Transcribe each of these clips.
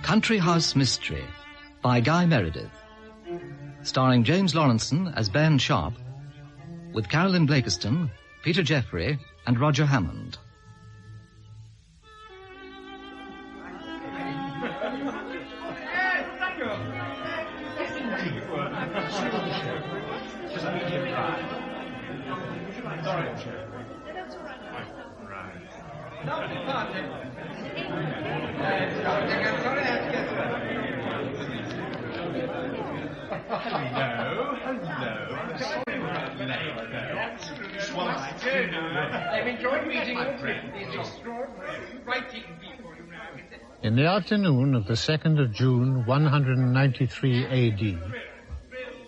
Country House Mystery by Guy Meredith, starring James Lawrenson as Ben Sharp, with Carolyn Blakiston, Peter Jeffrey and Roger Hammond. I've enjoyed meeting your friend, these extraordinary writing people, you know. In the afternoon of the 2nd of June, 193 A.D.,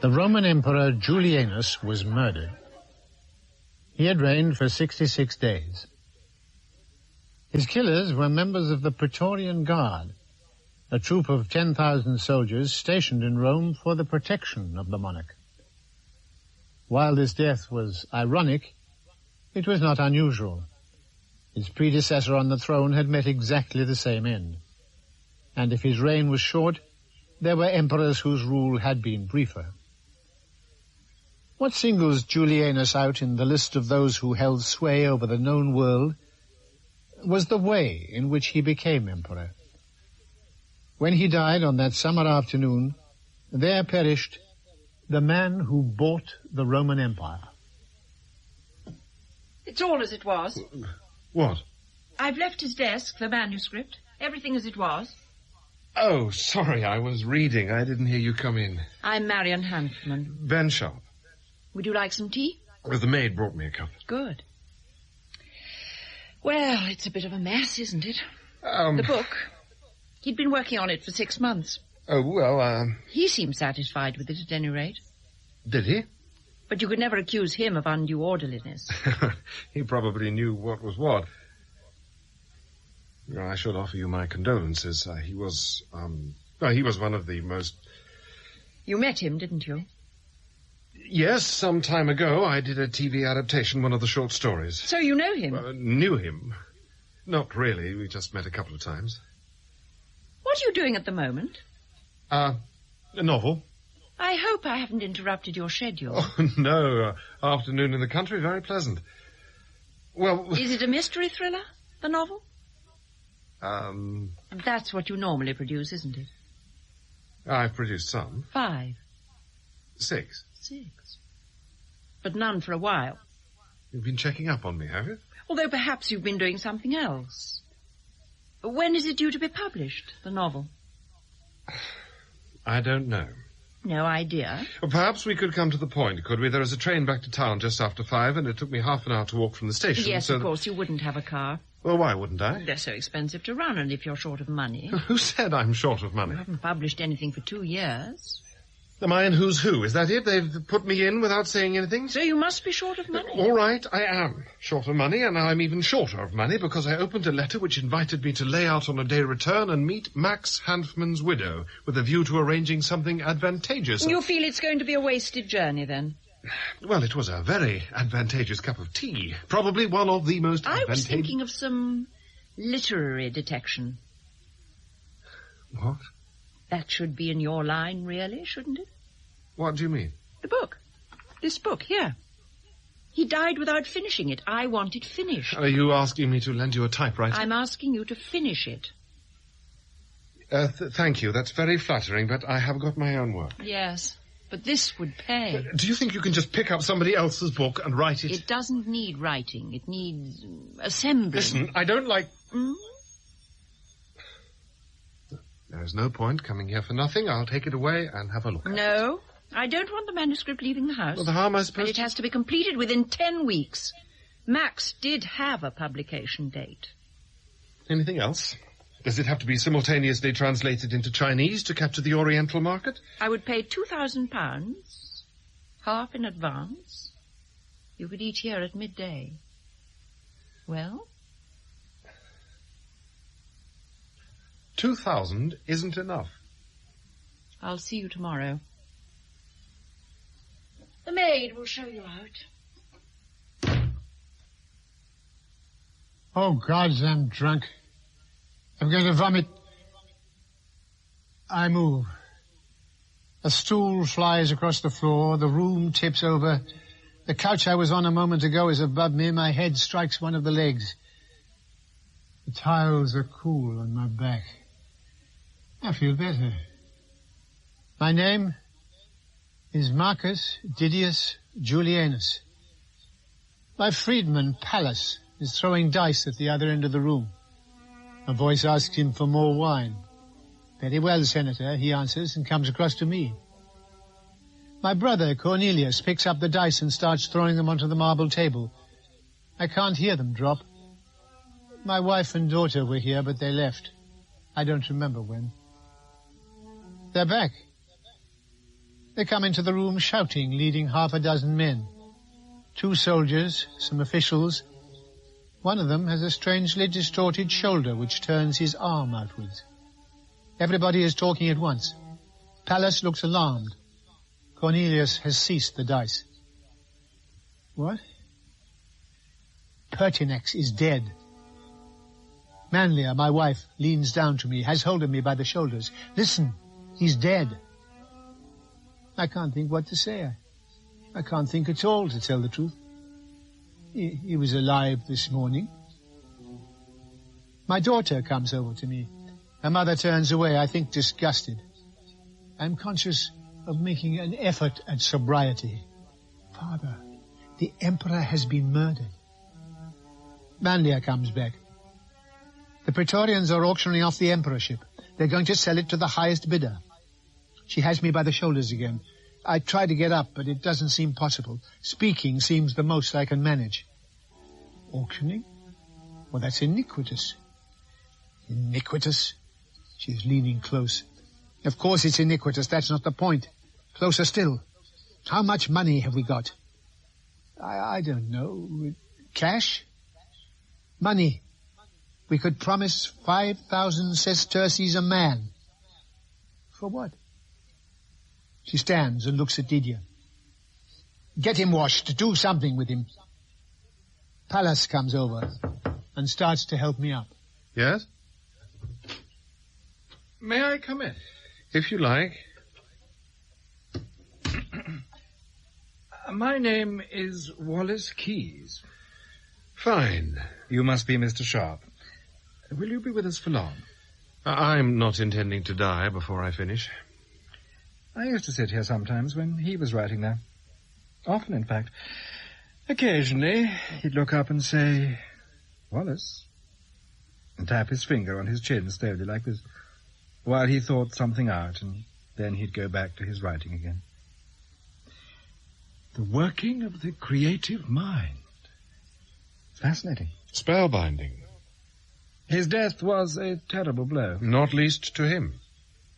the Roman Emperor Julianus was murdered. He had reigned for 66 days. His killers were members of the Praetorian Guard, a troop of 10,000 soldiers stationed in Rome for the protection of the monarch. While this death was ironic, it was not unusual. His predecessor on the throne had met exactly the same end. And if his reign was short, there were emperors whose rule had been briefer. What singles Julianus out in the list of those who held sway over the known world was the way in which he became emperor. When he died on that summer afternoon, there perished the man who bought the Roman Empire. It's all as it was. What? I've left his desk, the manuscript, everything as it was. Oh, sorry, I was reading. I didn't hear you come in. I'm Marion Hanfman. Ben Sharp. Would you like some tea? Well, the maid brought me a cup. Good. Well, it's a bit of a mess, isn't it? The book. He'd been working on it for 6 months. Oh, well, He seemed satisfied with it, at any rate. Did he? But you could never accuse him of undue orderliness. He probably knew what was what. I should offer you my condolences. He was one of the most... You met him, didn't you? Yes, some time ago I did a TV adaptation, one of the short stories. So you know him? Knew him. Not really. We just met a couple of times. What are you doing at the moment? A novel. I hope I haven't interrupted your schedule. Oh, no. Afternoon in the country, very pleasant. Well... Is it a mystery thriller, the novel? That's what you normally produce, isn't it? I've produced some. 5. 6. 6. But none for a while. You've been checking up on me, have you? Although perhaps you've been doing something else. When is it due to be published, the novel? I don't know. No idea. Well, perhaps we could come to the point, could we? There is a train back to town just after 5, and it took me half an hour to walk from the station. Yes, of course, you wouldn't have a car. Well, why wouldn't I? They're so expensive to run, and if you're short of money... Who said I'm short of money? You haven't published anything for 2 years. Am I in Who's Who? Is that it? They've put me in without saying anything? So you must be short of money. All right, I am short of money, and now I'm even shorter of money because I opened a letter which invited me to lay out on a day return and meet Max Hanfman's widow with a view to arranging something advantageous. You feel it's going to be a wasted journey, then? Well, it was a very advantageous cup of tea. Probably one of the most I was thinking of some literary detection. What? That should be in your line, really, shouldn't it? What do you mean? The book. This book, here. He died without finishing it. I want it finished. Are you asking me to lend you a typewriter? I'm asking you to finish it. Thank you. That's very flattering, but I have got my own work. Yes, but this would pay. Do you think you can just pick up somebody else's book and write it? It doesn't need writing. It needs assembling. Listen, I don't like... Hmm? There's no point coming here for nothing. I'll take it away and have a look at it. No, I don't want the manuscript leaving the house. Well, how am I supposed to... It has to be completed within 10 weeks. Max did have a publication date. Anything else? Does it have to be simultaneously translated into Chinese to capture the Oriental market? I would pay £2,000, half in advance. You could eat here at midday. Well? 2,000 isn't enough. I'll see you tomorrow. The maid will show you out. Oh, gods, I'm drunk. I'm going to vomit. I move. A stool flies across the floor. The room tips over. The couch I was on a moment ago is above me. My head strikes one of the legs. The tiles are cool on my back. I feel better. My name is Marcus Didius Julianus. My freedman, Pallas, is throwing dice at the other end of the room. A voice asks him for more wine. Very well, Senator, he answers and comes across to me. My brother, Cornelius, picks up the dice and starts throwing them onto the marble table. I can't hear them drop. My wife and daughter were here, but they left. I don't remember when. They're back. They come into the room shouting, leading half a dozen men. 2 soldiers, some officials. One of them has a strangely distorted shoulder which turns his arm outwards. Everybody is talking at once. Pallas looks alarmed. Cornelius has ceased the dice. What? Pertinax is dead. Manlia, my wife, leans down to me, has hold of me by the shoulders. Listen, he's dead. I can't think what to say. I can't think at all, to tell the truth. He was alive this morning. My daughter comes over to me. Her mother turns away, I think disgusted. I'm conscious of making an effort at sobriety. Father, the Emperor has been murdered. Manlia comes back. The Praetorians are auctioning off the emperorship. They're going to sell it to the highest bidder. She has me by the shoulders again. I try to get up, but it doesn't seem possible. Speaking seems the most I can manage. Auctioning? Well, that's iniquitous. Iniquitous? She's leaning close. Of course it's iniquitous. That's not the point. Closer still. How much money have we got? I don't know. Cash? Money. We could promise 5,000 sesterces a man. For what? She stands and looks at Didier. Get him washed. Do something with him. Pallas comes over and starts to help me up. Yes? May I come in? If you like. My name is Wallace Keyes. Fine. You must be Mr. Sharp. Will you be with us for long? I'm not intending to die before I finish. I used to sit here sometimes when he was writing there. Often, in fact. Occasionally, he'd look up and say, Wallace, and tap his finger on his chin slowly like this, while he thought something out, and then he'd go back to his writing again. The working of the creative mind. Fascinating. Spellbinding. His death was a terrible blow. Not least to him.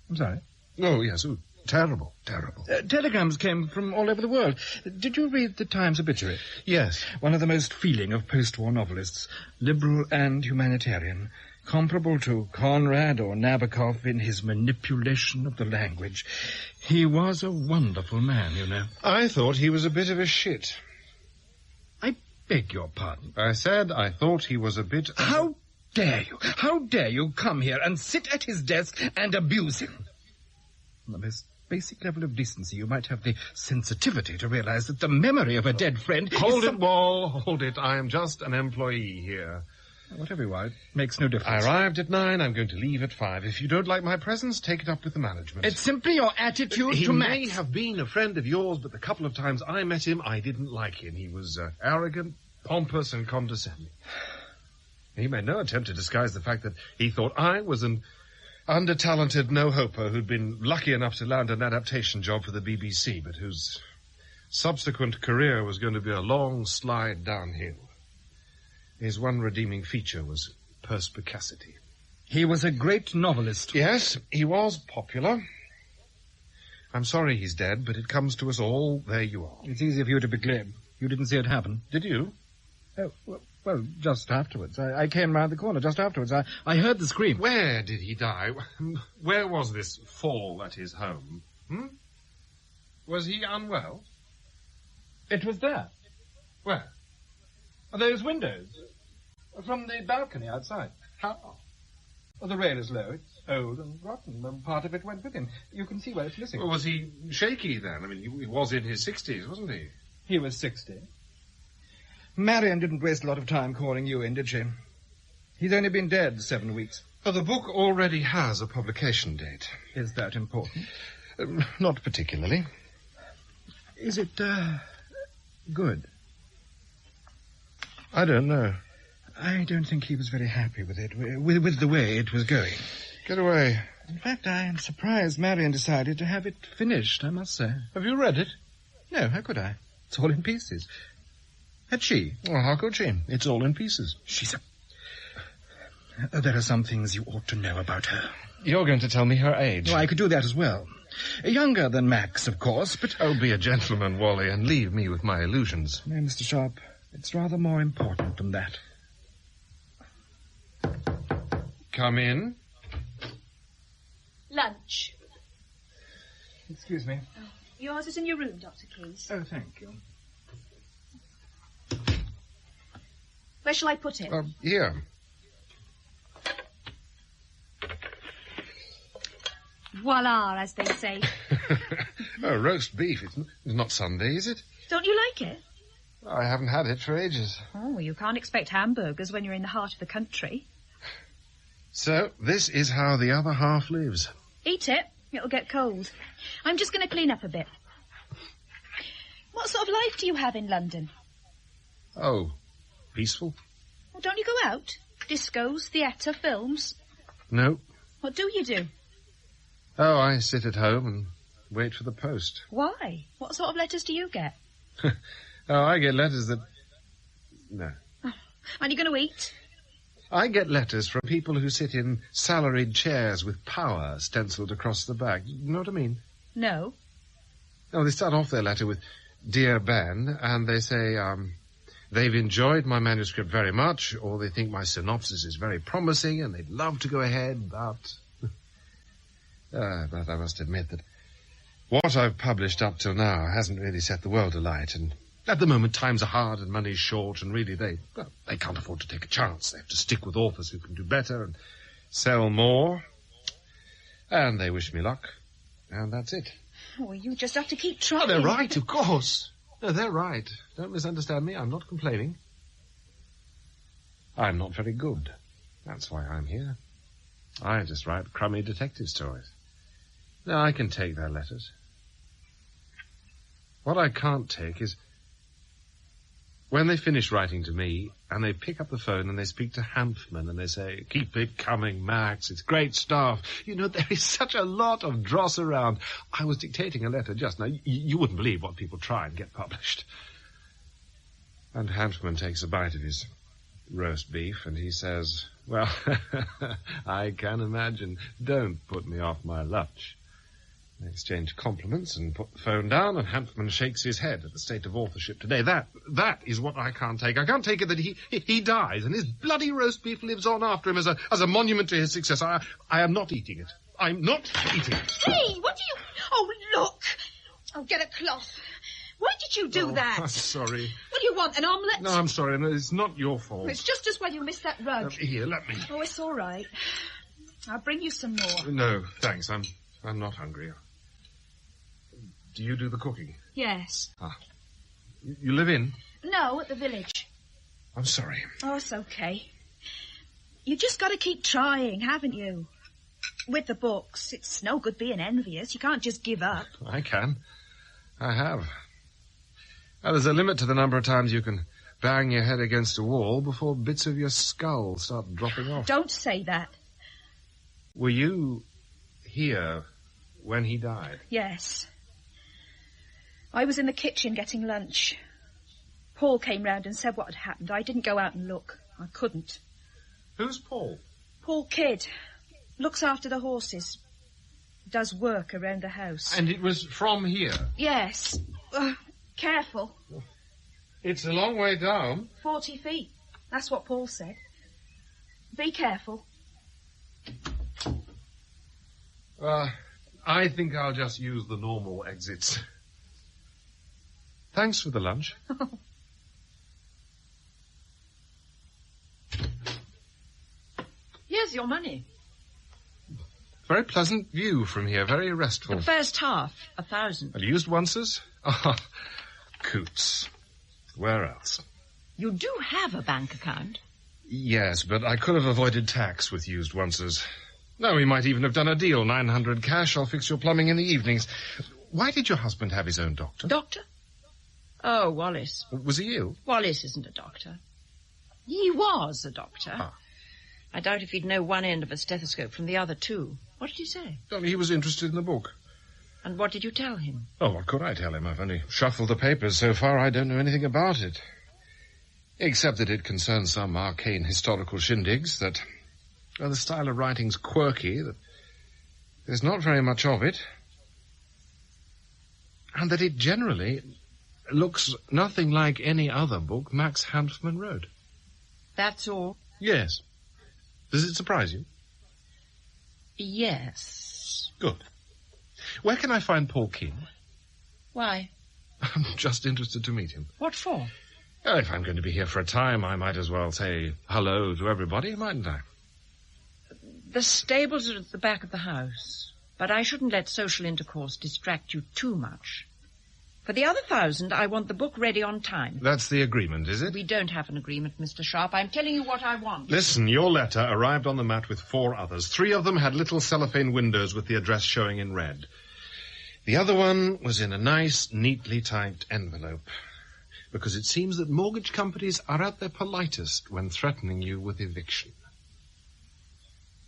I'm sorry? Oh, yes. Oh, terrible, terrible. Telegrams came from all over the world. Did you read the Times obituary? Yes. One of the most feeling of post-war novelists, liberal and humanitarian, comparable to Conrad or Nabokov in his manipulation of the language. He was a wonderful man, you know. I thought he was a bit of a shit. I beg your pardon. I said I thought he was a bit... How dare you? How dare you come here and sit at his desk and abuse him? On the most basic level of decency, you might have the sensitivity to realize that the memory of a dead friend Hold it, Wall, hold it. I am just an employee here. Whatever you are, it makes no difference. I arrived at 9. I'm going to leave at 5. If you don't like my presence, take it up with the management. It's simply your attitude He to may Max. have been a friend of yours, but the couple of times I met him, I didn't like him. He was arrogant, pompous, and condescending. He made no attempt to disguise the fact that he thought I was an under-talented no-hoper who'd been lucky enough to land an adaptation job for the BBC, but whose subsequent career was going to be a long slide downhill. His one redeeming feature was perspicacity. He was a great novelist. Yes, he was popular. I'm sorry he's dead, but it comes to us all. There you are. It's easy for you to be glib. You didn't see it happen. Did you? Oh, well, just afterwards. I came round the corner just afterwards. I heard the scream. Where did he die? Where was this fall at his home? Was he unwell? It was there. Where? Those windows. From the balcony outside. How? Well, the rail is low. It's old and rotten. And part of it went with him. You can see where it's missing. Well, was he shaky then? I mean, he was in his 60s, wasn't he? He was 60. Marion didn't waste a lot of time calling you in, did she? He's only been dead 7 weeks. Well, the book already has a publication date. Is that important? Not particularly. Is it, good? I don't know. I don't think he was very happy with it, with the way it was going. Get away. In fact, I am surprised Marion decided to have it finished, I must say. Have you read it? No, how could I? It's all in pieces. Had she? Well, how could she? It's all in pieces. She's a... There are some things you ought to know about her. You're going to tell me her age? Oh, I could do that as well. Younger than Max, of course, but... Oh, be a gentleman, Wally, and leave me with my illusions. No, Mr. Sharp, it's rather more important than that. Come in. Lunch. Excuse me. Oh, yours is in your room, Dr. Keyes. Oh, thank you. Where shall I put it? Here. Voila, as they say. Oh, roast beef. It's not Sunday, is it? Don't you like it? I haven't had it for ages. Oh, well, you can't expect hamburgers when you're in the heart of the country. So, this is how the other half lives. Eat it. It'll get cold. I'm just going to clean up a bit. What sort of life do you have in London? Oh, peaceful? Well, don't you go out? Discos, theatre, films? No. What do you do? Oh, I sit at home and wait for the post. Why? What sort of letters do you get? Oh, I get letters that... No. Oh, aren't you going to eat? I get letters from people who sit in salaried chairs with power stenciled across the back. You know what I mean? No. Oh, they start off their letter with, Dear Ben, and they say, they've enjoyed my manuscript very much, or they think my synopsis is very promising, and they'd love to go ahead, but... but I must admit that what I've published up till now hasn't really set the world alight, and at the moment times are hard and money's short, and really they can't afford to take a chance. They have to stick with authors who can do better and sell more. And they wish me luck, and that's it. Oh, you just have to keep trying. Oh, they're right, of course. No, they're right. Don't misunderstand me. I'm not complaining. I'm not very good. That's why I'm here. I just write crummy detective stories. Now, I can take their letters. What I can't take is when they finish writing to me and they pick up the phone and they speak to Hanfman and they say, keep it coming, Max, it's great stuff. You know, there is such a lot of dross around. I was dictating a letter just now. You wouldn't believe what people try and get published. And Hanfman takes a bite of his roast beef and he says, well, I can imagine. Don't put me off my lunch. They exchange compliments and put the phone down, and Hanfman shakes his head at the state of authorship today. That is what I can't take. I can't take it that he dies, and his bloody roast beef lives on after him as a monument to his success. I am not eating it. I'm not eating it. Hey, what do you... Oh, look. I'll get a cloth. Why did you do that? I'm sorry. What do you want, an omelette? No, I'm sorry. No, it's not your fault. It's just as well you missed that rug. Here, let me. Oh, it's all right. I'll bring you some more. No, thanks. I'm not hungry. Do you do the cooking? Yes. Ah. You live in? No, at the village. I'm sorry. Oh, it's okay. You just got to keep trying, haven't you? With the books, it's no good being envious. You can't just give up. I can. I have. Now, there's a limit to the number of times you can bang your head against a wall before bits of your skull start dropping off. Don't say that. Were you here when he died? Yes. I was in the kitchen getting lunch. Paul came round and said what had happened. I didn't go out and look. I couldn't. Who's Paul? Paul Kidd. Looks after the horses. Does work around the house. And it was from here? Yes. Careful. It's a long way down. 40 feet. That's what Paul said. Be careful. I think I'll just use the normal exits. Thanks for the lunch. Here's your money. Very pleasant view from here, very restful. The first half, 1,000. And used onces? Ah, Coots. Where else? You do have a bank account. Yes, but I could have avoided tax with used onces. No, we might even have done a deal. 900 cash, I'll fix your plumbing in the evenings. Why did your husband have his own doctor? Doctor? Oh, Wallace. Was he ill? Wallace isn't a doctor. He was a doctor. Ah. I doubt if he'd know one end of a stethoscope from the other two. What did you say? Oh, he was interested in the book. And what did you tell him? Oh, what could I tell him? I've only shuffled the papers so far. I don't know anything about it. Except that it concerns some arcane historical shindigs, that the style of writing's quirky, that there's not very much of it, and that it generally looks nothing like any other book Max Hanfman wrote. That's all? Yes. Does it surprise you? Yes. Good. Where can I find Paul King? Why? I'm just interested to meet him. What for? Oh, if I'm going to be here for a time, I might as well say hello to everybody, mightn't I? The stables are at the back of the house, but I shouldn't let social intercourse distract you too much. For the other 1,000, I want the book ready on time. That's the agreement, is it? We don't have an agreement, Mr. Sharp. I'm telling you what I want. Listen, your letter arrived on the mat with 4 others. 3 of them had little cellophane windows with the address showing in red. The other one was in a nice, neatly typed envelope. Because it seems that mortgage companies are at their politest when threatening you with eviction.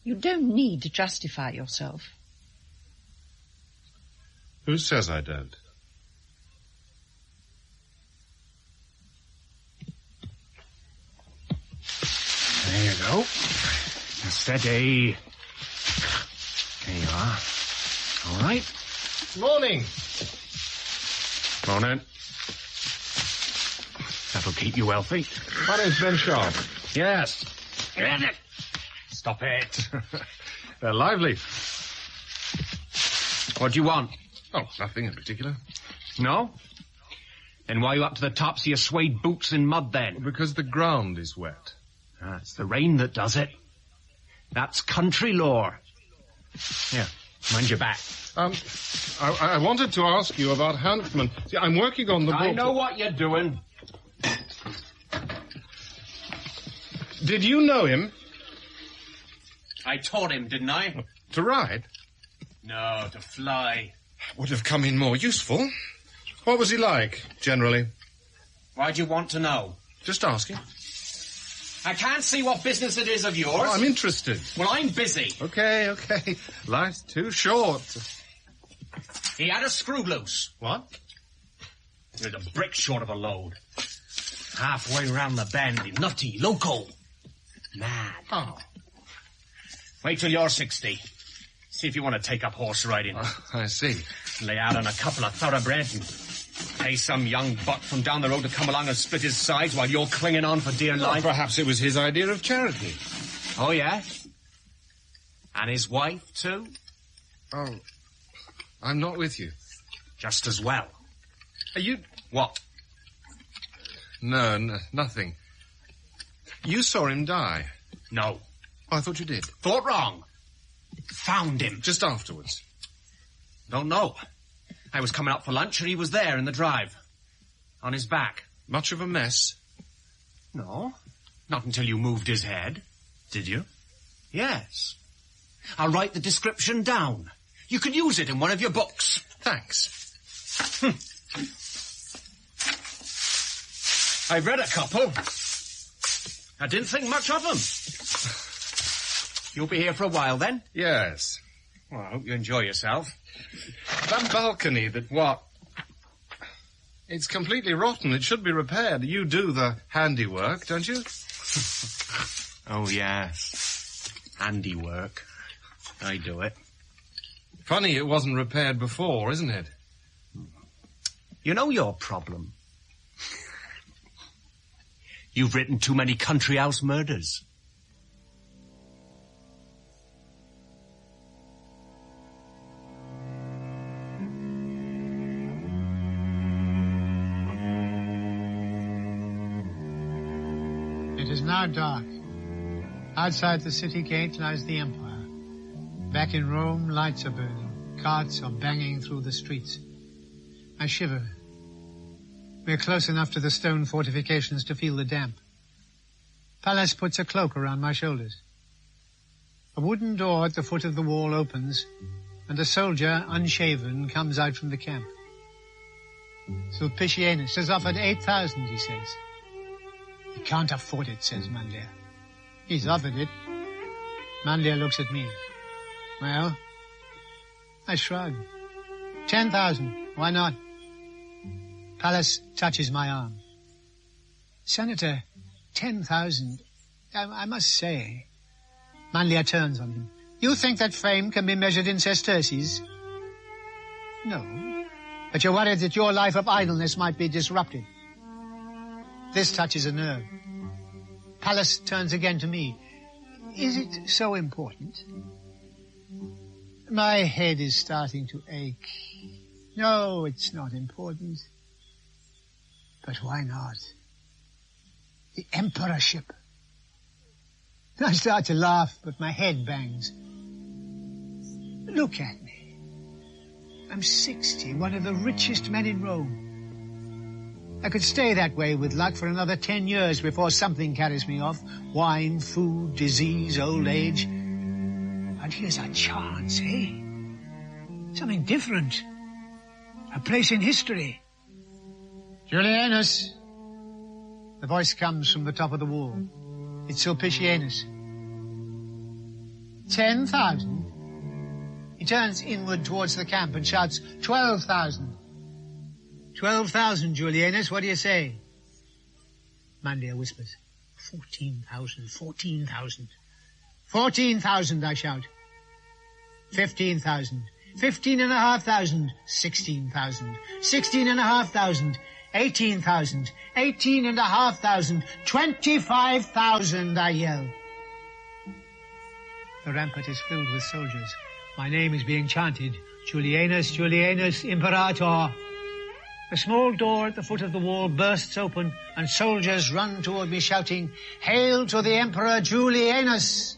You don't need to justify yourself. Who says I don't? There you go. Steady. There you are. All right. Morning. Morning. That'll keep you healthy. My name's Ben Sharp. Yes. Stop it. They're lively. What do you want? Oh, nothing in particular. No? Then why are you up to the tops of your suede boots in mud then? Because the ground is wet. It's the rain that does it. That's country law. Here, mind your back. I wanted to ask you about Hanfman. See, I'm working on the book. I know what you're doing. Did you know him? I taught him, didn't I? To ride? No, to fly. Would have come in more useful. What was he like, generally? Why'd you want to know? Just asking. I can't see what business it is of yours. Oh, I'm interested. Well, I'm busy. Okay. Life's too short. He had a screw loose. What? With a brick short of a load. Halfway round the bend, nutty, loco. Mad. Oh. Wait till you're 60. See if you want to take up horse riding. I see. Lay out on a couple of thoroughbreds and pay some young buck from down the road to come along and split his sides while you're clinging on for dear life. Perhaps it was his idea of charity. Oh, yeah? And his wife, too? Oh, I'm not with you. Just as well. Are you... What? No, nothing. You saw him die. No. Oh, I thought you did. Thought wrong. Found him. Just afterwards. Don't know. I was coming out for lunch and he was there in the drive. On his back. Much of a mess? No. Not until you moved his head. Did you? Yes. I'll write the description down. You can use it in one of your books. Thanks. I've read a couple. I didn't think much of them. You'll be here for a while, then? Yes. Well, I hope you enjoy yourself. That balcony that... What? It's completely rotten. It should be repaired. You do the handiwork, don't you? Oh, yes. Handiwork. I do it. Funny it wasn't repaired before, isn't it? You know your problem. You've written too many country house murders. now dark. Outside the city gate lies the Empire. Back in Rome, lights are burning. Carts are banging through the streets. I shiver. We're close enough to the stone fortifications to feel the damp. Pallas puts a cloak around my shoulders. A wooden door at the foot of the wall opens, and a soldier, unshaven, comes out from the camp. Sulpicianus has offered 8,000, he says. He can't afford it, says Manlia. He's offered it. Manlia looks at me. Well, I shrug. 10,000, why not? Pallas touches my arm. Senator, 10,000, I must say. Manlia turns on him. You think that fame can be measured in sesterces? No. But you're worried that your life of idleness might be disrupted. This touches a nerve. Pallas turns again to me. Is it so important? My head is starting to ache. No, it's not important. But why not? The emperorship. I start to laugh, but my head bangs. Look at me. I'm 60, one of the richest men in Rome. I could stay that way with luck for another 10 years before something carries me off. Wine, food, disease, old age. And here's a chance, eh? Something different. A place in history. Julianus. The voice comes from the top of the wall. It's Sulpicianus. 10,000? He turns inward towards the camp and shouts, 12,000. 12,000, Julianus, what do you say? Manlia whispers, 14,000, 14,000. 14,000, I shout. 15,000, 15,500, 16,000, 16,500, 18,000, 18,500, 25,000, I yell. The rampart is filled with soldiers. My name is being chanted, Julianus, Julianus, Imperator. A small door at the foot of the wall bursts open, and soldiers run toward me shouting, Hail to the Emperor Julianus!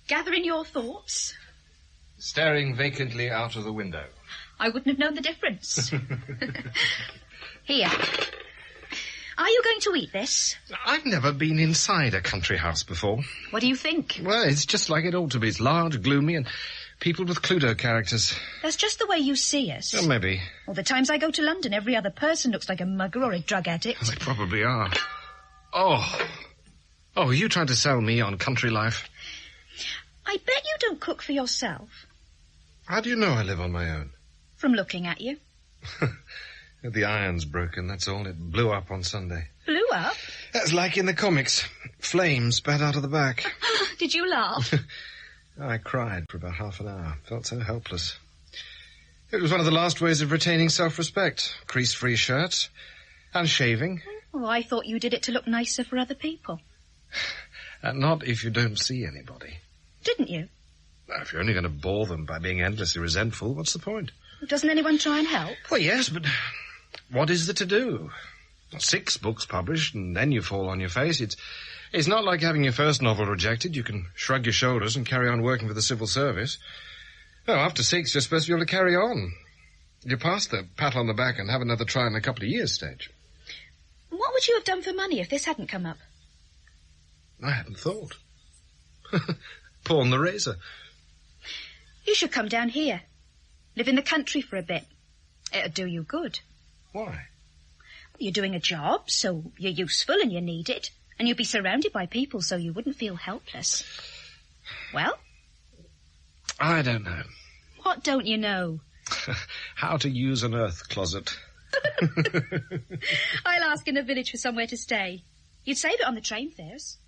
Gathering your thoughts? Staring vacantly out of the window. I wouldn't have known the difference. Here. Are you going to eat this? I've never been inside a country house before. What do you think? Well, it's just like it ought to be. It's large, gloomy, and people with Cluedo characters. That's just the way you see us. Well, maybe. All the times I go to London, every other person looks like a mugger or a drug addict. They probably are. Oh, are you trying to sell me on country life? I bet you don't cook for yourself. How do you know I live on my own? From looking at you. The iron's broken, that's all. It blew up on Sunday. Blew up? That's like in the comics. Flames spat out of the back. Did you laugh? I cried for about half an hour. Felt so helpless. It was one of the last ways of retaining self-respect. Crease-free shirts and shaving. Oh, I thought you did it to look nicer for other people. Not if you don't see anybody. Didn't you? Well, if you're only going to bore them by being endlessly resentful, what's the point? Doesn't anyone try and help? Well, yes, but what is there to do? 6 books published, and then you fall on your face. It's not like having your first novel rejected. You can shrug your shoulders and carry on working for the civil service. No, after 6, you're supposed to be able to carry on. You're past the pat on the back and have another try in a couple of years stage. What would you have done for money if this hadn't come up? I hadn't thought. Pawn the razor. You should come down here. Live in the country for a bit. It'll do you good. Why? You're doing a job, so you're useful and you need it. And you'll be surrounded by people, so you wouldn't feel helpless. Well? I don't know. What don't you know? How to use an earth closet. I'll ask in a village for somewhere to stay. You'd save it on the train fares.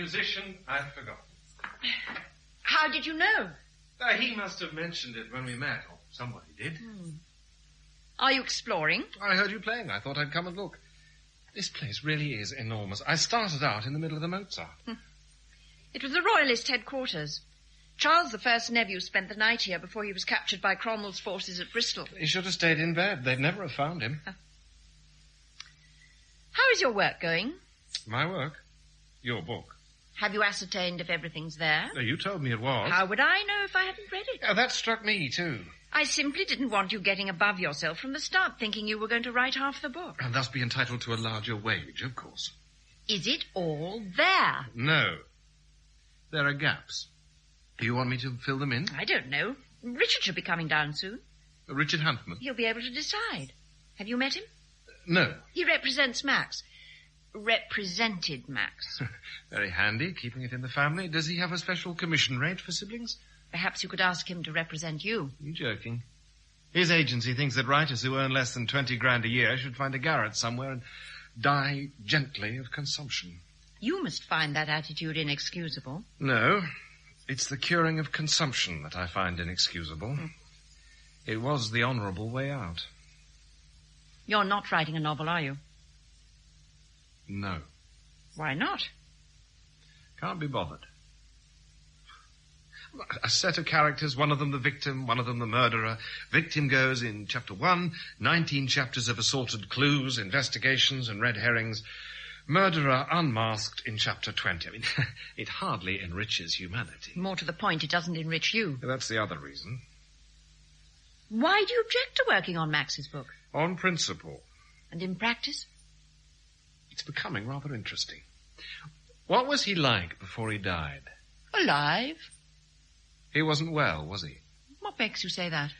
musician, I'd forgotten. How did you know? He must have mentioned it when we met, or somebody did. Are you exploring? I heard you playing. I thought I'd come and look. This place really is enormous. I started out in the middle of the Mozart. It was the Royalist headquarters. Charles I's nephew spent the night here before he was captured by Cromwell's forces at Bristol. He should have stayed in bed. They'd never have found him. How is your work going? My work? Your book. Have you ascertained if everything's there? You told me it was. How would I know if I hadn't read it? That struck me, too. I simply didn't want you getting above yourself from the start, thinking you were going to write half the book. And thus be entitled to a larger wage, of course. Is it all there? No. There are gaps. Do you want me to fill them in? I don't know. Richard should be coming down soon. Richard Hanfman? He'll be able to decide. Have you met him? No. He represents Max. Represented Max. Very handy, keeping it in the family. Does he have a special commission rate for siblings? Perhaps you could ask him to represent you. You're joking. His agency thinks that writers who earn less than 20 grand a year should find a garret somewhere and die gently of consumption. You must find that attitude inexcusable. No. It's the curing of consumption that I find inexcusable. It was the honourable way out. You're not writing a novel, are you? No. Why not? Can't be bothered. A set of characters, one of them the victim, one of them the murderer. Victim goes in chapter 1, 19 chapters of assorted clues, investigations and red herrings. Murderer unmasked in chapter 20. I mean, it hardly enriches humanity. More to the point, it doesn't enrich you. That's the other reason. Why do you object to working on Max's book? On principle. And in practice? It's becoming rather interesting. What was he like before he died? Alive. He wasn't well, was he? What makes you say that?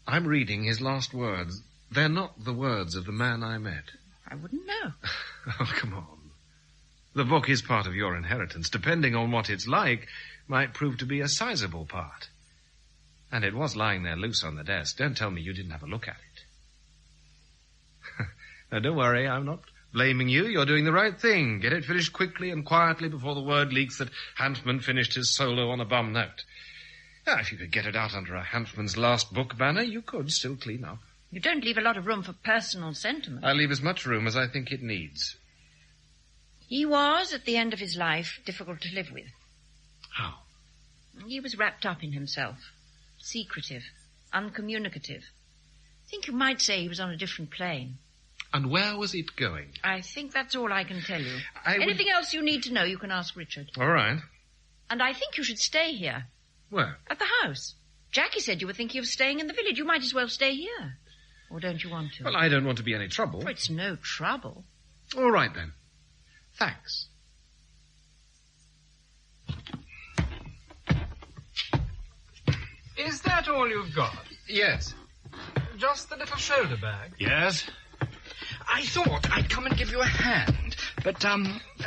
I'm reading his last words. They're not the words of the man I met. I wouldn't know. Oh, come on. The book is part of your inheritance. Depending on what it's like, might prove to be a sizable part. And it was lying there loose on the desk. Don't tell me you didn't have a look at it. Now, don't worry, I'm not blaming you. You're doing the right thing. Get it finished quickly and quietly before the word leaks that Hanfman finished his solo on a bum note. Now, if you could get it out under a Hanfman's last book banner, you could still clean up. You don't leave a lot of room for personal sentiment. I leave as much room as I think it needs. He was, at the end of his life, difficult to live with. How? He was wrapped up in himself. Secretive. Uncommunicative. I think you might say he was on a different plane. And where was it going? I think that's all I can tell you. Anything else you need to know, you can ask Richard. All right. And I think you should stay here. Where? At the house. Jackie said you were thinking of staying in the village. You might as well stay here. Or don't you want to? Well, I don't want to be any trouble. Oh, it's no trouble. All right, then. Thanks. Is that all you've got? Yes. Just the little shoulder bag? Yes? I thought I'd come and give you a hand, but,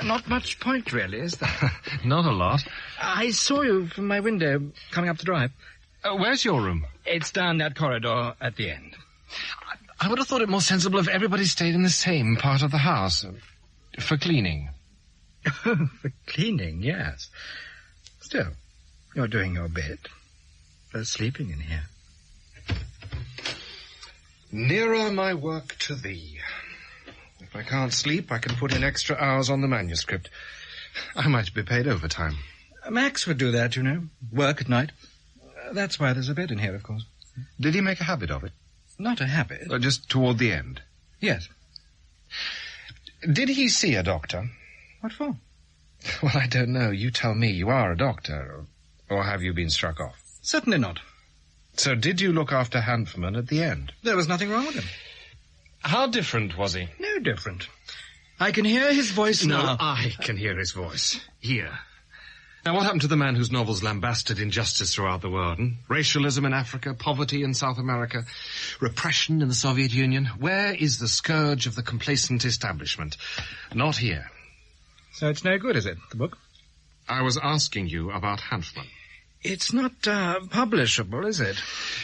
not much point, really, is there? Not a lot. I saw you from my window coming up the drive. Where's your room? It's down that corridor at the end. I would have thought it more sensible if everybody stayed in the same part of the house. For cleaning. For cleaning, yes. Still, you're doing your bit. For sleeping in here. Nearer my work to thee. If I can't sleep, I can put in extra hours on the manuscript. I might be paid overtime. Max would do that, you know. Work at night. That's why there's a bed in here, of course. Did he make a habit of it? Not a habit. Just toward the end? Yes. Did he see a doctor? What for? Well, I don't know. You tell me. You are a doctor. Or have you been struck off? Certainly not. So did you look after Hanfman at the end? There was nothing wrong with him. How different was he? No different. I can hear his voice now. No, I can hear his voice. Here. Now, what happened to the man whose novels lambasted injustice throughout the world? Racialism in Africa, poverty in South America, repression in the Soviet Union. Where is the scourge of the complacent establishment? Not here. So it's no good, is it, the book? I was asking you about Hanfman. It's not publishable, is it?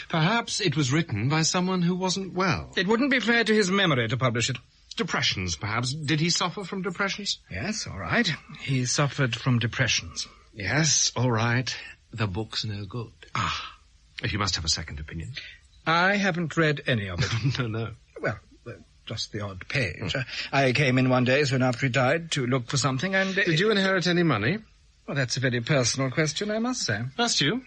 Perhaps it was written by someone who wasn't well. It wouldn't be fair to his memory to publish it. Depressions, perhaps. Did he suffer from depressions? Yes, all right. He suffered from depressions. Yes, all right. The book's no good. If you must have a second opinion. I haven't read any of it. No. Well, just the odd page. I came in one day soon after he died to look for something and... Did you inherit any money? Well, that's a very personal question, I must say. Must you?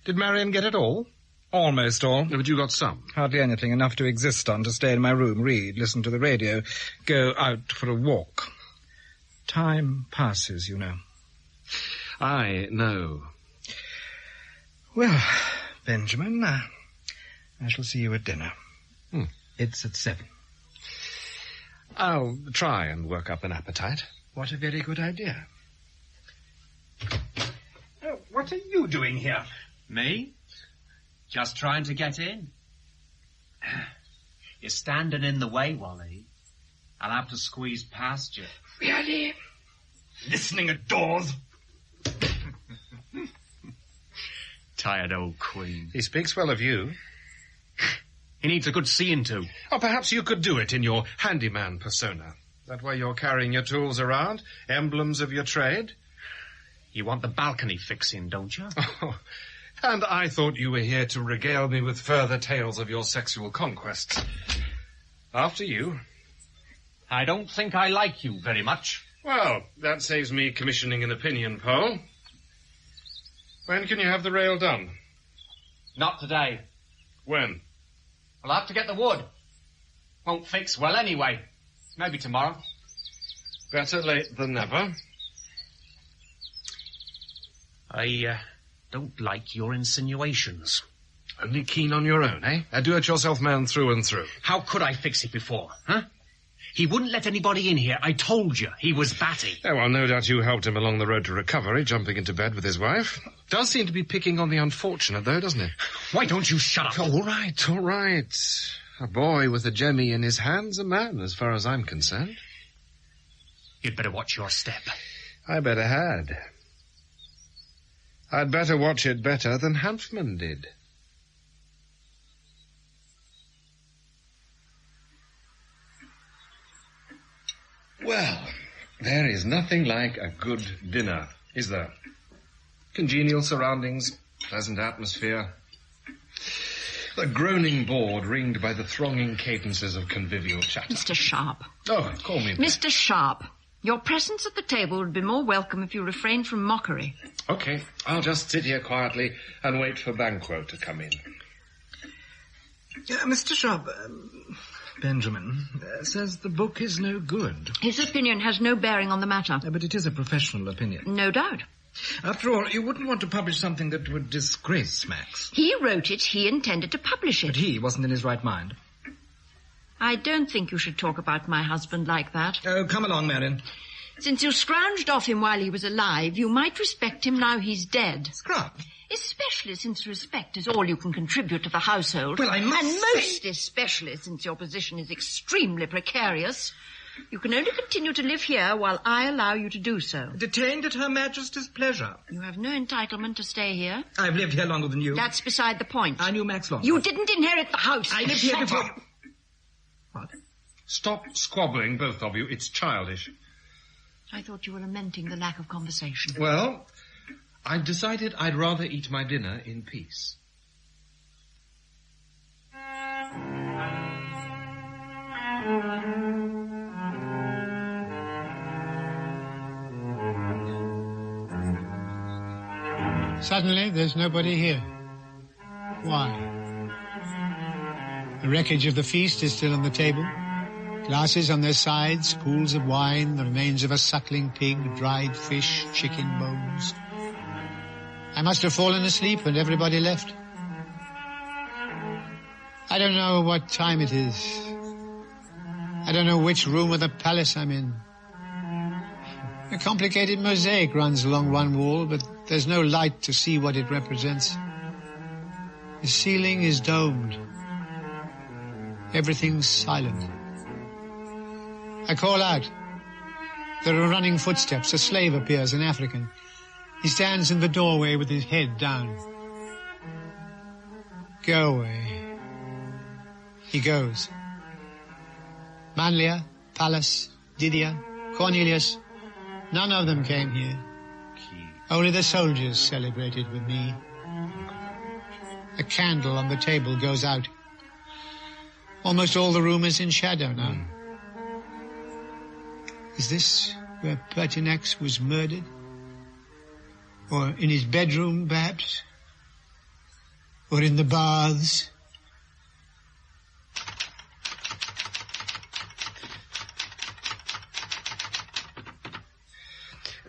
Did Marion get it all? Almost all. No, but you got some. Hardly anything, enough to exist on, to stay in my room, read, listen to the radio, go out for a walk. Time passes, you know. I know. Well, Benjamin, I shall see you at dinner. It's at 7. I'll try and work up an appetite. What a very good idea. What are you doing here? Me? Just trying to get in. You're standing in the way, Wally. I'll have to squeeze past you. Really? Listening at doors? Tired old queen. He speaks well of you. He needs a good seeing to. Or perhaps you could do it in your handyman persona. That way you're carrying your tools around, emblems of your trade. You want the balcony fixing, don't you? Oh, and I thought you were here to regale me with further tales of your sexual conquests. After you. I don't think I like you very much. Well, that saves me commissioning an opinion poll. When can you have the rail done? Not today. When? I'll have to get the wood. Won't fix well anyway. Maybe tomorrow. Better late than never. I don't like your insinuations. Only keen on your own, eh? A do-it-yourself man through and through. How could I fix it before, huh? He wouldn't let anybody in here. I told you he was batty. Oh, well, no doubt you helped him along the road to recovery, jumping into bed with his wife. Does seem to be picking on the unfortunate, though, doesn't it? Why don't you shut up? All right. A boy with a jemmy in his hand's a man, as far as I'm concerned. You'd better watch your step. I better had. I'd better watch it better than Hanfman did. Well, there is nothing like a good dinner, is there? Congenial surroundings, pleasant atmosphere. The groaning board ringed by the thronging cadences of convivial chatter. Mr. Sharp. Oh, call me back. Mr. Sharp, your presence at the table would be more welcome if you refrained from mockery. Okay, I'll just sit here quietly and wait for Banquo to come in. Mr. Sharp, Benjamin says the book is no good. His opinion has no bearing on the matter. But it is a professional opinion. No doubt. After all, you wouldn't want to publish something that would disgrace Max. He wrote it. He intended to publish it. But he wasn't in his right mind. I don't think you should talk about my husband like that. Oh, come along, Marion. Since you scrounged off him while he was alive, you might respect him now he's dead. Scrub. Especially since respect is all you can contribute to the household. Well, I must And say... most especially since your position is extremely precarious. You can only continue to live here while I allow you to do so. Detained at Her Majesty's pleasure. You have no entitlement to stay here. I've lived here longer than you. That's beside the point. I knew Max longer. You didn't inherit the house. I lived here Shut before... up. What? Stop squabbling, both of you. It's childish. I thought you were lamenting the lack of conversation. Well, I've decided I'd rather eat my dinner in peace. Suddenly, there's nobody here. Why? The wreckage of the feast is still on the table. Glasses on their sides, pools of wine, the remains of a suckling pig, dried fish, chicken bones. I must have fallen asleep when everybody left. I don't know what time it is. I don't know which room of the palace I'm in. A complicated mosaic runs along one wall, but there's no light to see what it represents. The ceiling is domed. Everything's silent. I call out. There are running footsteps. A slave appears, an African. He stands in the doorway with his head down. Go away. He goes. Manlia, Pallas, Didier, Cornelius, none of them came here. Only the soldiers celebrated with me. A candle on the table goes out. Almost all the room is in shadow now. Is this where Pertinax was murdered? Or in his bedroom, perhaps? Or in the baths?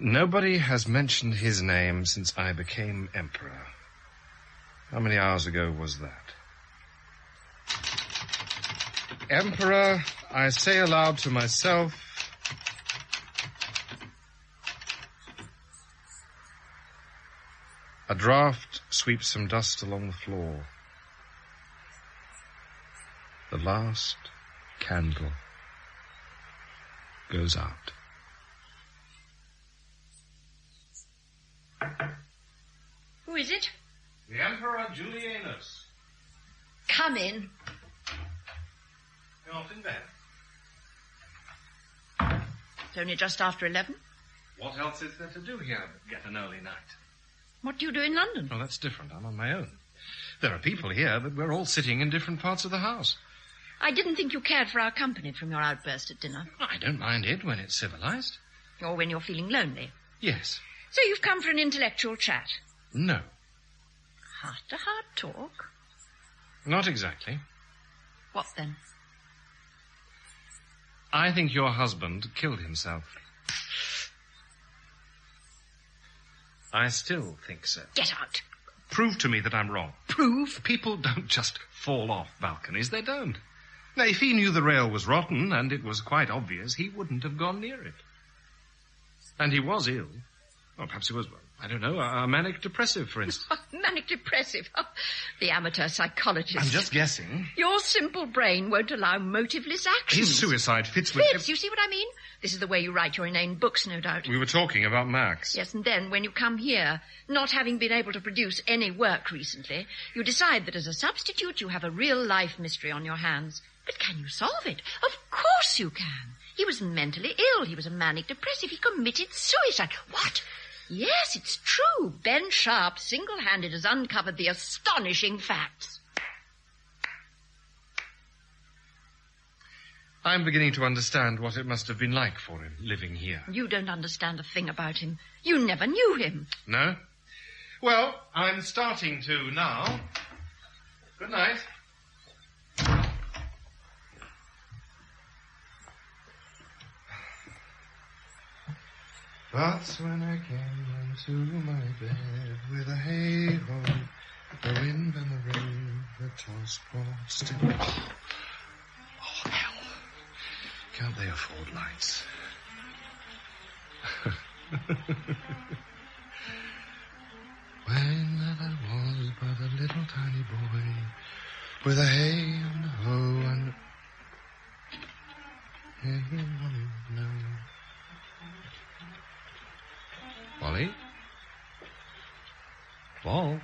Nobody has mentioned his name since I became emperor. How many hours ago was that? Emperor, I say aloud to myself, a draught sweeps some dust along the floor. The last candle goes out. Who is it? The Emperor Julianus. Come in. You're not in bed. It's only just after 11. What else is there to do here but get an early night? What do you do in London? Oh, that's different. I'm on my own. There are people here, but we're all sitting in different parts of the house. I didn't think you cared for our company from your outburst at dinner. I don't mind it when it's civilized. Or when you're feeling lonely. Yes. So you've come for an intellectual chat? No. Heart-to-heart talk? Not exactly. What then? I think your husband killed himself. I still think so. Get out. Prove to me that I'm wrong. Prove? People don't just fall off balconies. They don't. Now, if he knew the rail was rotten, and it was quite obvious, he wouldn't have gone near it. And he was ill. Or perhaps he was, I don't know, a manic depressive, for instance. Manic depressive. The amateur psychologist. I'm just guessing. Your simple brain won't allow motiveless actions. His suicide fits with... Fits, you see what I mean? This is the way you write your inane books, no doubt. We were talking about Max. Yes, and then when you come here, not having been able to produce any work recently, you decide that as a substitute you have a real-life mystery on your hands. But can you solve it? Of course you can. He was mentally ill. He was a manic depressive. He committed suicide. What? Yes, it's true. Ben Sharp single-handed has uncovered the astonishing facts. I'm beginning to understand what it must have been like for him, living here. You don't understand a thing about him. You never knew him. No? Well, I'm starting to now. Good night. That's when I came into my bed with a hey-ho, the wind and the rain, the toss-brought still. Oh, hell. Can't they afford lights? When I was but a little tiny boy, with a hay and a hoe and... Hey, Mommy, no. Wally? Wall?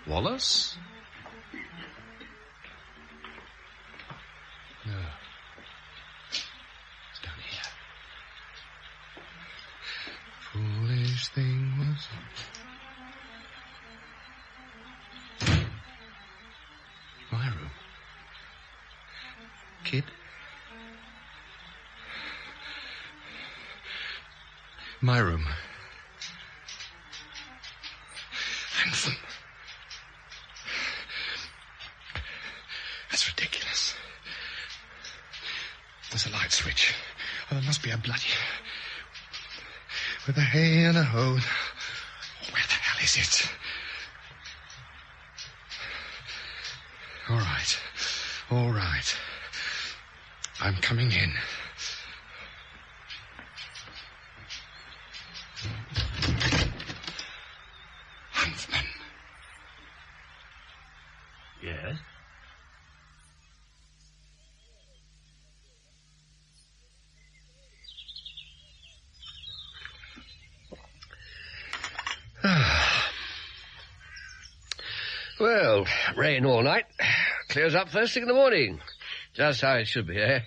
Wallace? No. It's down here. Foolish thing was... My room. Kid? My room. Handsome. That's ridiculous. There's a light switch. Oh, there must be a bloody... With a hay and a hoe. Where the hell is it? All right. All right. I'm coming in. Huntsman. Yes? Well, rain all night. Clears up first thing in the morning. Just how it should be, eh?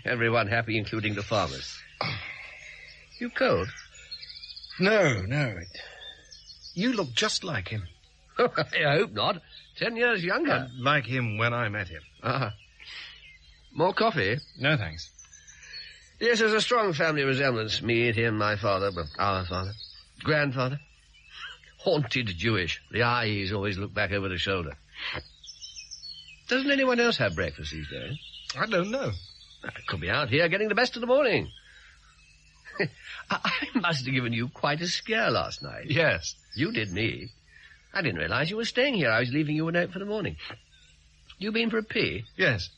Everyone happy, including the farmers. You cold? No. You look just like him. I hope not. 10 years younger. Like him when I met him. More coffee? No, thanks. Yes, there's a strong family resemblance. Me, him, my father, well, our father. Grandfather. Haunted Jewish. The eyes always look back over the shoulder. Doesn't anyone else have breakfast these days? I don't know. I could be out here getting the best of the morning. I must have given you quite a scare last night. Yes. You did me. I didn't realize you were staying here. I was leaving you a note for the morning. You been for a pee? Yes.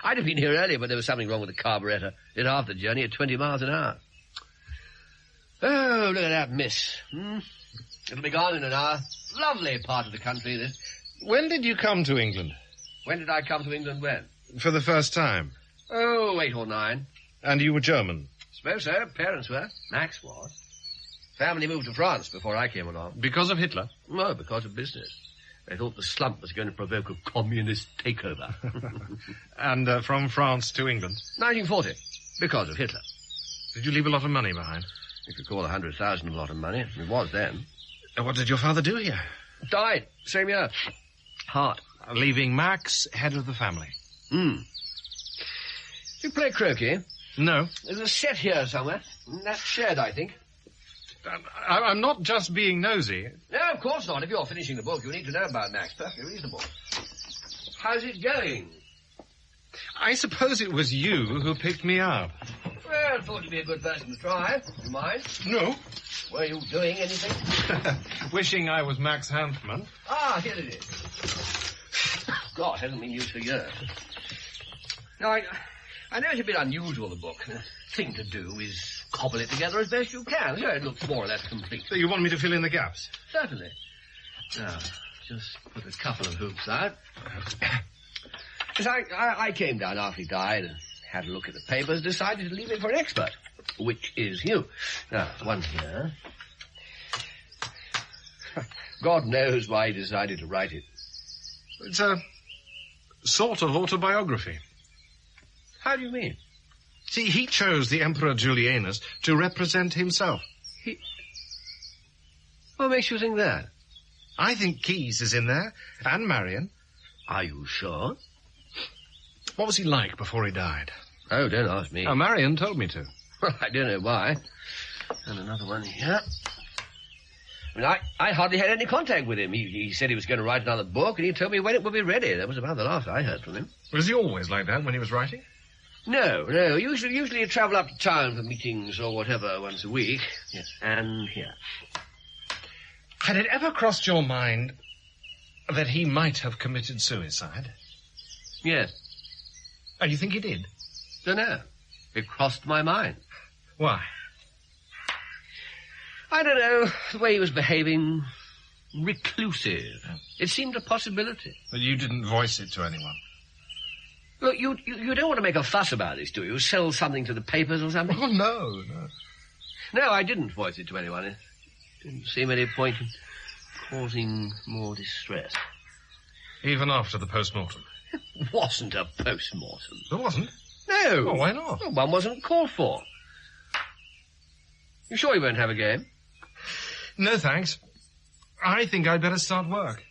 I'd have been here earlier, but there was something wrong with the carburetor. Did half the journey at 20 miles an hour. Oh, look at that mist. It'll be gone in an hour. Lovely part of the country, this. When did you come to England? When did I come to England when? For the first time. Oh, 8 or 9. And you were German? Suppose so. Parents were. Max was. Family moved to France before I came along. Because of Hitler? No, because of business. They thought the slump was going to provoke a communist takeover. And from France to England? 1940. Because of Hitler. Did you leave a lot of money behind? If you call 100,000 a lot of money. It was then. What did your father do here? Died. Same year. Heart. Leaving Max head of the family. You play croquet? No. There's a set here somewhere. In that shed, I think. I'm not just being nosy. No, of course not. If you're finishing the book, you need to know about Max. Perfectly reasonable. How's it going? I suppose it was you who picked me up. Well, I thought you'd be a good person to try. You mind? No. Were you doing anything? Wishing I was Max Hanfman. Ah, here it is. God, hasn't been used for years. Now, I know it's a bit unusual, the book. The thing to do is cobble it together as best you can, so it looks more or less complete. So you want me to fill in the gaps? Certainly. Now, just put a couple of hoops out. Yes, I came down after he died and had a look at the papers, decided to leave it for an expert, which is you. Now, one here. God knows why he decided to write it. It's a sort of autobiography. How do you mean? See, he chose the Emperor Julianus to represent himself. What makes you think that? I think Keyes is in there, and Marion. Are you sure? What was he like before he died? Oh, don't ask me. Oh, Marion told me to. Well, I don't know why. And another one here. I mean, I hardly had any contact with him. He said he was going to write another book, and he told me when it would be ready. That was about the last I heard from him. Was he always like that when he was writing? No. Usually he'd travel up to town for meetings or whatever once a week. Yes, and here. Had it ever crossed your mind that he might have committed suicide? Yes. Oh, you think he did? Don't know. It crossed my mind. Why? I don't know. The way he was behaving. Reclusive. It seemed a possibility. But you didn't voice it to anyone? Look, you don't want to make a fuss about this, do you? Sell something to the papers or something? Oh, no. No, I didn't voice it to anyone. It didn't seem any point in causing more distress. Even after the post-mortem? It wasn't a post-mortem. There wasn't? No. Well, why not? Well, one wasn't called for. You sure you won't have a game? No, thanks. I think I'd better start work.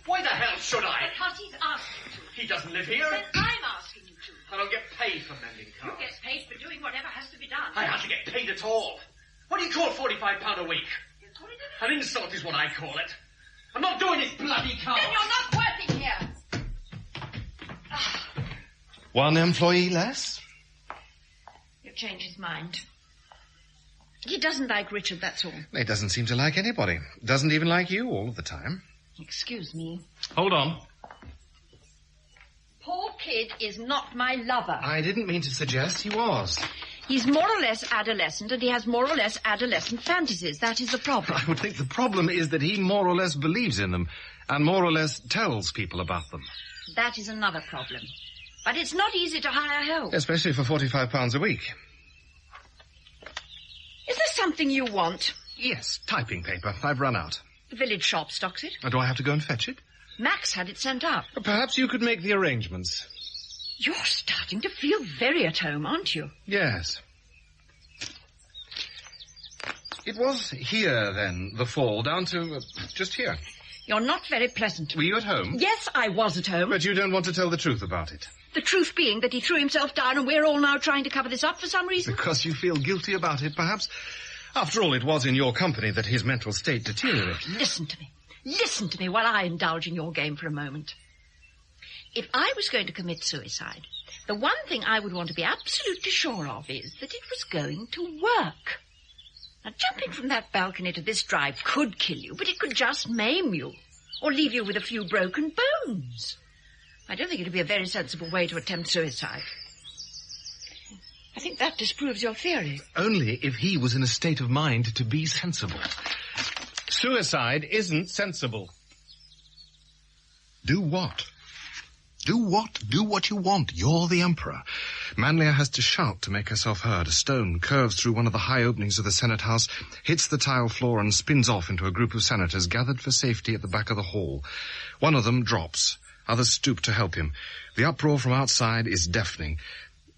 Why the hell should I? Because he's asking you to. He doesn't live here. Then I'm asking you to. I don't get paid for mending You cars. get paid for doing whatever has to be done. I hardly get paid at all. What do you call £45 a week? You call it an- An insult is what I call it. I'm not doing this bloody car. Then you're not working here. One employee less? You've changed his mind. He doesn't like Richard, that's all. He doesn't seem to like anybody. Doesn't even like you all of the time. Excuse me. Hold on. Paul Kidd is not my lover. I didn't mean to suggest he was. He's more or less adolescent, and he has more or less adolescent fantasies. That is the problem. I would think the problem is that he more or less believes in them and more or less tells people about them. That is another problem. But it's not easy to hire help. Especially for £45 a week. Is there something you want? Yes, typing paper. I've run out. The village shop stocks it. Do I have to go and fetch it? Max had it sent up. Perhaps you could make the arrangements. You're starting to feel very at home, aren't you? Yes. It was here, then, the fall, down to just here. You're not very pleasant. Were you at home? Yes, I was at home. But you don't want to tell the truth about it. The truth being that he threw himself down and we're all now trying to cover this up for some reason. Because you feel guilty about it, perhaps? After all, it was in your company that his mental state deteriorated. Listen to me. Listen to me while I indulge in your game for a moment. If I was going to commit suicide, the one thing I would want to be absolutely sure of is that it was going to work. Now, jumping from that balcony to this drive could kill you, but it could just maim you, or leave you with a few broken bones. I don't think it would be a very sensible way to attempt suicide. I think that disproves your theory. Only if he was in a state of mind to be sensible. Suicide isn't sensible. Do what? Do what? Do what you want. You're the Emperor. Manlia has to shout to make herself heard. A stone curves through one of the high openings of the Senate House, hits the tile floor and spins off into a group of senators gathered for safety at the back of the hall. One of them drops. Others stoop to help him. The uproar from outside is deafening.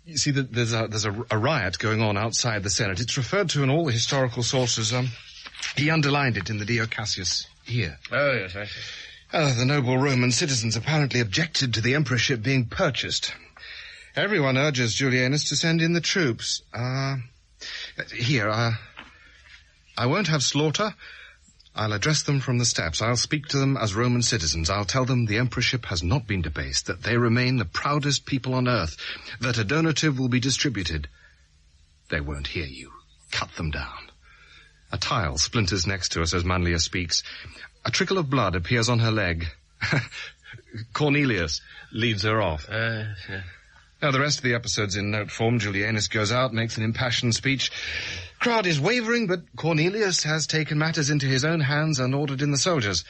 You see, there's a riot going on outside the Senate. It's referred to in all the historical sources. He underlined it in the Dio Cassius here. Oh, yes, I see. The noble Roman citizens apparently objected to the emperorship being purchased. Everyone urges Julianus to send in the troops. I won't have slaughter. I'll address them from the steps. I'll speak to them as Roman citizens. I'll tell them the emperorship has not been debased, that they remain the proudest people on earth, that a donative will be distributed. They won't hear you. Cut them down. A tile splinters next to us as Manlia speaks. A trickle of blood appears on her leg. Cornelius leads her off. Yeah. Now, the rest of the episode's in note form. Julianus goes out, makes an impassioned speech. Crowd is wavering, but Cornelius has taken matters into his own hands and ordered in the soldiers.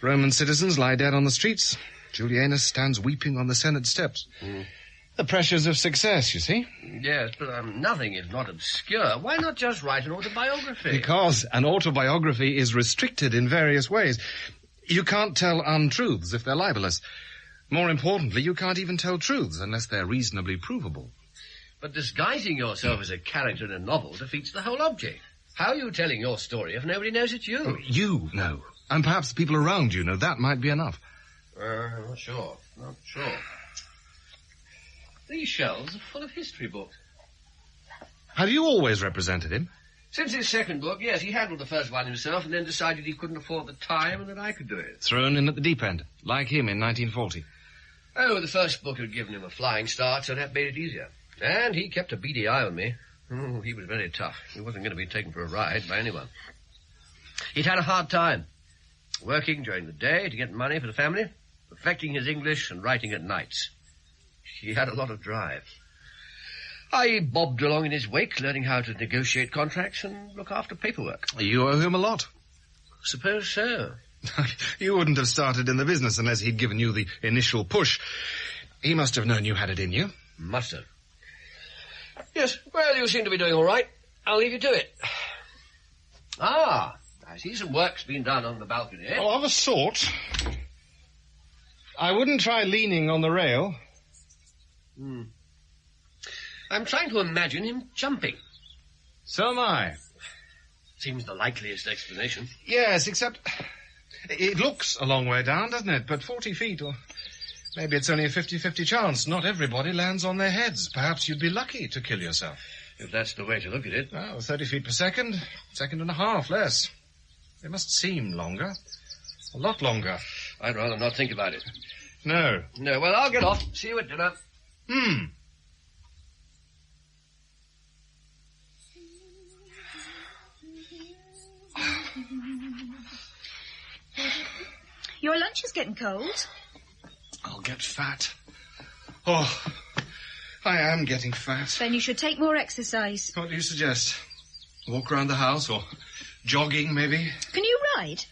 Roman citizens lie dead on the streets. Julianus stands weeping on the Senate steps. The pressures of success, you see. Yes, but nothing is not obscure. Why not just write an autobiography? Because an autobiography is restricted in various ways. You can't tell untruths if they're libelous. More importantly, you can't even tell truths unless they're reasonably provable. But disguising yourself as a character in a novel defeats the whole object. How are you telling your story if nobody knows it's you? Oh, you know. And perhaps the people around you know. That might be enough. I'm not sure. Not sure. These shelves are full of history books. Have you always represented him? Since his second book, yes. He handled the first one himself and then decided he couldn't afford the time and that I could do it. Thrown in at the deep end, like him in 1940. Oh, the first book had given him a flying start, so that made it easier. And he kept a beady eye on me. Oh, he was very tough. He wasn't going to be taken for a ride by anyone. He'd had a hard time, working during the day to get money for the family, perfecting his English and writing at nights. He had a lot of drive. I bobbed along in his wake, learning how to negotiate contracts and look after paperwork. You owe him a lot. Suppose so. You wouldn't have started in the business unless he'd given you the initial push. He must have known you had it in you. Must have. Yes, well, you seem to be doing all right. I'll leave you to it. I see some work's been done on the balcony. Oh, of a sort. I wouldn't try leaning on the rail. I'm trying to imagine him jumping. So am I. Seems the likeliest explanation. Yes, except it looks a long way down, doesn't it? But 40 feet, or maybe it's only a 50-50 chance. Not everybody lands on their heads. Perhaps you'd be lucky to kill yourself. If that's the way to look at it. Oh, 30 feet per second. Second and a half less. It must seem longer. A lot longer. I'd rather not think about it. No. No, well, I'll get off. See you at dinner. Your lunch is getting cold. I'll get fat. Oh, I am getting fat. Then you should take more exercise. What do you suggest? Walk around the house or jogging, maybe? Can you ride?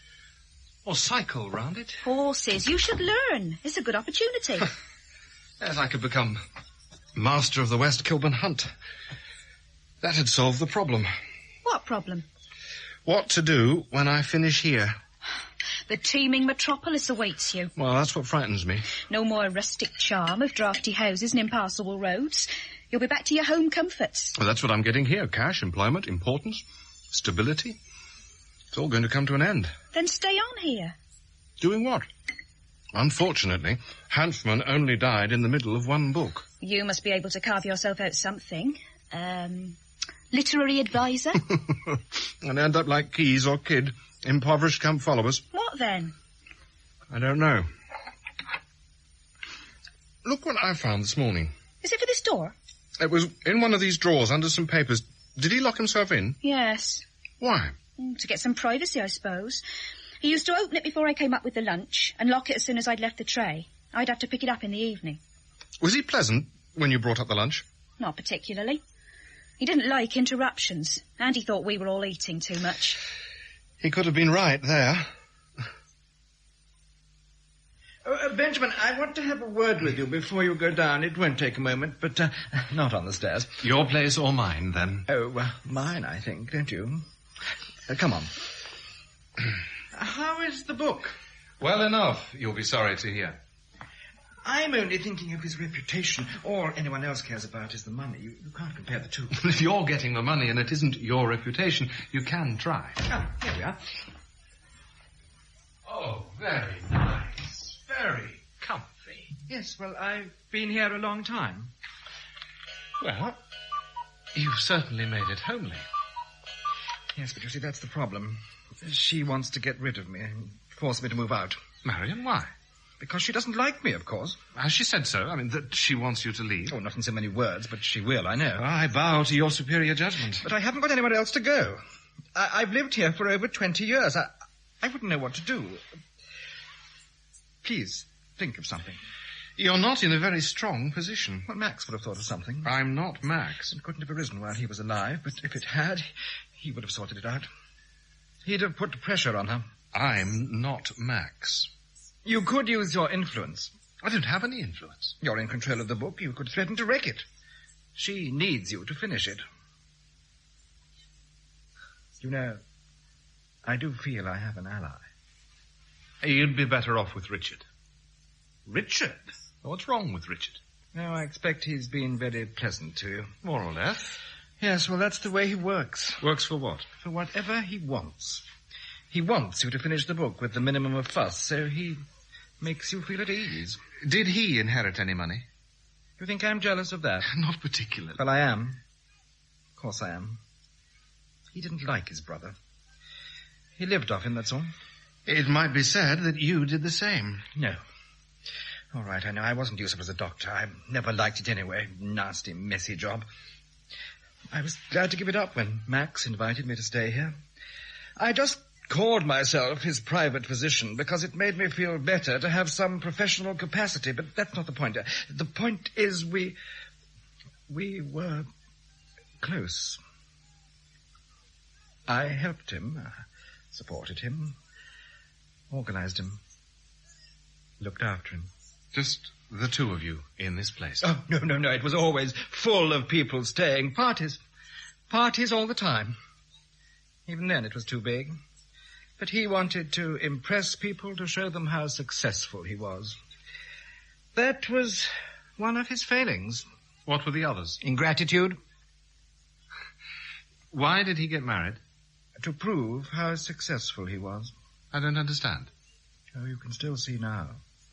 Or cycle round it? Horses. You should learn. It's a good opportunity. Yes, I could become master of the West Kilburn Hunt. That'd solve the problem. What problem? What to do when I finish here. The teeming metropolis awaits you. Well, that's what frightens me. No more rustic charm of draughty houses and impassable roads. You'll be back to your home comforts. Well, that's what I'm getting here. Cash, employment, importance, stability. It's all going to come to an end. Then stay on here. Doing what? Unfortunately, Hanfman only died in the middle of one book. You must be able to carve yourself out something. Literary advisor? And end up like Keyes or Kidd, impoverished camp followers. What then? I don't know. Look what I found this morning. Is it for this door? It was in one of these drawers under some papers. Did he lock himself in? Yes. Why? To get some privacy, I suppose. He used to open it before I came up with the lunch and lock it as soon as I'd left the tray. I'd have to pick it up in the evening. Was he pleasant when you brought up the lunch? Not particularly. He didn't like interruptions, and he thought we were all eating too much. He could have been right there. Benjamin, I want to have a word with you before you go down. It won't take a moment, but not on the stairs. Your place or mine, then? Oh, mine, I think, don't you? Come on. How is the book? Well enough, you'll be sorry to hear. I'm only thinking of his reputation. All anyone else cares about is the money. You can't compare the two. If you're getting the money and it isn't your reputation, you can try. Ah, here we are. Oh, very nice. Very comfy. Yes, well, I've been here a long time. Well, you've certainly made it homely. Yes, but you see, that's the problem. She wants to get rid of me and force me to move out. Marion, why? Because she doesn't like me, of course. Has she said so? I mean, that she wants you to leave? Oh, not in so many words, but she will, I know. I bow to your superior judgment. But I haven't got anywhere else to go. I've lived here for over 20 years. I wouldn't know what to do. Please, think of something. You're not in a very strong position. Well, Max would have thought of something. I'm not Max. It couldn't have arisen while he was alive, but if it had, he would have sorted it out. He'd have put pressure on her. I'm not Max. You could use your influence. I don't have any influence. You're in control of the book. You could threaten to wreck it. She needs you to finish it. You know, I do feel I have an ally. You'd be better off with Richard. Richard? What's wrong with Richard? No, I expect he's been very pleasant to you. More or less. Yes, well, that's the way he works. Works for what? For whatever he wants. He wants you to finish the book with the minimum of fuss, so he makes you feel at ease. Did he inherit any money? You think I'm jealous of that? Not particularly. Well, I am. Of course I am. He didn't like his brother. He lived off him, that's all. It might be said that you did the same. No. All right, I know. I wasn't useful as a doctor. I never liked it anyway. Nasty, messy job. I was glad to give it up when Max invited me to stay here. I just called myself his private physician because it made me feel better to have some professional capacity, but that's not the point. The point is we were close. I helped him, supported him, organized him, looked after him. Just the two of you in this place? Oh, no. It was always full of people staying. Parties. Parties all the time. Even then it was too big. But he wanted to impress people, to show them how successful he was. That was one of his failings. What were the others? Ingratitude. Why did he get married? To prove how successful he was. I don't understand. Oh, you can still see now,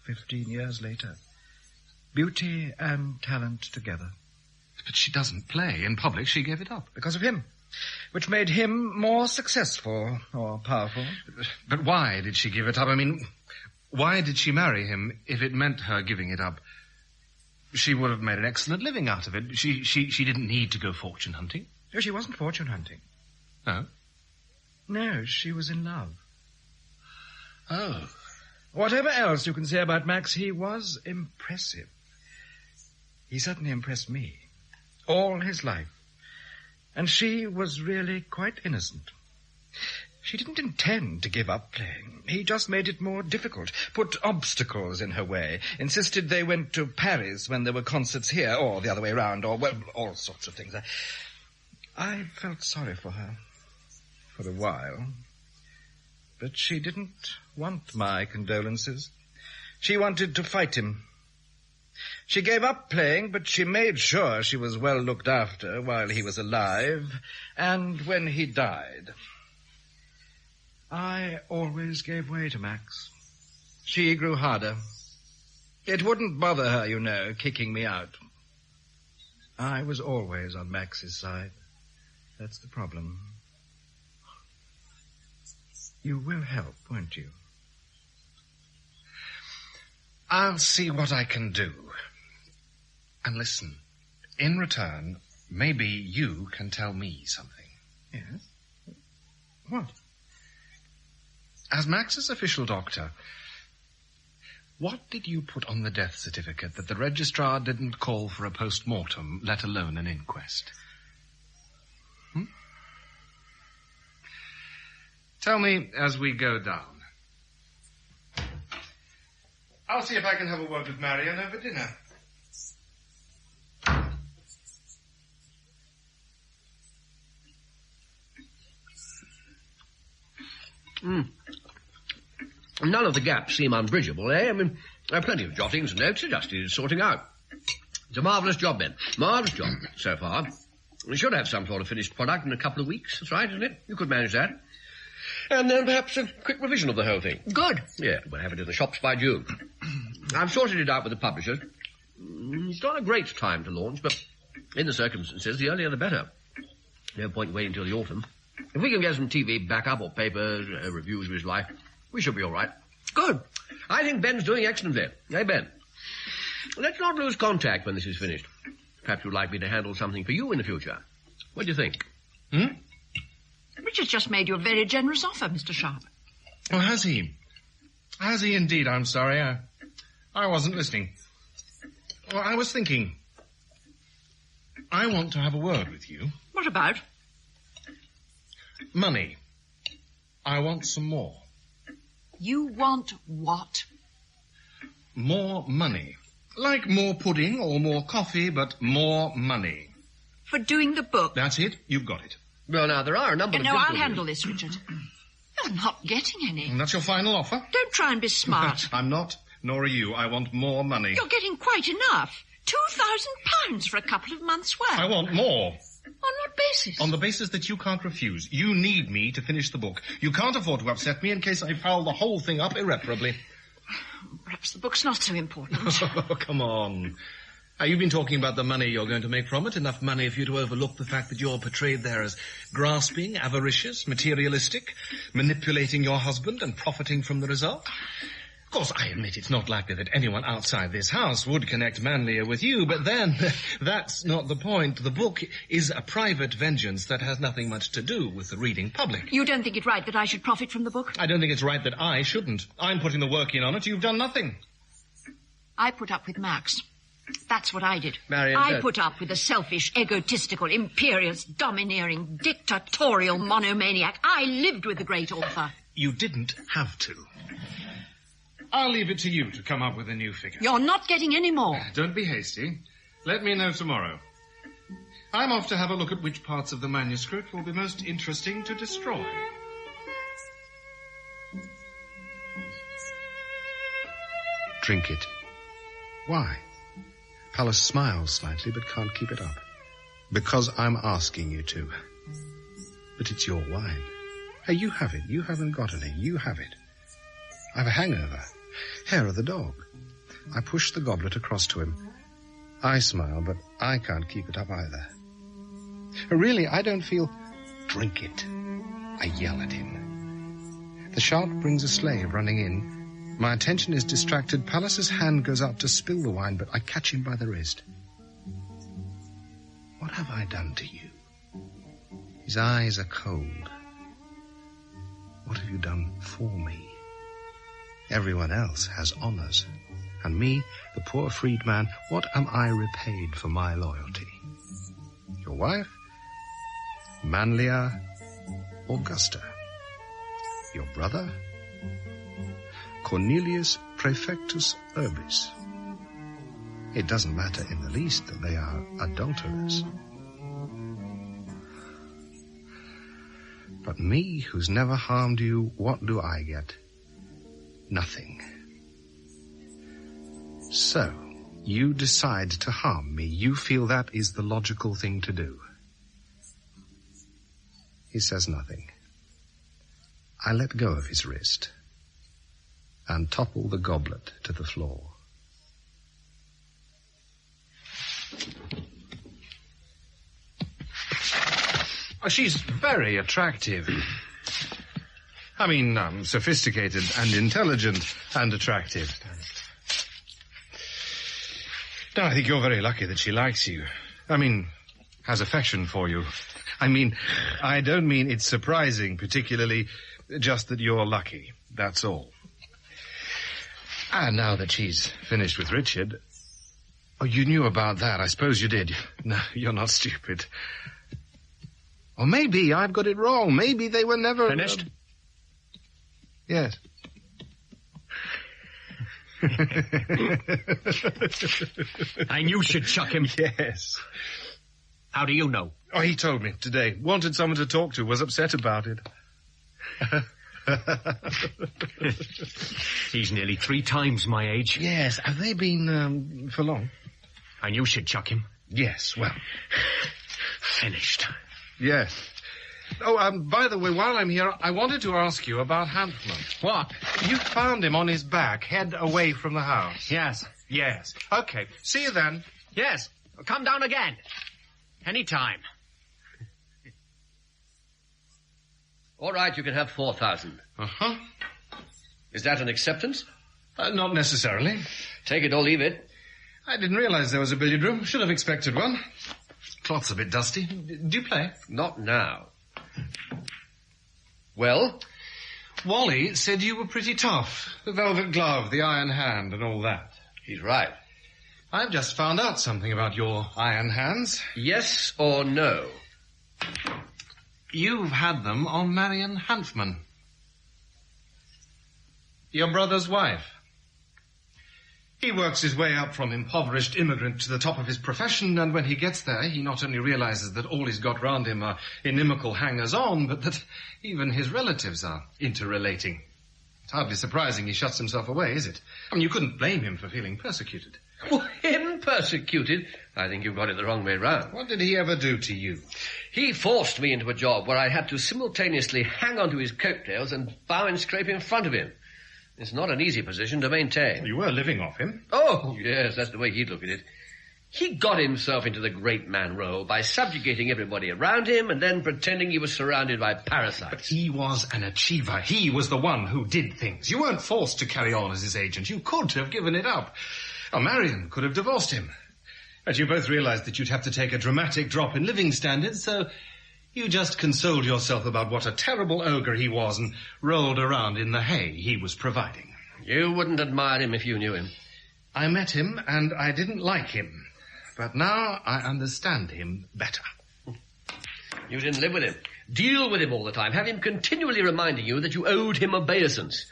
15 years later. Beauty and talent together. But she doesn't play. In public, she gave it up. Because of him. Which made him more successful or powerful. But why did she give it up? I mean, why did she marry him if it meant her giving it up? She would have made an excellent living out of it. She didn't need to go fortune hunting. No, she wasn't fortune hunting. No? No, she was in love. Oh. Whatever else you can say about Max, he was impressive. He certainly impressed me. All his life. And she was really quite innocent. She didn't intend to give up playing. He just made it more difficult, put obstacles in her way, insisted they went to Paris when there were concerts here, or the other way around, or, well, all sorts of things. I felt sorry for her. For a while. but she didn't want my condolences. She wanted to fight him. She gave up playing, but she made sure she was well looked after while he was alive and when he died. I always gave way to Max. She grew harder. It wouldn't bother her, you know, kicking me out. I was always on Max's side. That's the problem. You will help, won't you? I'll see what I can do. And listen, in return, maybe you can tell me something. Yes? What? As Max's official doctor, what did you put on the death certificate that the registrar didn't call for a post-mortem, let alone an inquest? Tell me as we go down. I'll see if I can have a word with Marion over dinner. None of the gaps seem unbridgeable, eh? I mean, there are plenty of jottings and notes, just needed sorting out. It's a marvellous job, Ben. Marvellous job, so far. We should have some sort of finished product in a couple of weeks. That's right, isn't it? You could manage that. And then perhaps a quick revision of the whole thing. Good. Yeah, we'll have it in the shops by June. I've sorted it out with the publishers. It's not a great time to launch, but in the circumstances, the earlier the better. No point waiting until the autumn. If we can get some TV backup or papers, reviews of his life, we should be all right. Good. I think Ben's doing excellently. Hey, Ben. Let's not lose contact when this is finished. Perhaps you'd like me to handle something for you in the future. What do you think? Richard's just made you a very generous offer, Mr. Sharp. Oh, has he? Has he indeed? I'm sorry. I wasn't listening. Well, I was thinking. I want to have a word with you. What about? Money. I want some more. You want what? More money. Like more pudding or more coffee, but more money. For doing the book? That's it. You've got it. Well, now, there are a number of... No, I'll handle this, Richard. You're not getting any. And that's your final offer? Don't try and be smart. I'm not, nor are you. I want more money. You're getting quite enough. £2,000 for a couple of months' work. I want more. On what basis? On the basis that you can't refuse. You need me to finish the book. You can't afford to upset me in case I foul the whole thing up irreparably. Perhaps the book's not so important. Oh, come on. You've been talking about the money you're going to make from it. Enough money for you to overlook the fact that you're portrayed there as grasping, avaricious, materialistic, manipulating your husband and profiting from the result. Of course, I admit it's not likely that anyone outside this house would connect Manlea with you, but then that's not the point. The book is a private vengeance that has nothing much to do with the reading public. You don't think it right that I should profit from the book? I don't think it's right that I shouldn't. I'm putting the work in on it. You've done nothing. I put up with Max. That's what I did. Marion, I put up with a selfish, egotistical, imperious, domineering, dictatorial monomaniac. I lived with the great author. You didn't have to. I'll leave it to you to come up with a new figure. You're not getting any more. Don't be hasty. Let me know tomorrow. I'm off to have a look at which parts of the manuscript will be most interesting to destroy. Drink it. Why? Pallas smiles slightly, but can't keep it up. Because I'm asking you to. But it's your wine. Hey, you have it. You haven't got any. You have it. I've a hangover. Hair of the dog. I push the goblet across to him. I smile, but I can't keep it up either. Really, I don't feel... Drink it. I yell at him. The Sharp brings a slave running in. My attention is distracted. Pallas's hand goes up to spill the wine, but I catch him by the wrist. What have I done to you? His eyes are cold. What have you done for me? Everyone else has honors. And me, the poor freedman, what am I repaid for my loyalty? Your wife? Manlea Augusta. Your brother? Cornelius Praefectus Urbis. It doesn't matter in the least that they are adulterers. But me, who's never harmed you, what do I get? Nothing. So, you decide to harm me. You feel that is the logical thing to do. He says nothing. I let go of his wrist and topple the goblet to the floor. She's very attractive. I mean, sophisticated and intelligent and attractive. No, I think you're very lucky that she likes you. I mean, has affection for you. I mean, I don't mean it's surprising, particularly, just that you're lucky. That's all. And now that she's finished with Richard... Oh, you knew about that. I suppose you did. No, you're not stupid. Or maybe I've got it wrong. Maybe they were never... Finished? Yes. And you should chuck him. Yes. How do you know? Oh, he told me today. Wanted someone to talk to. Was upset about it. He's nearly 3 times my age. Yes. Have they been, for long? And you should chuck him. Yes, well. Finished. Yes. Oh, by the way, while I'm here, I wanted to ask you about Hanfman. What? You found him on his back, head away from the house. Yes. Yes. Okay. See you then. Yes. Come down again. Any time. All right, you can have 4,000. Uh-huh. Is that an acceptance? Not necessarily. Take it or leave it. I didn't realize there was a billiard room. Should have expected one. Cloth's a bit dusty. Do you play? Not now. Well? Wally said you were pretty tough. The velvet glove, the iron hand, and all that. He's right. I've just found out something about your iron hands. Yes or no? You've had them on Marion Hanfman. Your brother's wife. He works his way up from impoverished immigrant to the top of his profession, and when he gets there, he not only realizes that all he's got round him are inimical hangers-on, but that even his relatives are interrelating. It's hardly surprising he shuts himself away, is it? I mean, you couldn't blame him for feeling persecuted. Well, him persecuted? I think you've got it the wrong way round. What did he ever do to you? He forced me into a job where I had to simultaneously hang onto his coattails and bow and scrape in front of him. It's not an easy position to maintain. You were living off him. Oh, yes, that's the way he'd look at it. He got himself into the great man role by subjugating everybody around him and then pretending he was surrounded by parasites. But he was an achiever. He was the one who did things. You weren't forced to carry on as his agent. You could have given it up. Oh, Marion could have divorced him. But you both realized that you'd have to take a dramatic drop in living standards, so you just consoled yourself about what a terrible ogre he was and rolled around in the hay he was providing. You wouldn't admire him if you knew him. I met him, and I didn't like him. But now I understand him better. You didn't live with him. Deal with him all the time. Have him continually reminding you that you owed him obeisance.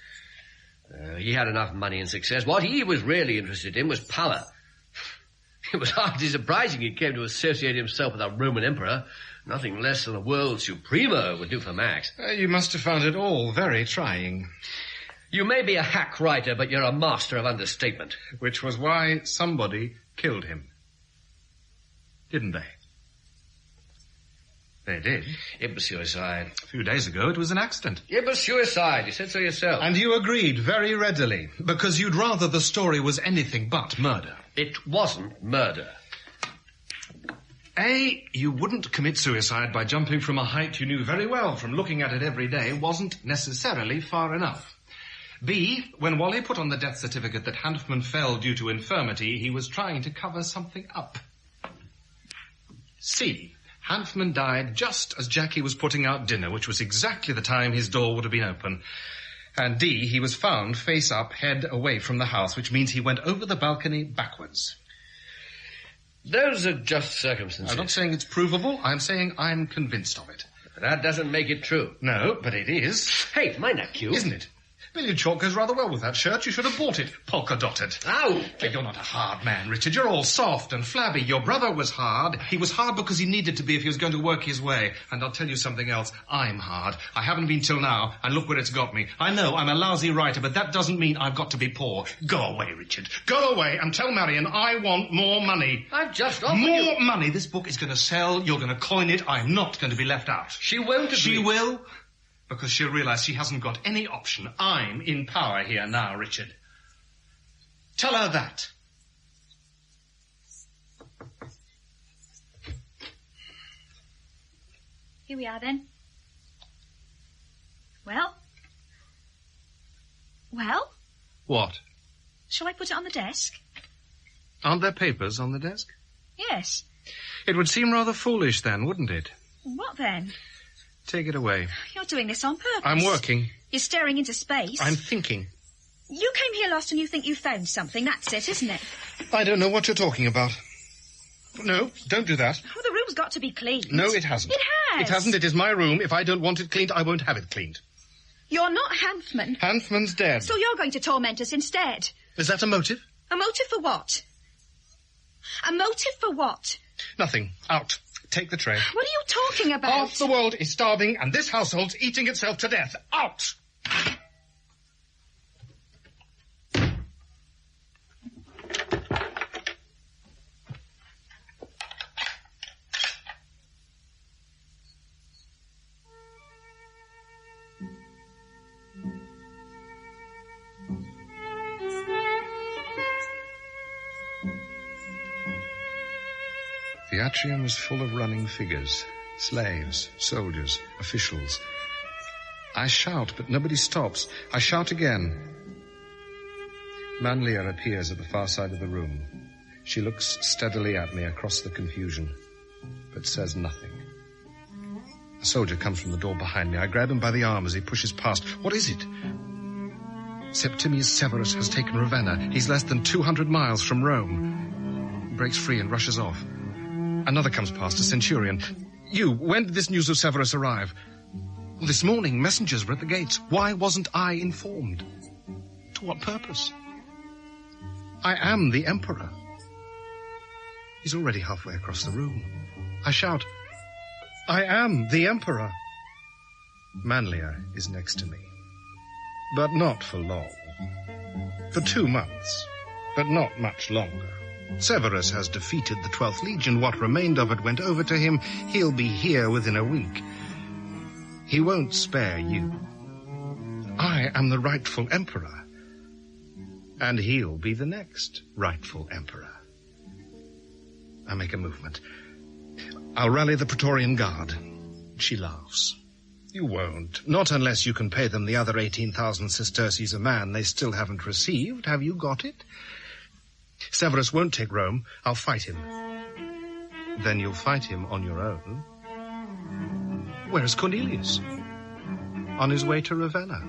He had enough money and success. What he was really interested in was power. It was hardly surprising he came to associate himself with a Roman emperor. Nothing less than a world supremo would do for Max. You must have found it all very trying. You may be a hack writer, but you're a master of understatement. Which was why somebody killed him. Didn't they? They did. It was suicide. A few days ago, it was an accident. It was suicide. You said so yourself. And you agreed very readily, because you'd rather the story was anything but murder. It wasn't murder. A, you wouldn't commit suicide by jumping from a height you knew very well from looking at it every day wasn't necessarily far enough. B, when Wally put on the death certificate that Hanfman fell due to infirmity, he was trying to cover something up. C, Hanfman died just as Jackie was putting out dinner, which was exactly the time his door would have been open. And D, he was found face up, head away from the house, which means he went over the balcony backwards. Those are just circumstances. I'm not saying it's provable. I'm saying I'm convinced of it. That doesn't make it true. No, but it is. Hey, mind that cue. Isn't it? Billiard chalk goes rather well with that shirt. You should have bought it polka-dotted. Ow! You're not a hard man, Richard. You're all soft and flabby. Your brother was hard. He was hard because he needed to be if he was going to work his way. And I'll tell you something else. I'm hard. I haven't been till now, and look where it's got me. I know I'm a lousy writer, but that doesn't mean I've got to be poor. Go away, Richard. Go away and tell Marion I want more money. I've just offered More money. This book is going to sell. You're going to coin it. I'm not going to be left out. She won't agree. She will, because she'll realise she hasn't got any option. I'm in power here now, Richard. Tell her that. Here we are, then. Well? Well? What? Shall I put it on the desk? Aren't there papers on the desk? Yes. It would seem rather foolish then, wouldn't it? What then? Take it away. You're doing this on purpose. I'm working. You're staring into space. I'm thinking. You came here lost and you think you found something. That's it, isn't it? I don't know what you're talking about. No, don't do that. Oh, the room's got to be cleaned. No, it hasn't. It has. It hasn't. It is my room. If I don't want it cleaned, I won't have it cleaned. You're not Hanfman. Hanfman's dead. So you're going to torment us instead. Is that a motive? A motive for what? A motive for what? Nothing. Out. Take the tray. What are you talking about? Half the world is starving and this household's eating itself to death. Out! The atrium is full of running figures, slaves, soldiers, officials. I shout, but nobody stops. I shout again. Manlia appears at the far side of the room. She looks steadily at me across the confusion, but says nothing. A soldier comes from the door behind me. I grab him by the arm as he pushes past. What is it? Septimius Severus has taken Ravenna. He's less than 200 miles from Rome. He breaks free and rushes off. Another comes past, a centurion. You, when did this news of Severus arrive? Well, this morning, messengers were at the gates. Why wasn't I informed? To what purpose? I am the Emperor. He's already halfway across the room. I shout, I am the Emperor. Manlia is next to me. But not for long. For 2 months, but not much longer. Severus has defeated the 12th Legion. What remained of it went over to him. He'll be here within a week. He won't spare you. I am the rightful emperor. And he'll be the next rightful emperor. I make a movement. I'll rally the Praetorian Guard. She laughs. You won't. Not unless you can pay them the other 18,000 sesterces a man they still haven't received. Have you got it? Severus won't take Rome. I'll fight him. Then you'll fight him on your own. Where's Cornelius? On his way to Ravenna.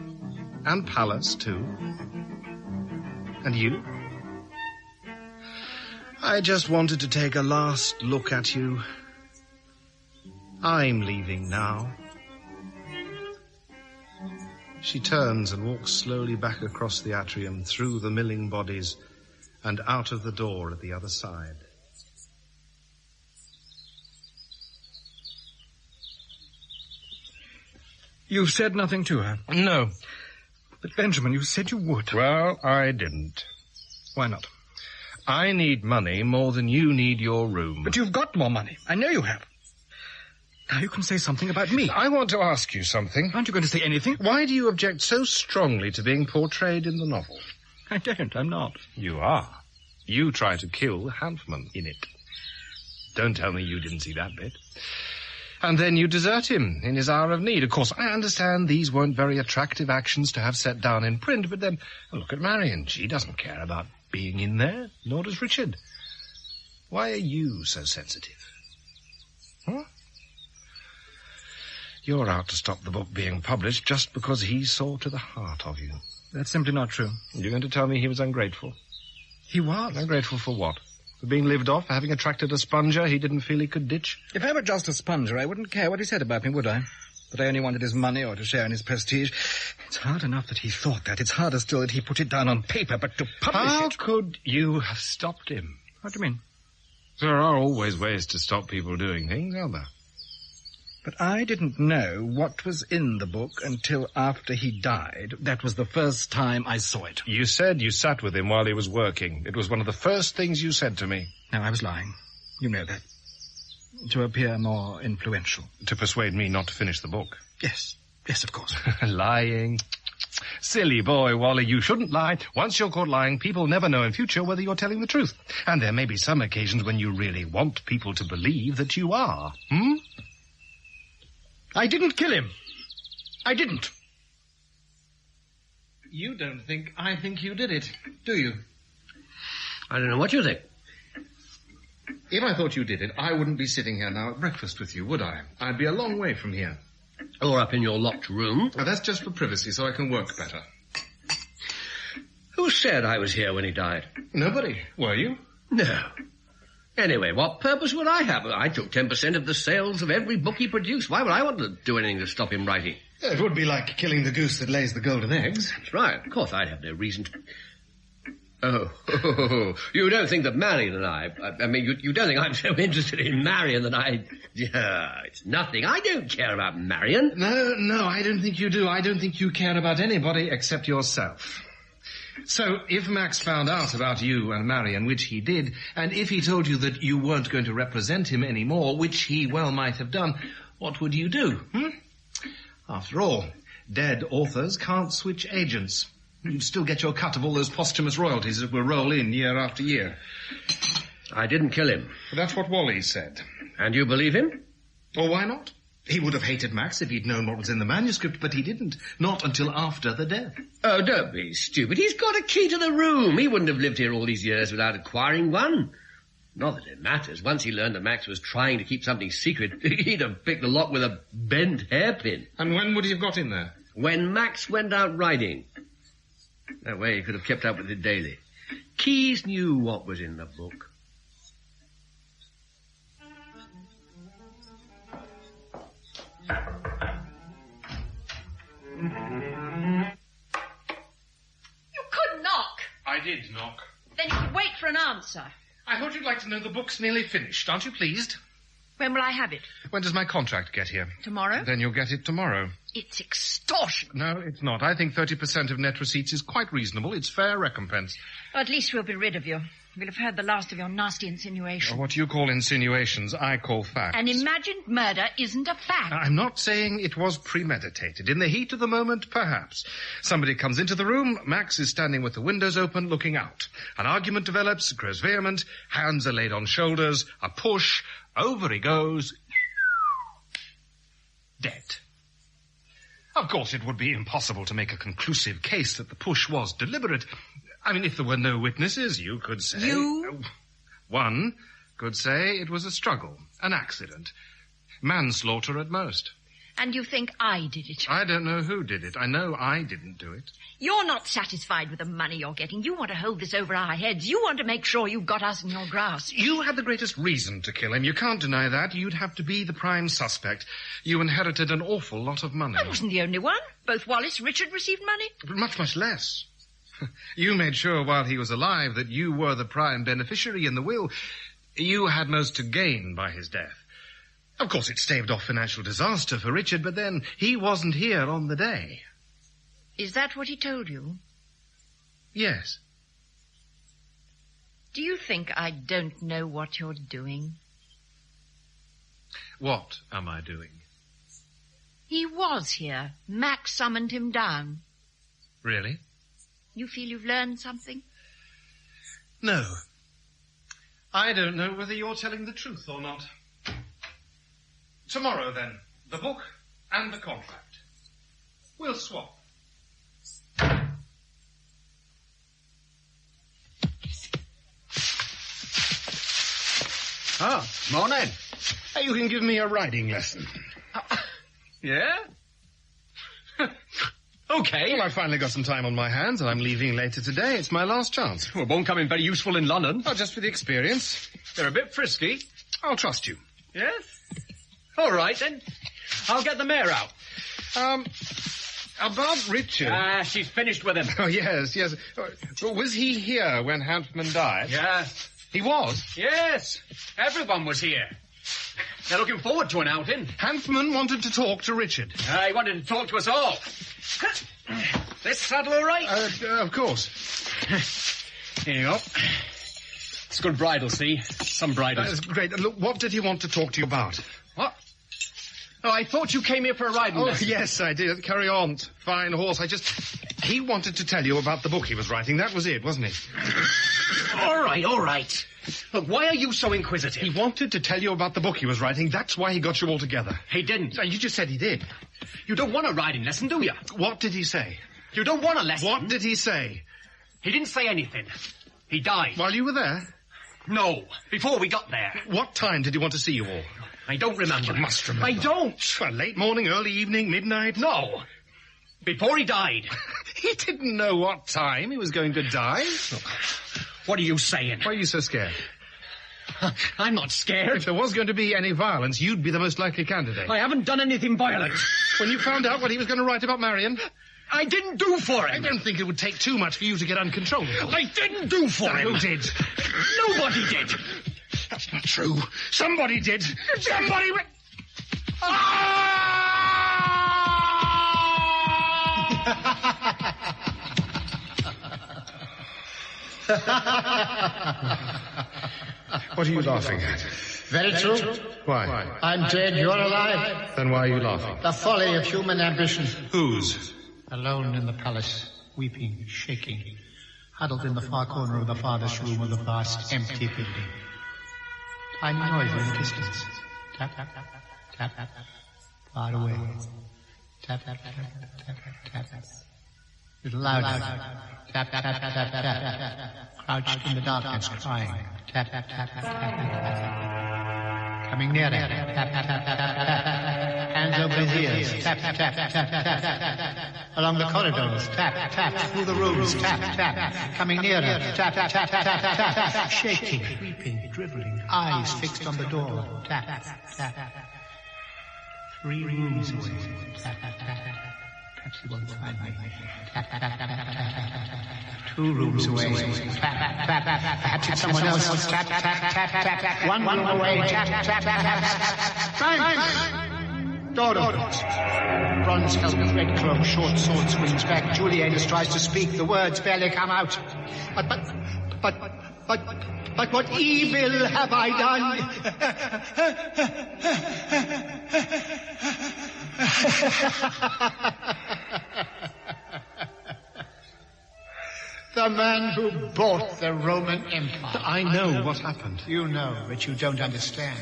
And Pallas, too. And you? I just wanted to take a last look at you. I'm leaving now. She turns and walks slowly back across the atrium, through the milling bodies, and out of the door at the other side. You said nothing to her? No. But, Benjamin, you said you would. Well, I didn't. Why not? I need money more than you need your room. But you've got more money. I know you have. Now you can say something about me. I want to ask you something. Aren't you going to say anything? Why do you object so strongly to being portrayed in the novel? I don't. I'm not. You are. You try to kill Hanfman in it. Don't tell me you didn't see that bit. And then you desert him in his hour of need. Of course, I understand these weren't very attractive actions to have set down in print, but then look at Marion. She doesn't care about being in there, nor does Richard. Why are you so sensitive? Huh? You're out to stop the book being published just because he saw to the heart of you. That's simply not true. You're going to tell me he was ungrateful? He was. Ungrateful for what? For being lived off, for having attracted a sponger he didn't feel he could ditch? If I were just a sponger, I wouldn't care what he said about me, would I? That I only wanted his money or to share in his prestige. It's hard enough that he thought that. It's harder still that he put it down on paper, but to publish How it... could you have stopped him? What do you mean? There are always ways to stop people doing things, aren't there? But I didn't know what was in the book until after he died. That was the first time I saw it. You said you sat with him while he was working. It was one of the first things you said to me. No, I was lying. You know that. To appear more influential. To persuade me not to finish the book. Yes. Yes, of course. Lying. Silly boy, Wally, you shouldn't lie. Once you're caught lying, people never know in future whether you're telling the truth. And there may be some occasions when you really want people to believe that you are. I didn't kill him. I didn't. You don't think I think you did it, do you? I don't know what you think. If I thought you did it, I wouldn't be sitting here now at breakfast with you, would I? I'd be a long way from here. Or up in your locked room. Now, that's just for privacy, so I can work better. Who said I was here when he died? Nobody. Were you? No. Anyway, what purpose would I have? I took 10% of the sales of every book he produced. Why would I want to do anything to stop him writing? It would be like killing the goose that lays the golden eggs. That's right. Of course, I'd have no reason to... Oh, you don't think that Marion and I mean, you don't think I'm so interested in Marion that it's nothing. I don't care about Marion. No, I don't think you do. I don't think you care about anybody except yourself. So, if Max found out about you and Marion, which he did, and if he told you that you weren't going to represent him anymore, which he well might have done, what would you do? After all, dead authors can't switch agents. You'd still get your cut of all those posthumous royalties that will roll in year after year. I didn't kill him. That's what Wally said. And you believe him? Well, why not? He would have hated Max if he'd known what was in the manuscript, but he didn't. Not until after the death. Oh, don't be stupid. He's got a key to the room. He wouldn't have lived here all these years without acquiring one. Not that it matters. Once he learned that Max was trying to keep something secret, he'd have picked the lock with a bent hairpin. And when would he have got in there? When Max went out riding. That way he could have kept up with it daily. Keyes knew what was in the book. You could knock. I did knock. Then you could wait for an answer. I thought you'd like to know the book's nearly finished. Aren't you pleased? When will I have it? When does my contract get here? Tomorrow? Then you'll get it tomorrow. It's extortion. No, it's not. I think 30% of net receipts is quite reasonable. It's fair recompense. Well, at least we'll be rid of you. We'll have heard the last of your nasty insinuation. What you call insinuations, I call facts. An imagined murder isn't a fact. I'm not saying it was premeditated. In the heat of the moment, perhaps. Somebody comes into the room, Max is standing with the windows open, looking out. An argument develops, grows vehement, hands are laid on shoulders, a push, over he goes, dead. Of course, it would be impossible to make a conclusive case that the push was deliberate. I mean, if there were no witnesses, you could say... You? One could say it was a struggle, an accident. Manslaughter at most. And you think I did it? I don't know who did it. I know I didn't do it. You're not satisfied with the money you're getting. You want to hold this over our heads. You want to make sure you've got us in your grasp. You had the greatest reason to kill him. You can't deny that. You'd have to be the prime suspect. You inherited an awful lot of money. I wasn't the only one. Both Wallace and Richard received money. But much, much less. You made sure while he was alive that you were the prime beneficiary in the will. You had most to gain by his death. Of course, it staved off financial disaster for Richard, but then he wasn't here on the day. Is that what he told you? Yes. Do you think I don't know what you're doing? What am I doing? He was here. Max summoned him down. Really? You feel you've learned something? No. I don't know whether you're telling the truth or not. Tomorrow, then, the book and the contract. We'll swap. Ah, morning. You can give me a riding lesson. Yeah? Okay. Well, I finally got some time on my hands, and I'm leaving later today. It's my last chance. Well, it won't come in very useful in London. Oh, just for the experience. They're a bit frisky. I'll trust you. Yes? All right, then. I'll get the mare out. About Richard. She's finished with him. Oh, yes. Was he here when Hanfman died? Yeah. He was? Yes. Everyone was here. They're looking forward to an outing. Hanfman wanted to talk to Richard. He wanted to talk to us all. This saddle all right? Of course. Here you go. It's good bridle, see? Some bridles. That's great. Look, what did he want to talk to you about? What? Oh, I thought you came here for a riding lesson. Yes, I did. Carry on. Fine horse. He wanted to tell you about the book he was writing. That was it, wasn't it? All right. Look, why are you so inquisitive? He wanted to tell you about the book he was writing. That's why he got you all together. He didn't. You just said he did. You don't want a riding lesson, do you? What did he say? You don't want a lesson. What did he say? He didn't say anything. He died. While you were there? No, before we got there. What time did he want to see you all? I don't remember. You must remember. I don't. Well, late morning, early evening, midnight? No. Before he died. He didn't know what time he was going to die. What are you saying? Why are you so scared? I'm not scared. If there was going to be any violence, you'd be the most likely candidate. I haven't done anything violent. When you found out what he was going to write about Marion? I didn't do for him. I don't think it would take too much for you to get uncontrollable. I didn't do for him. Who did? Nobody did. That's not true. Somebody did. Somebody... What are you laughing at? Very true. Why? I'm dead, you're alive. Then why are you laughing? The folly of human ambition. Whose? Alone in the palace, weeping, shaking, huddled in the far corner of the farthest room of the vast, empty building. Tiny noise in the distance. Tap, tap, tap, tap, tap, tap. Far away. Tap, tap, tap, tap, tap, tap. Little louder. Tap, tap, tap, tap, tap, tap. Crouched in the darkness, crying. Tap, tap, tap, tap, tap, tap. Coming nearer. Tap, tap, tap, tap, tap, tap. Hands over his ears. Tap, tap, tap, tap, tap, tap. Along the corridors. Tap, tap. Through the rooms. Tap, tap. Coming nearer. Tap, tap, tap, tap, tap, tap. Shaking, weeping, dribbling. Eyes fixed on the door. Tap, tap, tap. 3 rooms away. Tap, tap, tap, tap. Perhaps he won't find me. Tap, tap, tap, tap, tap, tap. 2 rooms away. Tap, tap, tap, tap. Perhaps it's someone else. Tap, tap, tap, tap, tap. 1 room away. Tap, tap, tap, tap. Bang! Door opens. Bronze helmet, red cloak, short sword swings back. Julianus tries to speak. The words barely come out. But what evil have I done? The man who bought the Roman Empire. I know what happened. You know, but you don't understand.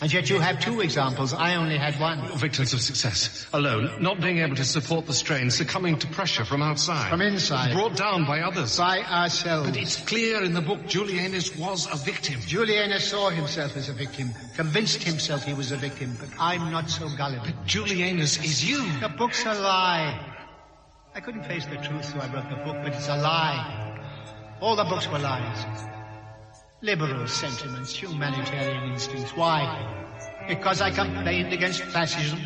And yet you have 2 examples. I only had 1. Victims of success. Alone, not being able to support the strain, succumbing to pressure from outside. From inside. Brought down by others. By ourselves. But it's clear in the book Julianus was a victim. Julianus saw himself as a victim, convinced himself he was a victim, but I'm not so gullible. But Julianus is you. The book's a lie. I couldn't face the truth, so I wrote the book, but it's a lie. All the books were lies. Liberal sentiments, humanitarian instincts. Why? Because I campaigned against fascism?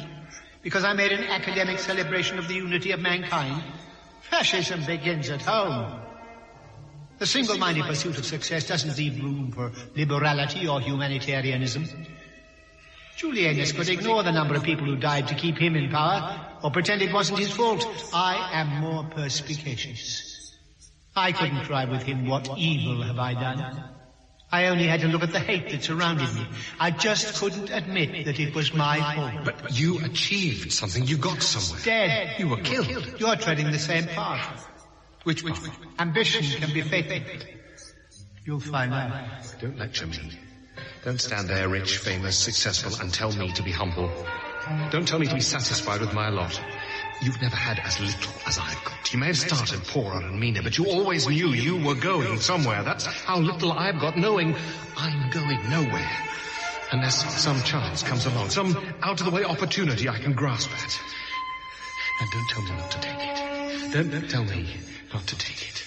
Because I made an academic celebration of the unity of mankind? Fascism begins at home. The single-minded pursuit of success doesn't leave room for liberality or humanitarianism. Julianus could ignore the number of people who died to keep him in power, or pretend it wasn't his fault. I am more perspicacious. I couldn't cry with him, what evil have I done? I only had to look at the hate that surrounded me. I just couldn't admit that it was my fault. But you achieved something. You got somewhere. Dead. You were killed. You're treading the same path. Which? Ambition can be fatal. You'll find out. Don't lecture me. Don't stand there, rich, famous, successful, and tell me to be humble. Don't tell me to be satisfied with my lot. You've never had as little as I've got. You may have started poorer and meaner, but you always knew you were going somewhere. That's how little I've got, knowing I'm going nowhere. Unless some chance comes along, some out-of-the-way opportunity I can grasp at. And don't tell me not to take it. Don't tell me not to take it.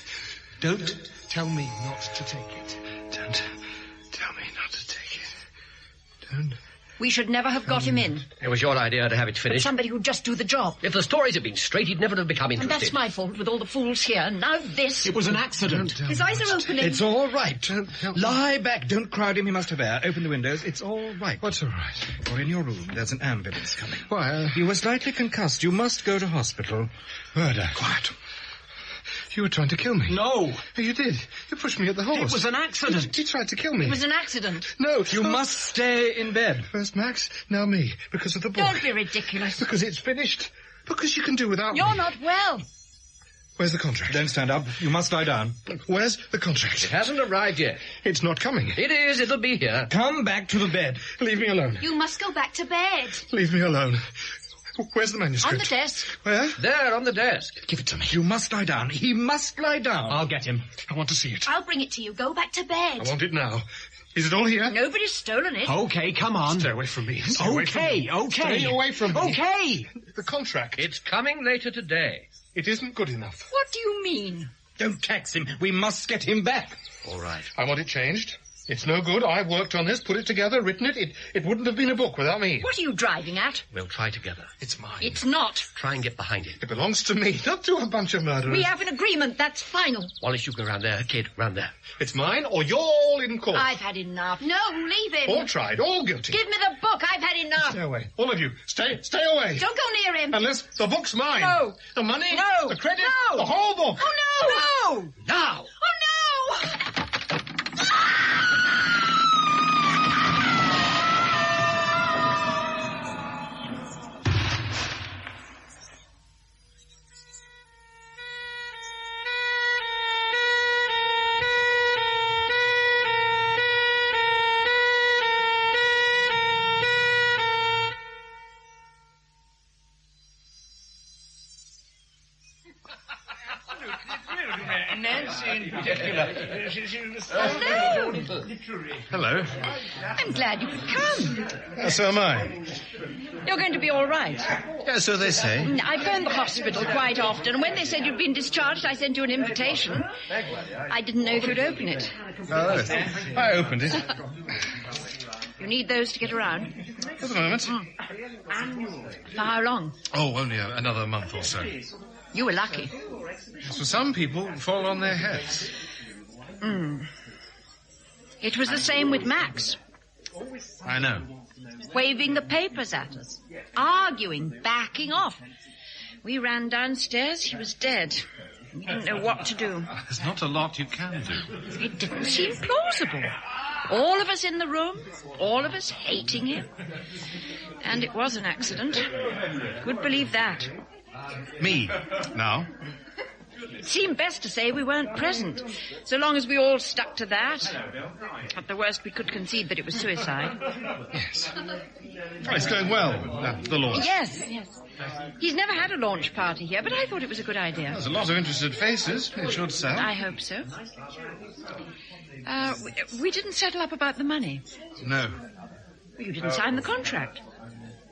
Don't tell me not to take it. Don't tell me not to take it. Don't We should never have got him in. It was your idea to have it But finished. somebody who'd just do the job. If the stories had been straight, he'd never have become And interested. that's my fault with all the fools here. Now this. It was an accident. His eyes are opening. It's all right. Lie back. Don't crowd him. He must have air. Open the windows. It's all right. What's all right? Or in your room, there's an ambulance coming. Why, You were slightly concussed. You must go to hospital. murder. Quiet. You were trying to kill me. No. You did. You pushed me at the horse. It was an accident. He tried to kill me. It was an accident. No, You must stay in bed. First Max, now me. Because of the boy. Don't be ridiculous. Because it's finished. Because you can do without You're me. not well. Where's the contract? Don't stand up. You must lie down. Where's the contract? It hasn't arrived yet. It's not coming. It is. It'll be here. Come back to the bed. Leave me alone. You must go back to bed. Leave me alone. Where's the manuscript? On the desk. Where? There, on the desk. Give it to me. You must lie down. He must lie down. I'll get him. I want to see it. I'll bring it to you. Go back to bed. I want it now. Is it all here? Nobody's stolen it. Okay, come on. Stay away from me. Stay away from Okay, me. okay. Stay away from me. Okay. The contract. It's coming later today. It isn't good enough. What do you mean? Don't tax him. We must get him back. All right. I want it changed. It's no good. I worked on this, put it together, written it. It wouldn't have been a book without me. What are you driving at? We'll try together. It's mine. It's not. Try and get behind it. It belongs to me, not to a bunch of murderers. We have an agreement. That's final. Wallace, you go round there. Kid, round there. It's mine, or you're all in court. I've had enough. No, leave him. All tried, all guilty. Give me the book. I've had enough. Stay away. All of you, stay away. Don't go near him. Unless the book's mine. No. The money. No. The credit. No. The whole book. Oh, no! No! Now! Oh, no! Hello. I'm glad you could come. So am I. You're going to be all right. Yeah, so they say. I phoned the hospital quite often, and when they said you'd been discharged, I sent you an invitation. I didn't know if you'd open it. Oh, I opened it. You need those to get around. For the moment. For how long? Oh, only another month or so. You were lucky. For some people, fall on their heads. It was the same with Max. I know. Waving the papers at us. Arguing, backing off. We ran downstairs, he was dead. We didn't know what to do. There's not a lot you can do. It didn't seem plausible. All of us in the room, all of us hating him. And it was an accident. Could believe that. Me. Now? It seemed best to say we weren't present, so long as we all stuck to that. At the worst, we could concede that it was suicide. Yes. It's going well, the launch. Yes. He's never had a launch party here, but I thought it was a good idea. There's a lot of interested faces. It should sell. I hope so. We didn't settle up about the money. No. You didn't sign the contract.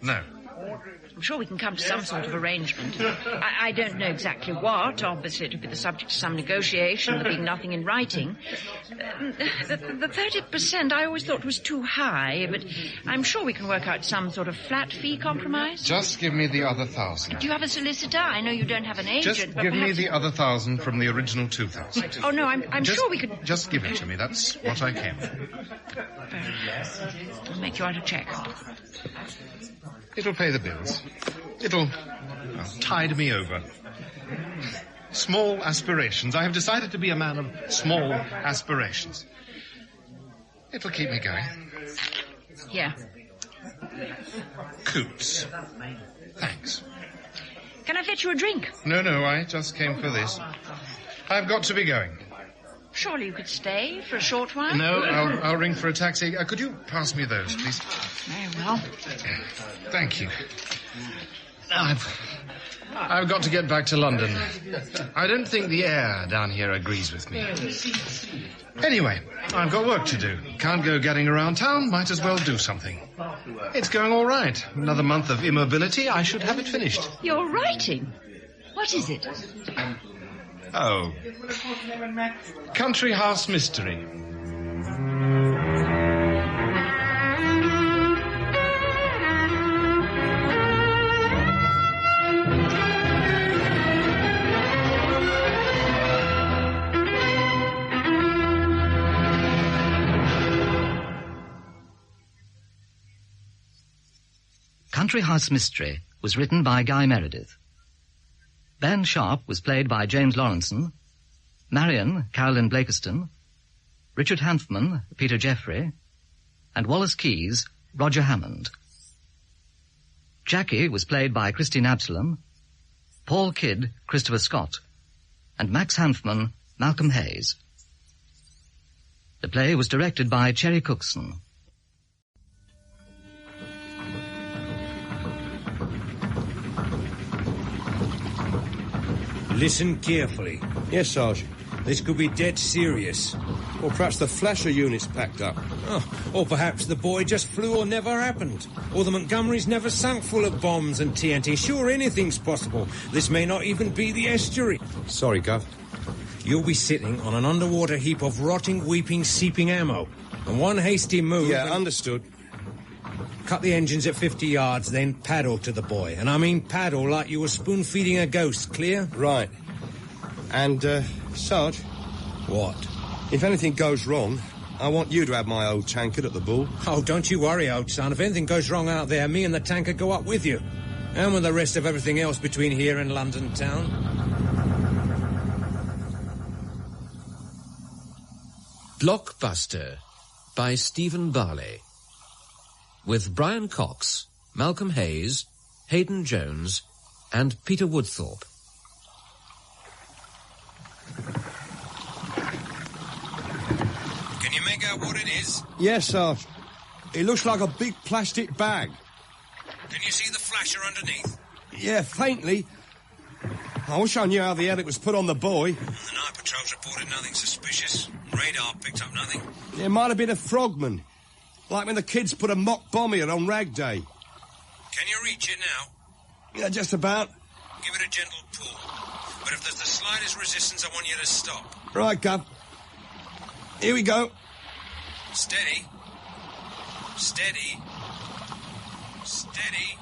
No. I'm sure we can come to some sort of arrangement. I don't know exactly what. Obviously, it would be the subject of some negotiation, there being nothing in writing. The 30% I always thought was too high, but I'm sure we can work out some sort of flat fee compromise. Just give me the other 1,000. Do you have a solicitor? I know you don't have an agent, Just but give me perhaps... the other 1,000 from the original 2,000. Oh, no, I'm sure we could... Just give it to me. That's what I came for. I'll make you out a cheque. It'll pay the bills. It'll tide me over. Small aspirations. I have decided to be a man of small aspirations. It'll keep me going. Here. Coots. Thanks. Can I fetch you a drink? No, I just came for this. I've got to be going. Surely you could stay for a short while? No, I'll ring for a taxi. Could you pass me those, please? Very well. Thank you. I've got to get back to London. I don't think the air down here agrees with me. Anyway, I've got work to do. Can't go getting around town. Might as well do something. It's going all right. Another month of immobility. I should have it finished. You're writing. What is it? Oh. Country House Mystery. Country House Mystery was written by Guy Meredith. Ben Sharp was played by James Lawrenson, Marion, Carolyn Blakiston, Richard Hanfman, Peter Jeffrey, and Wallace Keyes, Roger Hammond. Jackie was played by Christine Absalom, Paul Kidd, Christopher Scott, and Max Hanfman, Malcolm Hayes. The play was directed by Cherry Cookson. Listen carefully. Yes, Sarge. This could be dead serious. Or perhaps the flasher unit's packed up. Oh, or perhaps the boy just flew or never happened. Or the Montgomery's never sunk full of bombs and TNT. Sure, anything's possible. This may not even be the estuary. Sorry, Gov. You'll be sitting on an underwater heap of rotting, weeping, seeping ammo. And one hasty move... Yeah, understood. Cut the engines at 50 yards, then paddle to the boy. And I mean paddle like you were spoon-feeding a ghost, clear? Right. And, Sarge? What? If anything goes wrong, I want you to have my old tankard at the Bull. Oh, don't you worry, old son. If anything goes wrong out there, me and the tanker go up with you. And with the rest of everything else between here and London town. Blockbuster by Stephen Barley. With Brian Cox, Malcolm Hayes, Hayden Jones, and Peter Woodthorpe. Can you make out what it is? Yes, Sarge. It looks like a big plastic bag. Can you see the flasher underneath? Yeah, faintly. I wish I knew how the hell it was put on the boy. The night patrols reported nothing suspicious. Radar picked up nothing. It might have been a frogman. Like when the kids put a mock bomb here on Rag Day. Can you reach it now? Yeah, just about. Give it a gentle pull. But if there's the slightest resistance, I want you to stop. Right, Gov. Here we go. Steady. Steady. Steady.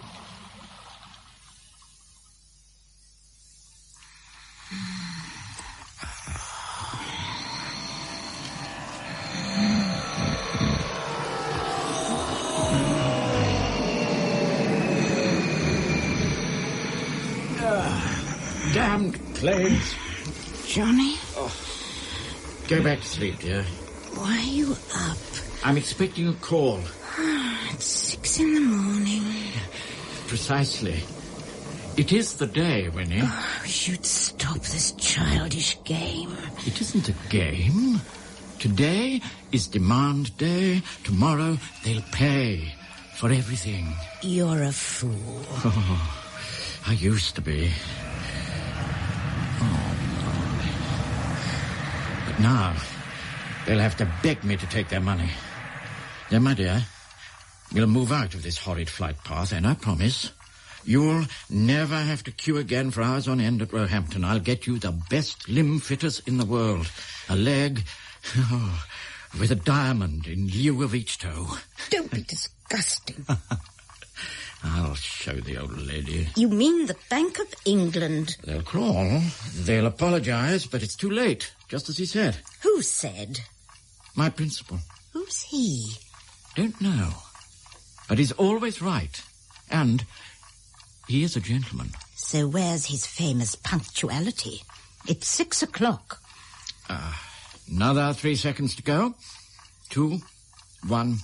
Damned plagues. Johnny? Oh. Go back to sleep, dear. Why are you up? I'm expecting a call. It's 6 in the morning. Precisely. It is the day, Winnie. Oh, I wish you'd stop this childish game. It isn't a game. Today is demand day. Tomorrow they'll pay for everything. You're a fool. Oh, I used to be. Oh, no. But now, they'll have to beg me to take their money. Then, my dear, we'll move out of this horrid flight path, and I promise you'll never have to queue again for hours on end at Roehampton. I'll get you the best limb fitters in the world. A leg with a diamond in lieu of each toe. Don't be disgusting. I'll show the old lady. You mean the Bank of England? They'll crawl. They'll apologize, but it's too late, just as he said. Who said? My principal. Who's he? Don't know. But he's always right. And he is a gentleman. So where's his famous punctuality? It's 6 o'clock. Another 3 seconds to go. 2, 1,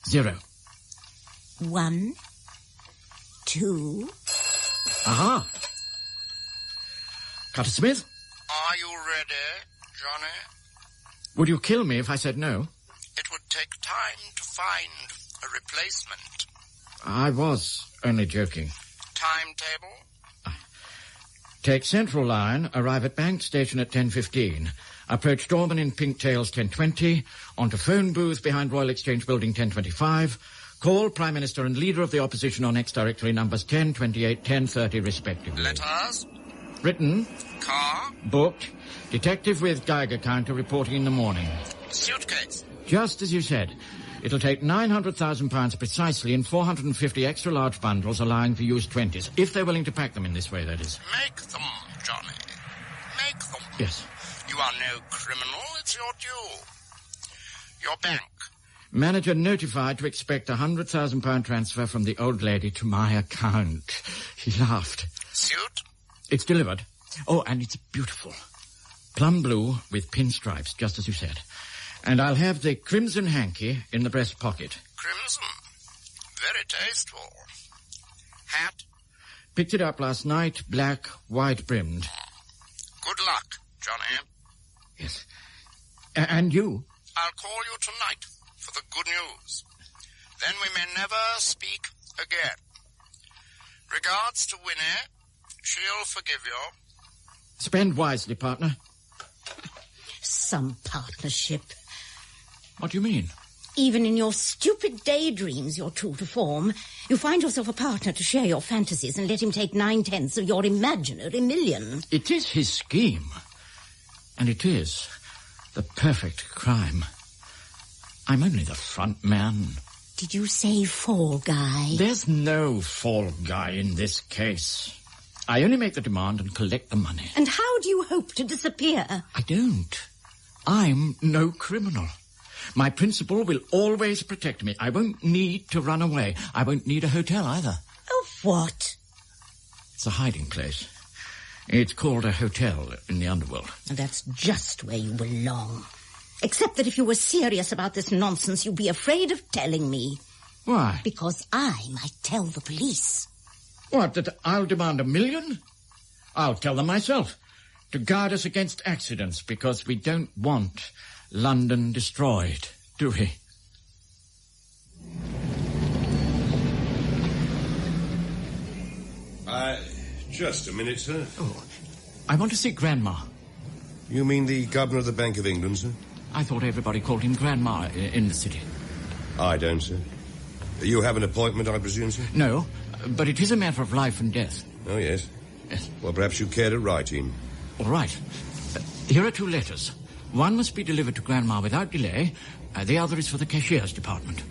0. 1, 2. Aha! Cutter Smith? Are you ready, Johnny? Would you kill me if I said no? It would take time to find a replacement. I was only joking. Timetable? Take Central Line, arrive at Bank Station at 10:15. Approach Dorman in Pink Tails 10:20. Onto phone booth behind Royal Exchange Building 10:25. Call Prime Minister and Leader of the Opposition on X directory numbers 10, 28, 10:30 respectively. Letters? Written. Car? Booked. Detective with Geiger counter reporting in the morning. Suitcase? Just as you said. It'll take £900,000 precisely in 450 extra-large bundles, allowing for used 20s. If they're willing to pack them in this way, that is. Make them, Johnny. Make them. Yes. You are no criminal. It's your due. Your bank. Manager notified to expect a £100,000 transfer from the old lady to my account. He laughed. Suit? It's delivered. Oh, and it's beautiful. Plum blue with pinstripes, just as you said. And I'll have the crimson hanky in the breast pocket. Crimson? Very tasteful. Hat? Picked it up last night, black, white-brimmed. Good luck, Johnny. Yes. And you? I'll call you tonight for the good news. Then we may never speak again. Regards to Winnie. She'll forgive you. Spend wisely, partner. Some partnership. What do you mean? Even in your stupid daydreams you're true to form, you find yourself a partner to share your fantasies and let him take 9/10 of your imaginary million. It is his scheme. And it is the perfect crime. I'm only the front man. Did you say fall guy? There's no fall guy in this case. I only make the demand and collect the money. And how do you hope to disappear? I don't. I'm no criminal. My principal will always protect me. I won't need to run away. I won't need a hotel either. Of what? It's a hiding place. It's called a hotel in the underworld. And that's just where you belong. Except that if you were serious about this nonsense, you'd be afraid of telling me. Why? Because I might tell the police. What, that I'll demand $1 million? I'll tell them myself. To guard us against accidents, because we don't want London destroyed, do we? Just a minute, sir. Oh, I want to see Grandma. You mean the Governor of the Bank of England, sir? I thought everybody called him Grandma in the city. I don't, sir. You have an appointment, I presume, sir? No, but it is a matter of life and death. Oh, yes? Yes. Well, perhaps you care to write him. All right. Here are 2 letters. One must be delivered to Grandma without delay. The other is for the cashier's department.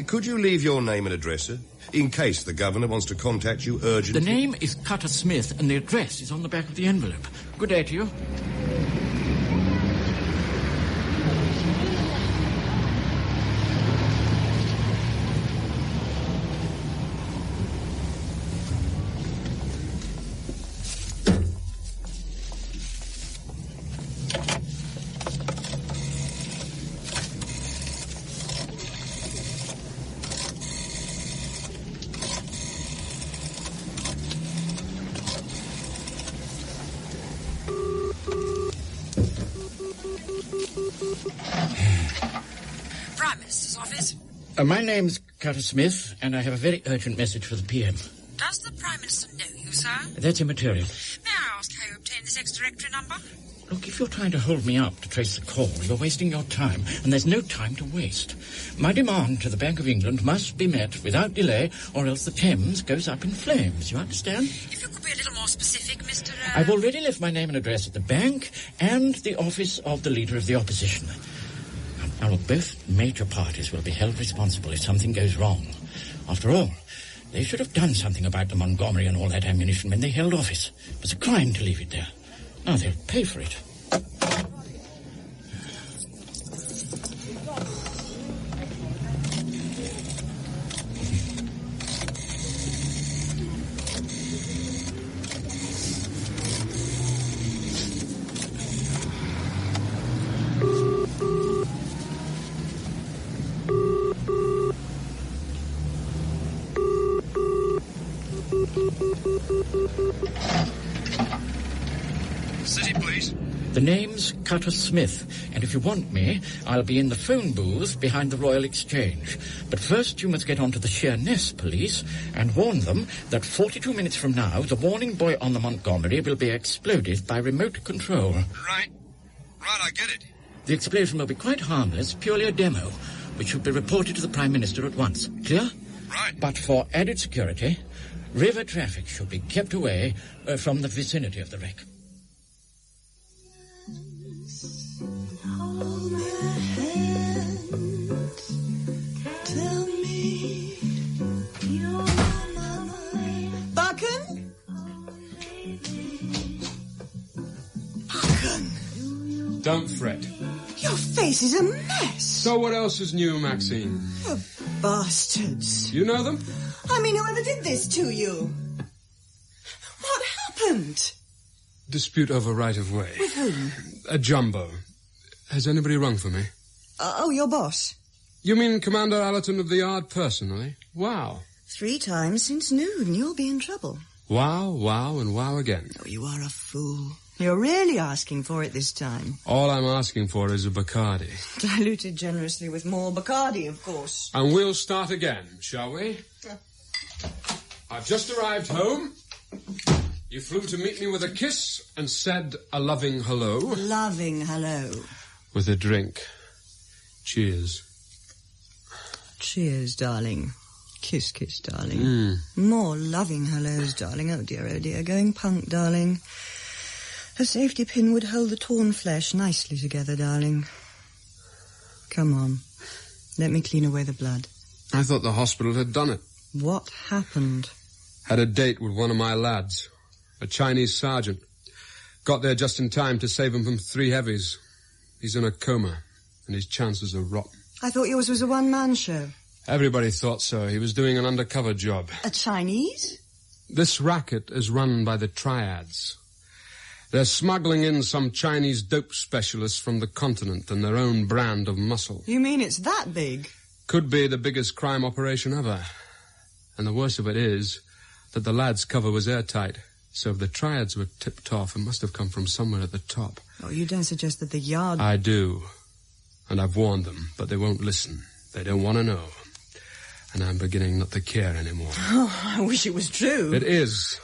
Could you leave your name and address, sir? In case the Governor wants to contact you urgently. The name is Cutter Smith, and the address is on the back of the envelope. Good day to you. Prime Minister's office. My name's Cutter Smith, and I have a very urgent message for the PM. Does the Prime Minister know you, sir? That's immaterial. May I ask how you obtained this ex-directory number? Look, if you're trying to hold me up to trace the call, you're wasting your time, and there's no time to waste. My demand to the Bank of England must be met without delay, or else the Thames goes up in flames. You understand? If you could be a little more specific, Mr. I've already left my name and address at the bank and the office of the Leader of the Opposition. Now, both major parties will be held responsible if something goes wrong. After all, they should have done something about the Montgomery and all that ammunition when they held office. It was a crime to leave it there. Now they'll pay for it. City Police. The name's Cutter Smith, and if you want me, I'll be in the phone booth behind the Royal Exchange. But first you must get on to the Sheerness Police and warn them that 42 minutes from now, the warning buoy on the Montgomery will be exploded by remote control. Right. Right, I get it. The explosion will be quite harmless, purely a demo, which should be reported to the Prime Minister at once. Clear? Right. But for added security, river traffic should be kept away from the vicinity of the wreck. Buchan? Don't fret. Your face is a mess. So what else is new, Maxine? The bastards. You know them? I mean, whoever did this to you? What happened? Dispute over right-of-way. With whom? A jumbo. Has anybody rung for me? Oh, your boss. You mean Commander Allerton of the Yard personally? Wow. 3 times since noon. You'll be in trouble. Wow, wow, and wow again. Oh, you are a fool. You're really asking for it this time. All I'm asking for is a Bacardi. Diluted generously with more Bacardi, of course. And we'll start again, shall we? I've just arrived home. You flew to meet me with a kiss and said a loving hello. Loving hello. With a drink. Cheers. Cheers, darling. Kiss, kiss, darling. More loving hellos, darling. Oh, dear, going punk, darling. A safety pin would hold the torn flesh nicely together, darling. Come on. Let me clean away the blood. I thought the hospital had done it. What happened? Had a date with one of my lads, a Chinese sergeant. Got there just in time to save him from 3 heavies. He's in a coma, and his chances are rotten. I thought yours was a one-man show. Everybody thought so. He was doing an undercover job. A Chinese? This racket is run by the Triads. They're smuggling in some Chinese dope specialists from the continent and their own brand of muscle. You mean it's that big? Could be the biggest crime operation ever. And the worst of it is that the lad's cover was airtight. So if the Triads were tipped off, it must have come from somewhere at the top. Oh, you don't suggest that the Yard... I do. And I've warned them, but they won't listen. They don't want to know. And I'm beginning not to care anymore. Oh, I wish it was true. It is.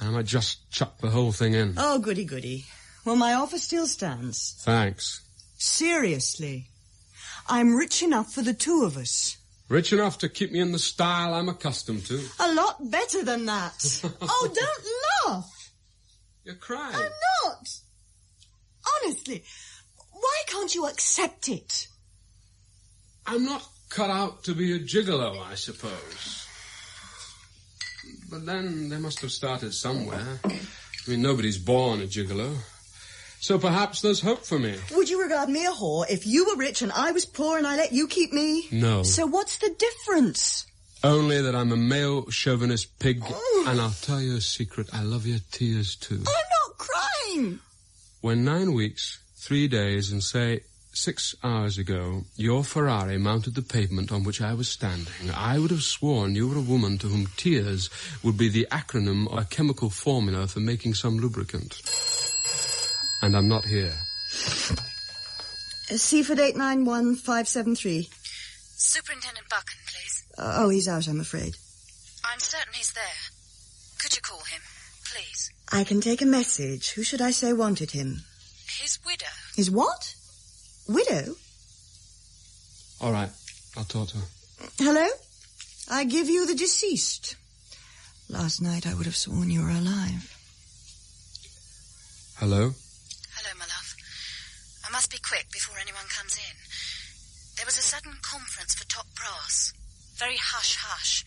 I might just chuck the whole thing in. Oh, goody, goody. Well, my offer still stands. Thanks. Seriously. I'm rich enough for the 2 of us. Rich enough to keep me in the style I'm accustomed to. A lot better than that. Oh, don't laugh. You're crying. I'm not. Honestly, why can't you accept it? I'm not cut out to be a gigolo, I suppose. But then they must have started somewhere. I mean, nobody's born a gigolo. So perhaps there's hope for me. Would you regard me a whore if you were rich and I was poor and I let you keep me? No. So what's the difference? Only that I'm a male chauvinist pig, and I'll tell you a secret. I love your tears, too. I'm not crying. When 9 weeks, 3 days, and say 6 hours ago, your Ferrari mounted the pavement on which I was standing, I would have sworn you were a woman to whom tears would be the acronym or a chemical formula for making some lubricant. And I'm not here. Seaford 891573. Superintendent Buchan, please. Oh, he's out, I'm afraid. I'm certain he's there. Could you call him, please? I can take a message. Who should I say wanted him? His widow. His what? Widow? All right, I'll talk to her. Hello? I give you the deceased. Last night I would have sworn you were alive. Hello? Hello, my love. I must be quick before anyone comes in. There was a sudden conference for top brass. Very hush-hush.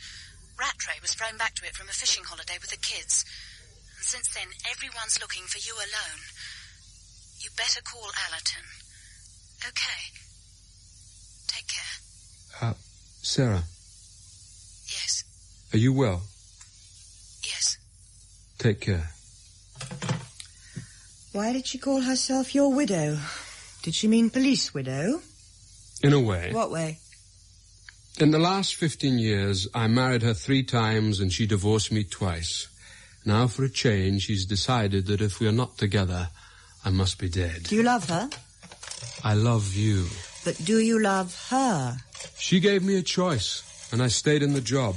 Rattray was thrown back to it from a fishing holiday with the kids. And since then, everyone's looking for you alone. You better call Allerton. Okay. Take care. Sarah. Yes. Are you well? Yes. Take care. Why did she call herself your widow? Did she mean police widow? In a way. What way? In the last 15 years, I married her 3 times and she divorced me twice. Now, for a change, she's decided that if we are not together, I must be dead. Do you love her? I love you. But do you love her? She gave me a choice, and I stayed in the job.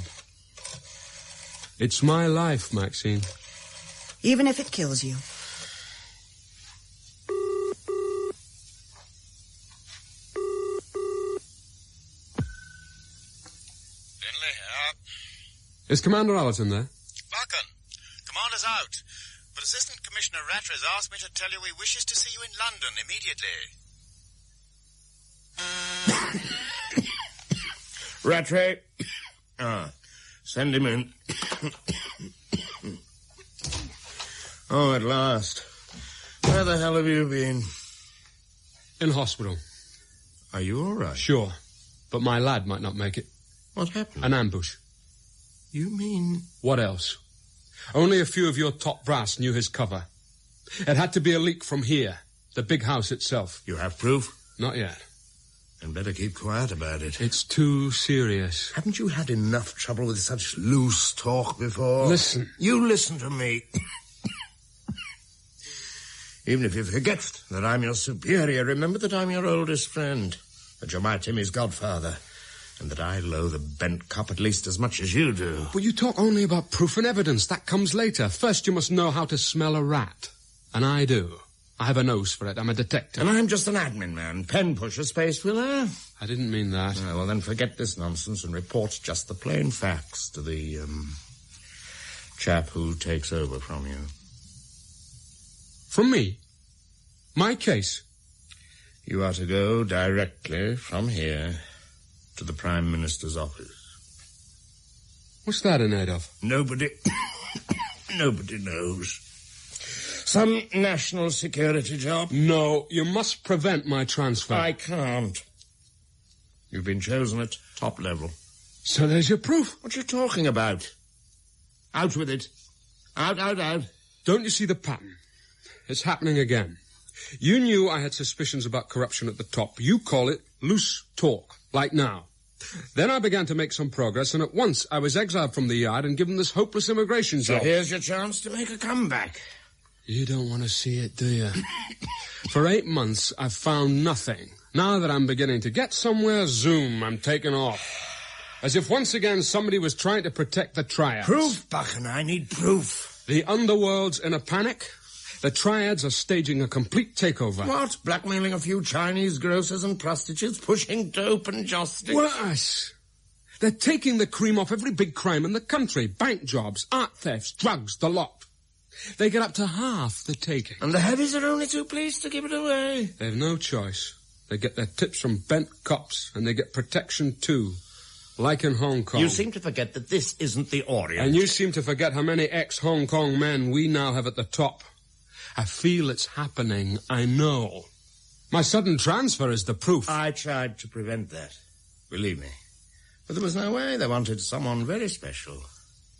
It's my life, Maxine. Even if it kills you. Finlay here. Is Commander Allerton there? Buchan, Commander's out. But Assistant Commissioner Rattray has asked me to tell you he wishes to see you in London immediately. Rattray. Send him in. Oh, at last. Where the hell have you been? In hospital. Are you all right? Sure. But my lad might not make it. What happened? An ambush. You mean... What else? Only a few of your top brass knew his cover. It had to be a leak from here, the big house itself. You have proof? Not yet. Then better keep quiet about it. It's too serious. Haven't you had enough trouble with such loose talk before? Listen. You listen to me. Even if you forget that I'm your superior, remember that I'm your oldest friend, that you're my Timmy's godfather, and that I loathe the bent cop at least as much as you do. But you talk only about proof and evidence. That comes later. First, you must know how to smell a rat. And I do. I have a nose for it. I'm a detective. And I'm just an admin man. Pen pusher, space filler. I didn't mean that. Oh, well, then forget this nonsense and report just the plain facts to the, chap who takes over from you. From me? My case? You are to go directly from here to the Prime Minister's office. What's that in aid of? Nobody knows. Some national security job? No, you must prevent my transfer. I can't. You've been chosen at top level. So there's your proof. What are you talking about? Out with it. Out. Don't you see the pattern? It's happening again. You knew I had suspicions about corruption at the top. You call it loose talk, like now. Then I began to make some progress, and at once I was exiled from the yard and given this hopeless immigration job. So here's your chance to make a comeback. You don't want to see it, do you? For 8 months, I've found nothing. Now that I'm beginning to get somewhere, zoom, I'm taken off. As if once again somebody was trying to protect the triads. Proof, Buchan, I need proof. The underworld's in a panic. The triads are staging a complete takeover. What? Blackmailing a few Chinese grocers and prostitutes, pushing dope and jousting? Worse. They're taking the cream off every big crime in the country. Bank jobs, art thefts, drugs, the lot. They get up to half the taking. And the heavies are only too pleased to give it away. They've no choice. They get their tips from bent cops, and they get protection too. Like in Hong Kong. You seem to forget that this isn't the Orient. And you seem to forget how many ex-Hong Kong men we now have at the top. I feel it's happening, I know. My sudden transfer is the proof. I tried to prevent that, believe me. But there was no way. They wanted someone very special.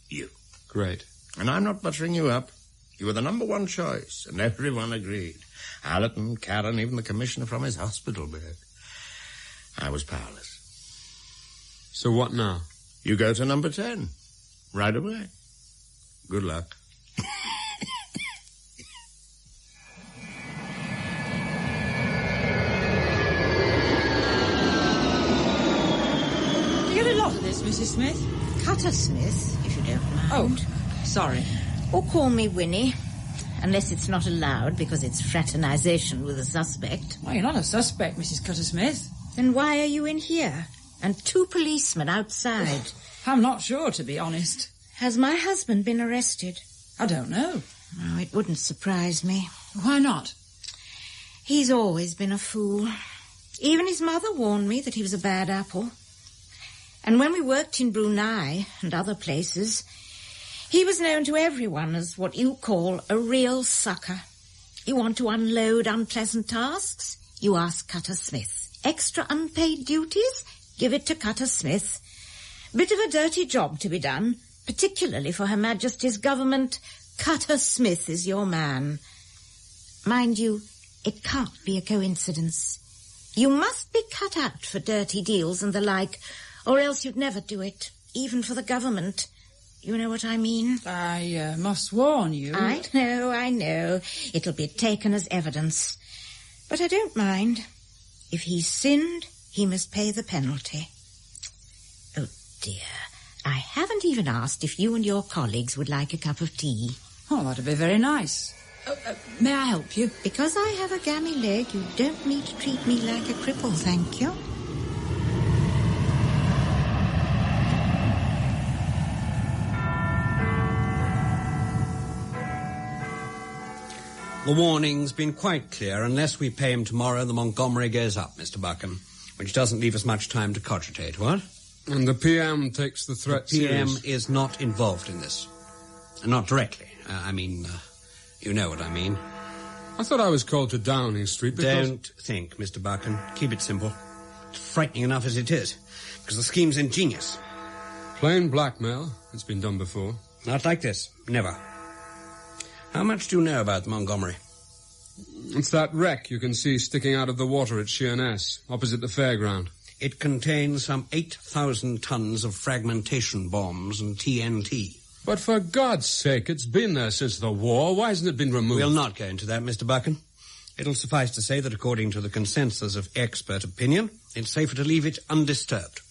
You. Great. And I'm not buttering you up. You were the number one choice, and everyone agreed. Allerton, Karen, even the commissioner from his hospital bed. I was powerless. So what now? You go to number 10. Right away. Good luck. Do you get a lot of this, Mrs. Smith? Cutter Smith, if you don't mind. Oh, sorry. Or call me Winnie, unless it's not allowed because it's fraternization with a suspect. Well, you're not a suspect, Mrs. Cutter Smith. Then why are you in here? And 2 policemen outside. I'm not sure, to be honest. Has my husband been arrested? I don't know. Oh, it wouldn't surprise me. Why not? He's always been a fool. Even his mother warned me that he was a bad apple. And when we worked in Brunei and other places, he was known to everyone as what you call a real sucker. You want to unload unpleasant tasks? You ask Cutter Smith. Extra unpaid duties? Give it to Cutter Smith. Bit of a dirty job to be done, particularly for Her Majesty's government. Cutter Smith is your man. Mind you, it can't be a coincidence. You must be cut out for dirty deals and the like, or else you'd never do it, even for the government. You know what I mean? I must warn you. I know. It'll be taken as evidence. But I don't mind. If he's sinned, he must pay the penalty. Oh, dear. I haven't even asked if you and your colleagues would like a cup of tea. Oh, that'd be very nice. May I help you? Because I have a gammy leg, you don't need to treat me like a cripple, thank you. The warning's been quite clear. Unless we pay him tomorrow, the Montgomery goes up, Mr. Buchan, which doesn't leave us much time to cogitate, what? And the PM takes the threat serious. The PM serious. is not involved in this. Not directly. You know what I mean. I thought I was called to Downing Street because... Don't think, Mr. Barkin. Keep it simple. It's frightening enough as it is, because the scheme's ingenious. Plain blackmail. It's been done before. Not like this. Never. How much do you know about Montgomery? It's that wreck you can see sticking out of the water at Sheerness, opposite the fairground. It contains some 8,000 tons of fragmentation bombs and TNT. But for God's sake, it's been there since the war. Why hasn't it been removed? We'll not go into that, Mr. Buchan. It'll suffice to say that according to the consensus of expert opinion, it's safer to leave it undisturbed,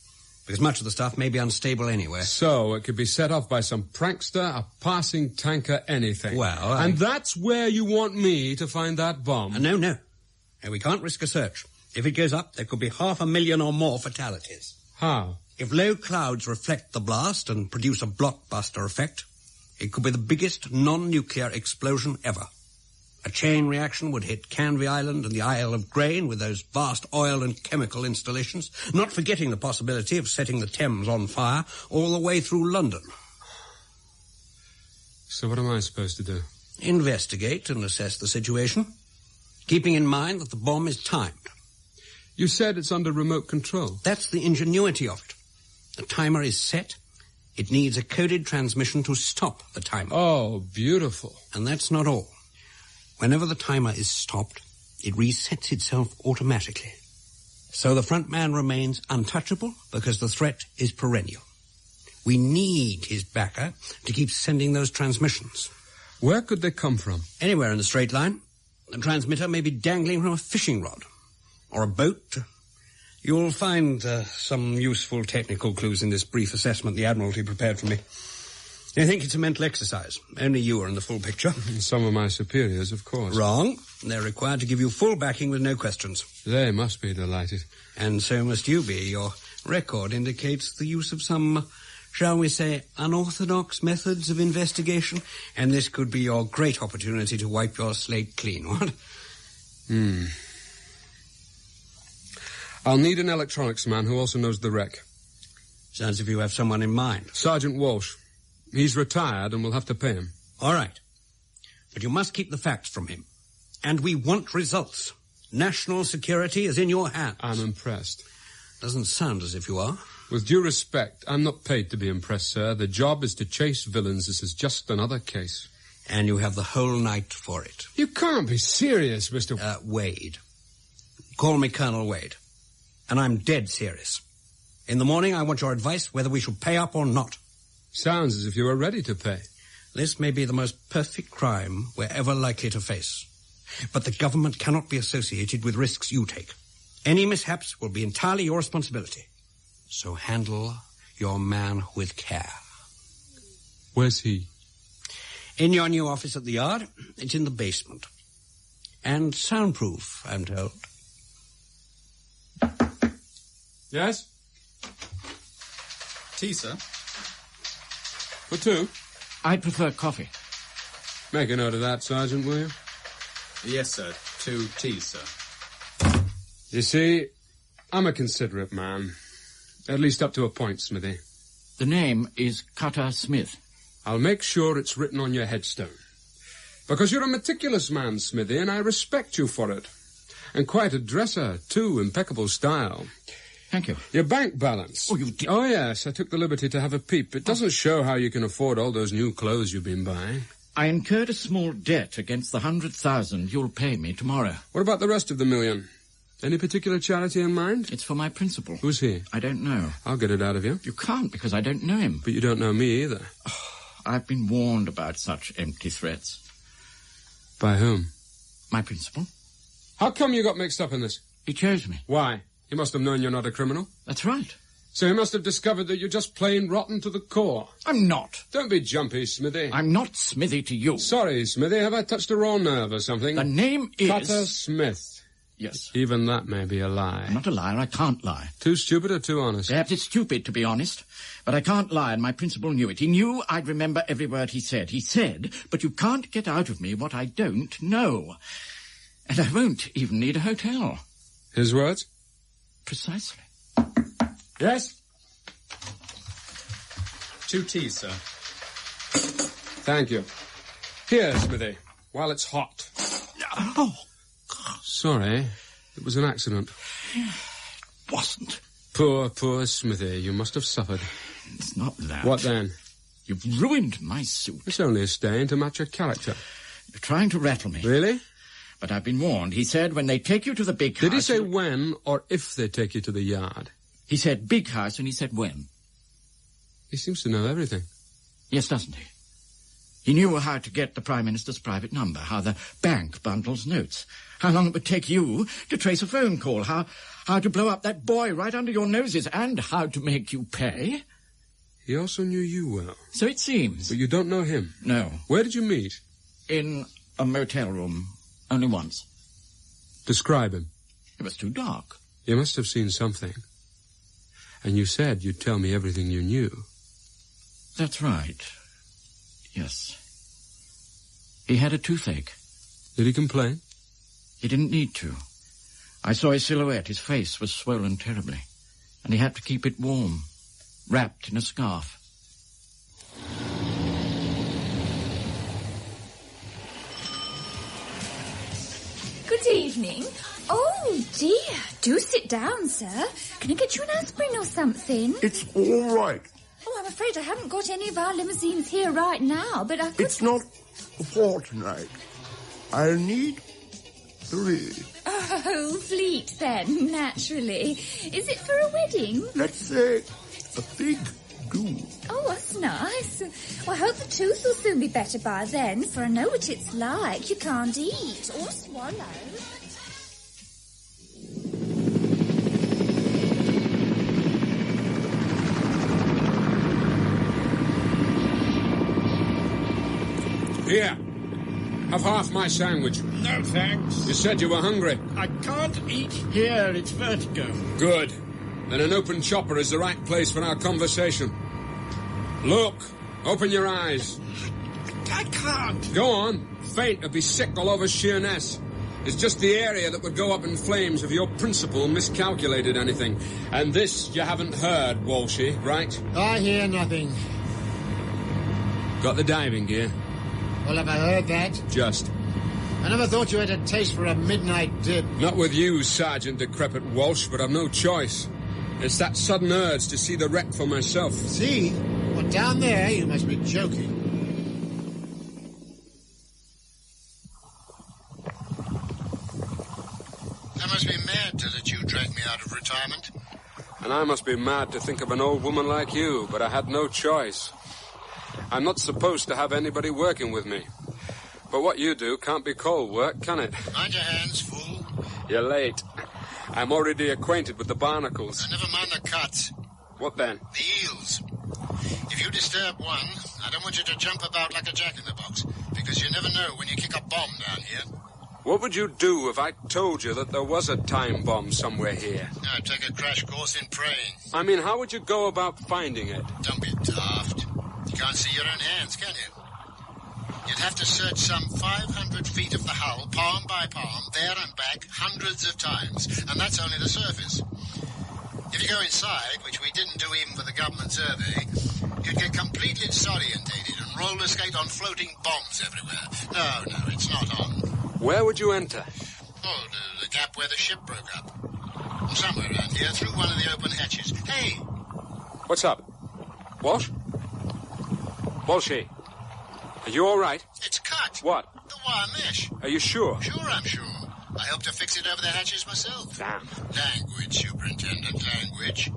because much of the stuff may be unstable anyway. So it could be set off by some prankster, a passing tanker, anything. Well, And that's where you want me to find that bomb? No. No, we can't risk a search. If it goes up, there could be 500,000 or more fatalities. How? If low clouds reflect the blast and produce a blockbuster effect, it could be the biggest non-nuclear explosion ever. A chain reaction would hit Canvey Island and the Isle of Grain with those vast oil and chemical installations, not forgetting the possibility of setting the Thames on fire all the way through London. So what am I supposed to do? Investigate and assess the situation, keeping in mind that the bomb is timed. You said it's under remote control. That's the ingenuity of it. The timer is set. It needs a coded transmission to stop the timer. Oh, beautiful. And that's not all. Whenever the timer is stopped, it resets itself automatically. So the front man remains untouchable because the threat is perennial. We need his backer to keep sending those transmissions. Where could they come from? Anywhere in the straight line. The transmitter may be dangling from a fishing rod. Or a boat. You'll find some useful technical clues in this brief assessment the Admiralty prepared for me. I think it's a mental exercise. Only you are in the full picture. Some of my superiors, of course. Wrong. They're required to give you full backing with no questions. They must be delighted. And so must you be. Your record indicates the use of some, shall we say, unorthodox methods of investigation. And this could be your great opportunity to wipe your slate clean, what? I'll need an electronics man who also knows the wreck. Sounds as if you have someone in mind. Sergeant Walsh. He's retired and we'll have to pay him. All right. But you must keep the facts from him. And we want results. National security is in your hands. I'm impressed. Doesn't sound as if you are. With due respect, I'm not paid to be impressed, sir. The job is to chase villains. This is just another case. And you have the whole night for it. You can't be serious, Mr. Wade. Call me Colonel Wade. And I'm dead serious. In the morning, I want your advice whether we should pay up or not. Sounds as if you were ready to pay. This may be the most perfect crime we're ever likely to face. But the government cannot be associated with risks you take. Any mishaps will be entirely your responsibility. So handle your man with care. Where's he? In your new office at the Yard. It's in the basement. And soundproof, I'm told. Yes? Tea, sir? For two? I'd prefer coffee. Make a note of that, Sergeant, will you? Yes, sir. 2 teas, sir. You see, I'm a considerate man. At least up to a point, Smithy. The name is Cutter Smith. I'll make sure it's written on your headstone. Because you're a meticulous man, Smithy, and I respect you for it. And quite a dresser, too. Impeccable style. Thank you. Your bank balance. Oh, you did... Oh, yes, I took the liberty to have a peep. It doesn't show how you can afford all those new clothes you've been buying. I incurred a small debt against the 100,000 you'll pay me tomorrow. What about the rest of the $1 million? Any particular charity in mind? It's for my principal. Who's he? I don't know. I'll get it out of you. You can't, because I don't know him. But you don't know me either. Oh, I've been warned about such empty threats. By whom? My principal. How come you got mixed up in this? He chose me. Why? He must have known you're not a criminal. That's right. So he must have discovered that you're just plain rotten to the core. I'm not. Don't be jumpy, Smithy. I'm not Smithy to you. Sorry, Smithy. Have I touched a raw nerve or something? The name is... Cutter Smith. Yes. Even that may be a lie. I'm not a liar. I can't lie. Too stupid or too honest? Perhaps it's stupid, to be honest. But I can't lie, and my principal knew it. He knew I'd remember every word he said. He said, but you can't get out of me what I don't know. And I won't even need a hotel. His words? Precisely. Yes? 2 teas, sir. Thank you. Here, Smithy, while it's hot. Oh, Sorry. It was an accident. wasn't. Poor Smithy. You must have suffered. It's not that. What then? You've ruined my suit. It's only a stain to match your character. You're trying to rattle me. Really? But I've been warned. He said when they take you to the big house... Did he say when or if they take you to the yard? He said big house and he said when. He seems to know everything. Yes, doesn't he? He knew how to get the Prime Minister's private number, how the bank bundles notes, how long it would take you to trace a phone call, how to blow up that boy right under your noses, and how to make you pay. He also knew you well. So it seems. But you don't know him? No. Where did you meet? In a motel room. Only once. Describe him. It was too dark. You must have seen something. And you said you'd tell me everything you knew. That's right. Yes. He had a toothache. Did he complain? He didn't need to. I saw his silhouette. His face was swollen terribly. And he had to keep it warm, wrapped in a scarf. Good evening. Oh, dear. Do sit down, sir. Can I get you an aspirin or something? It's all right. Oh, I'm afraid I haven't got any of our limousines here right now, but I could... It's not a fortnight. I'll need 3. Oh, fleet, then, naturally. Is it for a wedding? Let's say a big do. Oh, that's nice. Well, I hope the tooth will soon be better by then, for I know what it's like. You can't eat or swallow. Here. Have half my sandwich. No, thanks. You said you were hungry. I can't eat here. It's vertigo. Good. Then an open chopper is the right place for our conversation. Look. Open your eyes. I can't. Go on. Faint or be sick all over Sheerness. It's just the area that would go up in flames if your principal miscalculated anything. And this you haven't heard, Walshy, right? I hear nothing. Got the diving gear? Well, have I heard that? Just. I never thought you had a taste for a midnight dip. Not with you, Sergeant Decrepit Walsh, but I've no choice. It's that sudden urge to see the wreck for myself. See? Well, down there, you must be joking. I must be mad to let you drag me out of retirement. And I must be mad to think of an old woman like you, but I had no choice. I'm not supposed to have anybody working with me. But what you do can't be called work, can it? Mind your hands, fool. You're late. I'm already acquainted with the barnacles. Never mind the cuts. What then? The eels. If you disturb one, I don't want you to jump about like a jack-in-the-box, because you never know when you kick a bomb down here. What would you do if I told you that there was a time bomb somewhere here? I'd take a crash course in praying. I mean, how would you go about finding it? Don't be daft. You can't see your own hands, can you? You'd have to search some 500 feet of the hull, palm by palm, there and back, hundreds of times. And that's only the surface. If you go inside, which we didn't do even for the government survey, you'd get completely disorientated and roller skate on floating bombs everywhere. No, it's not on. Where would you enter? Oh, the gap where the ship broke up. Somewhere around here, through one of the open hatches. Hey! What's up? What? Walshy, are you all right? It's cut. What? The wire mesh. Are you sure? Sure, I'm sure. I helped to fix it over the hatches myself. Damn. Language, Superintendent, language.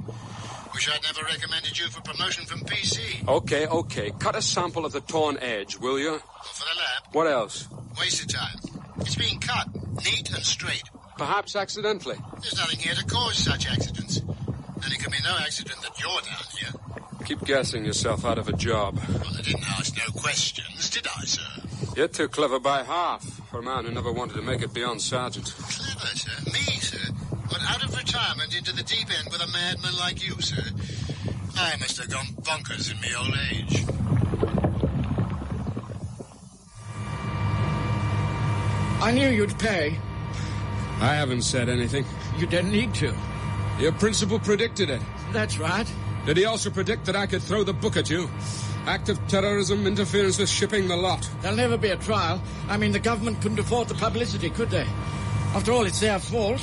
Wish I'd never recommended you for promotion from PC. Okay. Cut a sample of the torn edge, will you? For the lab. What else? Waste of time. It's being cut, neat and straight. Perhaps accidentally. There's nothing here to cause such accidents. And it can be no accident that you're down here. Keep guessing yourself out of a job. Well, I didn't ask no questions, did I, sir? You're too clever by half for a man who never wanted to make it beyond sergeant. Clever, sir? Me, sir? But out of retirement into the deep end with a madman like you, sir? I must have gone bonkers in me old age. I knew you'd pay. I haven't said anything. You didn't need to. Your principal predicted it. That's right. Did he also predict that I could throw the book at you? Act of terrorism, interference with shipping, the lot. There'll never be a trial. I mean, the government couldn't afford the publicity, could they? After all, it's their fault.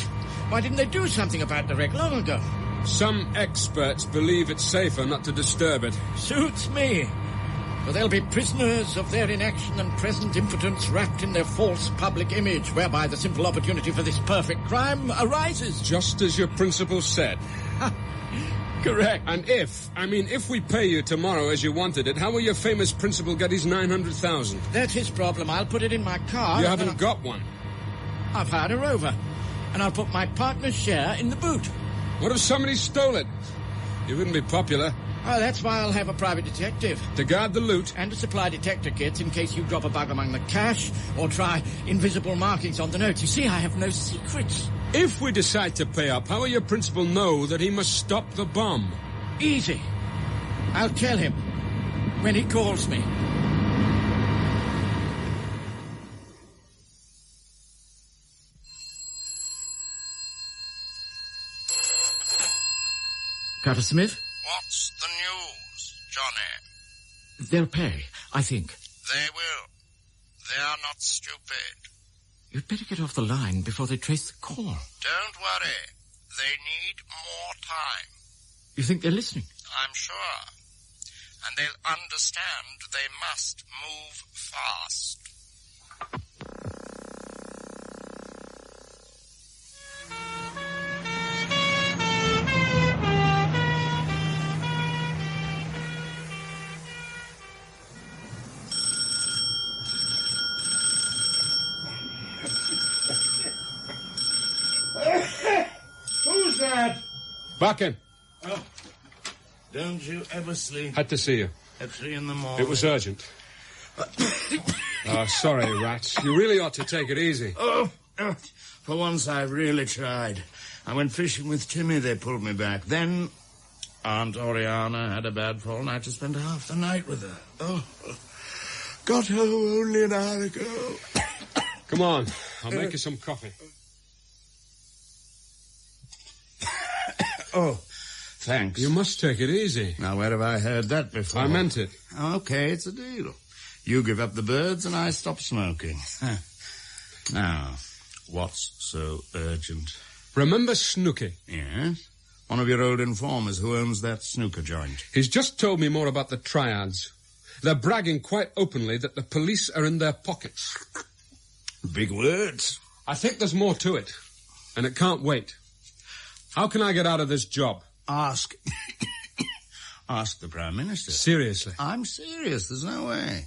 Why didn't they do something about the wreck long ago? Some experts believe it's safer not to disturb it. Suits me. For they'll be prisoners of their inaction and present impotence, wrapped in their false public image, whereby the simple opportunity for this perfect crime arises. Just as your principal said. Correct. And if we pay you tomorrow as you wanted it, how will your famous principal get his 900,000? That's his problem. I'll put it in my car. You haven't got one. I've hired a rover, and I'll put my partner's share in the boot. What if somebody stole it? You wouldn't be popular. Oh, that's why I'll have a private detective. To guard the loot? And to supply detector kits in case you drop a bug among the cash or try invisible markings on the notes. You see, I have no secrets. If we decide to pay up, how will your principal know that he must stop the bomb? Easy. I'll tell him when he calls me. Carter Smith? What's the news, Johnny? They'll pay, I think. They will. They are not stupid. You'd better get off the line before they trace the call. Don't worry. They need more time. You think they're listening? I'm sure. And they'll understand they must move fast. Who's that? Buchan. Oh, don't you ever sleep? Had to see you. At 3 in the morning. It was urgent. Sorry, Rats. You really ought to take it easy. Oh, for once I really tried. I went fishing with Timmy. They pulled me back. Then Aunt Oriana had a bad fall and I had to spend half the night with her. Oh, got home only an hour ago. Come on. I'll make you some coffee. Oh, thanks. You must take it easy. Now, where have I heard that before? I meant it. Okay, it's a deal. You give up the birds and I stop smoking. Now, what's so urgent? Remember Snooky? Yes. One of your old informers who owns that snooker joint. He's just told me more about the triads. They're bragging quite openly that the police are in their pockets. Big words. I think there's more to it, and it can't wait. How can I get out of this job? Ask the Prime Minister. Seriously? I'm serious. There's no way.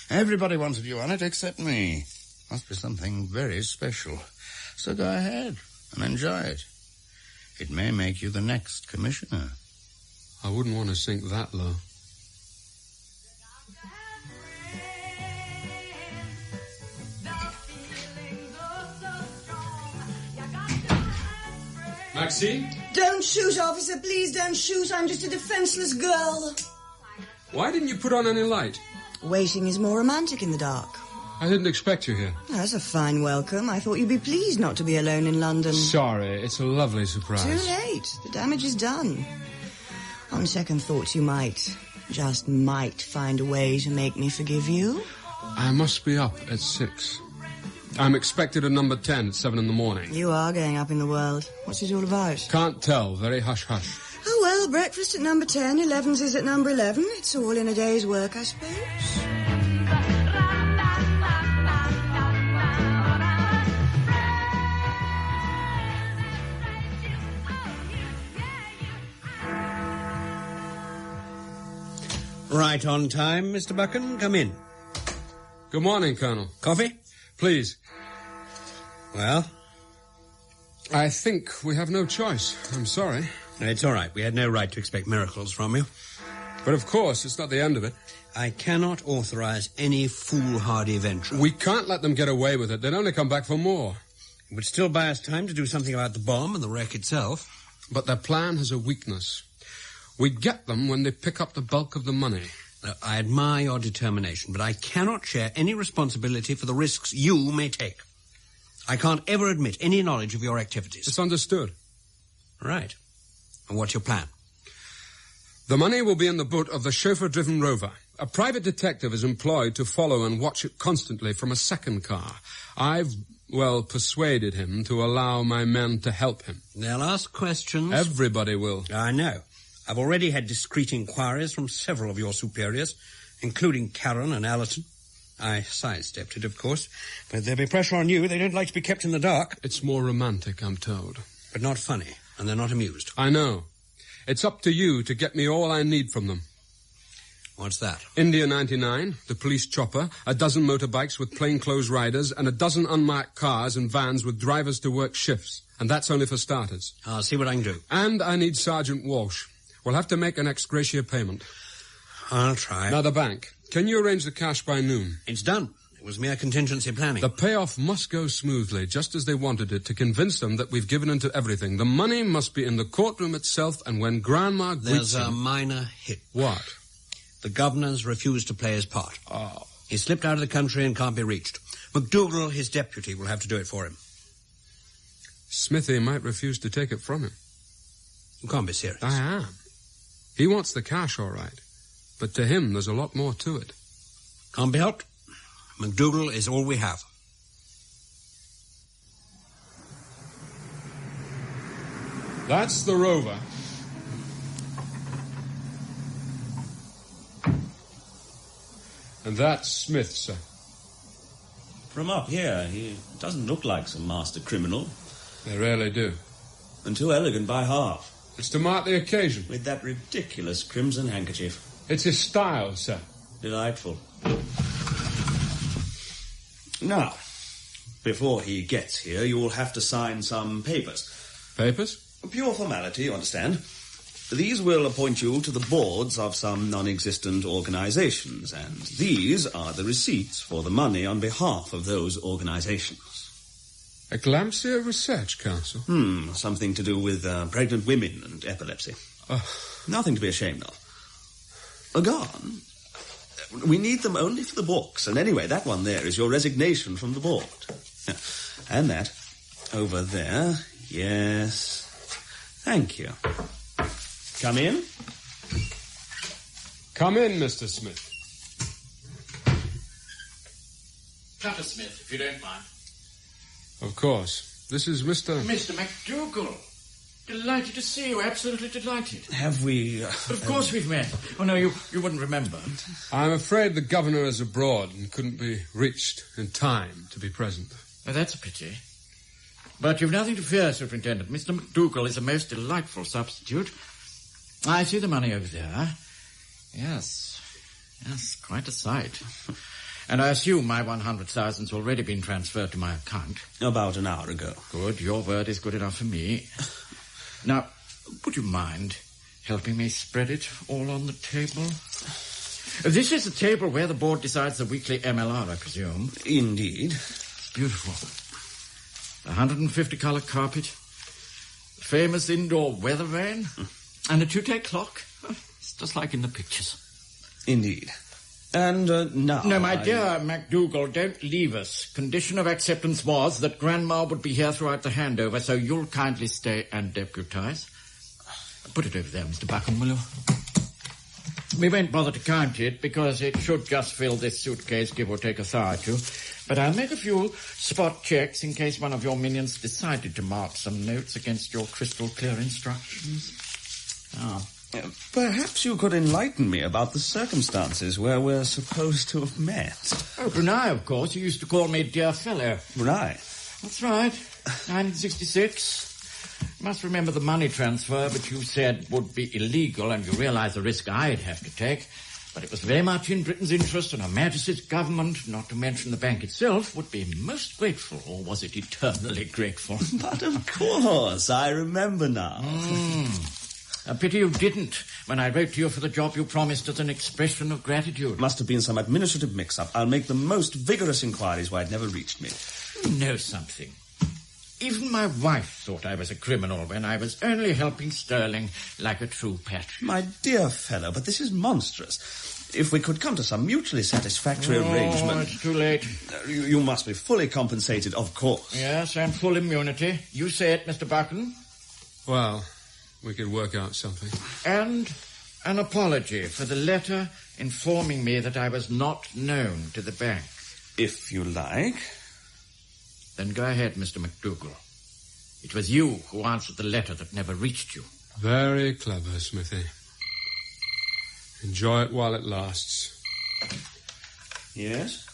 Everybody wants a view on it except me. Must be something very special. So go ahead and enjoy it. It may make you the next commissioner. I wouldn't want to sink that low. Maxine? Don't shoot, officer. Please don't shoot. I'm just a defenseless girl. Why didn't you put on any light? Waiting is more romantic in the dark. I didn't expect you here. That's a fine welcome. I thought you'd be pleased not to be alone in London. Sorry, it's a lovely surprise. Too late. The damage is done. On second thoughts, you might, just might, find a way to make me forgive you. I must be up at 6. I'm expected at number 10 at 7 in the morning. You are going up in the world. What's it all about? Can't tell. Very hush-hush. Oh, well, breakfast at number 10, 11's is at number 11. It's all in a day's work, I suppose. Right on time, Mr. Buchan. Come in. Good morning, Colonel. Coffee? Please. Well? I think we have no choice. I'm sorry. No, it's all right. We had no right to expect miracles from you. But of course, it's not the end of it. I cannot authorize any foolhardy venture. We can't let them get away with it. They'd only come back for more. It would still buy us time to do something about the bomb and the wreck itself. But their plan has a weakness. We get them when they pick up the bulk of the money. Now, I admire your determination, but I cannot share any responsibility for the risks you may take. I can't ever admit any knowledge of your activities. It's understood. Right. And what's your plan? The money will be in the boot of the chauffeur-driven rover, A private detective is employed to follow and watch it constantly from a second car. I've, persuaded him to allow my men to help him. They'll ask questions. Everybody will. I know. I've already had discreet inquiries from several of your superiors, including Karen and Allerton. I sidestepped it, of course, but there'll be pressure on you. They don't like to be kept in the dark. It's more romantic, I'm told. But not funny, and they're not amused. I know. It's up to you to get me all I need from them. What's that? India 99, the police chopper, a dozen motorbikes with plainclothes riders, and a dozen unmarked cars and vans with drivers to work shifts. And that's only for starters. I'll see what I can do. And I need Sergeant Walsh. We'll have to make an ex gratia payment. I'll try. Now, the bank. Can you arrange the cash by noon? It's done. It was mere contingency planning. The payoff must go smoothly, just as they wanted it, to convince them that we've given in to everything. The money must be in the courtroom itself, and when Grandma greets There's a minor hit. What? The governor's refused to play his part. Oh. He slipped out of the country and can't be reached. MacDougall, his deputy, will have to do it for him. Smithy might refuse to take it from him. You can't be serious. I am. He wants the cash, all right. But to him, there's a lot more to it. Can't be helped. MacDougall is all we have. That's the Rover. And that's Smith, sir. From up here, he doesn't look like some master criminal. They rarely do. And too elegant by half. It's to mark the occasion. With that ridiculous crimson handkerchief. It's his style, sir. Delightful. Now, before he gets here, you'll have to sign some papers. Papers? A pure formality, you understand. These will appoint you to the boards of some non-existent organizations, and these are the receipts for the money on behalf of those organizations. Eclampsia Research Council? Something to do with pregnant women and epilepsy. Nothing to be ashamed of. Go on. We need them only for the books, and anyway, that one there is your resignation from the board. And that, over there, yes. Thank you. Come in. Come in, Mr. Smith. Cutter Smith, if you don't mind. Of course. This is Mr. Mr. MacDougall. Delighted to see you, absolutely delighted. Have we... But of course we've met. Oh, no, you wouldn't remember. I'm afraid the governor is abroad and couldn't be reached in time to be present. Oh, that's a pity. But you've nothing to fear, Superintendent. Mr. MacDougall is a most delightful substitute. I see the money over there. Yes, quite a sight. And I assume my 100,000's already been transferred to my account. About an hour ago. Good, your word is good enough for me. Now, would you mind helping me spread it all on the table? This is the table where the board decides the weekly MLR, I presume. Indeed. Beautiful. 150-colour carpet, famous indoor weather vane, and a 2-day clock. It's just like in the pictures. Indeed. And now... No, my dear MacDougall, don't leave us. Condition of acceptance was that Grandma would be here throughout the handover, so you'll kindly stay and deputise. Put it over there, Mr. Buckham, will you? We won't bother to count it, because it should just fill this suitcase, give or take a thigh or two. But I'll make a few spot checks in case one of your minions decided to mark some notes against your crystal clear instructions. Perhaps you could enlighten me about the circumstances where we're supposed to have met. Oh, Brunei, of course. You used to call me dear fellow. Brunei? That's right. 1966. You must remember the money transfer, which you said would be illegal, and you realise the risk I'd have to take. But it was very much in Britain's interest, and Her Majesty's government, not to mention the bank itself, would be most grateful, or was it eternally grateful? But of course, I remember now. A pity you didn't, when I wrote to you for the job you promised as an expression of gratitude. Must have been some administrative mix-up. I'll make the most vigorous inquiries why it never reached me. You know something. Even my wife thought I was a criminal when I was only helping Sterling like a true patriot. My dear fellow, but this is monstrous. If we could come to some mutually satisfactory arrangement... it's too late. You must be fully compensated, of course. Yes, and full immunity. You say it, Mr. Buchan. Well, we could work out something. And an apology for the letter informing me that I was not known to the bank. If you like. Then go ahead, Mr. McDougall. It was you who answered the letter that never reached you. Very clever, Smithy. Enjoy it while it lasts. Yes?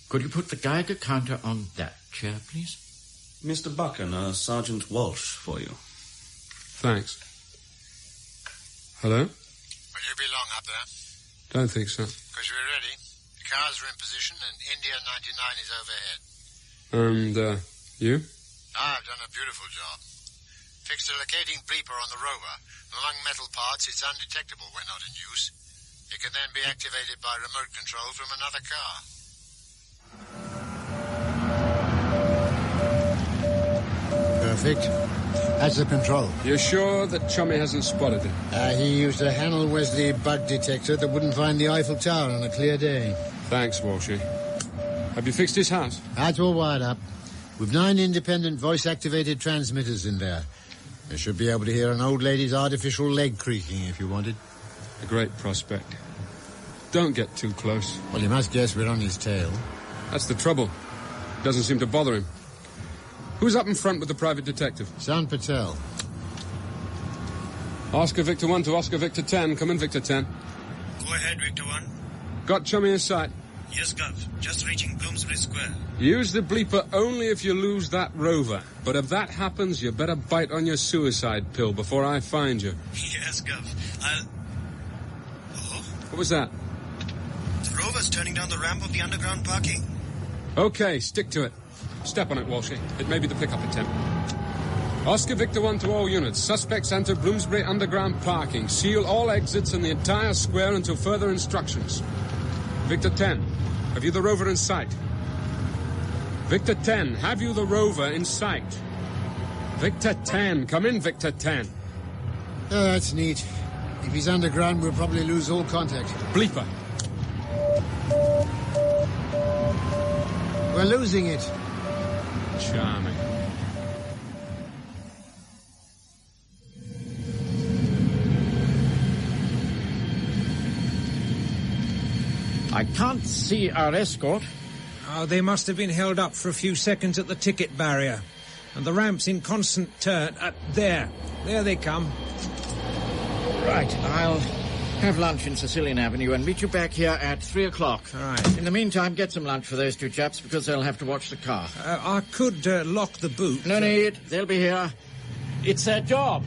Could you put the Geiger counter on that chair, please? Mr. Buchan, Sergeant Walsh for you. Thanks. Hello? Will you be long up there? Don't think so. Because we're ready. The cars are in position and India 99 is overhead. And, you? I've done a beautiful job. Fixed a locating bleeper on the rover. Among metal parts, it's undetectable when not in use. It can then be activated by remote control from another car. Perfect. That's the control. You're sure that Chummy hasn't spotted it? He used a Hannell Wesley bug detector that wouldn't find the Eiffel Tower on a clear day. Thanks, Walshy. Have you fixed his house? That's all wired up. We've 9 independent voice-activated transmitters in there. You should be able to hear an old lady's artificial leg creaking if you wanted. A great prospect. Don't get too close. Well, you must guess we're on his tail. That's the trouble. Doesn't seem to bother him. Who's up in front with the private detective? San Patel. Oscar Victor 1 to Oscar Victor 10. Come in, Victor 10. Go ahead, Victor 1. Got Chummy in sight? Yes, Gov. Just reaching Bloomsbury Square. Use the bleeper only if you lose that rover. But if that happens, you better bite on your suicide pill before I find you. Yes, Gov. I'll... Oh? What was that? The rover's turning down the ramp of the underground parking. Okay, stick to it. Step on it, Walshy. It may be the pickup attempt. Oscar Victor 1 to all units. Suspects enter Bloomsbury underground parking. Seal all exits in the entire square until further instructions. Victor 10, have you the rover in sight? Victor 10, have you the rover in sight? Victor 10, come in, Victor 10. Oh, that's neat. If he's underground, we'll probably lose all contact. Bleeper. We're losing it. Charming. I can't see our escort. Oh, they must have been held up for a few seconds at the ticket barrier. And the ramp's in constant turn. There they come. Right, I'll have lunch in Sicilian Avenue and meet you back here at 3 o'clock. All right. In the meantime, get some lunch for those two chaps because they'll have to watch the car. I could lock the boot. No need. They'll be here. It's their job.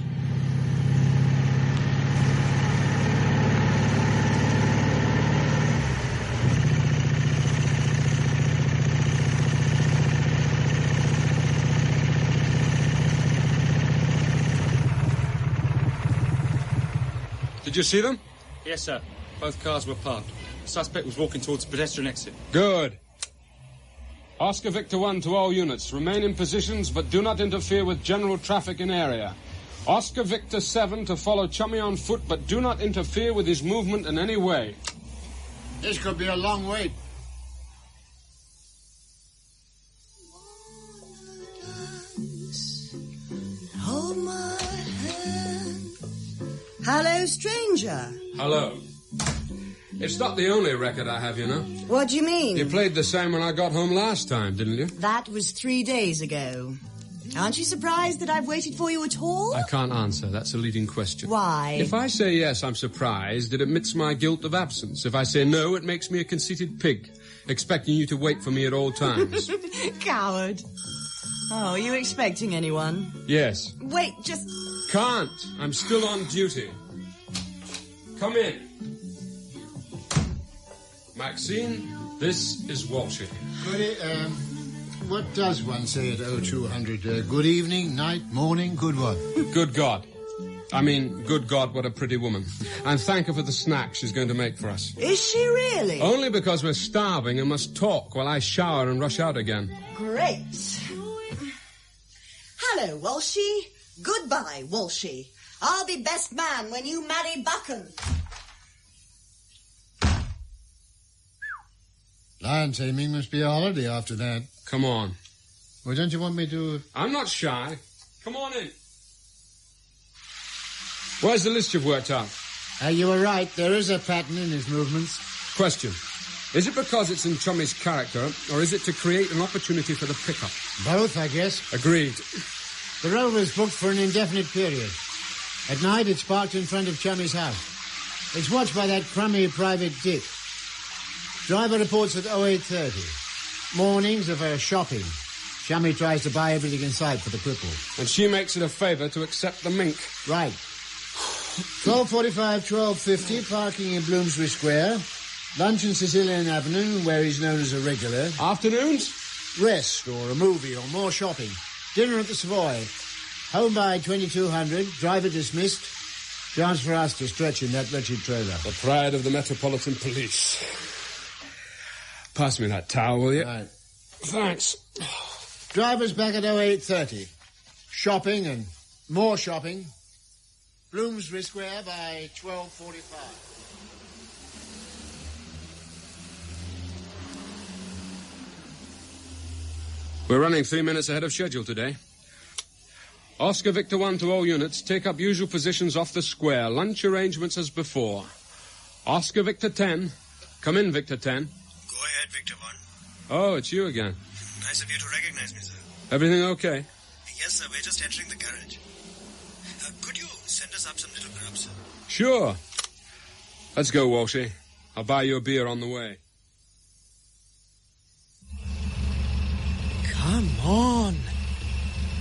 Did you see them? Yes, sir. Both cars were parked. The suspect was walking towards the pedestrian exit. Good. Oscar Victor 1 to all units. Remain in positions, but do not interfere with general traffic in area. Oscar Victor 7 to follow Chummy on foot, but do not interfere with his movement in any way. This could be a long wait. Hold my hand. Hello, stranger. Hello. It's not the only record I have, you know. What do you mean? You played the same when I got home last time, didn't you? That was 3 days ago. Aren't you surprised that I've waited for you at all? I can't answer. That's a leading question. Why? If I say yes, I'm surprised. It admits my guilt of absence. If I say no, it makes me a conceited pig, expecting you to wait for me at all times. Coward. Oh, are you expecting anyone? Yes. Wait, just... Can't. I'm still on duty. Come in. Maxine, this is Walshy. What does one say at 0200? Good evening, night, morning, good what? Good God. I mean, good God, what a pretty woman. And thank her for the snack she's going to make for us. Is she really? Only because we're starving and must talk while I shower and rush out again. Great. Hello, Walshy. Goodbye, Walshy. I'll be best man when you marry Buchan. Lion taming must be a holiday after that. Come on. Well, don't you want me to... I'm not shy. Come on in. Where's the list you've worked out? You were right. There is a pattern in his movements. Question. Is it because it's in Chummy's character, or is it to create an opportunity for the pickup? Both, I guess. Agreed. The Rover's booked for an indefinite period. At night, it's parked in front of Chummy's house. It's watched by that crummy Private Dick. Driver reports at 08:30. Mornings are for shopping. Chummy tries to buy everything in sight for the cripple. And she makes it a favour to accept the mink. Right. 12:45, 12:50, parking in Bloomsbury Square. Lunch in Sicilian Avenue, where he's known as a regular. Afternoons? Rest, or a movie, or more shopping. Dinner at the Savoy. Home by 2200, driver dismissed. Chance for us to stretch in that wretched trailer. The pride of the Metropolitan Police. Pass me that towel, will you? Right. Thanks. Driver's back at 08:30. Shopping and more shopping. Bloomsbury Square by 12:45. We're running 3 minutes ahead of schedule today. Oscar Victor 1 to all units. Take up usual positions off the square. Lunch arrangements as before. Oscar Victor 10. Come in, Victor 10. Go ahead, Victor 1. Oh, it's you again. Nice of you to recognize me, sir. Everything okay? Yes, sir. We're just entering the garage. Could you send us up some little grub, sir? Sure. Let's go, Walshy. I'll buy you a beer on the way. Come on.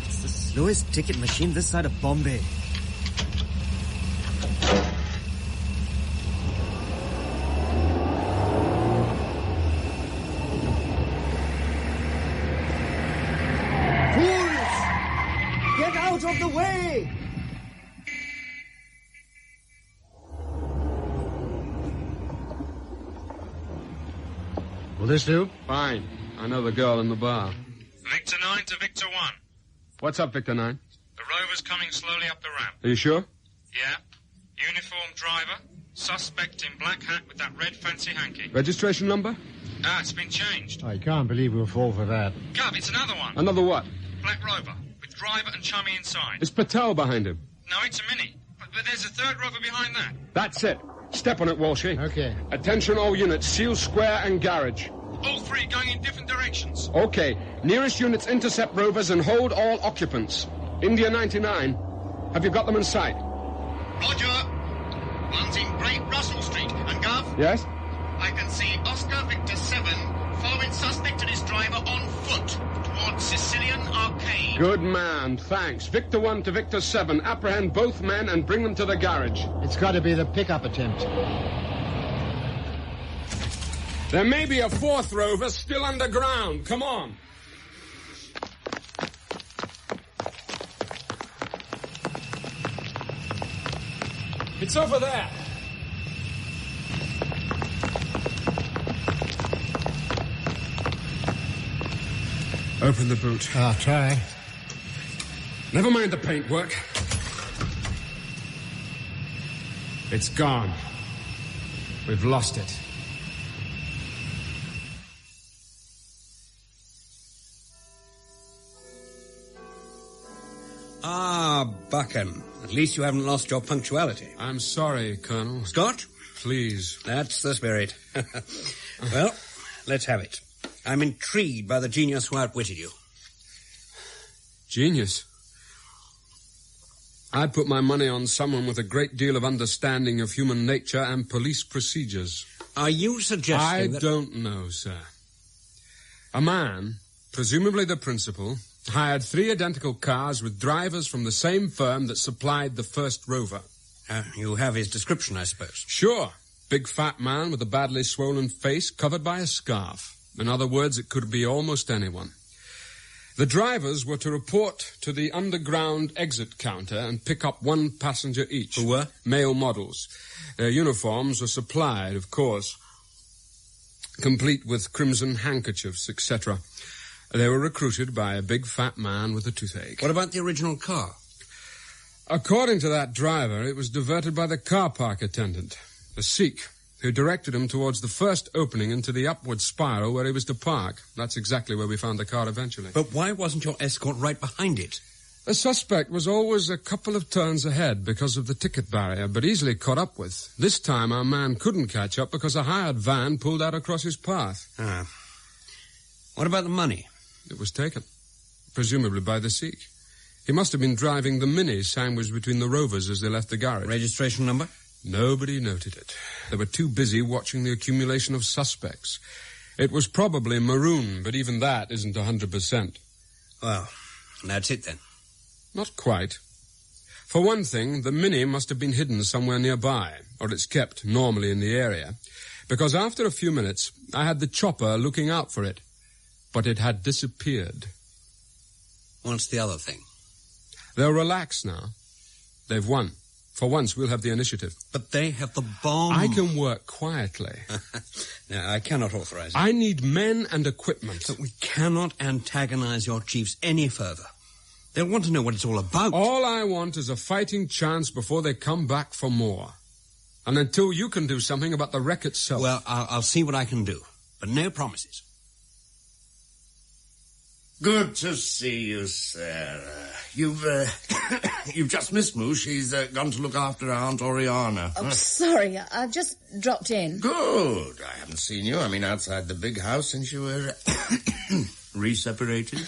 It's the slowest ticket machine this side of Bombay. Fools! Get out of the way! Will this do? Fine. I know the girl in the bar. Victor 9 to Victor 1. What's up, Victor 9? The Rover's coming slowly up the ramp. Are you sure? Yeah. Uniformed driver. Suspect in black hat with that red fancy hanky. Registration number? Ah, it's been changed. I can't believe we'll fall for that. Gov, it's another one. Another what? Black Rover. With driver and chummy inside. Is Patel behind him? No, it's a Mini. But there's a third Rover behind that. That's it. Step on it, Walshy. Okay. Attention all units. Seal Square and Garage. All three going in different directions. Okay. Nearest units intercept Rovers and hold all occupants. India 99. Have you got them in sight? Roger. One's in Great Russell Street. And, Gov? Yes? I can see Oscar Victor 7 following suspect and his driver on foot towards Sicilian Arcade. Good man. Thanks. Victor 1 to Victor 7. Apprehend both men and bring them to the garage. It's got to be the pickup attempt. There may be a fourth Rover still underground. Come on. It's over there. Open the boot. I'll try. Never mind the paintwork. It's gone. We've lost it. Ah, Buchan. At least you haven't lost your punctuality. I'm sorry, Colonel. Scott? Please. That's the spirit. Well, let's have it. I'm intrigued by the genius who outwitted you. Genius? I'd put my money on someone with a great deal of understanding of human nature and police procedures. Are you suggesting I don't know, sir. A man, presumably the principal, hired 3 identical cars with drivers from the same firm that supplied the first Rover. You have his description, I suppose. Sure. Big fat man with a badly swollen face covered by a scarf. In other words, it could be almost anyone. The drivers were to report to the underground exit counter and pick up 1 passenger each. Who were? Male models. Their uniforms were supplied, of course, complete with crimson handkerchiefs, etc. They were recruited by a big fat man with a toothache. What about the original car? According to that driver, it was diverted by the car park attendant, a Sikh, who directed him towards the first opening into the upward spiral where he was to park. That's exactly where we found the car eventually. But why wasn't your escort right behind it? The suspect was always a couple of turns ahead because of the ticket barrier, but easily caught up with. This time our man couldn't catch up because a hired van pulled out across his path. What about the money? It was taken, presumably by the Sikh. He must have been driving the Mini sandwiched between the Rovers as they left the garage. Registration number? Nobody noted it. They were too busy watching the accumulation of suspects. It was probably maroon, but even that isn't 100%. Well, that's it then. Not quite. For one thing, the Mini must have been hidden somewhere nearby, or it's kept normally in the area, because after a few minutes, I had the chopper looking out for it, but it had disappeared. What's the other thing? They're relaxed now. They've won. For once, we'll have the initiative. But they have the bomb. I can work quietly. No, I cannot authorize it. I need men and equipment. But we cannot antagonize your chiefs any further. They'll want to know what it's all about. All I want is a fighting chance before they come back for more. And until you can do something about the wreck itself. Well, I'll see what I can do, but no promises. Good to see you, Sarah. You've just missed Moo. She's gone to look after Aunt Oriana. Oh, sorry, I've just dropped in. Good. I haven't seen you. I mean, outside the big house since you were re-separated.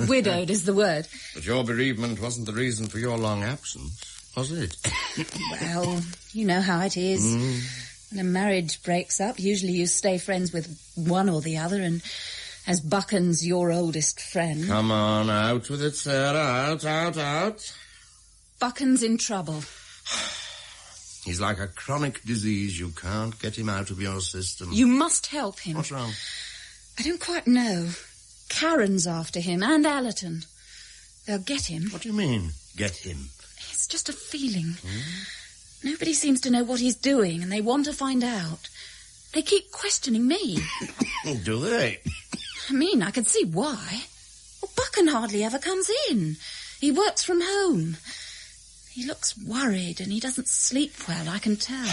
Widowed is the word. But your bereavement wasn't the reason for your long absence, was it? Well, you know how it is. When a marriage breaks up, usually you stay friends with one or the other, and as Buchan's your oldest friend... Come on, out with it, Sarah. Out. Buchan's in trouble. He's like a chronic disease. You can't get him out of your system. You must help him. What's wrong? I don't quite know. Karen's after him, and Allerton. They'll get him. What do you mean, get him? It's just a feeling. Nobody seems to know what he's doing, and they want to find out. They keep questioning me. Do they? I mean, I can see why. Well, Buchan hardly ever comes in. He works from home. He looks worried, and he doesn't sleep well, I can tell.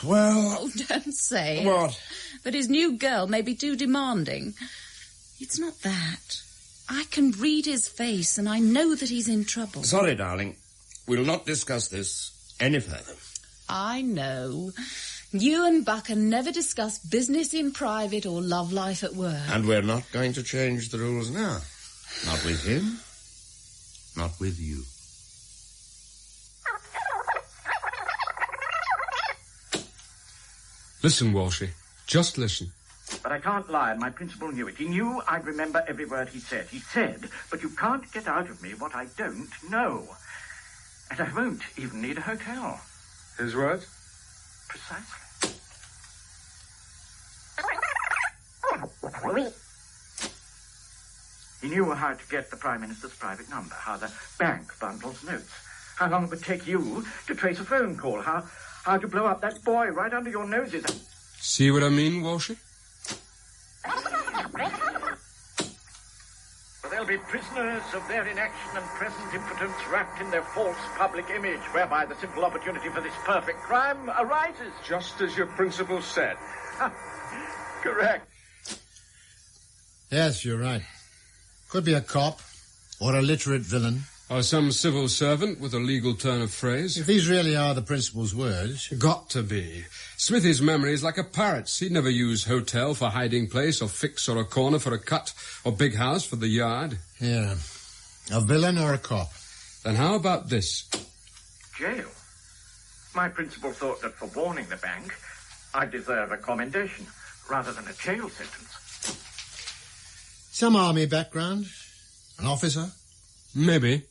Well... Oh, don't say it. What? But his new girl may be too demanding. It's not that. I can read his face, and I know that he's in trouble. Sorry, darling. We'll not discuss this any further. I know. You and Buchan never discuss business in private or love life at work. And we're not going to change the rules now. Not with him. Not with you. Listen, Walshy. Just listen. But I can't lie, my principal knew it. He knew I'd remember every word he said. He said, but you can't get out of me what I don't know. And I won't even need a hotel. His words? Precisely. He knew how to get the Prime Minister's private number, how the bank bundles notes, how long it would take you to trace a phone call, how to blow up that boy right under your noses. See what I mean, Walshy? They'll be prisoners of their inaction and present impotence wrapped in their false public image, whereby the simple opportunity for this perfect crime arises. Just as your principal said. Correct. Yes, you're right. Could be a cop, or a literate villain. Or some civil servant with a legal turn of phrase. If these really are the principal's words... Got to be. Smithy's memory is like a parrot's. He'd never use hotel for hiding place, or fix or a corner for a cut, or big house for the yard. Yeah. A villain or a cop. Then how about this? Jail. My principal thought that for warning the bank, I deserve a commendation, rather than a jail sentence. Some army background? An officer? Maybe.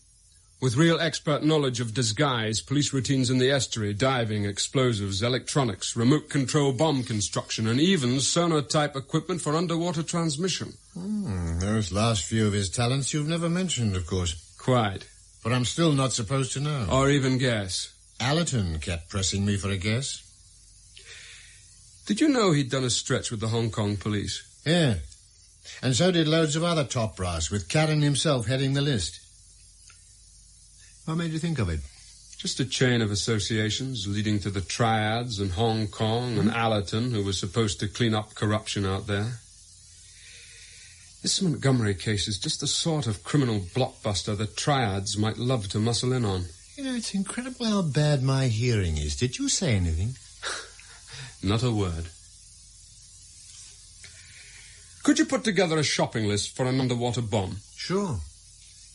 With real expert knowledge of disguise, police routines in the estuary, diving, explosives, electronics, remote control bomb construction, and even sonar-type equipment for underwater transmission. Those last few of his talents you've never mentioned, of course. Quite. But I'm still not supposed to know. Or even guess. Allerton kept pressing me for a guess. Did you know he'd done a stretch with the Hong Kong police? Yeah. And so did loads of other top brass, with Karen himself heading the list. What made you think of it? Just a chain of associations leading to the Triads and Hong Kong and Allerton, who was supposed to clean up corruption out there. This Montgomery case is just the sort of criminal blockbuster the triads might love to muscle in on. You know, it's incredible how bad my hearing is. Did you say anything? Not a word. Could you put together a shopping list for an underwater bomb? Sure.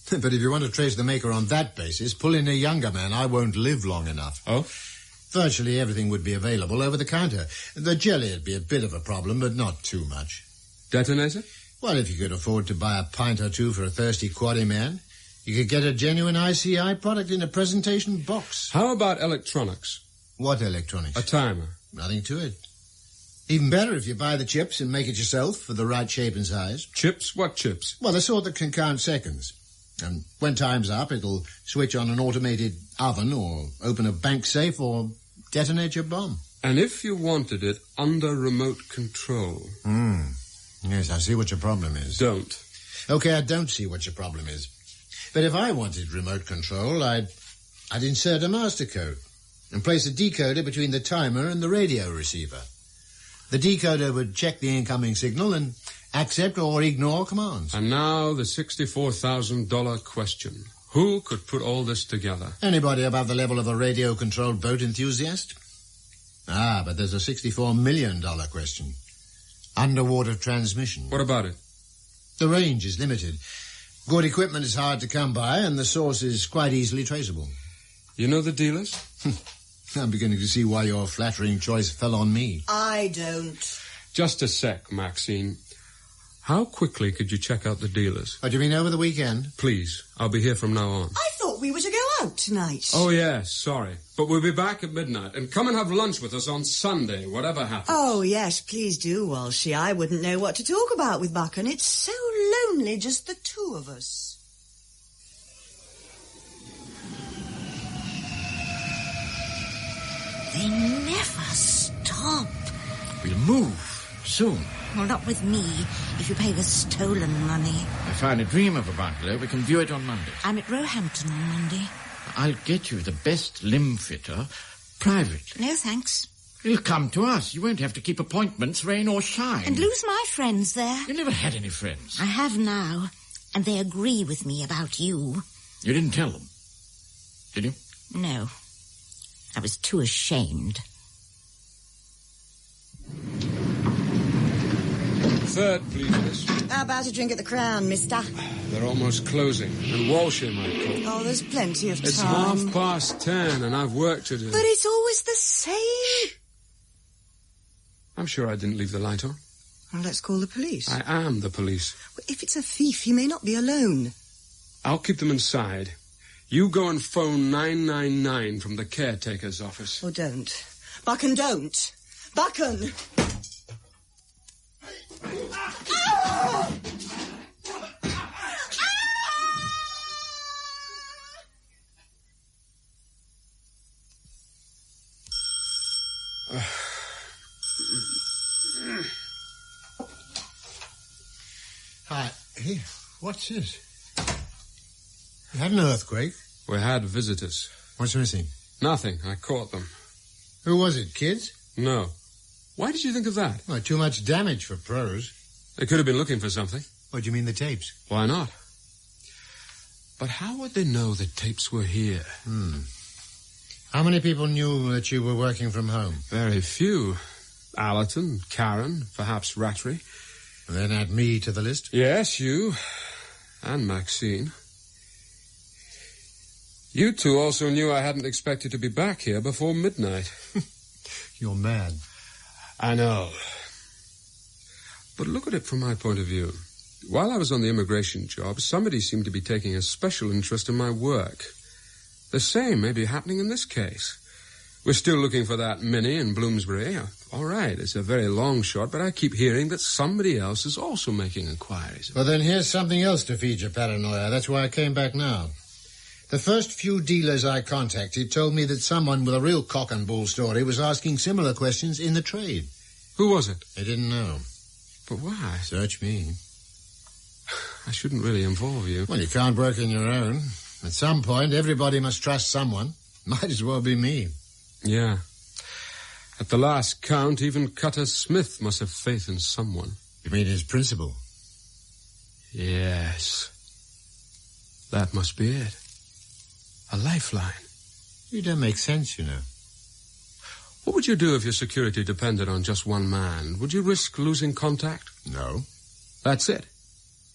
But if you want to trace the maker on that basis, pull in a younger man. I won't live long enough. Oh? Virtually everything would be available over the counter. The jelly would be a bit of a problem, but not too much. Detonator? Well, if you could afford to buy a pint or two for a thirsty quaddy man, you could get a genuine ICI product in a presentation box. How about electronics? What electronics? A timer. Nothing to it. Even better if you buy the chips and make it yourself for the right shape and size. Chips? What chips? Well, the sort that can count seconds. And when time's up, it'll switch on an automated oven or open a bank safe or detonate your bomb. And if you wanted it under remote control? Yes, I see what your problem is. Don't. Okay, I don't see what your problem is. But if I wanted remote control, I'd insert a master code and place a decoder between the timer and the radio receiver. The decoder would check the incoming signal and accept or ignore commands. And now the $64,000 question. Who could put all this together? Anybody above the level of a radio-controlled boat enthusiast? But there's a $64 million question. Underwater transmission. What about it? The range is limited. Good equipment is hard to come by, and the source is quite easily traceable. You know the dealers? I'm beginning to see why your flattering choice fell on me. I don't. Just a sec, Maxine. How quickly could you check out the dealers? Oh, do you mean over the weekend? Please. I'll be here from now on. I thought we were to go out tonight. Oh, yes, sorry. But we'll be back at midnight. And come and have lunch with us on Sunday, whatever happens. Oh, yes, please do, Walshy. I wouldn't know what to talk about with Buchan. It's so lonely, just the two of us. They never stop. We'll move soon. Well, not with me, if you pay the stolen money. If I dream of a bungalow, we can view it on Monday. I'm at Roehampton on Monday. I'll get you the best limb fitter privately. No, thanks. He'll come to us. You won't have to keep appointments, rain or shine. And lose my friends there. You never had any friends. I have now, and they agree with me about you. You didn't tell them, did you? No. I was too ashamed. Third, please, miss. How about a drink at the Crown, mister? They're almost closing, and Walshy might call. Oh, there's plenty of time. It's 10:30, and I've work to do. But it's always the same. I'm sure I didn't leave the light on. Well, let's call the police. I am the police. Well, if it's a thief, he may not be alone. I'll keep them inside. You go and phone 999 from the caretaker's office. Oh, don't. Buchan, don't. Buchan! Hi. Hey, what's this? You had an earthquake? We had visitors. What's missing? Nothing. I caught them. Who was it, kids? No. Why did you think of that? Well, too much damage for pros. They could have been looking for something. What do you mean, the tapes? Why not? But how would they know the tapes were here? How many people knew that you were working from home? Very few. Allerton, Karen, perhaps Rattray. Then add me to the list? Yes, you. And Maxine. You two also knew I hadn't expected to be back here before midnight. You're mad. I know. But look at it from my point of view. While I was on the immigration job, somebody seemed to be taking a special interest in my work. The same may be happening in this case. We're still looking for that Minnie in Bloomsbury. All right, it's a very long shot, but I keep hearing that somebody else is also making inquiries. Well, then here's something else to feed your paranoia. That's why I came back now. The first few dealers I contacted told me that someone with a real cock and bull story was asking similar questions in the trade. Who was it? They didn't know. But why? Search me. I shouldn't really involve you. Well, you can't work on your own. At some point, everybody must trust someone. Might as well be me. Yeah. At the last count, even Cutter Smith must have faith in someone. You mean his principal? Yes. That must be it. A lifeline. You don't make sense, you know. What would you do if your security depended on just one man? Would you risk losing contact? No. That's it.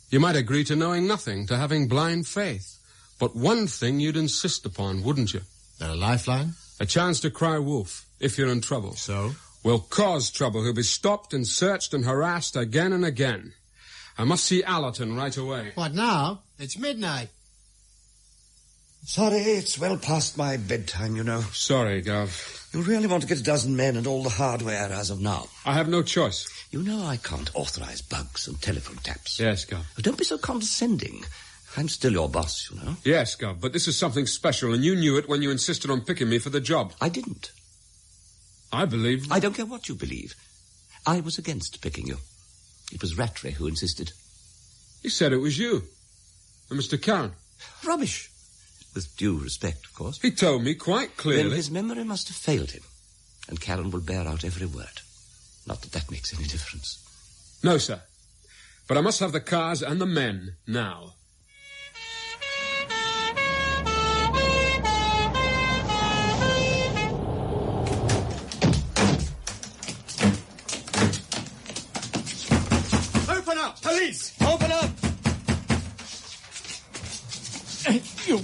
You might agree to knowing nothing, to having blind faith. But one thing you'd insist upon, wouldn't you? A lifeline? A chance to cry wolf, if you're in trouble. So? Will cause trouble. He'll be stopped and searched and harassed again and again. I must see Allerton right away. What now? It's midnight. Sorry, it's well past my bedtime, you know. Sorry, Gov. You really want to get a dozen men and all the hardware as of now? I have no choice. You know I can't authorize bugs and telephone taps. Yes, Gov. Don't be so condescending. I'm still your boss, you know. Yes, Gov, but this is something special, and you knew it when you insisted on picking me for the job. I didn't. I believe... I don't care what you believe. I was against picking you. It was Rattray who insisted. He said it was you. And Mr. Karen. Rubbish. With due respect, of course. He told me quite clearly. Then his memory must have failed him. And Karen will bear out every word. Not that that makes any difference. No, sir. But I must have the cars and the men now. Open up! Police! Open up! You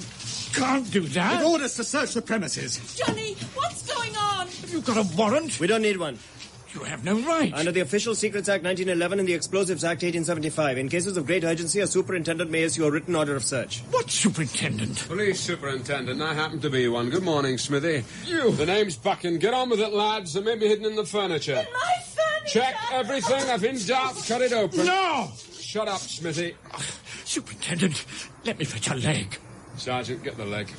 can't do that. With orders to search the premises. Johnny, what's going on? Have you got a warrant? We don't need one. You have no right. Under the Official Secrets Act 1911 and the Explosives Act 1875, in cases of great urgency, a superintendent may issue a written order of search. What superintendent? Police superintendent. I happen to be one. Good morning, Smithy. You. The name's Buchan. Get on with it, lads. They may be hidden in the furniture. In my furniture? Check everything. If in doubt, cut it open. No! Shut up, Smithy. Superintendent, let me fetch a leg. Sergeant, get the leg.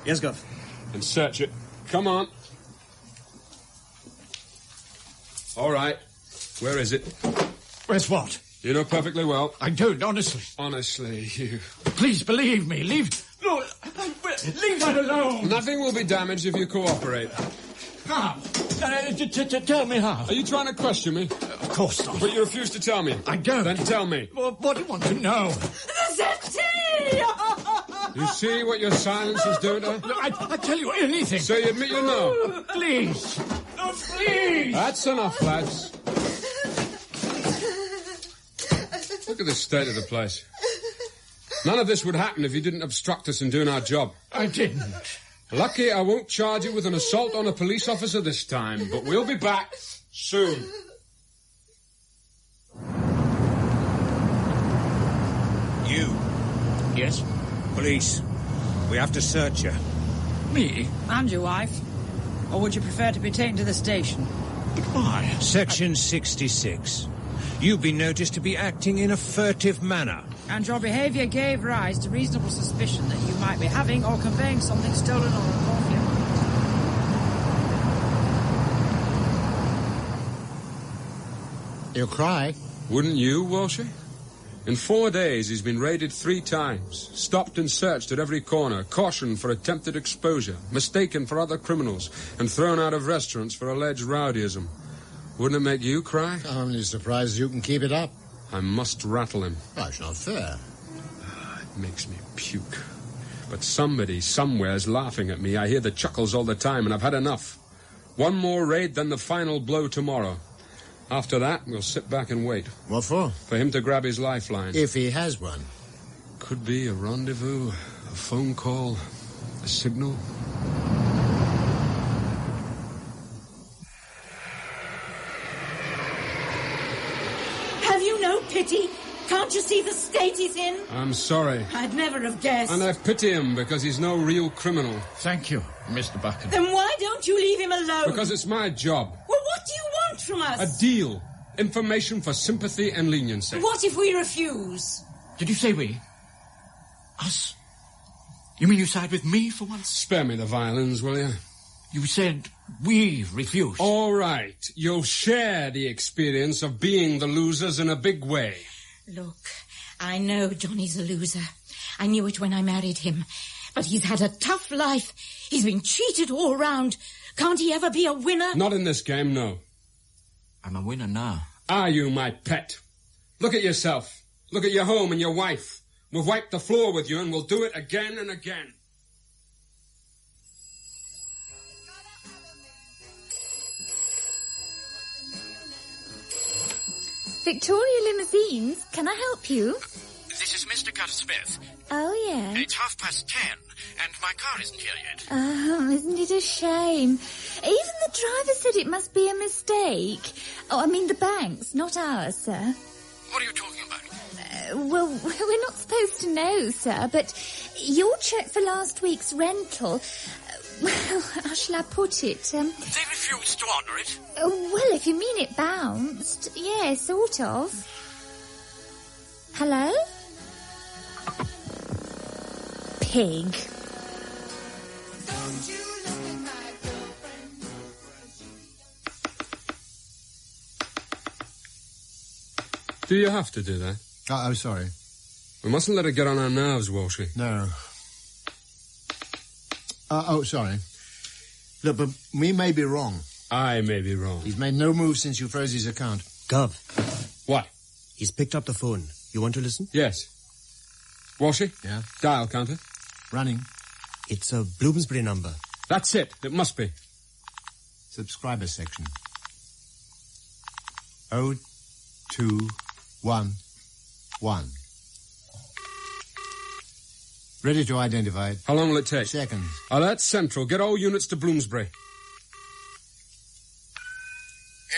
Yes, Gov. And search it. Come on. All right. Where is it? Where's what? You know perfectly well. I don't, honestly. Honestly, you... Please believe me. Leave that alone. Nothing will be damaged if you cooperate. How? Tell me how. Are you trying to question me? Of course not. But you refuse to tell me. I don't. Then tell me. Well, what do you want to know? The settee! You see what your silence is doing to her? I tell you anything. So you admit you know? Please. No, please. That's enough, lads. Look at the state of the place. None of this would happen if you didn't obstruct us in doing our job. I didn't. Lucky I won't charge you with an assault on a police officer this time, but we'll be back soon. You. Yes? Police. We have to search you. Me? And your wife? Or would you prefer to be taken to the station? But why? Section 66. You've been noticed to be acting in a furtive manner. And your behaviour gave rise to reasonable suspicion that you might be having or conveying something stolen or unlawfully. You cry? Wouldn't you, Walshy? In 4 days, he's been raided 3 times, stopped and searched at every corner, cautioned for attempted exposure, mistaken for other criminals, and thrown out of restaurants for alleged rowdyism. Wouldn't it make you cry? I'm only surprised you can keep it up. I must rattle him. That's not fair. It makes me puke. But somebody, somewhere's laughing at me. I hear the chuckles all the time, and I've had enough. One more raid, then the final blow tomorrow. After that, we'll sit back and wait. What for? For him to grab his lifeline. If he has one. Could be a rendezvous, a phone call, a signal. Have you no pity? Can't you see the state he's in? I'm sorry. I'd never have guessed. And I pity him because he's no real criminal. Thank you, Mr. Buchan. Then why don't you leave him alone? Because it's my job. Well, what do you want from us? A deal. Information for sympathy and leniency. What if we refuse? Did you say we? Us? You mean you side with me for once? Spare me the violins, will you? You said we refused. All right. You'll share the experience of being the losers in a big way. Look, I know Johnny's a loser. I knew it when I married him. But he's had a tough life. He's been cheated all round. Can't he ever be a winner? Not in this game, no. I'm a winner now. Are you, my pet? Look at yourself. Look at your home and your wife. We've wiped the floor with you, and we'll do it again and again. Victoria Limousines, can I help you? This is Mr. Cutter Smith. Oh, yeah. It's 10:30, and my car isn't here yet. Oh, isn't it a shame? Even the driver said it must be a mistake. Oh, I mean the bank's, not ours, sir. What are you talking about? Well, we're not supposed to know, sir, but your cheque for last week's rental... well, how shall I put it? They refused to honour it? Well, if you mean it bounced, yeah, sort of. Hello? Pig. Do you have to do that? Oh, sorry. We mustn't let it get on our nerves, Walshy. No. Sorry. Look, but we may be wrong. I may be wrong. He's made no move since you froze his account. Gov. What? He's picked up the phone. You want to listen? Yes. Walshy? Yeah? Dial counter. Running. It's a Bloomsbury number. That's it. It must be. Subscriber section. 0211. Ready to identify it. How long will it take? Seconds. Alert Central. Get all units to Bloomsbury.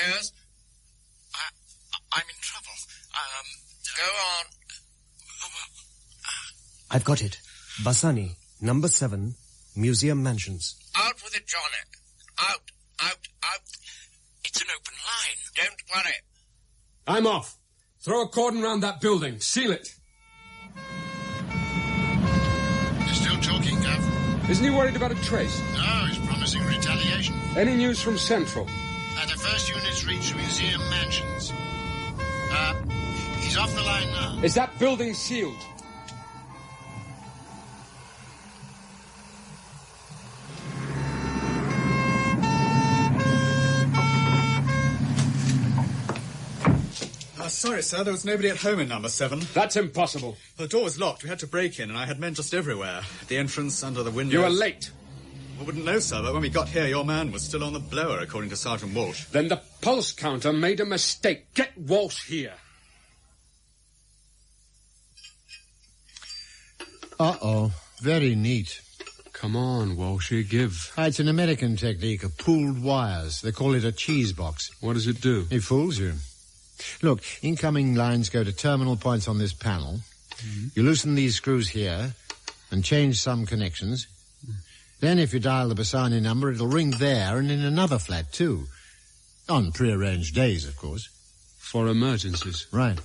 Yes? I'm in trouble. Go on. I've got it. Basani, number 7, Museum Mansions. Out with it, Johnny. Out. It's an open line. Don't worry. I'm off. Throw a cordon round that building. Seal it. You're still talking, Gov? Isn't he worried about a trace? No, he's promising retaliation. Any news from Central? The first unit's reached Museum Mansions. He's off the line now. Is that building sealed? Sorry, sir, there was nobody at home in number 7. That's impossible. The door was locked. We had to break in, and I had men just everywhere. At the entrance, under the windows. You were late. I wouldn't know, sir, but when we got here, your man was still on the blower, according to Sergeant Walsh. Then the pulse counter made a mistake. Get Walsh here. Uh-oh. Very neat. Come on, Walshy, give. It's an American technique of pooled wires. They call it a cheese box. What does it do? It fools you. Look, incoming lines go to terminal points on this panel. Mm-hmm. You loosen these screws here and change some connections. Then if you dial the Bassani number, it'll ring there and in another flat, too. On prearranged days, of course. For emergencies. Right.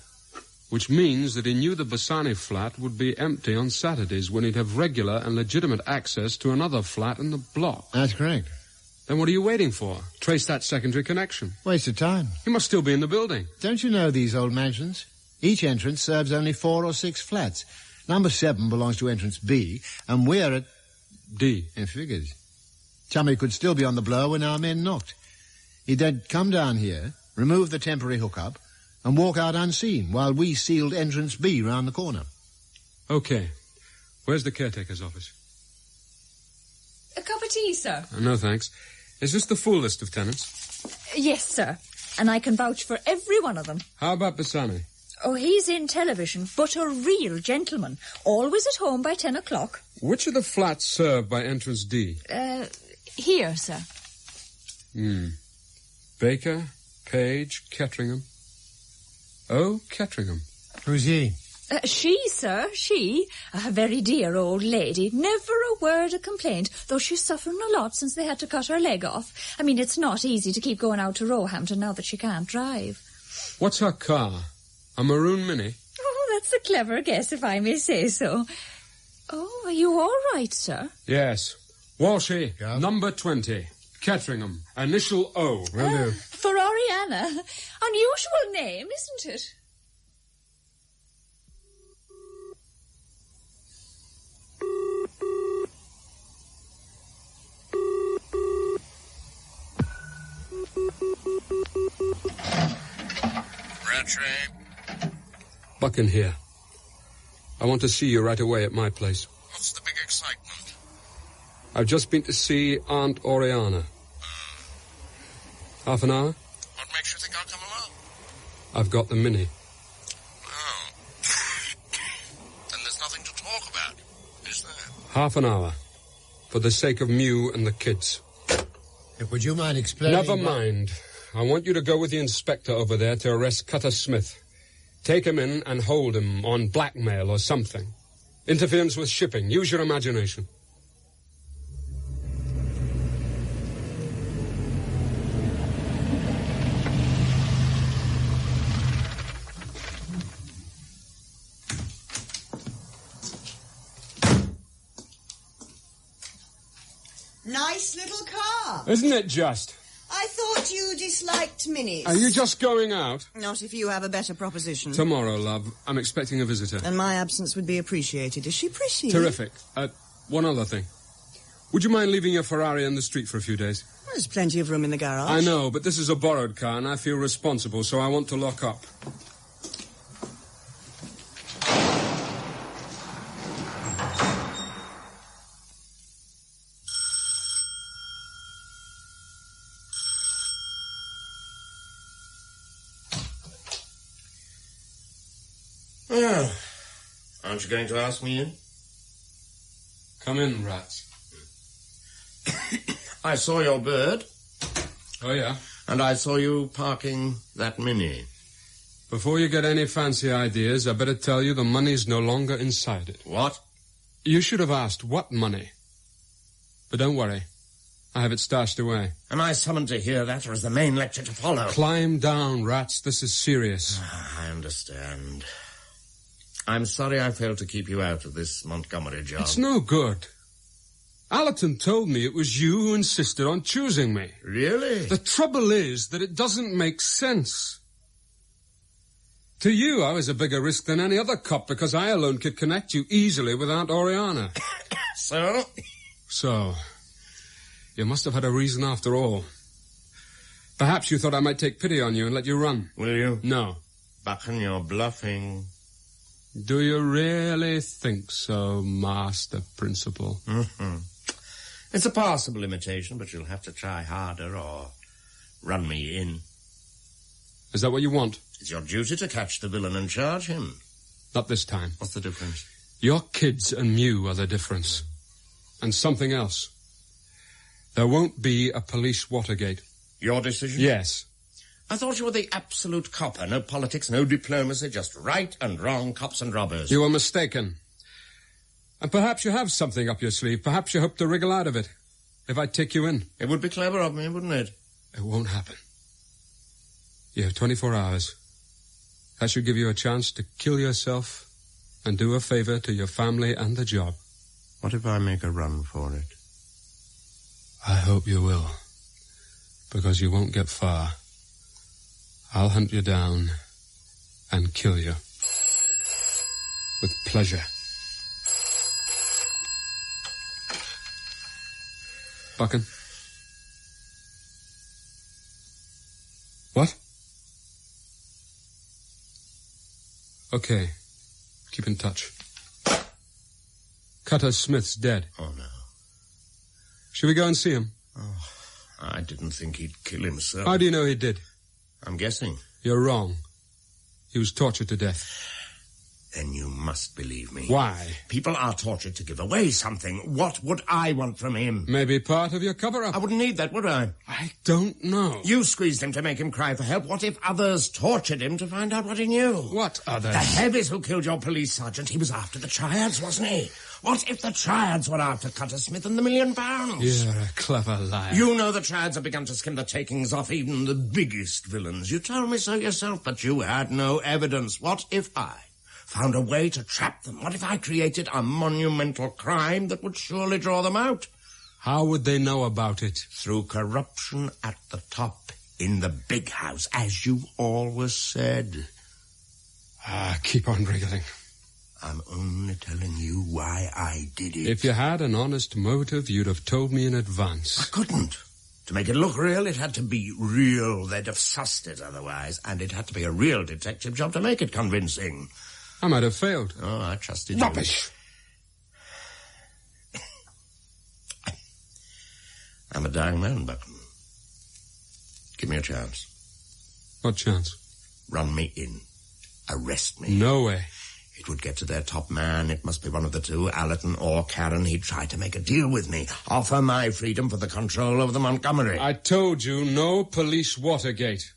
Which means that he knew the Bassani flat would be empty on Saturdays when he'd have regular and legitimate access to another flat in the block. That's correct. Then what are you waiting for? Trace that secondary connection. Waste of time. He must still be in the building. Don't you know these old mansions? Each entrance serves only 4 or 6 flats. Number 7 belongs to entrance B, and we're at... D. It figures. Chummy could still be on the blower when our men knocked. He'd then come down here, remove the temporary hookup, and walk out unseen while we sealed entrance B round the corner. Okay. Where's the caretaker's office? A cup of tea, sir? No, thanks. Is this the full list of tenants? Yes, sir. And I can vouch for every one of them. How about Bassani? Oh, he's in television, but a real gentleman. Always at home by 10 o'clock. Which of the flats served by entrance D? Here, sir. Baker, Page, Ketteringham. Oh, Ketteringham. Who's he? She, sir, she. A very dear old lady. Never a word of complaint, though she's suffering a lot since they had to cut her leg off. I mean, it's not easy to keep going out to Roehampton now that she can't drive. What's her car? A maroon Mini? Oh, that's a clever guess, if I may say so. Oh, are you all right, sir? Yes. Walshy, yeah. Number 20. Ketteringham. Initial O. Will do. Ferrariana. Unusual name, isn't it? Buchan here. I want to see you right away at my place. What's the big excitement? I've just been to see Aunt Oriana. Half an hour? What makes you think I'll come along? I've got the Mini. Oh. Then there's nothing to talk about, is there? Half an hour. For the sake of Mew and the kids. Would you mind explaining... Never mind. I want you to go with the inspector over there to arrest Cutter Smith. Take him in and hold him on blackmail or something. Interference with shipping. Use your imagination. Nice little car. Isn't it just? I thought you disliked minis. Are you just going out? Not if you have a better proposition. Tomorrow, love. I'm expecting a visitor. And my absence would be appreciated. Is she pretty? Terrific. One other thing. Would you mind leaving your Ferrari in the street for a few days? There's plenty of room in the garage. I know, but this is a borrowed car, and I feel responsible, so I want to lock up. Oh, aren't you going to ask me in? Come in, rats. I saw your bird. Oh, yeah? And I saw you parking that Mini. Before you get any fancy ideas, I better tell you the money's no longer inside it. What? You should have asked what money. But don't worry. I have it stashed away. Am I summoned to hear that, or is the main lecture to follow? Climb down, rats. This is serious. I understand. I'm sorry I failed to keep you out of this Montgomery job. It's no good. Allerton told me it was you who insisted on choosing me. Really? The trouble is that it doesn't make sense. To you, I was a bigger risk than any other cop because I alone could connect you easily with Aunt Oriana. So? So, you must have had a reason after all. Perhaps you thought I might take pity on you and let you run. Will you? No. Buchan, you're bluffing. Do you really think so, Master Principal? Mm-hmm. It's a passable imitation, but you'll have to try harder or run me in. Is that what you want? It's your duty to catch the villain and charge him. Not this time. What's the difference? Your kids and Mew are the difference. And something else. There won't be a police Watergate. Your decision? Yes. I thought you were the absolute copper. No politics, no diplomacy, just right and wrong, cops and robbers. You were mistaken. And perhaps you have something up your sleeve. Perhaps you hope to wriggle out of it. If I take you in. It would be clever of me, wouldn't it? It won't happen. You have 24 hours. That should give you a chance to kill yourself and do a favor to your family and the job. What if I make a run for it? I hope you will. Because you won't get far. I'll hunt you down and kill you. With pleasure. Buchan? What? Okay. Keep in touch. Cutter Smith's dead. Oh, no. Should we go and see him? Oh, I didn't think he'd kill himself. How do you know he did? I'm guessing. You're wrong. He was tortured to death. Then you must believe me. Why? People are tortured to give away something. What would I want from him? Maybe part of your cover-up. I wouldn't need that, would I? I don't know. You squeezed him to make him cry for help. What if others tortured him to find out what he knew? What others? The heavies who killed your police sergeant. He was after the Triads, wasn't he? What if the Triads were after Cutter Smith and the £1 million? You're a clever liar. You know the Triads have begun to skim the takings off even the biggest villains. You told me so yourself, but you had no evidence. What if I found a way to trap them? What if I created a monumental crime that would surely draw them out? How would they know about it? Through corruption at the top, in the big house, as you always said. Keep on wriggling. I'm only telling you why I did it. If you had an honest motive, you'd have told me in advance. I couldn't. To make it look real, it had to be real. They'd have sussed it otherwise. And it had to be a real detective job to make it convincing. I might have failed. Oh, I trusted you. Rubbish! I'm a dying man, Buchan. Give me a chance. What chance? Run me in. Arrest me. No way. It would get to their top man. It must be one of the two, Allerton or Karen. He'd try to make a deal with me. Offer my freedom for the control of the Montgomery. I told you, no police Watergate.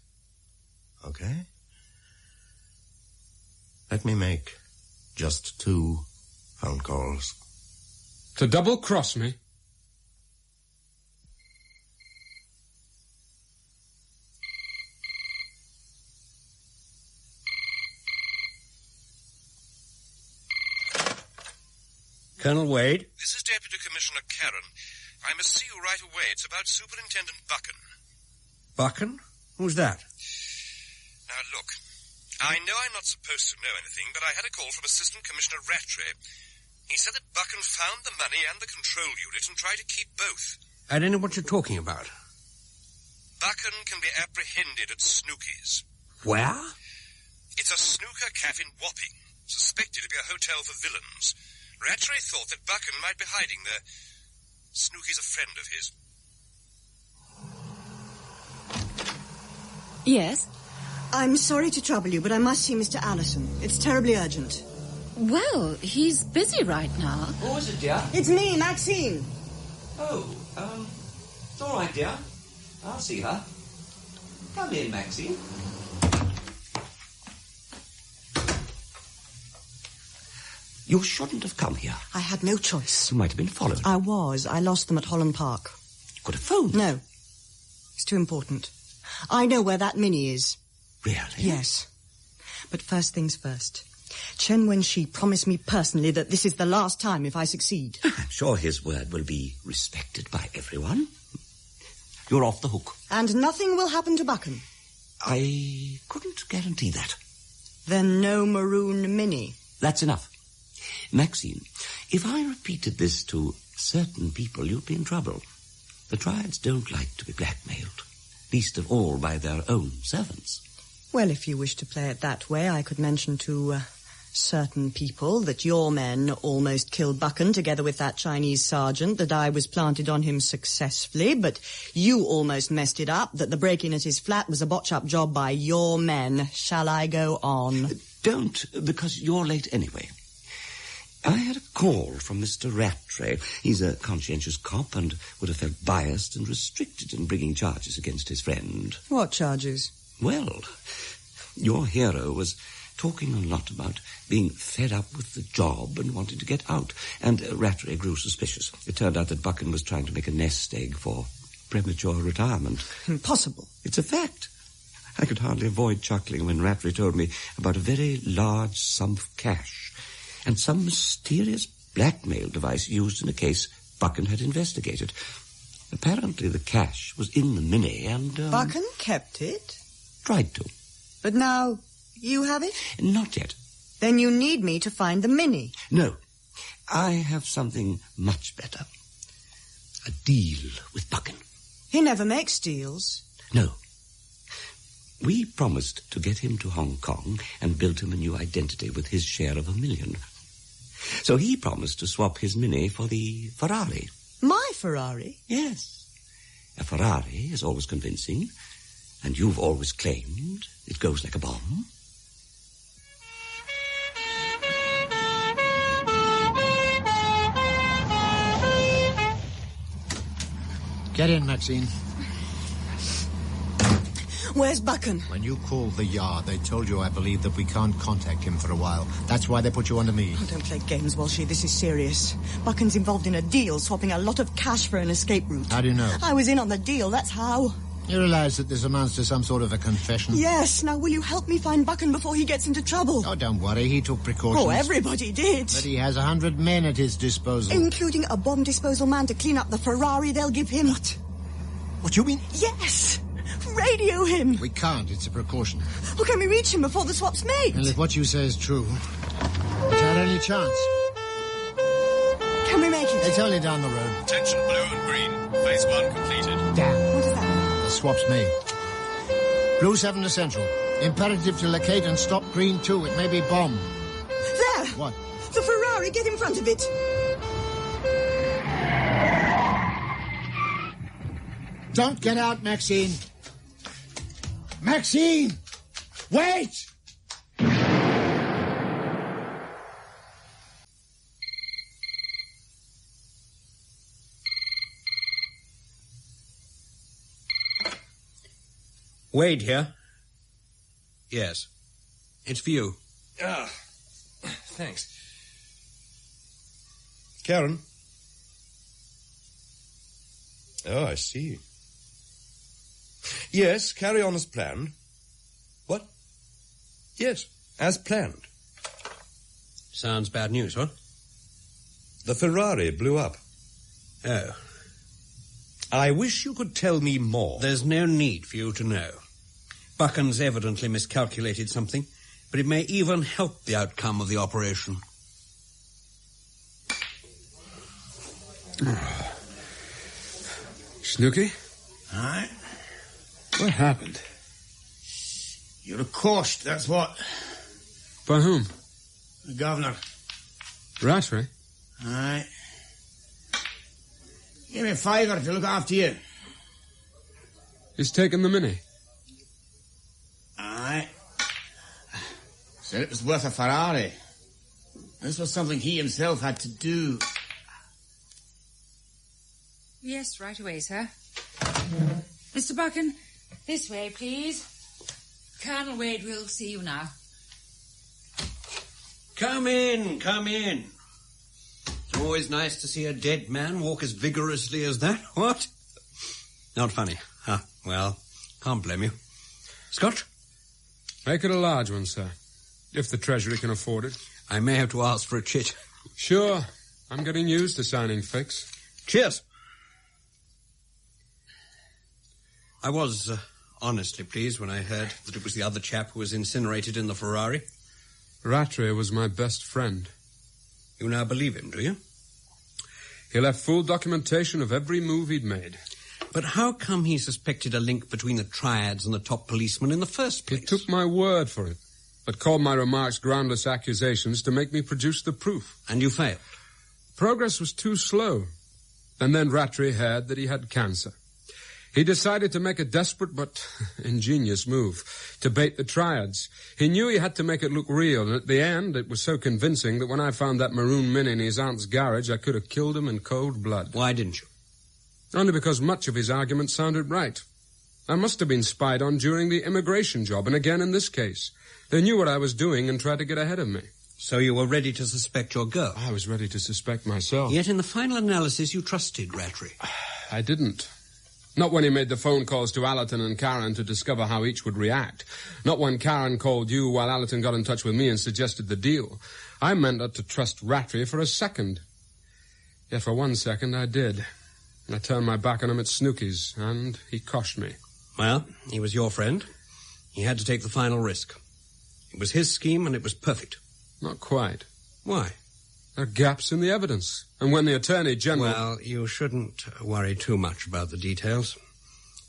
Okay. Let me make just 2 phone calls. To double-cross me? Colonel Wade? This is Deputy Commissioner Karen. I must see you right away. It's about Superintendent Buchan. Buchan? Who's that? Now, look. I know I'm not supposed to know anything, but I had a call from Assistant Commissioner Rattray. He said that Buchan found the money and the control unit and tried to keep both. I don't know what you're talking about. Buchan can be apprehended at Snooky's. Where? It's a snooker cafe in Wapping, suspected to be a hotel for villains. Rattray thought that Buchan might be hiding there. Snooky's a friend of his. Yes? I'm sorry to trouble you, but I must see Mr. Allison. It's terribly urgent. Well, he's busy right now. Who is it, dear? It's me, Maxine. Oh, it's all right, dear. I'll see her. Come in, Maxine. You shouldn't have come here. I had no choice. You might have been followed. I was. I lost them at Holland Park. You could have phoned. No. It's too important. I know where that Minnie is. Really? Yes. But first things first. Chen Wenxi promised me personally that this is the last time if I succeed. I'm sure his word will be respected by everyone. You're off the hook. And nothing will happen to Buchan. I couldn't guarantee that. Then no maroon Minnie. That's enough. Maxine, if I repeated this to certain people, you'd be in trouble. The Triads don't like to be blackmailed, least of all by their own servants. Well, if you wish to play it that way, I could mention to certain people that your men almost killed Buchan together with that Chinese sergeant, that I was planted on him successfully, but you almost messed it up, that the break-in at his flat was a botch-up job by your men. Shall I go on? Don't, because you're late anyway. I had a call from Mr. Rattray. He's a conscientious cop and would have felt biased and restricted in bringing charges against his friend. What charges? Well, your hero was talking a lot about being fed up with the job and wanting to get out, and Rattray grew suspicious. It turned out that Buchan was trying to make a nest egg for premature retirement. Impossible. It's a fact. I could hardly avoid chuckling when Rattray told me about a very large sum of cash and some mysterious blackmail device used in a case Buchan had investigated. Apparently the cash was in the Minnie and... Buchan kept it? Tried to. But now you have it? Not yet. Then you need me to find the Minnie. No. I have something much better. A deal with Buchan. He never makes deals. No. We promised to get him to Hong Kong and build him a new identity with his share of $1 million. So he promised to swap his Minnie for the Ferrari. My Ferrari? Yes. A Ferrari is always convincing, and you've always claimed it goes like a bomb. Get in, Maxine. Where's Buchan? When you called the Yard, they told you, I believe, that we can't contact him for a while. That's why they put you under me. Oh, don't play games, Walshy. This is serious. Buchan's involved in a deal, swapping a lot of cash for an escape route. How do you know? I was in on the deal, that's how. You realize that this amounts to some sort of a confession? Yes. Now, will you help me find Buchan before he gets into trouble? Oh, don't worry. He took precautions. Oh, everybody did. But he has 100 men at his disposal. Including a bomb disposal man to clean up the Ferrari they'll give him. What? What, you mean? Yes. Radio him. We can't. It's a precaution. Well, can we reach him before the swap's made? Well, if what you say is true, is there any chance? Can we make it? It's only down the road. Attention blue and green. Phase 1 completed. Damn. What does that mean? The swap's made. Blue 7 to Central. Imperative to locate and stop Green 2. It may be bomb. What? The Ferrari, get in front of it. Don't get out, Maxine. Maxine! Wait! Wade here. Yes. It's for you. Ah, thanks. Karen? Oh, I see. Yes, carry on as planned. What? Yes, as planned. Sounds bad news, what? The Ferrari blew up. Oh. I wish you could tell me more. There's no need for you to know. Buchan's evidently miscalculated something, but it may even help the outcome of the operation. Snooky? Aye? What happened? You're accosted, that's what. By whom? The governor. Rattray? Aye. Give me a fiver to look after you. He's taken the Mini. Aye. Said it was worth a Ferrari. This was something he himself had to do. Yes, right away, sir. Mr. Buchan, this way, please. Colonel Wade will see you now. Come in, come in. It's always nice to see a dead man walk as vigorously as that, what? Not funny. Ah, well, can't blame you. Scotch? Make it a large one, sir. If the Treasury can afford it. I may have to ask for a chit. Sure. I'm getting used to signing fix. Cheers. I was honestly pleased when I heard that it was the other chap who was incinerated in the Ferrari. Rattray was my best friend. You now believe him, do you? He left full documentation of every move he'd made. But how come he suspected a link between the triads and the top policeman in the first place? He took my word for it, but called my remarks groundless accusations to make me produce the proof. And you failed? Progress was too slow. And then Rattray heard that he had cancer. He decided to make a desperate but ingenious move, to bait the triads. He knew he had to make it look real, and at the end it was so convincing that when I found that maroon Mini in his aunt's garage, I could have killed him in cold blood. Why didn't you? Only because much of his argument sounded right. I must have been spied on during the immigration job, and again in this case. They knew what I was doing and tried to get ahead of me. So you were ready to suspect your girl? I was ready to suspect myself. Yet in the final analysis you trusted Rattray. I didn't. Not when he made the phone calls to Allerton and Karen to discover how each would react. Not when Karen called you while Allerton got in touch with me and suggested the deal. I meant not to trust Rattray for a second. Yet for 1 second I did. I turned my back on him at Snooky's, and he coshed me. Well, he was your friend. He had to take the final risk. It was his scheme, and it was perfect. Not quite. Why? There are gaps in the evidence. And when the Attorney General... Well, you shouldn't worry too much about the details.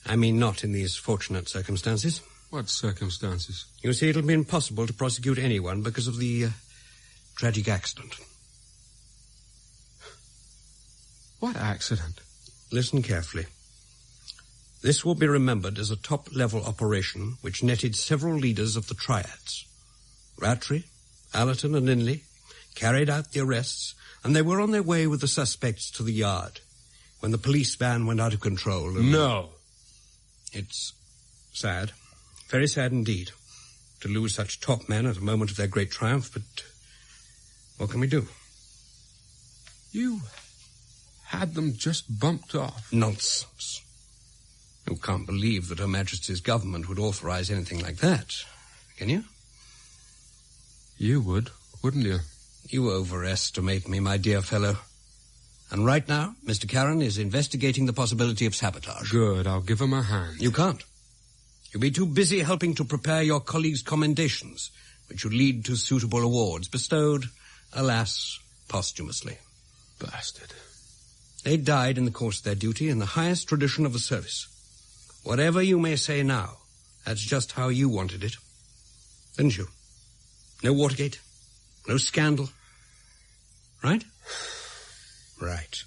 I mean, not in these fortunate circumstances. What circumstances? You see, it'll be impossible to prosecute anyone because of the tragic accident. What accident? Listen carefully. This will be remembered as a top-level operation which netted several leaders of the triads. Rattray, Allerton and Linley carried out the arrests, and they were on their way with the suspects to the yard when the police van went out of control. No. It's sad, very sad indeed, to lose such top men at a moment of their great triumph, but what can we do? You had them just bumped off. Nonsense. You can't believe that Her Majesty's government would authorize anything like that, can you? You would, wouldn't you? You overestimate me, my dear fellow. And right now, Mr. Karen is investigating the possibility of sabotage. Good, I'll give him a hand. You can't. You'll be too busy helping to prepare your colleagues' commendations, which would lead to suitable awards, bestowed, alas, posthumously. Bastard. They died in the course of their duty in the highest tradition of the service. Whatever you may say now, that's just how you wanted it. Didn't you? No Watergate, no scandal, right? Right.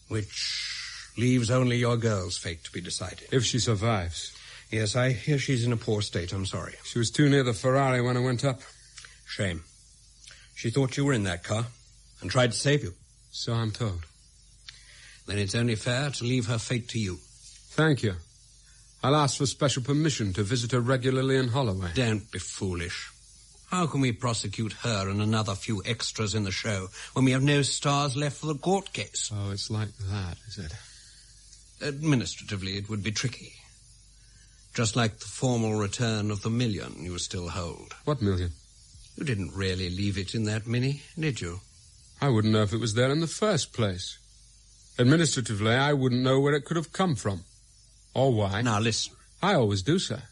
Which leaves only your girl's fate to be decided. If she survives. Yes, I hear she's in a poor state. I'm sorry. She was too near the Ferrari when I went up. Shame. She thought you were in that car and tried to save you. So I'm told. Then it's only fair to leave her fate to you. Thank you. I'll ask for special permission to visit her regularly in Holloway. Don't be foolish. How can we prosecute her and another few extras in the show when we have no stars left for the court case? Oh, it's like that, is it? Administratively, it would be tricky. Just like the formal return of the $1 million you still hold. What $1 million? You didn't really leave it in that mini, did you? I wouldn't know if it was there in the first place. Administratively, I wouldn't know where it could have come from. Or why. Now, listen. I always do, sir.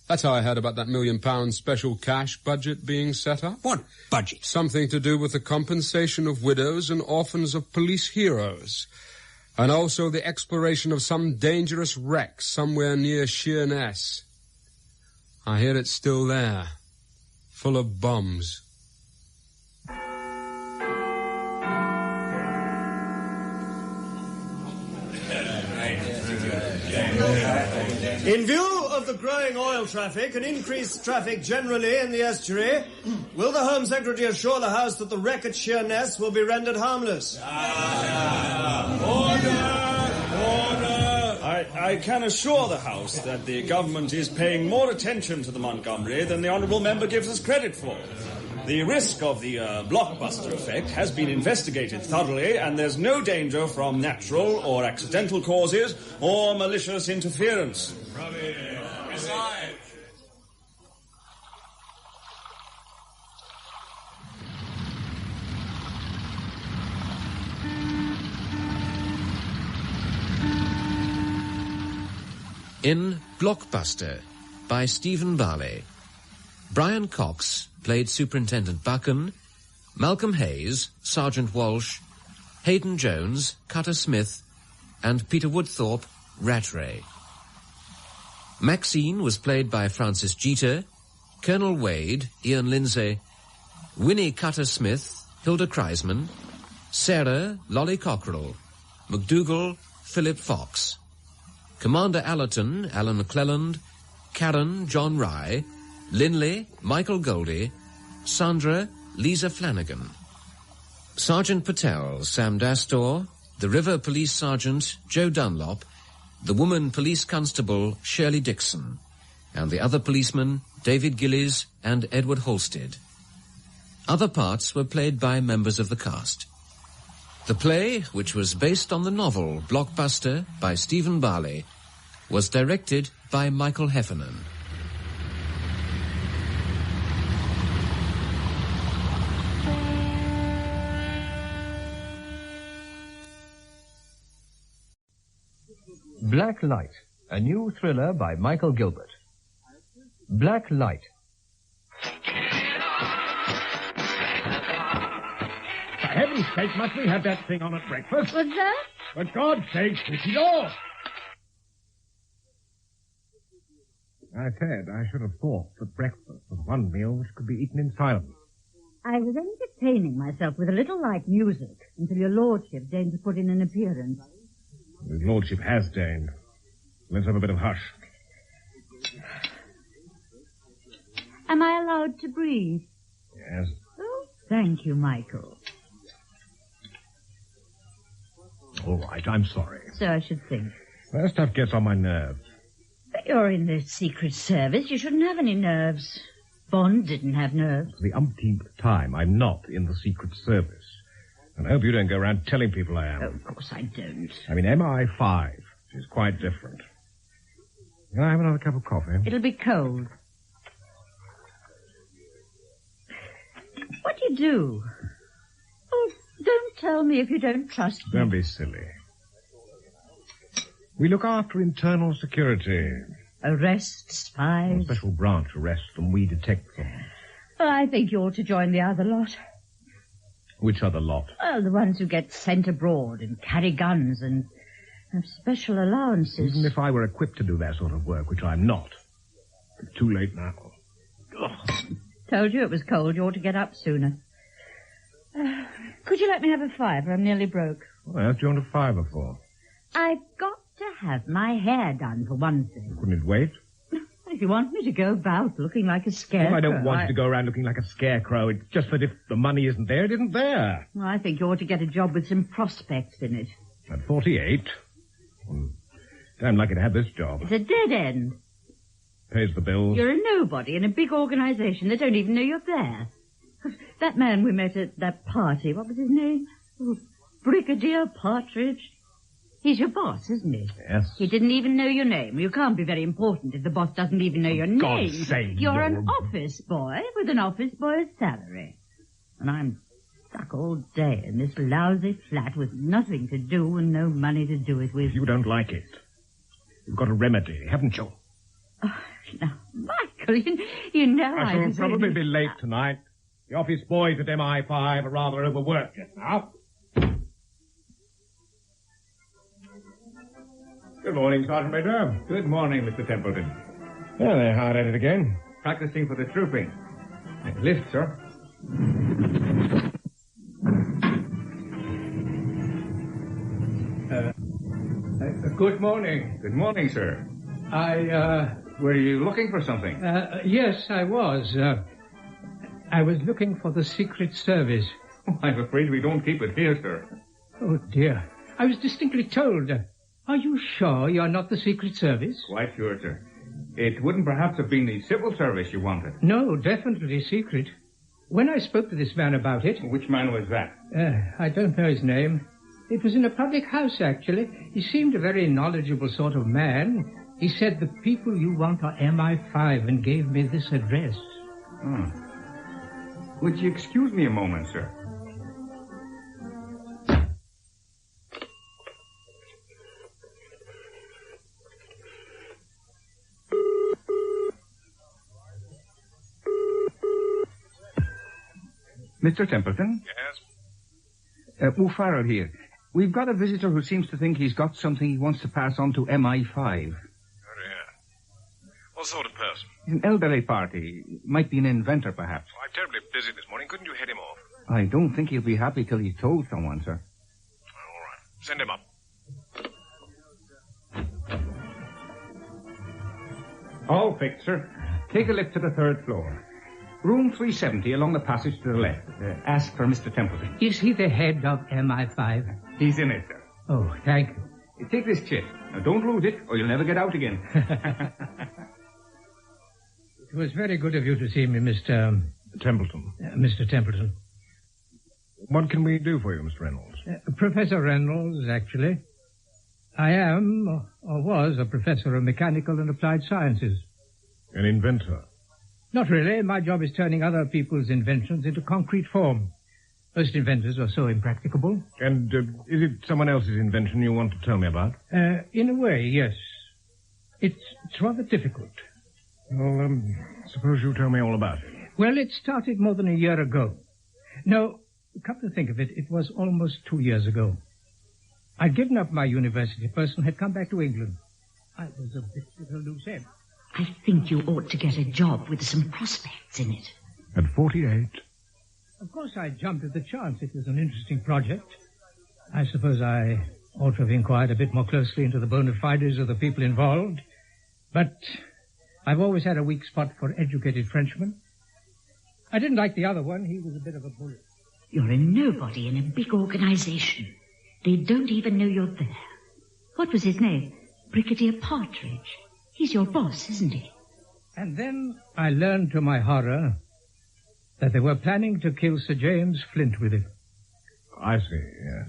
That's how I heard about that £1 million special cash budget being set up. What budget? Something to do with the compensation of widows and orphans of police heroes. And also the exploration of some dangerous wreck somewhere near Sheerness. I hear it's still there, full of bombs. In view of the growing oil traffic and increased traffic generally in the estuary, will the Home Secretary assure the House that the wreck at Sheerness will be rendered harmless? I can assure the House that the government is paying more attention to the Montgomery than the honourable member gives us credit for. The risk of the blockbuster effect has been investigated thoroughly, and there's no danger from natural or accidental causes or malicious interference. Besides, In Blockbuster by Stephen Barley. Brian Cox played Superintendent Buchan, Malcolm Hayes, Sergeant Walsh, Hayden Jones, Cutter Smith, and Peter Woodthorpe, Rattray. Maxine was played by Francis Jeter, Colonel Wade, Ian Lindsay, Winnie Cutter Smith, Hilda Kreisman, Sarah, Lolly Cockrell, MacDougall, Philip Fox, Commander Allerton, Alan McClelland, Karen, John Rye, Linley, Michael Goldie, Sandra, Lisa Flanagan, Sergeant Patel, Sam Dastor, the River Police Sergeant, Joe Dunlop, the Woman Police Constable, Shirley Dixon, and the other policemen, David Gillies and Edward Halstead. Other parts were played by members of the cast. The play, which was based on the novel Blockbuster by Stephen Barley, was directed by Michael Heffernan. Black Light, a new thriller by Michael Gilbert. Black Light. For heaven's sake, must we have that thing on at breakfast? What's that? For God's sake, switch it off. I said I should have thought that breakfast was one meal which could be eaten in silence. I was entertaining myself with a little light music until your lordship deigned to put in an appearance. His lordship has deigned. Let's have a bit of hush. Am I allowed to breathe? Yes. Oh, thank you, Michael. All right, I'm sorry. So I should think. That stuff gets on my nerves. But you're in the Secret Service. You shouldn't have any nerves. Bond didn't have nerves. For the umpteenth time, I'm not in the Secret Service. And I hope you don't go around telling people I am. Oh, of course I don't. I mean, MI5 is quite different. Can I have another cup of coffee? It'll be cold. What do you do? Oh, don't tell me if you don't trust me. Don't be silly. We look after internal security. Arrest spies. A special branch arrests them. We detect them. Well, I think you ought to join the other lot. Which other lot? Well, the ones who get sent abroad and carry guns and have special allowances. Even if I were equipped to do that sort of work, which I'm not. It's too late now. Told you it was cold. You ought to get up sooner. Could you let me have a fiver? I'm nearly broke. What else do you want a fiver for? I've got to have my hair done, for one thing. Couldn't it wait? If you want me to go about looking like a scarecrow... Oh, I don't want you to go around looking like a scarecrow. It's just that if the money isn't there, it isn't there. Well, I think you ought to get a job with some prospects in it. At 48? Damn lucky to have this job. It's a dead end. Pays the bills. You're a nobody in a big organisation. They don't even know you're there. That man we met at that party, what was his name? Oh, Brigadier Partridge. He's your boss, isn't he? Yes. He didn't even know your name. You can't be very important if the boss doesn't even know your name. God's sake, You're an office boy with an office boy's salary. And I'm stuck all day in this lousy flat with nothing to do and no money to do it with. You don't like it. You've got a remedy, haven't you? Oh, now, Michael, you know I shall probably be late tonight. The office boys at MI5 are rather overworked just now. Good morning, Sergeant Major. Good morning, Mr. Templeton. Yeah, they're hard at it again. Practicing for the trooping. Lift, sir. Good morning. Good morning, sir. Were you looking for something? Yes, I was. I was looking for the Secret Service. Oh, I'm afraid we don't keep it here, sir. Oh, dear. I was distinctly told. Are you sure you're not the Secret Service? Quite sure, sir. It wouldn't perhaps have been the civil service you wanted. No, definitely secret. When I spoke to this man about it... Which man was that? I don't know his name. It was in a public house, actually. He seemed a very knowledgeable sort of man. He said the people you want are MI5 and gave me this address. Oh. Would you excuse me a moment, sir? Mr. Templeton? Yes? O'Farrell here. We've got a visitor who seems to think he's got something he wants to pass on to MI5. Oh, dear. What sort of person? He's an elderly party. Might be an inventor, perhaps. Oh, I'm terribly busy this morning. Couldn't you head him off? I don't think he'll be happy till he's told someone, sir. All right. Send him up. All fixed, sir. Take a lift to the third floor. Room 370 along the passage to the left. Ask for Mr. Templeton. Is he the head of MI5? He's in it, sir. Oh, thank you. Take this chit. Now, don't lose it, or you'll never get out again. It was very good of you to see me, Mr. Templeton. Mr. Templeton. What can we do for you, Mr. Reynolds? Professor Reynolds, actually. I am, or was, a professor of mechanical and applied sciences. An inventor? Not really. My job is turning other people's inventions into concrete form. Most inventors are so impracticable. And is it someone else's invention you want to tell me about? In a way, yes. It's rather difficult. Well, suppose you tell me all about it. Well, it started more than a year ago. No, come to think of it, it was almost 2 years ago. I'd given up my university post and had come back to England. I was a bit of a loose end. I think you ought to get a job with some prospects in it. At 48? Of course I jumped at the chance. It was an interesting project. I suppose I ought to have inquired a bit more closely into the bona fides of the people involved. But I've always had a weak spot for educated Frenchmen. I didn't like the other one. He was a bit of a bully. You're a nobody in a big organization. They don't even know you're there. What was his name? Brigadier Partridge. He's your boss, isn't he? And then I learned to my horror that they were planning to kill Sir James Flint with it. I see, yes.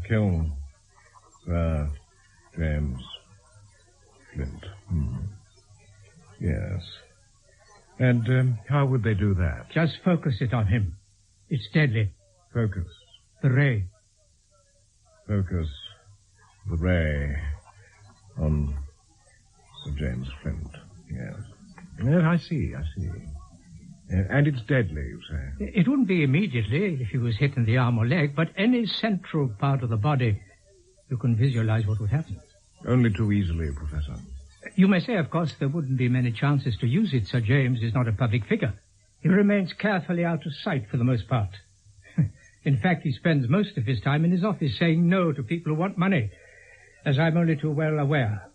Kill Sir James Flint. Yes. And how would they do that? Just focus it on him. It's deadly. Focus. The ray. Focus the ray on Sir James Flint. Yes. Yes, I see. And it's deadly, you say? It wouldn't be immediately if he was hit in the arm or leg, but any central part of the body, you can visualize what would happen. Only too easily, Professor. You may say, of course, there wouldn't be many chances to use it. Sir James is not a public figure. He remains carefully out of sight for the most part. In fact, he spends most of his time in his office saying no to people who want money, as I'm only too well aware.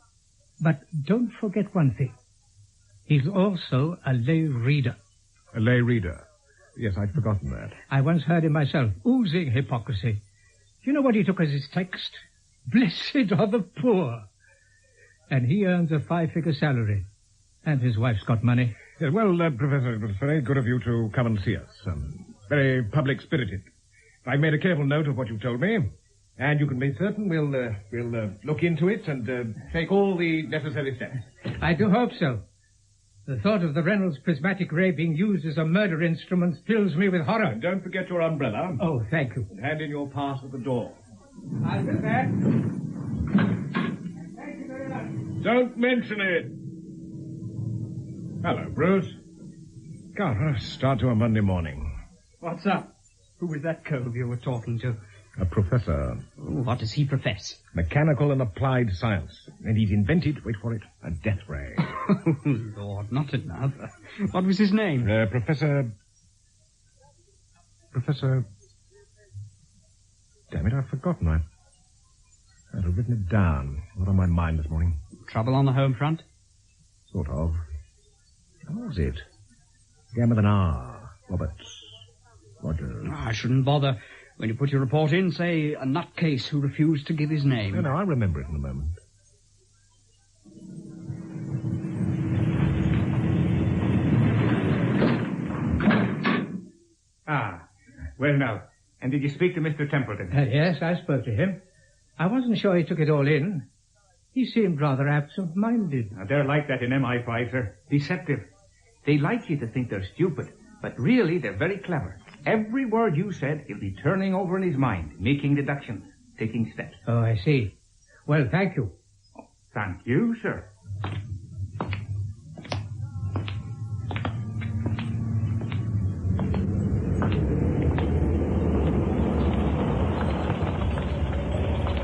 But don't forget one thing. He's also a lay reader. A lay reader? Yes, I'd forgotten that. I once heard him myself, oozing hypocrisy. Do you know what he took as his text? Blessed are the poor. And he earns a 5-figure salary. And his wife's got money. Yes, well, Professor, it was very good of you to come and see us. Very public-spirited. I've made a careful note of what you've told me. And you can be certain we'll look into it and take all the necessary steps. I do hope so. The thought of the Reynolds prismatic ray being used as a murder instrument fills me with horror. And don't forget your umbrella. Oh, thank you. And hand in your pass at the door. I'll do that. Thank you very much. Don't mention it. Hello, Bruce. God, what a start to a Monday morning. What's up? Who was that cove you were talking to? A professor. What does he profess? Mechanical and applied science. And he's invented, wait for it, a death ray. Lord, not another. What was his name? Professor... Damn it, I've forgotten. I'd have written it down. Not on my mind this morning. Trouble on the home front? Sort of. What was it? Began with an R. Roberts. Rogers. Oh, I shouldn't bother. When you put your report in, say a nutcase who refused to give his name. No, I remember it in a moment. Ah, well now. And did you speak to Mr. Templeton? Yes, I spoke to him. I wasn't sure he took it all in. He seemed rather absent-minded. Now, they're like that in MI5, sir. Deceptive. They like you to think they're stupid, but really they're very clever. Every word you said, he'll be turning over in his mind, making deductions, taking steps. Oh, I see. Well, thank you. Oh, thank you, sir.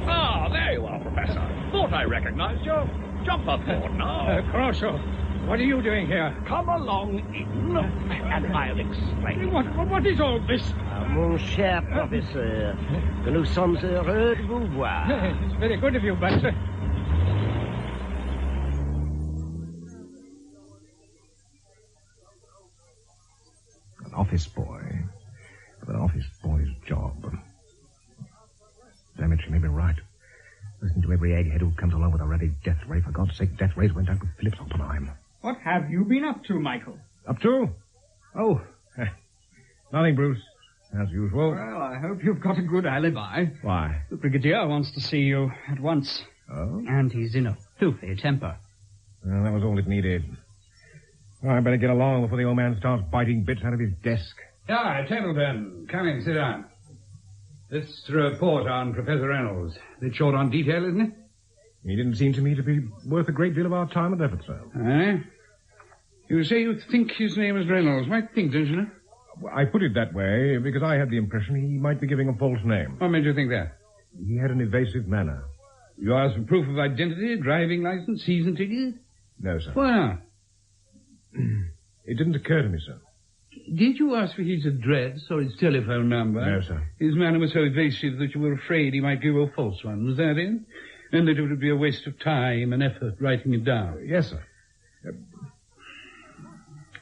Ah, there you are, Professor. Thought I recognized you. Jump aboard now. Crusoe, what are you doing here? Come along in, and I'll explain. What is all this? Mon cher professeur, que nous sommes heureux de vous voir. It's very good of you, but... An office boy. An office boy's job. Damn it, she may be right. Listen to every egghead who comes along with a ready death ray. For God's sake, death rays went out with Phillips Oppenheim. What have you been up to, Michael? Up to? Oh, nothing, Bruce. As usual. Well, I hope you've got a good alibi. Why? The Brigadier wants to see you at once. Oh? And he's in a filthy temper. Well, that was all it needed. Oh, I better get along before the old man starts biting bits out of his desk. Ah, Templeton. Come in, sit down. This report on Professor Reynolds. A bit short on detail, isn't it? He didn't seem to me to be worth a great deal of our time and effort, sir. Eh? You say you think his name is Reynolds. Might think, don't you know? I put it that way because I had the impression he might be giving a false name. What made you think that? He had an evasive manner. You asked for proof of identity, driving license, season ticket? No, sir. Why not? It didn't occur to me, sir. Did you ask for his address or his telephone number? No, sir. His manner was so evasive that you were afraid he might give you a false one. Was that it? And that it would be a waste of time and effort writing it down? Yes, sir.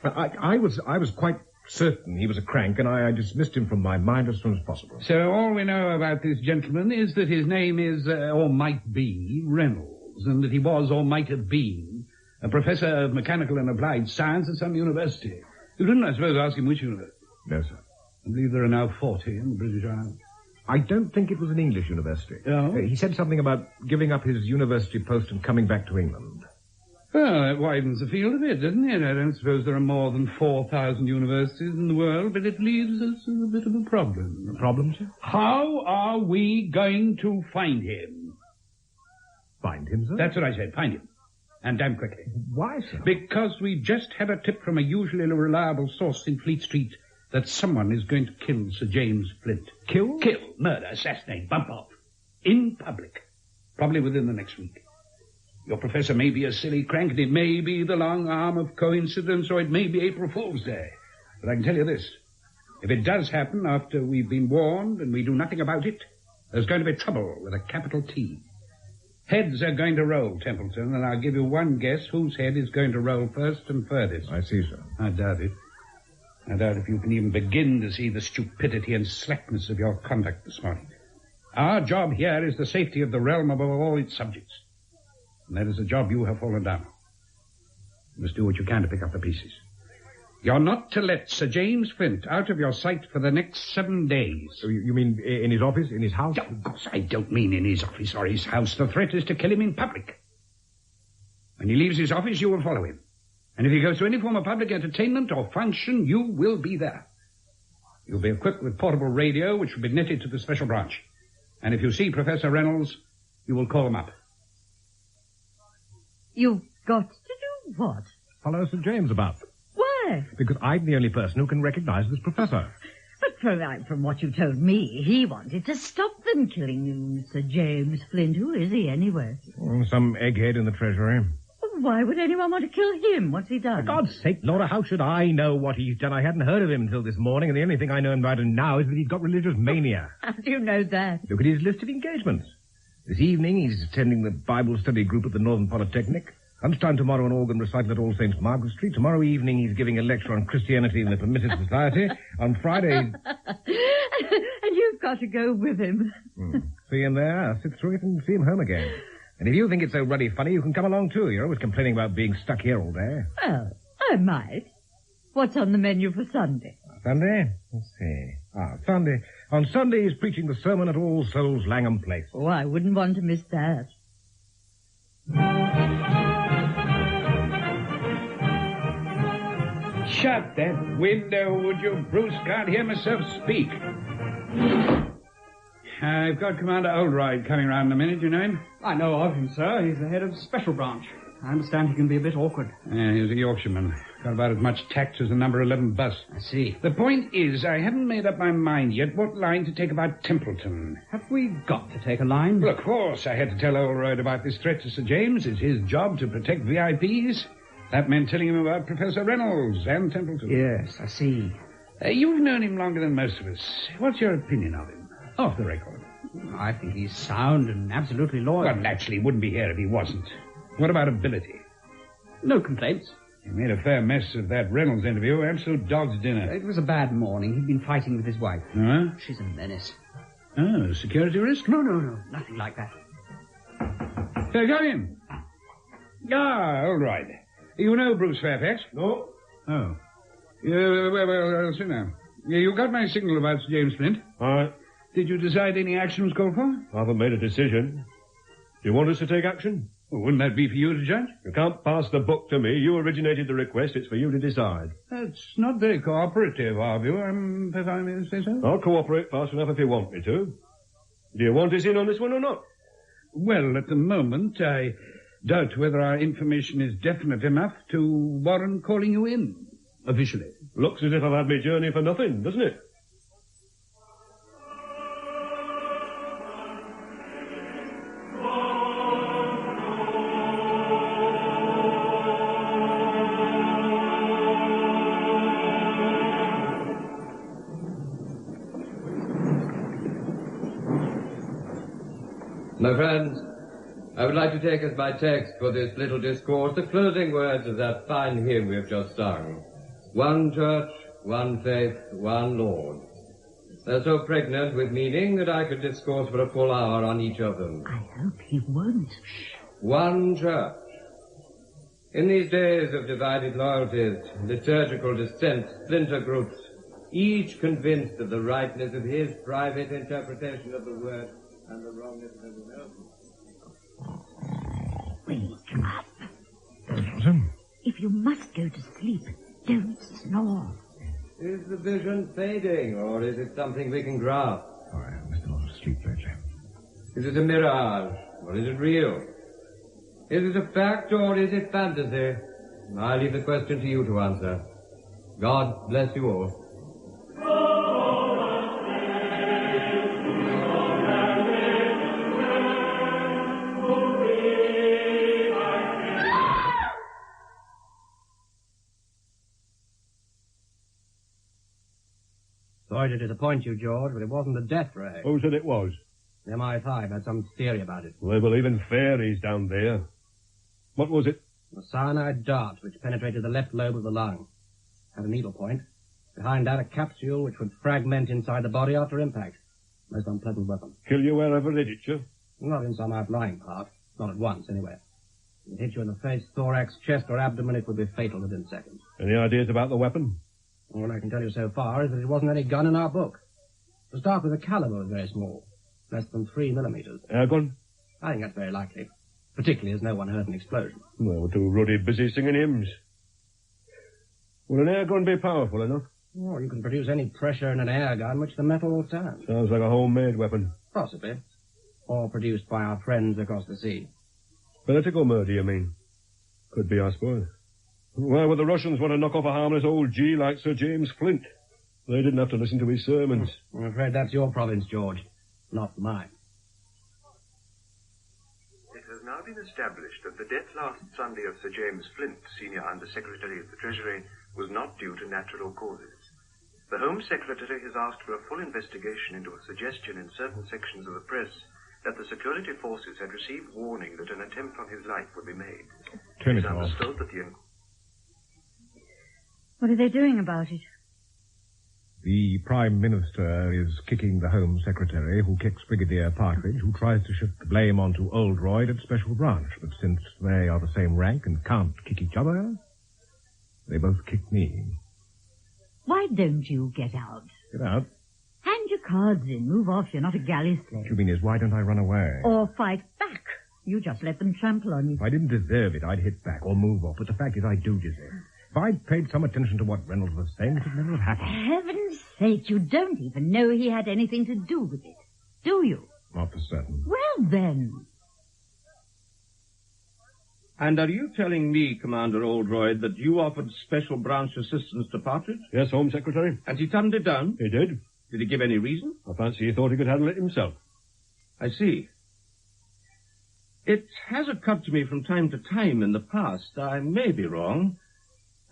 I was quite certain he was a crank, and I dismissed him from my mind as soon as possible. So all we know about this gentleman is that his name is, or might be, Reynolds, and that he was, or might have been, a professor of mechanical and applied science at some university. You didn't, I suppose, ask him which university? No, sir. I believe there are now 40 in the British Isles. I don't think it was an English university. Oh? He said something about giving up his university post and coming back to England. Well, that widens the field a bit, doesn't it? I don't suppose there are more than 4,000 universities in the world, but it leaves us with a bit of a problem. A problem, sir? How are we going to find him? Find him, sir? That's what I said, find him. And damn quickly. Why, sir? Because we just had a tip from a usually reliable source in Fleet Street that someone is going to kill Sir James Flint. Kill? Kill, murder, assassinate, bump off. In public. Probably within the next week. Your professor may be a silly crank, and it may be the long arm of coincidence, or it may be April Fool's Day. But I can tell you this. If it does happen after we've been warned and we do nothing about it, there's going to be trouble with a capital T. Heads are going to roll, Templeton, and I'll give you one guess whose head is going to roll first and furthest. I see, sir. I doubt it. I doubt if you can even begin to see the stupidity and slackness of your conduct this morning. Our job here is the safety of the realm above all its subjects. And that is a job you have fallen down. You must do what you can to pick up the pieces. You're not to let Sir James Flint out of your sight for the next 7 days. So you mean in his office, in his house? Of course, I don't mean in his office or his house. The threat is to kill him in public. When he leaves his office, you will follow him. And if he goes to any form of public entertainment or function, you will be there. You'll be equipped with portable radio, which will be netted to the special branch. And if you see Professor Reynolds, you will call him up. You've got to do what? Follow St. James about. Why? Because I'm the only person who can recognize this professor. But from what you told me, he wanted to stop them killing you, Sir James Flint. Who is he, anyway? Some egghead in the Treasury. Why would anyone want to kill him? What's he done? For God's sake, Laura, how should I know what he's done? I hadn't heard of him until this morning, and the only thing I know about him now is that he's got religious mania. How do you know that? Look at his list of engagements. This evening, he's attending the Bible study group at the Northern Polytechnic. Lunchtime tomorrow, an organ recital at All Saints Margaret Street. Tomorrow evening, he's giving a lecture on Christianity in the Permitted Society. On Friday... And you've got to go with him. See him there, I'll sit through it and see him home again. And if you think it's so ruddy funny, you can come along too. You're always complaining about being stuck here all day. Well, I might. What's on the menu for Sunday? Sunday? Let's see. Sunday. On Sunday, he's preaching the sermon at All Souls Langham Place. Oh, I wouldn't want to miss that. Shut that window, would you? Bruce can't hear myself speak. I've got Commander Oldroyd coming round in a minute. You know him? I know of him, sir. He's the head of the special branch. I understand he can be a bit awkward. Yeah, he was a Yorkshireman. Got about as much tact as the number 11 bus. I see. The point is, I haven't made up my mind yet what line to take about Templeton. Have we got to take a line? Well, of course. I had to tell Oldroyd about this threat to Sir James. It's his job to protect VIPs. That meant telling him about Professor Reynolds and Templeton. Yes, I see. You've known him longer than most of us. What's your opinion of him? Off the record. I think he's sound and absolutely loyal. Well, naturally, he wouldn't be here if he wasn't. What about ability? No complaints. He made a fair mess of that Reynolds interview. Absolute dog's dinner. It was a bad morning. He'd been fighting with his wife. Huh? She's a menace. Oh, security risk? No. Nothing like that. Come in. All right. You know Bruce Fairfax? No. Oh. Well, sit down. You got my signal about Sir James Flint? All right. Did you decide any action was called for? I haven't made a decision. Do you want us to take action? Well, wouldn't that be for you to judge? You can't pass the buck to me. You originated the request. It's for you to decide. That's not very cooperative of you, if I may say so. I'll cooperate fast enough if you want me to. Do you want us in on this one or not? Well, at the moment, I doubt whether our information is definite enough to warrant calling you in, officially. Looks as if I've had my journey for nothing, doesn't it? My friends, I would like to take as my text for this little discourse the closing words of that fine hymn we have just sung. One church, one faith, one Lord. They're so pregnant with meaning that I could discourse for a full hour on each of them. I hope he won't. One church. In these days of divided loyalties, liturgical dissent, splinter groups, each convinced of the rightness of his private interpretation of the word and the wrongness of everyone else. Wake up. If you must go to sleep, don't snore. Is the vision fading, or is it something we can grasp? Oh, I missed a lot of sleep lately. Is it a mirage, or is it real? Is it a fact, or is it fantasy? I leave the question to you to answer. God bless you all. to disappoint you, George, but it wasn't a death ray. Who said it was? The MI5 had some theory about it. Well, they believe in fairies down there. What was it? A cyanide dart which penetrated the left lobe of the lung. Had a needle point. Behind that, a capsule which would fragment inside the body after impact. Most unpleasant weapon. Kill you wherever it hit you? Not in some outlying part. Not at once, anyway. If it hit you in the face, thorax, chest, or abdomen, it would be fatal within seconds. Any ideas about the weapon? All I can tell you so far is that it wasn't any gun in our book. To start with, the caliber was very small. Less than 3 millimeters. Air gun? I think that's very likely. Particularly as no one heard an explosion. Well, too ruddy busy singing hymns. Will an air gun be powerful enough? Well, you can produce any pressure in an air gun which the metal will turn. Sounds like a homemade weapon. Possibly. Or produced by our friends across the sea. Political murder, you mean? Could be, I suppose. Why would the Russians want to knock off a harmless old G like Sir James Flint? They didn't have to listen to his sermons. I'm afraid that's your province, George. Not mine. It has now been established that the death last Sunday of Sir James Flint, Senior Under-Secretary of the Treasury, was not due to natural causes. The Home Secretary has asked for a full investigation into a suggestion in certain sections of the press that the security forces had received warning that an attempt on his life would be made. Turn it it off. understood that the... What are they doing about it? The Prime Minister is kicking the Home Secretary, who kicks Brigadier Partridge, who tries to shift the blame onto Oldroyd at Special Branch. But since they are the same rank and can't kick each other, they both kick me. Why don't you get out? Get out? Hand your cards in. Move off. You're not a galley slave. What you mean is, why don't I run away? Or fight back. You just let them trample on you. If I didn't deserve it, I'd hit back or move off. But the fact is, I do deserve it. If I'd paid some attention to what Reynolds was saying, it would never have happened. For heaven's sake, you don't even know he had anything to do with it. Do you? Not for certain. Well, then. And are you telling me, Commander Oldroyd, that you offered Special Branch assistance to Partridge? Yes, Home Secretary. And he turned it down? He did. Did he give any reason? I fancy he thought he could handle it himself. I see. It has occurred to me from time to time in the past, I may be wrong,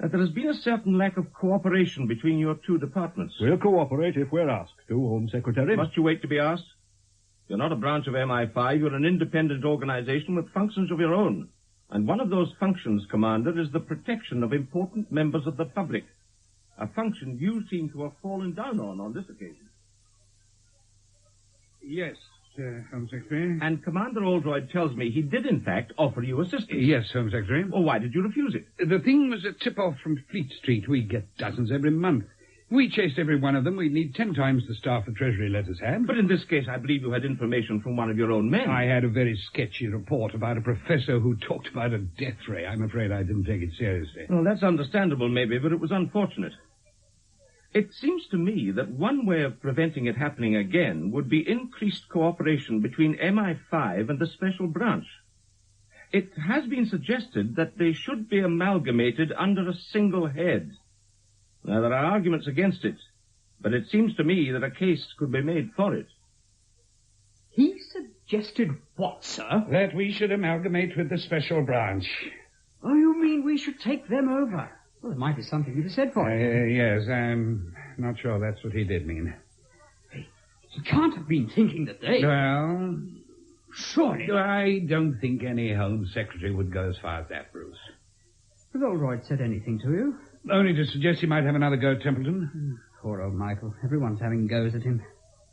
that there has been a certain lack of cooperation between your two departments. We'll cooperate if we're asked to, Home Secretary. Must you wait to be asked? You're not a branch of MI5. You're an independent organization with functions of your own. And one of those functions, Commander, is the protection of important members of the public. A function you seem to have fallen down on this occasion. Yes, Home Secretary. And Commander Oldroyd tells me he did, in fact, offer you assistance. Yes, Home Secretary. Well, why did you refuse it? The thing was a tip-off from Fleet Street. We get dozens every month. We chased every one of them. We'd need 10 times the staff the Treasury let us have. But in this case, I believe you had information from one of your own men. I had a very sketchy report about a professor who talked about a death ray. I'm afraid I didn't take it seriously. Well, that's understandable, maybe, but it was unfortunate. It seems to me that one way of preventing it happening again would be increased cooperation between MI5 and the Special Branch. It has been suggested that they should be amalgamated under a single head. Now, there are arguments against it, but it seems to me that a case could be made for it. He suggested what, sir? That we should amalgamate with the Special Branch. Oh, you mean we should take them over? Well, there might be something to be said for it. Yes, I'm not sure that's what he did mean. He can't have been thinking that they... Well... Surely. I don't think any Home Secretary would go as far as that, Bruce. Has Oldroyd said anything to you? Only to suggest he might have another go at Templeton. Poor old Michael. Everyone's having goes at him.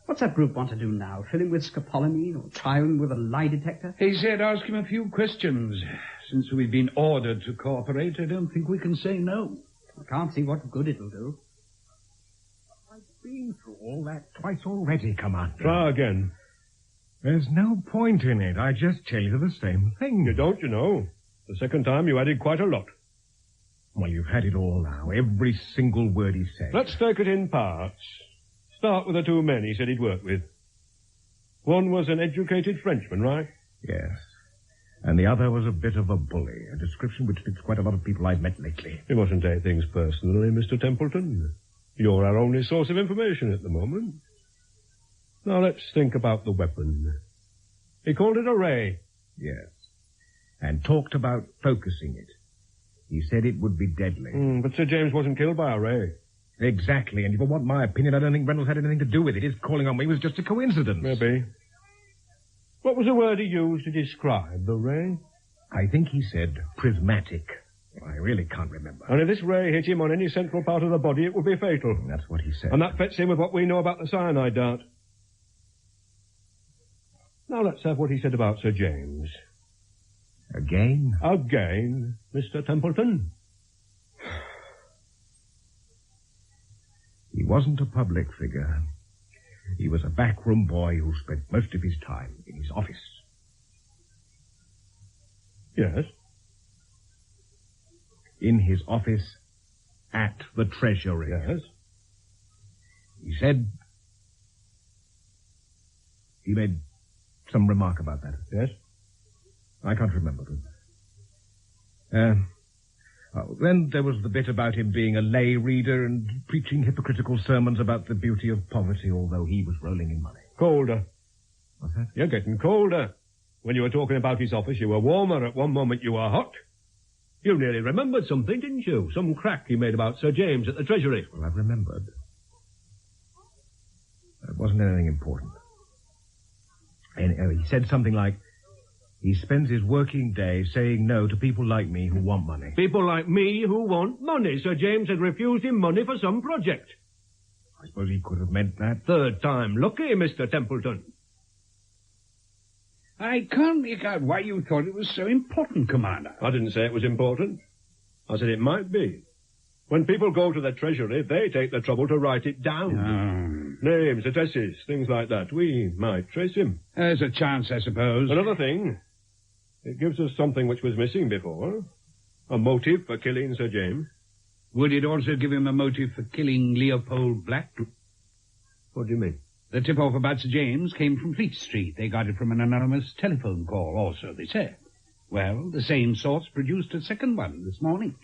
What's that brute want to do now? Fill him with scopolamine or try him with a lie detector? He said ask him a few questions. Since we've been ordered to cooperate, I don't think we can say no. I can't see what good it'll do. I've been through all that twice already, Commander. Try again. There's no point in it. I just tell you the same thing. You don't, you know. The second time you added quite a lot. Well, you've had it all now. Every single word he said. Let's take it in parts. Start with the two men he said he'd worked with. One was an educated Frenchman, right? Yes. And the other was a bit of a bully, a description which fits quite a lot of people I've met lately. You mustn't take things personally, Mr. Templeton. You're our only source of information at the moment. Now let's think about the weapon. He called it a ray. Yes. And talked about focusing it. He said it would be deadly. But Sir James wasn't killed by a ray. Exactly, and if you want my opinion, I don't think Reynolds had anything to do with it. His calling on me was just a coincidence. Maybe. What was the word he used to describe the ray? I think he said prismatic. I really can't remember. And if this ray hit him on any central part of the body, it would be fatal. That's what he said. And that fits in with what we know about the cyanide dart. Now let's have what he said about Sir James. Again? Again, Mr. Templeton. He wasn't a public figure. He was a backroom boy who spent most of his time in his office. Yes? In his office at the Treasury. Yes? He said... He made some remark about that. Yes? I can't remember them. Then there was the bit about him being a lay reader and preaching hypocritical sermons about the beauty of poverty, although he was rolling in money. Colder. What's that? You're getting colder. When you were talking about his office, you were warmer. At one moment, you were hot. You nearly remembered something, didn't you? Some crack he made about Sir James at the Treasury. Well, I've remembered. It wasn't anything important. He said something like, he spends his working day saying no to people like me who want money. People like me who want money. Sir James had refused him money for some project. I suppose he could have meant that. Third time lucky, Mr. Templeton. I can't make out why you thought it was so important, Commander. I didn't say it was important. I said it might be. When people go to the Treasury, they take the trouble to write it down. Names, addresses, things like that. We might trace him. There's a chance, I suppose. Another thing, it gives us something which was missing before. A motive for killing Sir James. Would it also give him a motive for killing Leopold Black? What do you mean? The tip-off about Sir James came from Fleet Street. They got it from an anonymous telephone call, also, they said. Well, the same source produced a second one this morning.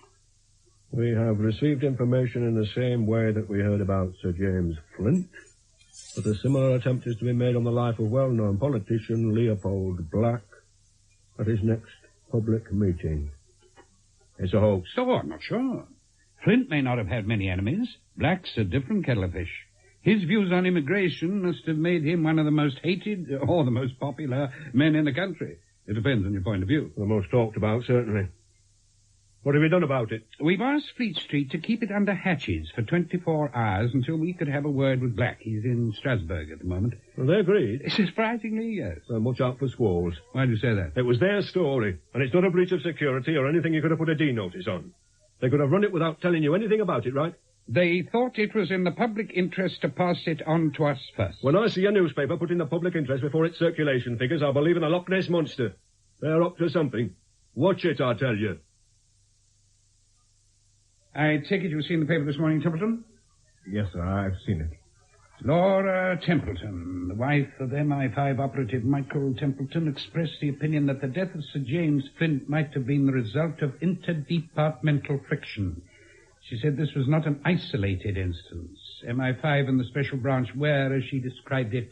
We have received information in the same way that we heard about Sir James Flint, but a similar attempt is to be made on the life of well-known politician Leopold Black at his next public meeting. It's a hoax. So I'm not sure. Flint may not have had many enemies. Black's a different kettle of fish. His views on immigration must have made him one of the most hated or the most popular men in the country. It depends on your point of view. The most talked about, certainly. What have you done about it? We've asked Fleet Street to keep it under hatches for 24 hours until we could have a word with Black. He's in Strasbourg at the moment. Well, they agreed. Surprisingly, yes. They're much out for squalls. Why do you say that? It was their story, and it's not a breach of security or anything you could have put a D notice on. They could have run it without telling you anything about it, right? They thought it was in the public interest to pass it on to us first. When I see a newspaper putting the public interest before its circulation figures, I'll believe in the Loch Ness Monster. They're up to something. Watch it, I tell you. I take it you've seen the paper this morning, Templeton? Yes, sir, I've seen it. Laura Templeton, the wife of MI5 operative Michael Templeton, expressed the opinion that the death of Sir James Flint might have been the result of interdepartmental friction. She said this was not an isolated instance. MI5 and the special branch were, as she described it,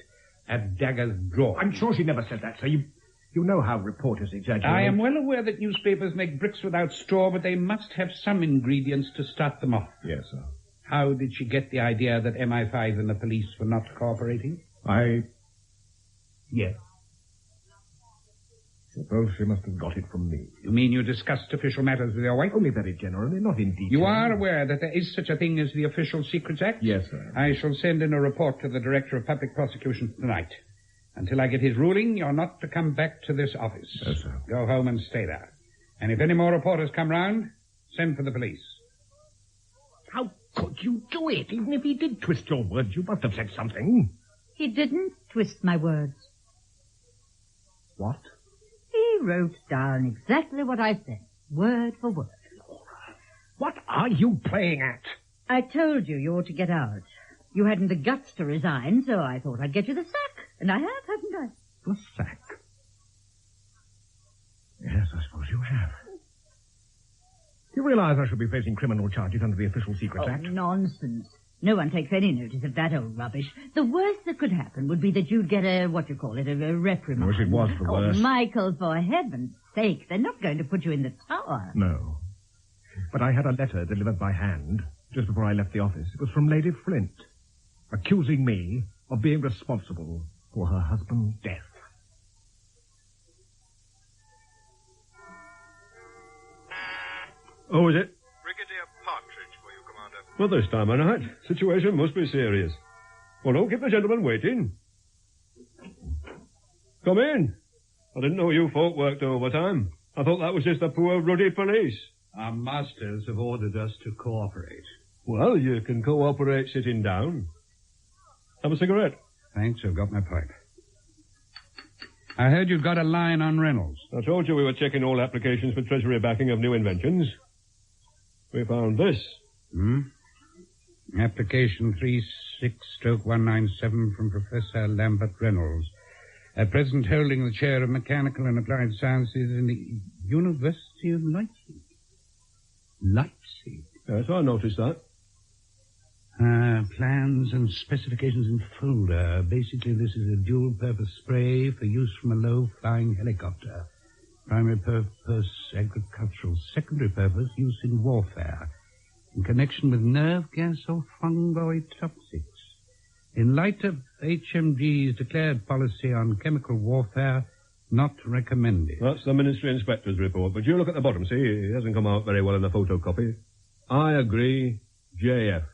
at dagger's draw. I'm sure she never said that, sir. You know how reporters exaggerate. I am well aware that newspapers make bricks without straw, but they must have some ingredients to start them off. Yes, sir. How did she get the idea that MI5 and the police were not cooperating? Yes. Suppose she must have got it from me. You mean you discussed official matters with your wife? Only very generally, not in detail. You are aware that there is such a thing as the Official Secrets Act? Yes, sir. I shall send in a report to the Director of Public Prosecutions tonight. Until I get his ruling, you're not to come back to this office. Yes, sir. Go home and stay there. And if any more reporters come round, send for the police. How could you do it? Even if he did twist your words, you must have said something. He didn't twist my words. What? He wrote down exactly what I said, word for word. Laura, what are you playing at? I told you ought to get out. You hadn't the guts to resign, so I thought I'd get you the sack. And I have, haven't I? The sack? Yes, I suppose you have. Do you realize I should be facing criminal charges under the Official Secrets Act? Nonsense. No one takes any notice of that old rubbish. The worst that could happen would be that you'd get a reprimand. I wish it was the worst. Oh, Michael, for heaven's sake, they're not going to put you in the tower. No. But I had a letter delivered by hand just before I left the office. It was from Lady Flint, accusing me of being responsible for her husband's death. Oh, is it? Brigadier Partridge for you, Commander. Well, this time of night. Situation must be serious. Well, don't keep the gentleman waiting. Come in. I didn't know you folk worked overtime. I thought that was just the poor ruddy police. Our masters have ordered us to cooperate. Well, you can cooperate sitting down. Have a cigarette? Thanks, I've got my pipe. I heard you've got a line on Reynolds. I told you we were checking all applications for Treasury backing of new inventions. We found this. Application 36/197 from Professor Lambert Reynolds. At present holding the chair of Mechanical and Applied Sciences in the University of Leipzig. Leipzig? Yes, I noticed that. Plans and specifications in folder. Basically, this is a dual-purpose spray for use from a low-flying helicopter. Primary purpose, agricultural. Secondary purpose, use in warfare. In connection with nerve gas or fungoid toxics. In light of HMG's declared policy on chemical warfare, not recommended. That's the Ministry Inspector's report, but you look at the bottom, see? It hasn't come out very well in the photocopy. I agree, JF.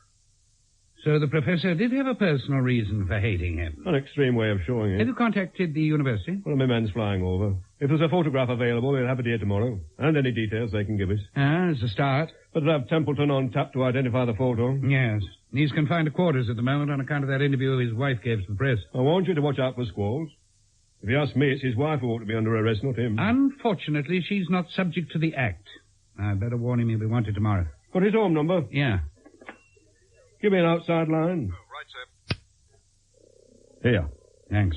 So the professor did have a personal reason for hating him. An extreme way of showing it. Have you contacted the university? One of my men's flying over. If there's a photograph available, we'll have it here tomorrow. And any details they can give us. As a start. But to have Templeton on tap to identify the photo. Yes. He's confined to quarters at the moment on account of that interview his wife gave to the press. I want you to watch out for squalls. If you ask me, it's his wife who ought to be under arrest, not him. Unfortunately, she's not subject to the act. I'd better warn him he'll be wanted tomorrow. Got his home number? Yeah. Give me an outside line. Oh, right, sir. Here. Thanks.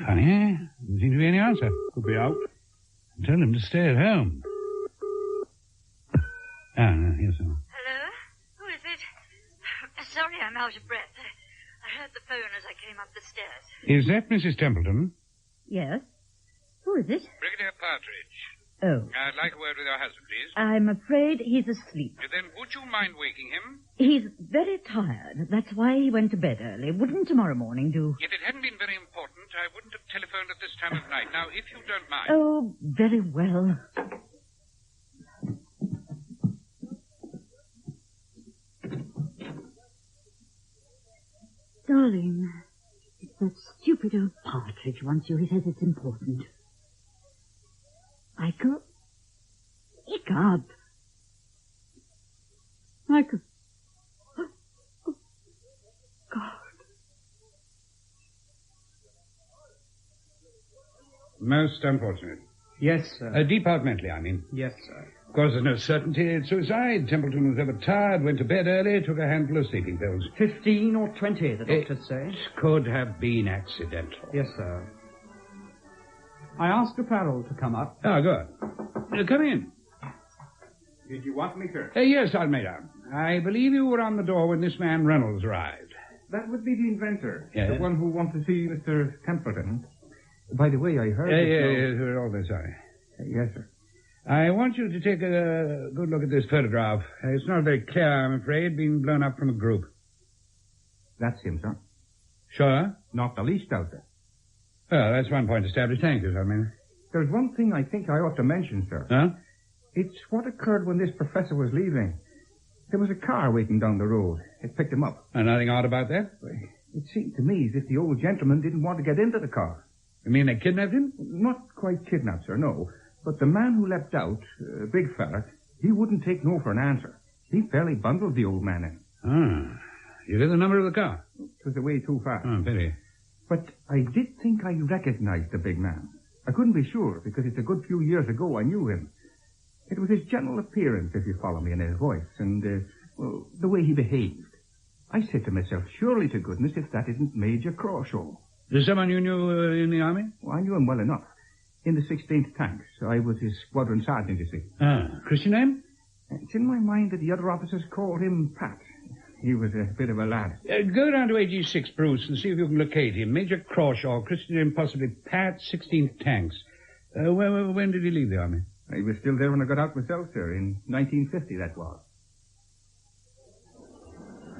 Funny, doesn't seem to be any answer. Could be out. Tell him to stay at home. No, here's someone. Hello? Who is it? Sorry, I'm out of breath. I heard the phone as I came up the stairs. Is that Mrs. Templeton? Yes? Who is it? Brigadier Partridge. Oh. I'd like a word with your husband, please. I'm afraid he's asleep. Then would you mind waking him? He's very tired. That's why he went to bed early. Wouldn't tomorrow morning do? If it hadn't been very important, I wouldn't have telephoned at this time of night. Now, if you don't mind. Oh, very well. Darling, it's that stupid old Partridge wants you. He says it's important. Michael? Wake up. Michael. Oh, God. Most unfortunate. Yes, sir. Departmentally, I mean. Yes, sir. Of course, there's no certainty it's suicide. Templeton was overtired, went to bed early, took a handful of sleeping pills. 15 or 20, the doctors say. It could have been accidental. Yes, sir. I asked Farrell to come up. Oh, good. Come in. Did you want me, sir? Yes, Almeida. I believe you were on the door when this man Reynolds arrived. That would be the inventor. Yes. The one who wants to see Mr. Templeton. By the way, I heard... Yes, we're all very sorry. Yes, sir. I want you to take a good look at this photograph. It's not very clear, I'm afraid, being blown up from a group. That's him, sir. Sure? Not the least doubt, sir. Oh, that's one point established. Thank you, Almeida. There's one thing I think I ought to mention, sir. Huh? It's what occurred when this professor was leaving. There was a car waiting down the road. It picked him up. Nothing odd about that? It seemed to me as if the old gentleman didn't want to get into the car. You mean they kidnapped him? Not quite kidnapped, sir, no. But the man who leapt out, a big fella, he wouldn't take no for an answer. He fairly bundled the old man in. Ah. You get the number of the car? It was way too fast. Oh, pity. But I did think I recognized the big man. I couldn't be sure, because it's a good few years ago I knew him. It was his general appearance, if you follow me, and his voice, and, well, the way he behaved. I said to myself, surely to goodness if that isn't Major Crawshaw. Is someone you knew in the army? Well, I knew him well enough. In the 16th Tanks. I was his squadron sergeant, you see. Ah, Christian name? It's in my mind that the other officers called him Pat. He was a bit of a lad. Go down to AG6, Bruce, and see if you can locate him. Major Crawshaw, Christian name possibly Pat, 16th Tanks. When did he leave the army? He was still there when I got out myself, sir. In 1950, that was.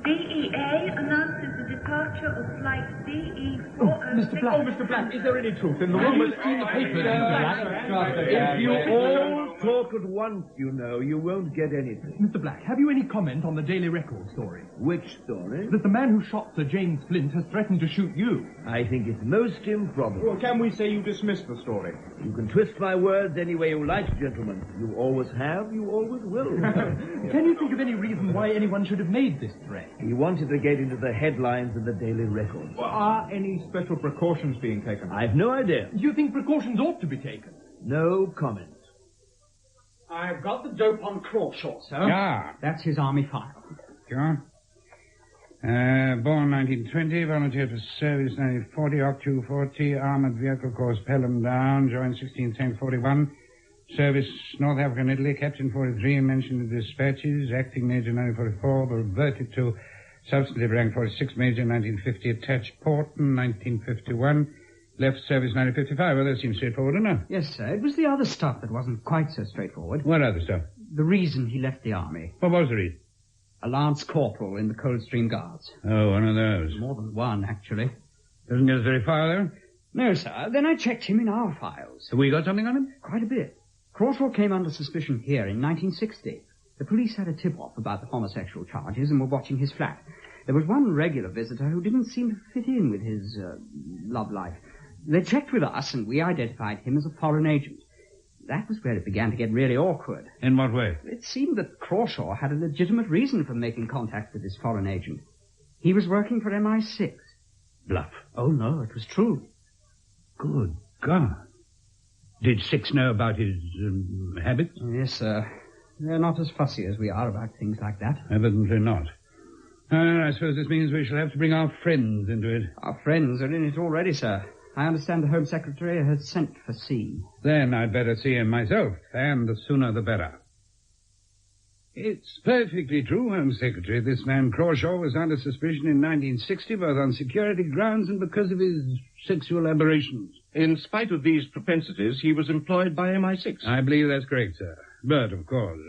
DEA announces the departure of flight DE406. Mr. Black. Oh, Mr. Black, is there any truth in the rumor? Have you seen the papers, Mr. Black? If you all talk at once, you know, you won't get anything. Mr. Black, have you any comment on the Daily Record story? Which story? That the man who shot Sir James Flint has threatened to shoot you. I think it's most improbable. Well, can we say you dismiss the story? You can twist my words any way you like, gentlemen. You always have, you always will. Can you think of any reason why anyone should have made this threat? He wanted to get into the headlines of the Daily Record. Well, are any special precautions being taken? I've no idea. Do you think precautions ought to be taken? No comment. I've got the dope on Crawshaw, sir. Ah. That's his army file. Sure. Born 1920, volunteered for service 1940, Octu 40, armored vehicle course Pelham Down, joined 16th Tank 41, service North Africa and Italy, Captain 43, mentioned in dispatches, acting Major 1944, reverted to substantive rank 46, Major 1950, attached Porton 1951, left service 1955. Well, that seems straightforward enough. Yes, sir. It was the other stuff that wasn't quite so straightforward. What other stuff? The reason he left the army. What was the reason? A lance corporal in the Coldstream Guards. Oh, one of those. More than one, actually. Doesn't get us very far, though. No, sir. Then I checked him in our files. Have we got something on him? Quite a bit. Crawshaw came under suspicion here in 1960. The police had a tip-off about the homosexual charges and were watching his flat. There was one regular visitor who didn't seem to fit in with his love life. They checked with us, and we identified him as a foreign agent. That was where it began to get really awkward. In what way? It seemed that Crawshaw had a legitimate reason for making contact with this foreign agent. He was working for MI6. Bluff. Oh, no, it was true. Good God. Did Six know about his habits? Yes, sir. They're not as fussy as we are about things like that. Evidently not. I suppose this means we shall have to bring our friends into it. Our friends are in it already, sir. I understand the Home Secretary has sent for C. Then I'd better see him myself, and the sooner the better. It's perfectly true, Home Secretary. This man Crawshaw was under suspicion in 1960, both on security grounds and because of his sexual aberrations. In spite of these propensities, he was employed by MI6. I believe that's correct, sir. But, of course...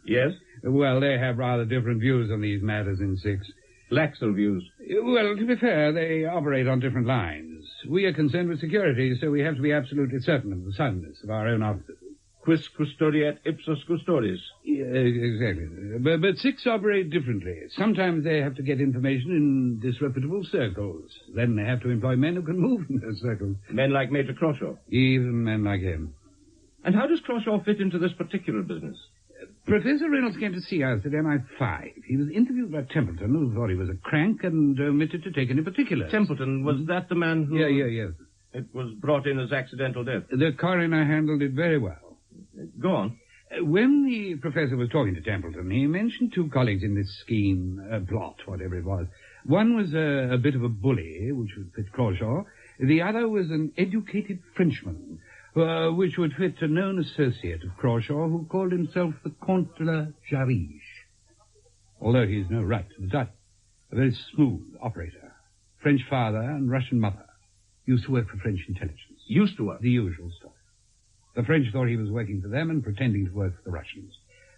Yes? Well, they have rather different views on these matters in Six. Laxal views. Well, to be fair, they operate on different lines. We are concerned with security, so we have to be absolutely certain of the soundness of our own officers. Quis custodiet ipsos custodes. Yeah, exactly. But Six operate differently. Sometimes they have to get information in disreputable circles. Then they have to employ men who can move in those circles. Men like Major Crawshaw? Even men like him. And how does Crawshaw fit into this particular business? Professor Reynolds came to see us at MI5. He was interviewed by Templeton, who thought he was a crank and omitted to take any particulars. Templeton, was that the man who... Yes. It was brought in as accidental death. The coroner handled it very well. Go on. When the professor was talking to Templeton, he mentioned two colleagues in this scheme, plot, whatever it was. One was a bit of a bully, which would fit Crawshaw. The other was an educated Frenchman, which would fit a known associate of Crawshaw who called himself the Comte de la Jarige. Although he has no right to the title. A very smooth operator. French father and Russian mother. Used to work for French intelligence. Used to work? The usual stuff. The French thought he was working for them and pretending to work for the Russians.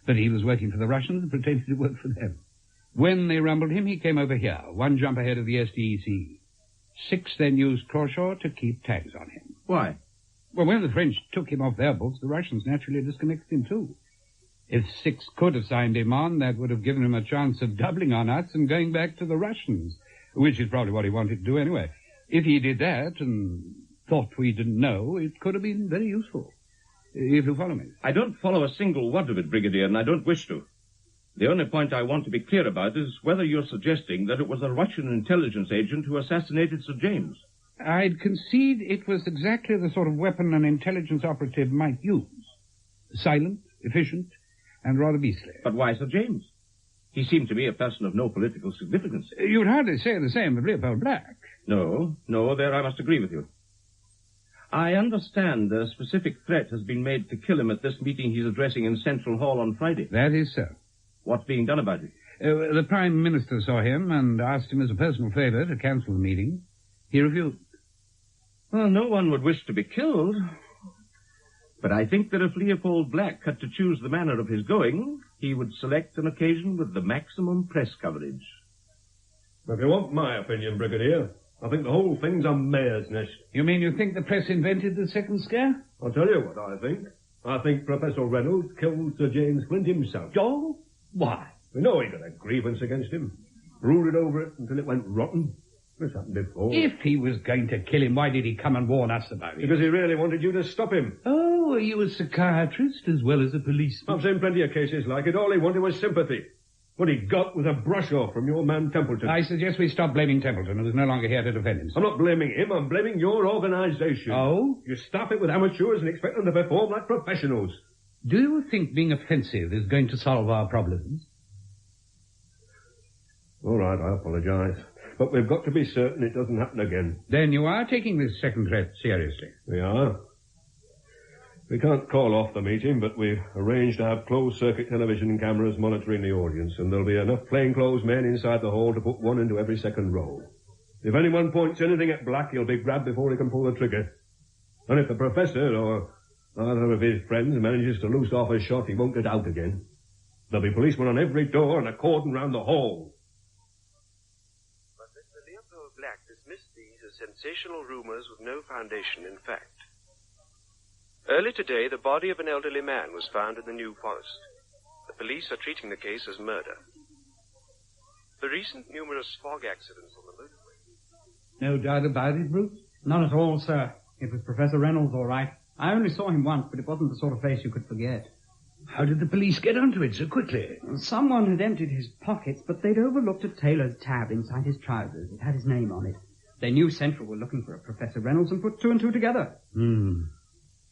But he was working for the Russians and pretending to work for them. When they rumbled him, he came over here, one jump ahead of the SDEC. Six then used Crawshaw to keep tags on him. Why? Well, when the French took him off their books, the Russians naturally disconnected him too. If Six could have signed him on, that would have given him a chance of doubling on us and going back to the Russians, which is probably what he wanted to do anyway. If he did that and thought we didn't know, it could have been very useful. If you follow me. I don't follow a single word of it, Brigadier, and I don't wish to. The only point I want to be clear about is whether you're suggesting that it was a Russian intelligence agent who assassinated Sir James. I'd concede it was exactly the sort of weapon an intelligence operative might use. Silent, efficient, and rather beastly. But why Sir James? He seemed to me a person of no political significance. You'd hardly say the same of Leopold Black. No, there I must agree with you. I understand a specific threat has been made to kill him at this meeting he's addressing in Central Hall on Friday. That is so. What's being done about it? The Prime Minister saw him and asked him as a personal favour to cancel the meeting. He refused. Well, no one would wish to be killed. But I think that if Leopold Black had to choose the manner of his going, he would select an occasion with the maximum press coverage. If you want my opinion, Brigadier, I think the whole thing's a mare's nest. You mean you think the press invented the second scare? I'll tell you what I think. I think Professor Reynolds killed Sir James Flint himself. Oh? Why? We know he got a grievance against him. Brooded over it until it went rotten. This happened before. If he was going to kill him, why did he come and warn us about it? Because he really wanted you to stop him. Oh, are you a psychiatrist as well as a policeman? I've seen plenty of cases like it. All he wanted was sympathy. What he got was a brush-off from your man Templeton. I suggest we stop blaming Templeton, who is no longer here to defend himself. I'm not blaming him. I'm blaming your organisation. Oh? You staff it with amateurs and expect them to perform like professionals. Do you think being offensive is going to solve our problems? All right, I apologise. But we've got to be certain it doesn't happen again. Then you are taking this second threat seriously? We are. We can't call off the meeting, but we've arranged to have closed-circuit television cameras monitoring the audience, and there'll be enough plainclothes men inside the hall to put one into every second row. If anyone points anything at Black, he'll be grabbed before he can pull the trigger. And if the professor or either of his friends manages to loose off a shot, he won't get out again. There'll be policemen on every door and a cordon round the hall. But Mr. Leopold Black dismissed these as sensational rumors with no foundation in fact. Early today, the body of an elderly man was found in the New Forest. The police are treating the case as murder. The recent numerous fog accidents on the motorway. No doubt about it, Bruce? None at all, sir. It was Professor Reynolds, all right. I only saw him once, but it wasn't the sort of face you could forget. How did the police get onto it so quickly? Someone had emptied his pockets, but they'd overlooked a tailor's tab inside his trousers. It had his name on it. They knew Central were looking for a Professor Reynolds and put two and two together.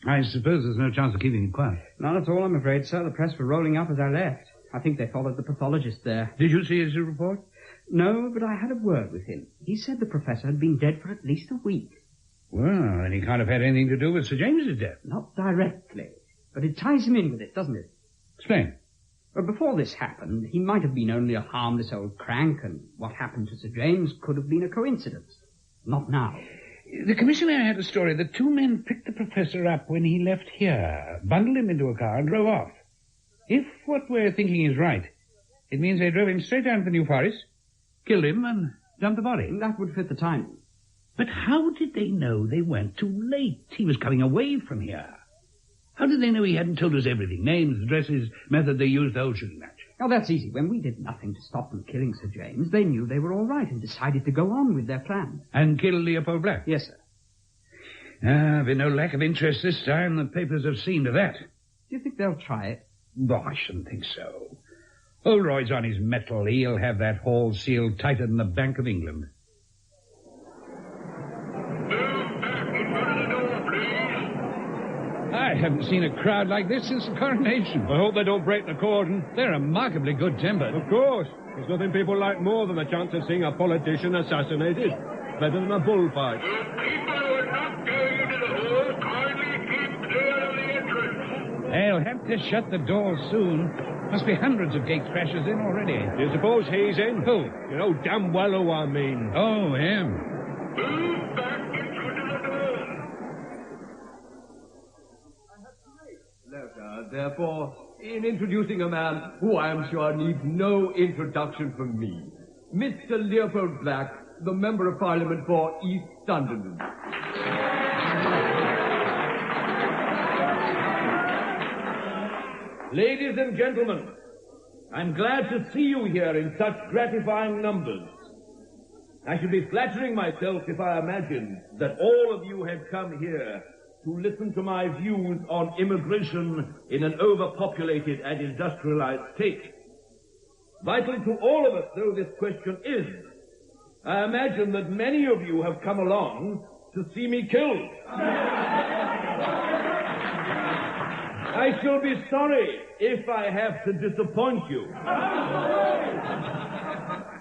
I suppose there's no chance of keeping it quiet. Not at all, I'm afraid, sir. The press were rolling up as I left. I think they followed the pathologist there. Did you see his report? No, but I had a word with him. He said the professor had been dead for at least a week. Well, then he can't have had anything to do with Sir James's death. Not directly, but it ties him in with it, doesn't it? Explain. But before this happened, he might have been only a harmless old crank, and what happened to Sir James could have been a coincidence. Not now. The commissioner had a story that two men picked the professor up when he left here, bundled him into a car, and drove off. If what we're thinking is right, it means they drove him straight down to the New Forest, killed him, and dumped the body. That would fit the timing. But how did they know they weren't too late? He was coming away from here. How did they know he hadn't told us everything? Names, addresses, method they used, the whole shooting match. Oh, that's easy. When we did nothing to stop them killing Sir James, they knew they were all right and decided to go on with their plan. And kill Leopold Black? Yes, sir. Been no lack of interest this time. The papers have seen to that. Do you think they'll try it? Oh, I shouldn't think so. Oldroyd's on his mettle. He'll have that hall sealed tighter than the Bank of England. I haven't seen a crowd like this since the coronation. I hope they don't break the cordon. They're remarkably good-tempered. Of course. There's nothing people like more than the chance of seeing a politician assassinated. Better than a bullfight. They'll have to shut the door soon. Must be hundreds of gate crashers in already. Do you suppose he's in? Who? You know damn well who I mean. Oh, him. Move back into the door. No, sir. Therefore, in introducing a man who I am sure needs no introduction from me, Mr. Leopold Black, the Member of Parliament for East Sunderland. Ladies and gentlemen, I'm glad to see you here in such gratifying numbers. I should be flattering myself if I imagined that all of you had come here to listen to my views on immigration in an overpopulated and industrialized state. Vital to all of us, though this question is, I imagine that many of you have come along to see me killed. I shall be sorry if I have to disappoint you.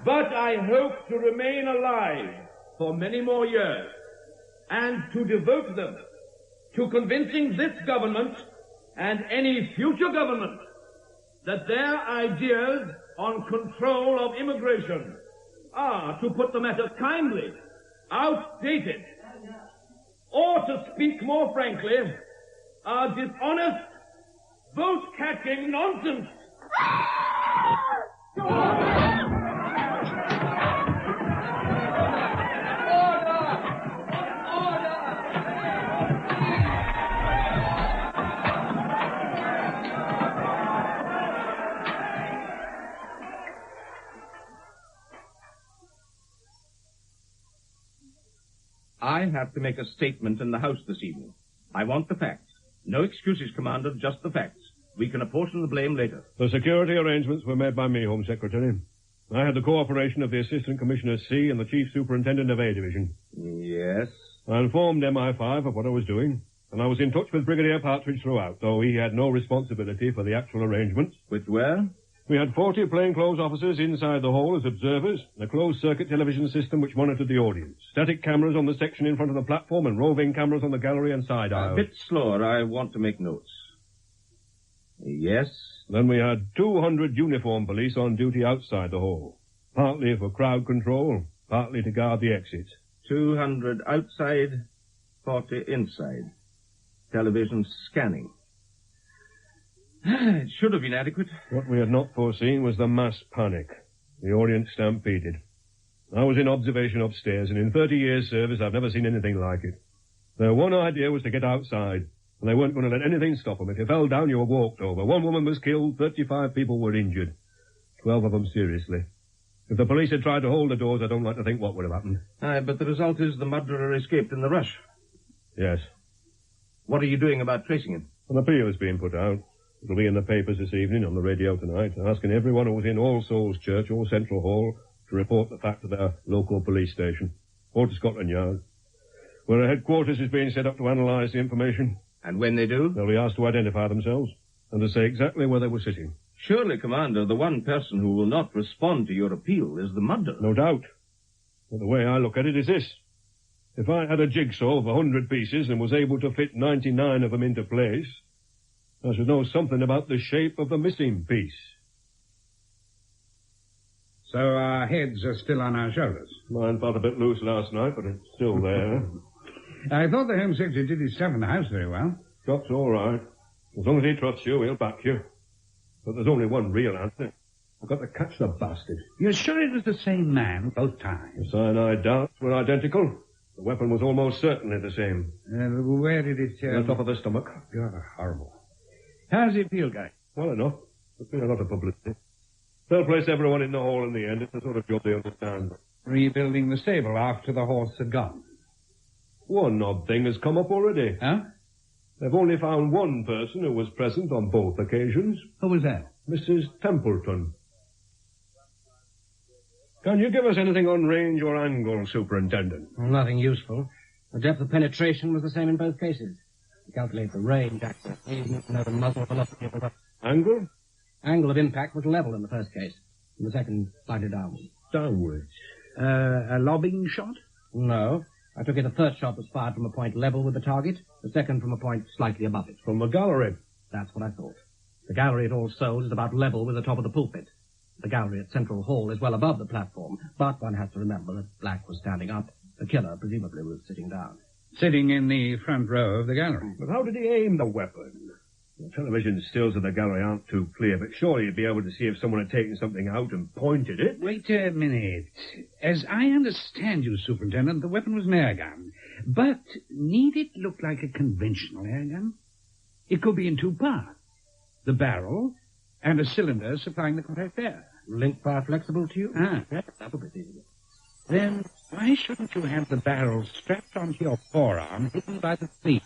But I hope to remain alive for many more years and to devote them to convincing this government and any future government that their ideas on control of immigration are, to put the matter kindly, outdated, or to speak more frankly, are dishonest, vote-catching nonsense. I have to make a statement in the House this evening. I want the facts. No excuses, Commander, just the facts. We can apportion the blame later. The security arrangements were made by me, Home Secretary. I had the cooperation of the Assistant Commissioner C and the Chief Superintendent of A Division. Yes? I informed MI5 of what I was doing, and I was in touch with Brigadier Partridge throughout, though he had no responsibility for the actual arrangements. Which were? We had 40 plainclothes officers inside the hall as observers, and a closed-circuit television system which monitored the audience. Static cameras on the section in front of the platform and roving cameras on the gallery and side aisles. A bit slower. I want to make notes. Yes? Then we had 200 uniformed police on duty outside the hall, partly for crowd control, partly to guard the exits. 200 outside, 40 inside. Television scanning. It should have been adequate. What we had not foreseen was the mass panic. The audience stampeded. I was in observation upstairs, and in 30 years' service, I've never seen anything like it. Their one idea was to get outside, and they weren't going to let anything stop them. If you fell down, you were walked over. 1 woman was killed, 35 people were injured, 12 of them seriously. If the police had tried to hold the doors, I don't like to think what would have happened. Aye, but the result is the murderer escaped in the rush. Yes. What are you doing about tracing him? An appeal is being put out. It'll be in the papers this evening, on the radio tonight, asking everyone who was in All Souls Church or Central Hall to report the fact to their local police station, or to Scotland Yard, where a headquarters is being set up to analyse the information. And when they do? They'll be asked to identify themselves and to say exactly where they were sitting. Surely, Commander, the one person who will not respond to your appeal is the murderer. No doubt. But the way I look at it is this. If I had a jigsaw of 100 pieces and was able to fit 99 of them into place, I should know something about the shape of the missing piece. So our heads are still on our shoulders. Mine felt a bit loose last night, but it's still there. I thought the Home Secretary did his stuff in the House very well. Scott's all right. As long as he trusts you, he'll back you. But there's only one real answer. I've got to catch the bastard. You're sure it was the same man both times? The cyanide darts were identical. The weapon was almost certainly the same. Where did it... On the top of the stomach. God, horrible. How's it feel, Guy? Well enough. There's been a lot of publicity. They'll place everyone in the hall in the end. It's the sort of job they understand. Rebuilding the stable after the horse had gone. One odd thing has come up already. Huh? They've only found one person who was present on both occasions. Who was that? Mrs. Templeton. Can you give us anything on range or angle, Superintendent? Nothing useful. The depth of penetration was the same in both cases. To calculate the range, actually, you need to know the muzzle velocity of the weapon. Angle? Angle of impact was level in the first case. In the second, slightly downward. Downwards? A lobbing shot? No. I took it the first shot was fired from a point level with the target, the second from a point slightly above it. From the gallery? That's what I thought. The gallery at All Souls is about level with the top of the pulpit. The gallery at Central Hall is well above the platform, but one has to remember that Black was standing up. The killer presumably was sitting down. Sitting in the front row of the gallery. But how did he aim the weapon? The television stills of the gallery aren't too clear, but surely you'd be able to see if someone had taken something out and pointed it. Wait a minute. As I understand you, Superintendent, the weapon was an air gun. But need it look like a conventional air gun? It could be in two parts. The barrel and a cylinder supplying the compressed air. Linked by a flexible tube? Yes, that would be feasible. Then why shouldn't you have the barrel strapped onto your forearm, hidden by the sleeve?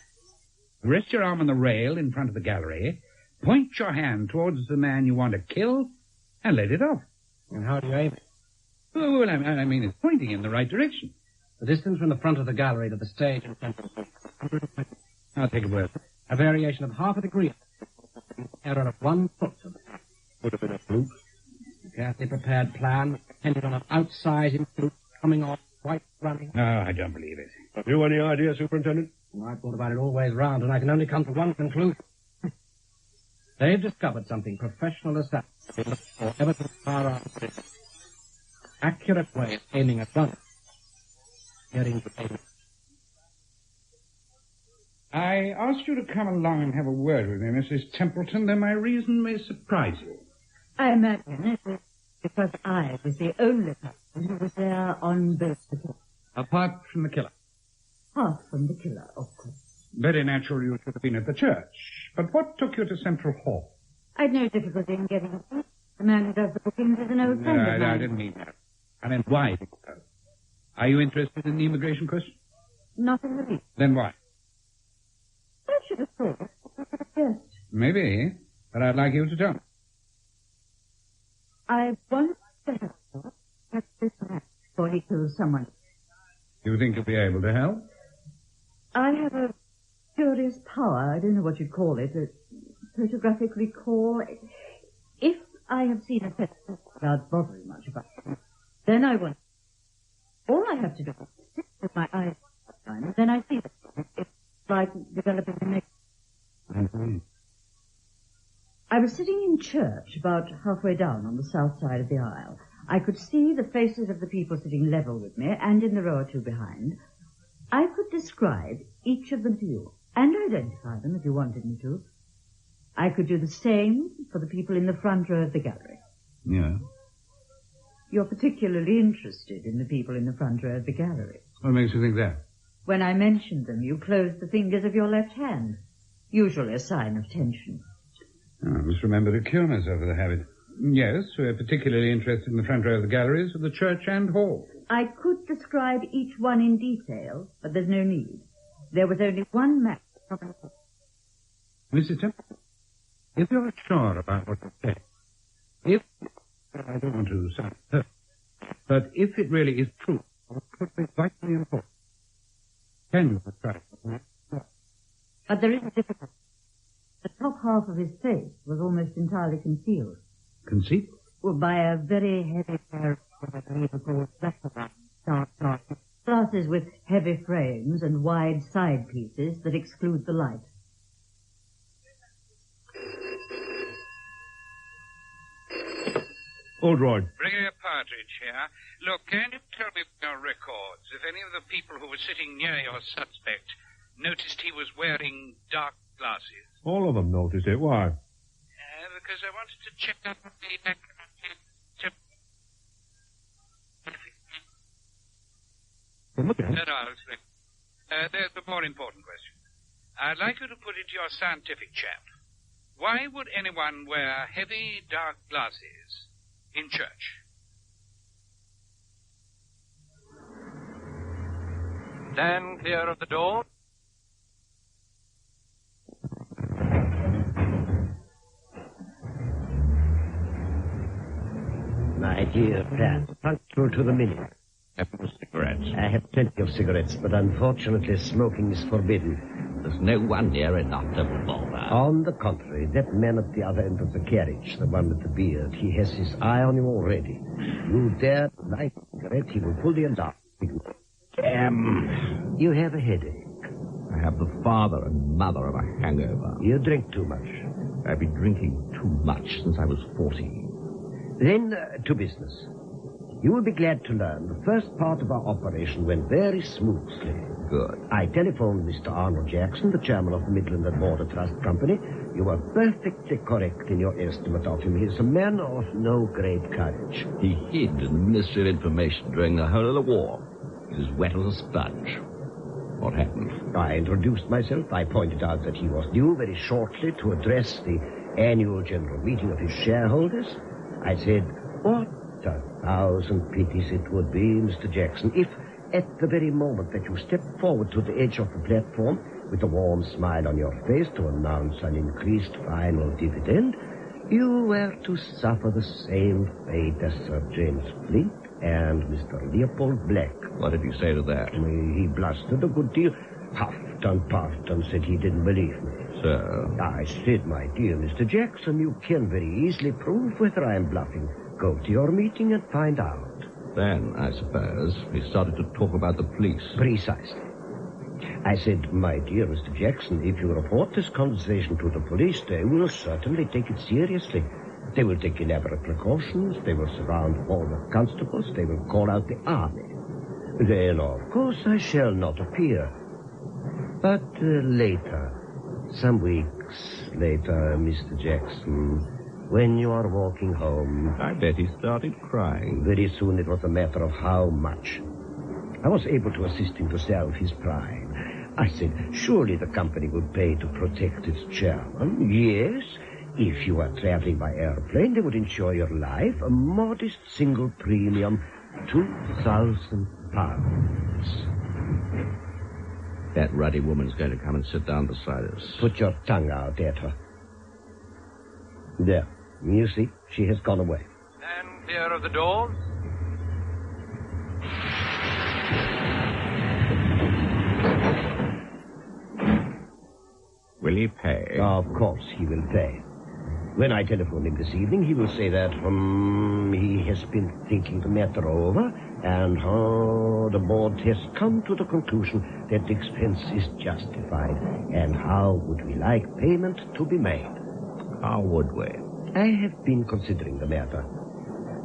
Rest your arm on the rail in front of the gallery, point your hand towards the man you want to kill, and let it off. And how do you aim it? Well, I mean, it's pointing in the right direction. The distance from the front of the gallery to the stage in Central Hall. I'll take a word. A variation of half a degree. Error of 1 foot. Would have been a fluke. A carefully prepared plan depended on an outsized influence coming off, quite running. No, I don't believe it. Have you any idea, Superintendent? Well, I thought about it all ways round, and I can only come to one conclusion. They've discovered something professional established for ever to far out. Accurate way of aiming at guns. Hearing the paper. I asked you to come along and have a word with me, Mrs. Templeton, though my reason may surprise you. I imagine it was because I was the only person who was there on both occasions. Apart from the killer. Apart from the killer, of course. Very natural you should have been at the church. But what took you to Central Hall? I'd no difficulty in getting a seat. The man who does the bookings is an old friend of mine. I didn't mean that. I meant why did you go? Are you interested in the immigration question? Not in the least. Then why? I should have thought it. I could have guessed. Maybe, but I'd like you to tell me. I once set up at this man before he kills someone. You think you'll be able to help? I have a curious power, I don't know what you'd call it, a photographic recall. If I have seen a picture without bothering much about it, then I want. All I have to do is sit with my eyes and then I see it. It's like developing the next. I was sitting in church about halfway down on the south side of the aisle. I could see the faces of the people sitting level with me and in the row or two behind. I could describe each of them to you and identify them if you wanted me to. I could do the same for the people in the front row of the gallery. Yeah. You're particularly interested in the people in the front row of the gallery. What makes you think that? When I mentioned them, you closed the fingers of your left hand, usually a sign of tension. Oh, I must remember to cure myself of the habit. Yes, we're particularly interested in the front row of the galleries of the church and hall. I could describe each one in detail, but there's no need. There was only one match. Mrs. Templeton, if you're sure about what you say, I don't want to sound hurt, but if it really is true, it could be vitally important. Can you try it? But there is a difficulty. The top half of his face was almost entirely concealed. Concealed? Well, by a very heavy pair of what I believe are called dark glasses with heavy frames and wide side pieces that exclude the light. Oldroyd. Brigadier Partridge here. Look, can you tell me from your records if any of the people who were sitting near your suspect noticed he was wearing dark glasses? All of them noticed it. Why? Because I wanted to check up the... No, I'll explain. There's the more important question. I'd like you to put it to your scientific chap. Why would anyone wear heavy, dark glasses in church? Stand clear of the door. My dear Pratt, punctual to the minute. Cigarettes. I have plenty of cigarettes, but unfortunately smoking is forbidden. There's no one near enough to bother. On the contrary, that man at the other end of the carriage, the one with the beard, he has his eye on you already. You dare to light a cigarette, he will pull the alarm. You have a headache. I have the father and mother of a hangover. You drink too much. I've been drinking too much since I was 40. Then, to business. You will be glad to learn the first part of our operation went very smoothly. Good. I telephoned Mr. Arnold Jackson, the chairman of the Midland and Border Trust Company. You were perfectly correct in your estimate of him. He is a man of no great courage. He hid in the Ministry of Information during the whole of the war. He was wet as a sponge. What happened? I introduced myself. I pointed out that he was due very shortly to address the annual general meeting of his shareholders. I said, what 1,000 pities it would be, Mr. Jackson, if at the very moment that you stepped forward to the edge of the platform with a warm smile on your face to announce an increased final dividend, you were to suffer the same fate as Sir James Flint and Mr. Leopold Black. What did you say to that? He blustered a good deal, huffed and puffed, and said he didn't believe me. So? I said, my dear Mr. Jackson, you can very easily prove whether I am bluffing. Go to your meeting and find out. Then, I suppose, we started to talk about the police. Precisely. I said, my dear Mr. Jackson, if you report this conversation to the police, they will certainly take it seriously. They will take elaborate precautions. They will surround all the constables. They will call out the army. Then, of course, I shall not appear. But later, some weeks later, Mr. Jackson, when you are walking home... I bet he started crying. Very soon it was a matter of how much. I was able to assist him to salve his pride. I said, surely the company would pay to protect its chairman. Yes, if you are traveling by airplane, they would insure your life. A modest single premium, £2,000. That ruddy woman's going to come and sit down beside us. Put your tongue out at her. There. You see, she has gone away. Stand clear of the doors. Will he pay? Of course he will pay. When I telephone him this evening, he will say that he has been thinking the matter over, and the board has come to the conclusion that the expense is justified. And how would we like payment to be made? How would we? I have been considering the matter.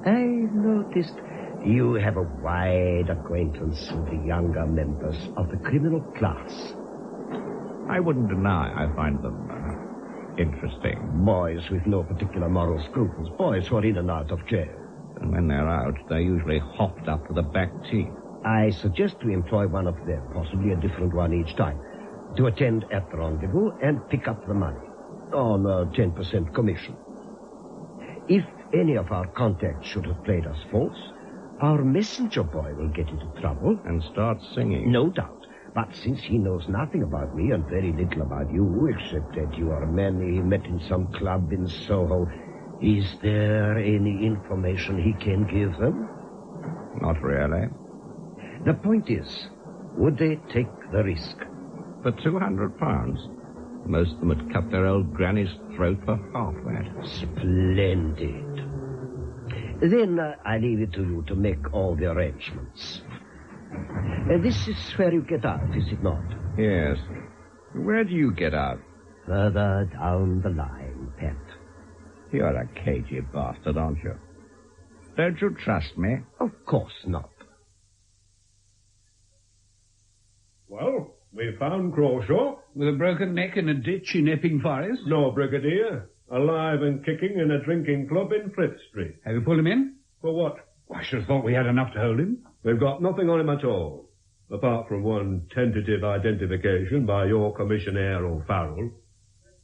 I noticed you have a wide acquaintance with the younger members of the criminal class. I wouldn't deny I find them interesting. Boys with no particular moral scruples. Boys who are in and out of jail. And when they're out, they're usually hopped up to the back teeth. I suggest we employ one of them, possibly a different one each time, to attend at the rendezvous and pick up the money on a 10% commission. If any of our contacts should have played us false, our messenger boy will get into trouble. And start singing. No doubt. But since he knows nothing about me and very little about you, except that you are a man he met in some club in Soho, is there any information he can give them? Not really. The point is, would they take the risk? For £200? Most of them would cut their old granny's throat for half that. Splendid. Then I leave it to you to make all the arrangements. This is where you get out, is it not? Yes. Where do you get out? Further down the line, Pet. You're a cagey bastard, aren't you? Don't you trust me? Of course not. Well, we found Crawshaw. With a broken neck in a ditch in Epping Forest? No, Brigadier. Alive and kicking in a drinking club in Frith Street. Have you pulled him in? For what? I should have thought we had enough to hold him. We've got nothing on him at all, apart from one tentative identification by your Commissioner O'Farrell.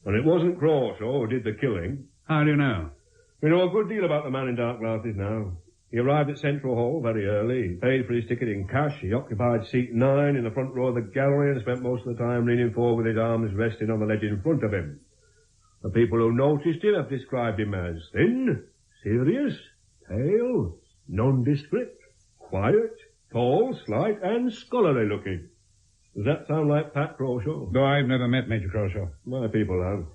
And it wasn't Crawshaw who did the killing. How do you know? We know a good deal about the man in dark glasses now. He arrived at Central Hall very early. He paid for his ticket in cash. He occupied seat 9 in the front row of the gallery and spent most of the time leaning forward with his arms resting on the ledge in front of him. The people who noticed him have described him as thin, serious, pale, nondescript, quiet, tall, slight, and scholarly looking. Does that sound like Pat Crawshaw? Though I've never met Major Crawshaw. My people have.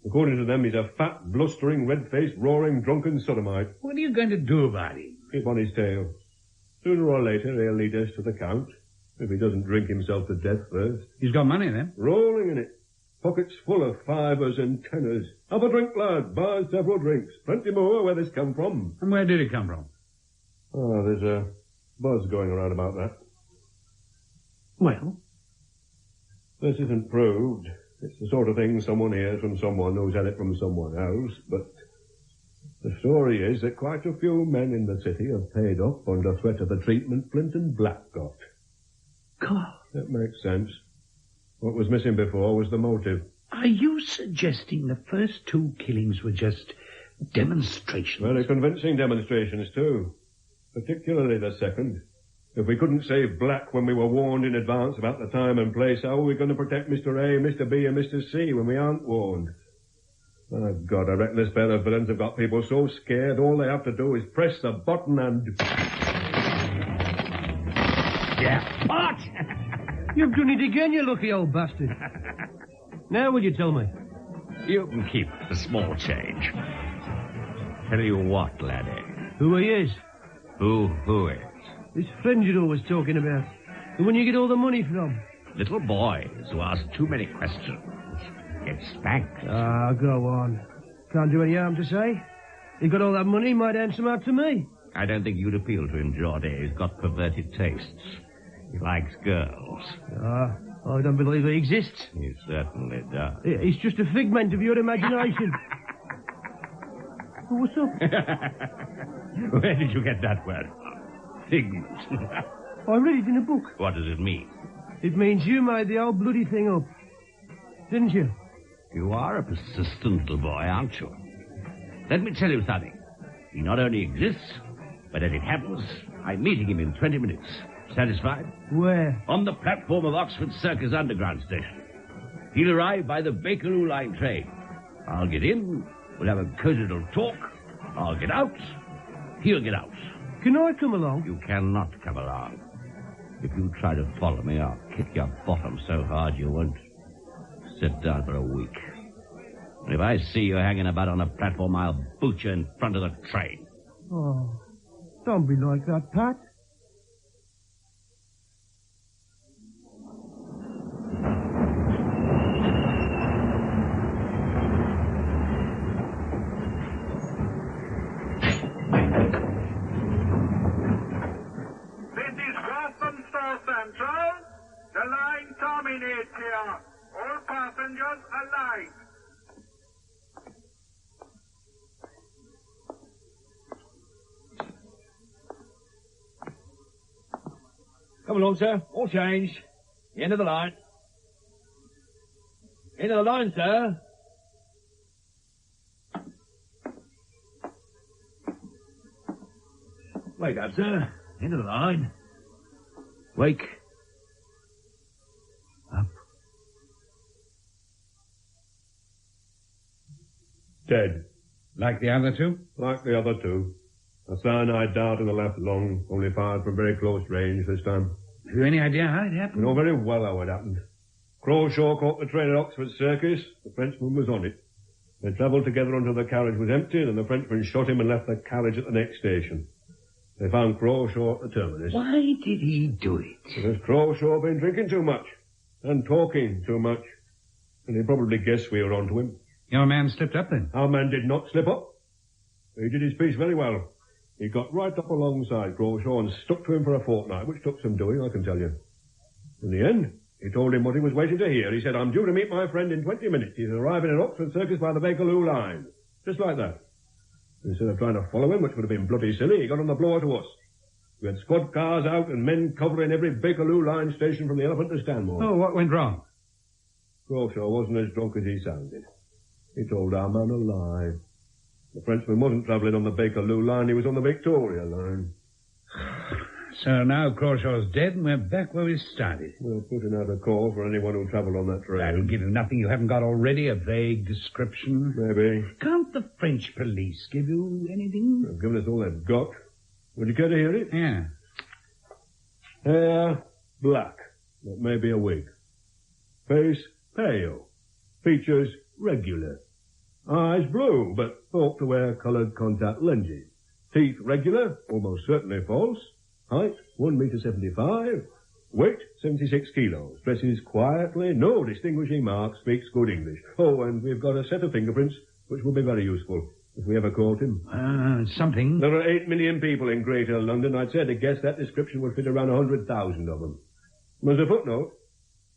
According to them, he's a fat, blustering, red-faced, roaring, drunken sodomite. What are you going to do about him? Keep on his tail. Sooner or later, he'll lead us to the Count, if he doesn't drink himself to death first. He's got money, then? Rolling in it. Pockets full of fivers and tenors. Have a drink, lad. Buy several drinks. Plenty more where this come from. And where did it come from? Oh, there's a buzz going around about that. Well? This isn't proved. It's the sort of thing someone hears from someone who's had it from someone else, but the story is that quite a few men in the city have paid up under threat of the treatment Flint and Black got. God. That makes sense. What was missing before was the motive. Are you suggesting the first 2 killings were just demonstrations? Very convincing demonstrations, too. Particularly the second. If we couldn't save Black when we were warned in advance about the time and place, how are we going to protect Mr. A, Mr. B, and Mr. C when we aren't warned? Oh, God, I reckon this pair of villains have got people so scared all they have to do is press the button and... Yeah. What? You've done it again, you lucky old bastard. Now will you tell me? You can keep the small change. Tell you what, laddie. Who he is? Who is? This friend you're always talking about. The one you get all the money from. Little boys who ask too many questions get spanked. Ah, go on. Can't do any harm to say. He got all that money, he might hand some out to me. I don't think you'd appeal to him, Geordie. He's got perverted tastes. He likes girls. Ah, I don't believe he exists. He certainly does. He's just a figment of your imagination. What's up? Where did you get that word from? Figment. I read it in a book. What does it mean? It means you made the whole bloody thing up. Didn't you? You are a persistent little boy, aren't you? Let me tell you something. He not only exists, but as it happens, I'm meeting him in 20 minutes. Satisfied? Where? On the platform of Oxford Circus Underground Station. He'll arrive by the Bakerloo Line train. I'll get in, we'll have a cosy little talk. I'll get out, he'll get out. Can I come along? You cannot come along. If you try to follow me, I'll kick your bottom so hard you won't sit down for a week. And if I see you hanging about on a platform, I'll boot you in front of the train. Oh, don't be like that, Pat. This is Walthamstow Central. The line terminates here. All passengers alive. Come along, sir. All changed. The end of the line. End of the line, sir. Wake up, sir. End of the line. Wake up. Dead. Like the other two? Like the other two. A cyanide dart in the left lung, only fired from very close range this time. Have you any idea how it happened? You know very well how it happened. Crawshaw caught the train at Oxford Circus. The Frenchman was on it. They travelled together until the carriage was empty, and the Frenchman shot him and left the carriage at the next station. They found Crawshaw at the terminus. Why did he do it? Because Crawshaw had been drinking too much and talking too much. And he probably guessed we were onto him. Your man slipped up then? Our man did not slip up. He did his piece very well. He got right up alongside Crawshaw and stuck to him for a fortnight, which took some doing, I can tell you. In the end, he told him what he was waiting to hear. He said, I'm due to meet my friend in 20 minutes. He's arriving at Oxford Circus by the Bakerloo line. Just like that. Instead of trying to follow him, which would have been bloody silly, he got on the blower to us. We had squad cars out and men covering every Bakerloo line station from the Elephant to Stanmore. Oh, what went wrong? Crawshaw wasn't as drunk as he sounded. He told our man a lie. The Frenchman wasn't travelling on the Bakerloo line, he was on the Victoria line. So now Crawshaw's dead and we're back where we started. We're putting out a call for anyone who travelled on that train. That'll give you nothing you haven't got already, a vague description. Maybe. Can't the French police give you anything? They've given us all they've got. Would you care to hear it? Yeah. Hair, black. That may be a wig. Face, pale. Features, regular. Eyes, blue, but thought to wear coloured contact lenses. Teeth, regular, almost certainly false. Height, 1.75 m. Weight, 76 kilos. Dresses quietly, no distinguishing marks, speaks good English. Oh, and we've got a set of fingerprints, which will be very useful if we ever caught him. Something. There are 8 million people in Greater London. I'd say to guess that description would fit around 100,000 of them. There's a footnote.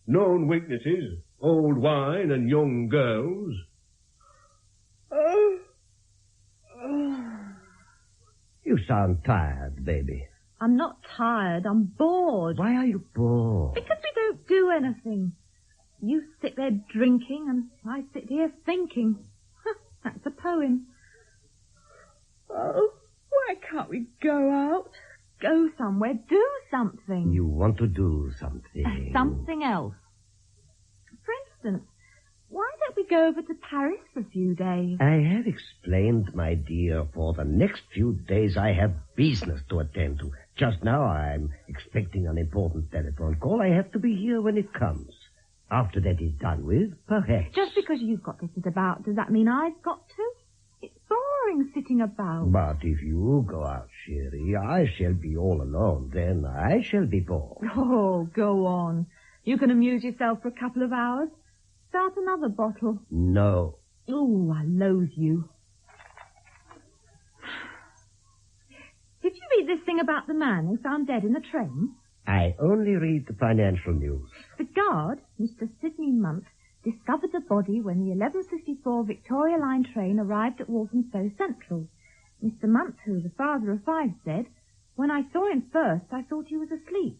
Known weaknesses, old wine and young girls. You sound tired, baby. I'm not tired. I'm bored. Why are you bored? Because we don't do anything. You sit there drinking and I sit here thinking. That's a poem. Oh, why can't we go out? Go somewhere, do something. You want to do something. Something else. For instance, why don't we go over to Paris for a few days? I have explained, my dear. For the next few days I have business to attend to. Just now I'm expecting an important telephone call. I have to be here when it comes. After that is done with, perhaps. Just because you've got to sit about, does that mean I've got to? It's boring sitting about. But if you go out, Sherry, I shall be all alone. Then I shall be bored. Oh, go on. You can amuse yourself for a couple of hours. Start another bottle. No. Oh, I loathe you. Did you read this thing about the man who found dead in the train? I only read the financial news. The guard, Mr. Sidney Munt, discovered the body when the 11:54 Victoria Line train arrived at Walthamstow Central. Mr. Munt, who is a father of 5, said, "When I saw him first, I thought he was asleep.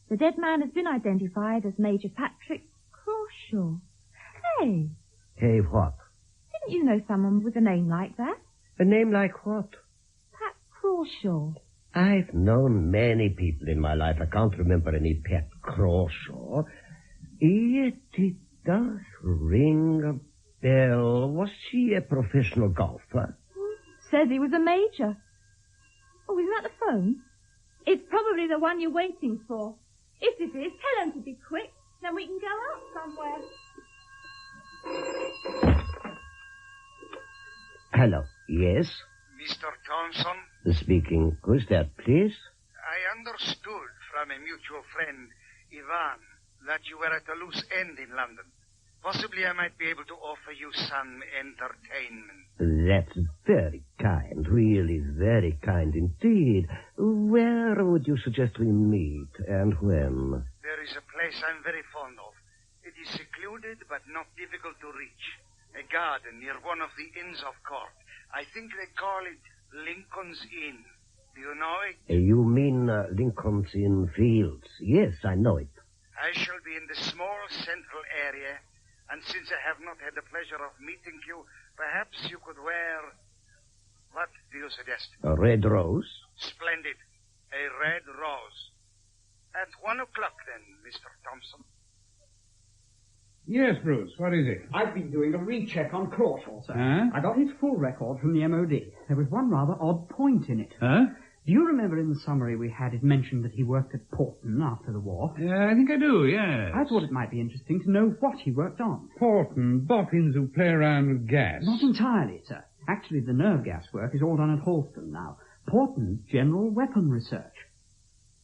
The dead man has been identified as Major Patrick Crawshaw." Hey, Hey, what? didn't you know someone with a name like that? A name like what? Pat Crawshaw. I've known many people in my life. I can't remember any Pat Crawshaw. Yet it does ring a bell. Was she a professional golfer? Says he was a major. Oh, is that the phone? It's probably the one you're waiting for. If it is, tell him to be quick. Then we can go out somewhere. Hello. Yes? Mr. Thompson? Speaking. Who's that, please? I understood from a mutual friend, Ivan, that you were at a loose end in London. Possibly I might be able to offer you some entertainment. That's very kind. Really very kind indeed. Where would you suggest we meet and when? There is a place I'm very fond of. It is secluded but not difficult to reach. A garden near one of the inns of court. I think they call it Lincoln's Inn. Do you know it? You mean Lincoln's Inn Fields? Yes, I know it. I shall be in the small central area, and since I have not had the pleasure of meeting you, perhaps you could wear... What do you suggest? A red rose? Splendid. A red rose. At 1 o'clock, then, Mr. Thompson. Yes, Bruce, what is it? I've been doing a recheck on Crawshaw, sir. Huh? I got his full record from the MOD. There was one rather odd point in it. Huh? Do you remember in the summary we had it mentioned that he worked at Porton after the war? I think I do, yes. I thought it might be interesting to know what he worked on. Porton, boffins who play around with gas. Not entirely, sir. Actually, the nerve gas work is all done at Halston now. Porton's general weapon research.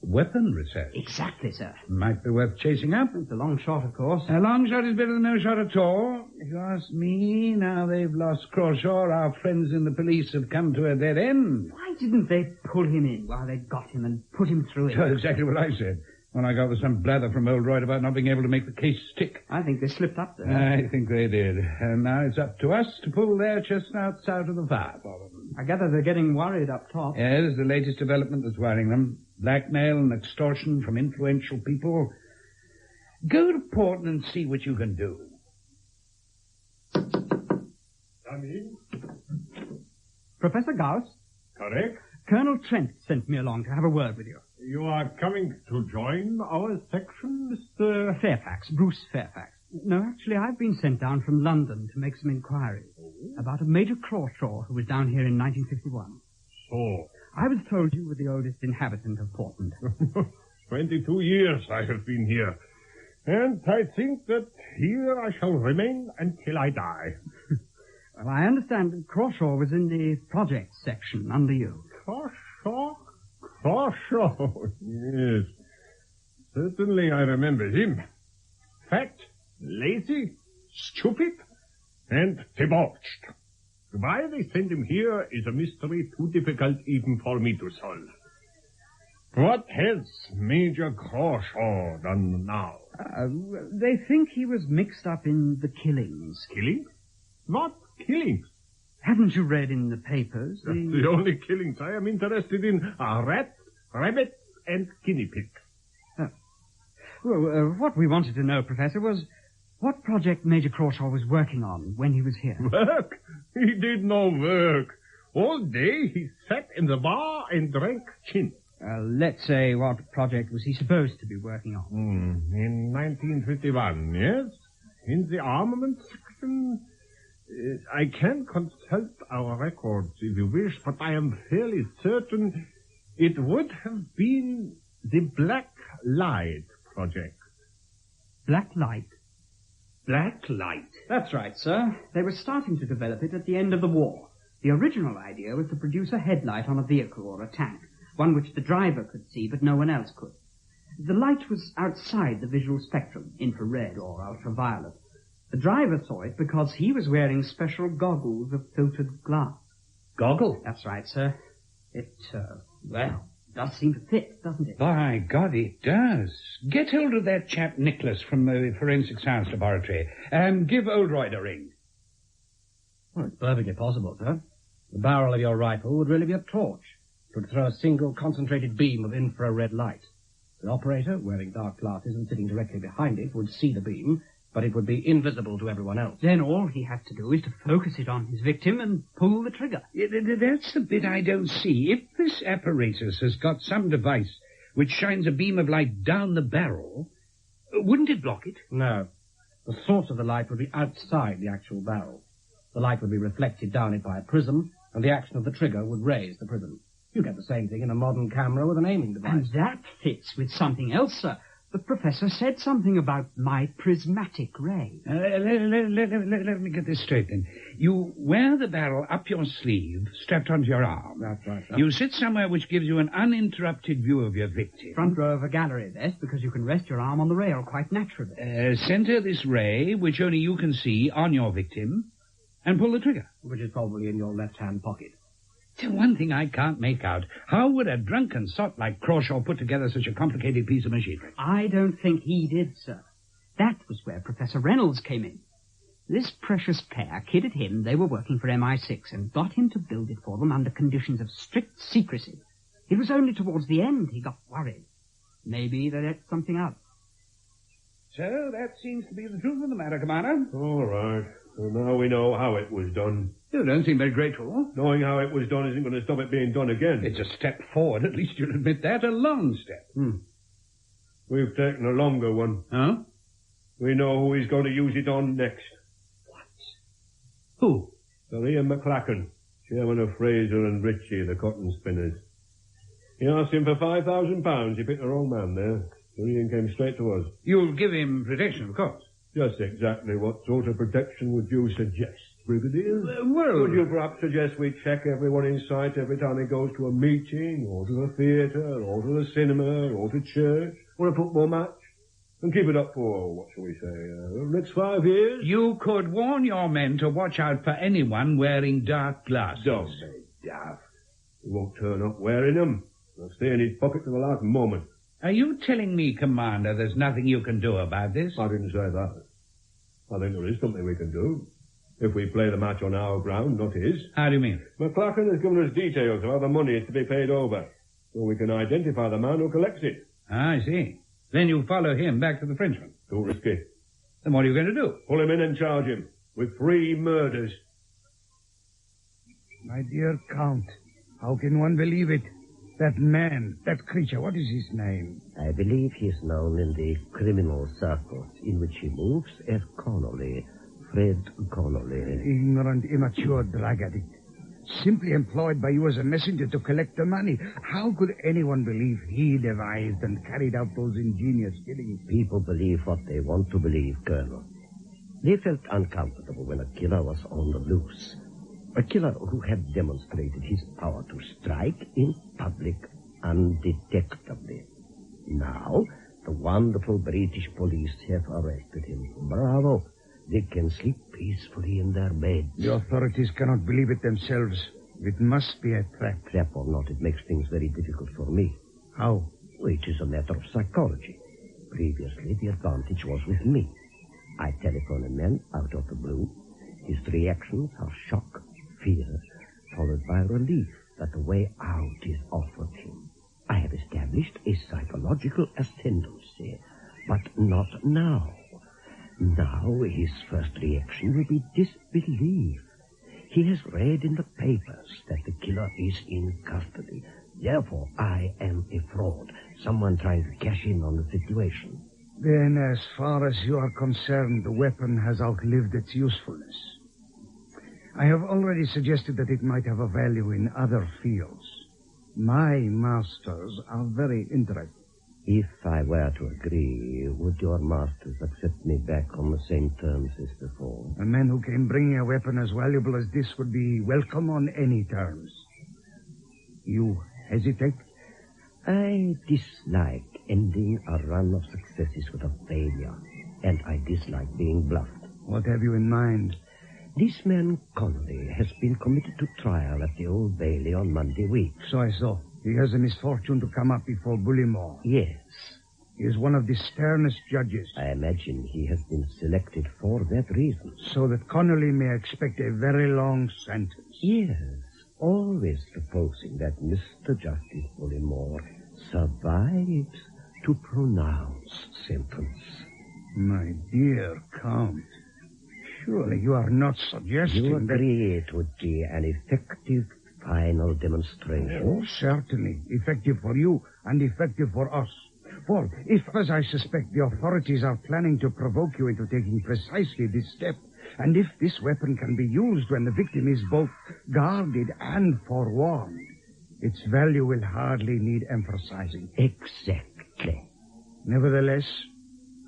Weapon research? Exactly, sir. Might be worth chasing up. It's a long shot, of course. A long shot is better than no shot at all. If you ask me, now they've lost Crawshaw, our friends in the police have come to a dead end. Why didn't they pull him in while they got him and put him through it? That's exactly what I said. When I got with some blather from old Royd about not being able to make the case stick. I think they slipped up there. I think they did. And now it's up to us to pull their chestnuts out of the fire for them. I gather they're getting worried up top. Yes, the latest development that's worrying them. Blackmail and extortion from influential people. Go to Porton and see what you can do. Come in. Professor Gauss? Correct. Colonel Trent sent me along to have a word with you. You are coming to join our section, Mr... Fairfax, Bruce Fairfax. No, actually, I've been sent down from London to make some inquiries about a Major Crawshaw who was down here in 1951. So? I was told you were the oldest inhabitant of Portland. 22 years I have been here. And I think that here I shall remain until I die. Well, I understand that Crawshaw was in the project section under you. Crawshaw? Crawshaw, yes. Certainly I remember him. Fat, lazy, stupid, and debauched. Why they send him here is a mystery too difficult even for me to solve. What has Major Crawshaw done now? They think he was mixed up in the killings. Killings? What killings? Haven't you read in the papers? The only killings I am interested in are rats, rabbits, and guinea pigs. What we wanted to know, Professor, was what project Major Crawshaw was working on when he was here. Work? He did no work. All day he sat in the bar and drank gin. Let's say, what project was he supposed to be working on? In 1951, yes? In the armament section? I can consult our records if you wish, but I am fairly certain it would have been the Black Light project. Black Light? Black Light? That's right, sir. They were starting to develop it at the end of the war. The original idea was to produce a headlight on a vehicle or a tank, one which the driver could see but no one else could. The light was outside the visual spectrum, infrared or ultraviolet. The driver saw it because he was wearing special goggles of filtered glass. Goggle? That's right, sir. It, does seem to fit, doesn't it? By God, it does. Get hold of that chap Nicholas from the Forensic Science Laboratory and give Oldroyd a ring. Well, it's perfectly possible, sir. The barrel of your rifle would really be a torch. It would throw a single concentrated beam of infrared light. The operator, wearing dark glasses and sitting directly behind it, would see the beam, but it would be invisible to everyone else. Then all he has to do is to focus it on his victim and pull the trigger. That's the bit I don't see. If this apparatus has got some device which shines a beam of light down the barrel, wouldn't it block it? No. The source of the light would be outside the actual barrel. The light would be reflected down it by a prism, and the action of the trigger would raise the prism. You get the same thing in a modern camera with an aiming device. And that fits with something else, sir. The professor said something about my prismatic ray. Let me get this straight, then. You wear the barrel up your sleeve, strapped onto your arm. That's right, sir. You sit somewhere which gives you an uninterrupted view of your victim. Front row of a gallery, best, because you can rest your arm on the rail quite naturally. Center this ray, which only you can see, on your victim, and pull the trigger. Which is probably in your left-hand pocket. It's one thing I can't make out. How would a drunken sot like Crawshaw put together such a complicated piece of machinery? I don't think he did, sir. That was where Professor Reynolds came in. This precious pair kidded him they were working for MI6 and got him to build it for them under conditions of strict secrecy. It was only towards the end he got worried. Maybe they let something out. So that seems to be the truth of the matter, Commander. All right. So now we know how it was done. You don't seem very grateful. Knowing how it was done isn't going to stop it being done again. It's a step forward. At least you'll admit that. A long step. We've taken a longer one. Huh? We know who he's going to use it on next. What? Who? Sir Ian McLachlan, chairman of Fraser and Ritchie, the cotton spinners. He asked him for £5,000. He picked the wrong man there. Sir Ian came straight to us. You'll give him protection, of course. Just exactly what sort of protection would you suggest, Brigadier? Well... Would you perhaps suggest we check everyone in sight every time he goes to a meeting, or to the theatre, or to the cinema, or to church, or a football match? And keep it up for, what shall we say, the next 5 years? You could warn your men to watch out for anyone wearing dark glasses. Don't be daft. He won't turn up wearing them. They'll stay in his pocket to the last moment. Are you telling me, Commander, there's nothing you can do about this? I didn't say that. I think there is something we can do. If we play the match on our ground, not his. How do you mean? McLachlan has given us details of how the money is to be paid over, so we can identify the man who collects it. Ah, I see. Then you follow him back to the Frenchman. Too risky. Then what are you going to do? Pull him in and charge him with 3 murders. My dear Count, how can one believe it? That man, that creature, what is his name? I believe he is known in the criminal circles in which he moves as Connolly, Fred Connolly. Ignorant, immature drug addict. Simply employed by you as a messenger to collect the money. How could anyone believe he devised and carried out those ingenious killings? People believe what they want to believe, Colonel. They felt uncomfortable when a killer was on the loose. A killer who had demonstrated his power to strike in public undetectably. Now, the wonderful British police have arrested him. Bravo. They can sleep peacefully in their beds. The authorities cannot believe it themselves. It must be a trap. Trap or not, it makes things very difficult for me. How? Which is a matter of psychology. Previously, the advantage was with me. I telephone a man out of the blue. His reactions are shock, fear, followed by relief that the way out is offered him. I have established a psychological ascendancy, but not now. Now his first reaction will be disbelief. He has read in the papers that the killer is in custody. Therefore, I am a fraud, someone trying to cash in on the situation. Then, as far as you are concerned, the weapon has outlived its usefulness. I have already suggested that it might have a value in other fields. My masters are very interested. If I were to agree, would your masters accept me back on the same terms as before? A man who came bringing a weapon as valuable as this would be welcome on any terms. You hesitate? I dislike ending a run of successes with a failure, and I dislike being bluffed. What have you in mind? This man Connolly has been committed to trial at the Old Bailey on Monday week. So I saw. He has the misfortune to come up before Bullimore. Yes. He is one of the sternest judges. I imagine he has been selected for that reason. So that Connolly may expect a very long sentence. Yes, always supposing that Mr. Justice Bullimore survives to pronounce sentence. My dear Count, surely you are not suggesting You that... agree it would be an effective final demonstration? Oh, certainly. Effective for you and effective for us. For if, as I suspect, the authorities are planning to provoke you into taking precisely this step, and if this weapon can be used when the victim is both guarded and forewarned, its value will hardly need emphasizing. Exactly. Nevertheless,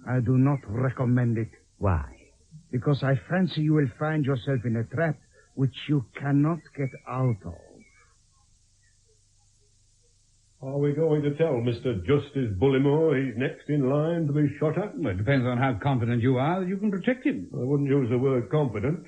I do not recommend it. Why? Because I fancy you will find yourself in a trap which you cannot get out of. Are we going to tell Mr. Justice Bullimore he's next in line to be shot at? Well, it depends on how confident you are that you can protect him. I wouldn't use the word confident.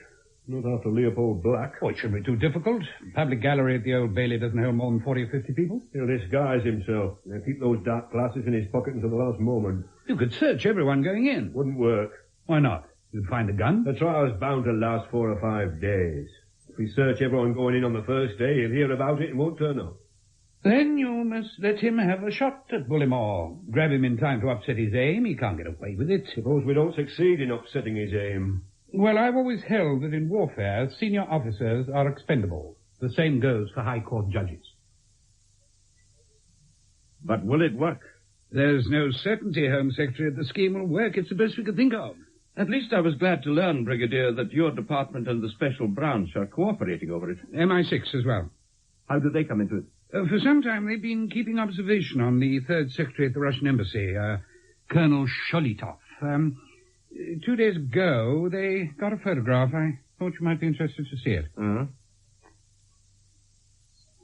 Not after Leopold Black. Oh, it shouldn't be too difficult. The public gallery at the Old Bailey doesn't hold more than 40 or 50 people. He'll disguise himself. He'll keep those dark glasses in his pocket until the last moment. You could search everyone going in. Wouldn't work. Why not? You'd find a gun. The trial's bound to last 4 or 5 days. If we search everyone going in on the first day, he'll hear about it and won't turn up. Then you must let him have a shot at Bullimore. Grab him in time to upset his aim. He can't get away with it. Suppose we don't succeed in upsetting his aim. Well, I've always held that in warfare, senior officers are expendable. The same goes for high court judges. But will it work? There's no certainty, Home Secretary, that the scheme will work. It's the best we could think of. At least I was glad to learn, Brigadier, that your department and the special branch are cooperating over it. MI6 as well. How did they come into it? For some time, they've been keeping observation on the third secretary at the Russian embassy, Colonel Sholitov. 2 days ago, they got a photograph. I thought you might be interested to see it.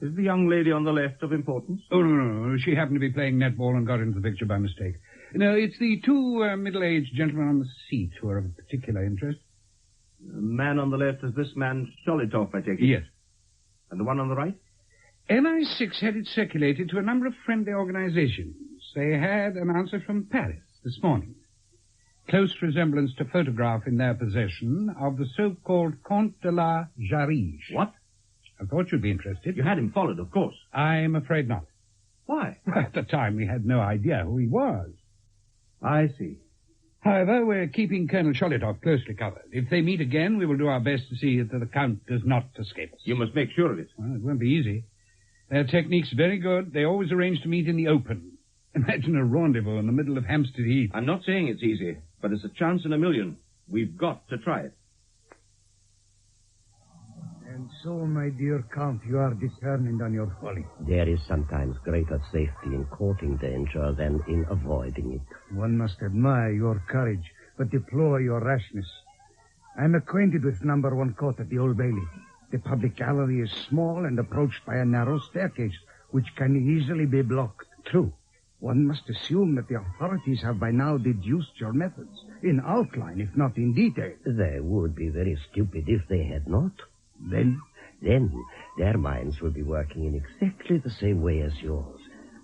Is the young lady on the left of importance? Oh, no. She happened to be playing netball and got into the picture by mistake. No, it's the two middle-aged gentlemen on the seat who are of particular interest. The man on the left is this man Sholitov, I take it? Yes. And the one on the right? MI6 had it circulated to a number of friendly organizations. They had an answer from Paris this morning. Close resemblance to photograph in their possession of the so-called Comte de la Jarige. What? I thought you'd be interested. You had him followed, of course. I'm afraid not. Why? Well, at the time, we had no idea who he was. I see. However, we're keeping Colonel Sholitov closely covered. If they meet again, we will do our best to see that the Count does not escape us. You must make sure of it. Well, it won't be easy. Their technique's very good. They always arrange to meet in the open. Imagine a rendezvous in the middle of Hampstead Heath. I'm not saying it's easy, but it's a chance in a million. We've got to try it. And so, my dear Count, you are determined on your folly. There is sometimes greater safety in courting danger than in avoiding it. One must admire your courage, but deplore your rashness. I'm acquainted with number 1 court at the Old Bailey. The public gallery is small and approached by a narrow staircase, which can easily be blocked. True. One must assume that the authorities have by now deduced your methods, in outline, if not in detail. They would be very stupid if they had not. Then their minds will be working in exactly the same way as yours.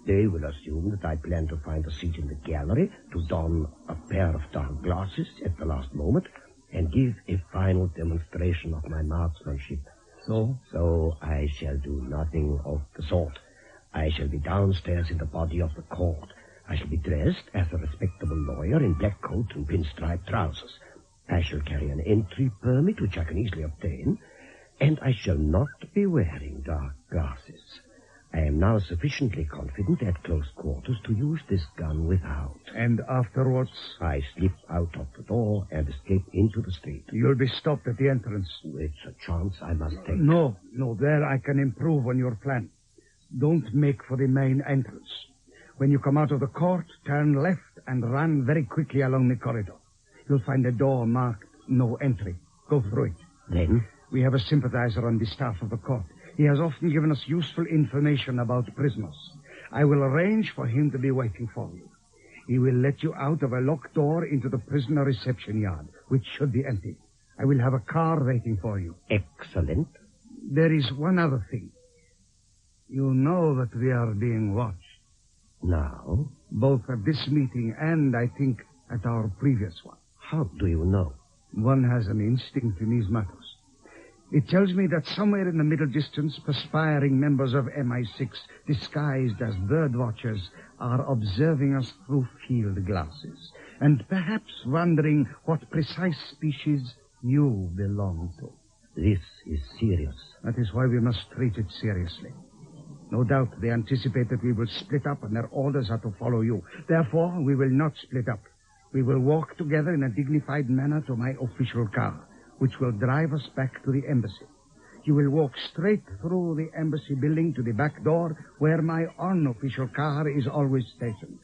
They will assume that I plan to find a seat in the gallery, to don a pair of dark glasses at the last moment, and give a final demonstration of my marksmanship. So I shall do nothing of the sort. I shall be downstairs in the body of the court. I shall be dressed as a respectable lawyer in black coat and pinstripe trousers. I shall carry an entry permit, which I can easily obtain, and I shall not be wearing dark glasses. I am now sufficiently confident at close quarters to use this gun without. And afterwards? I slip out of the door and escape into the street. You'll be stopped at the entrance. It's a chance I must take. No, there I can improve on your plan. Don't make for the main entrance. When you come out of the court, turn left and run very quickly along the corridor. You'll find a door marked no entry. Go through it. Then? We have a sympathizer on the staff of the court. He has often given us useful information about prisoners. I will arrange for him to be waiting for you. He will let you out of a locked door into the prisoner reception yard, which should be empty. I will have a car waiting for you. Excellent. There is one other thing. You know that we are being watched. Now? Both at this meeting and, I think, at our previous one. How do you know? One has an instinct in these matters. It tells me that somewhere in the middle distance, perspiring members of MI6, disguised as bird watchers, are observing us through field glasses, and perhaps wondering what precise species you belong to. This is serious. That is why we must treat it seriously. No doubt they anticipate that we will split up and their orders are to follow you. Therefore, we will not split up. We will walk together in a dignified manner to my official car, which will drive us back to the embassy. You will walk straight through the embassy building to the back door where my unofficial car is always stationed.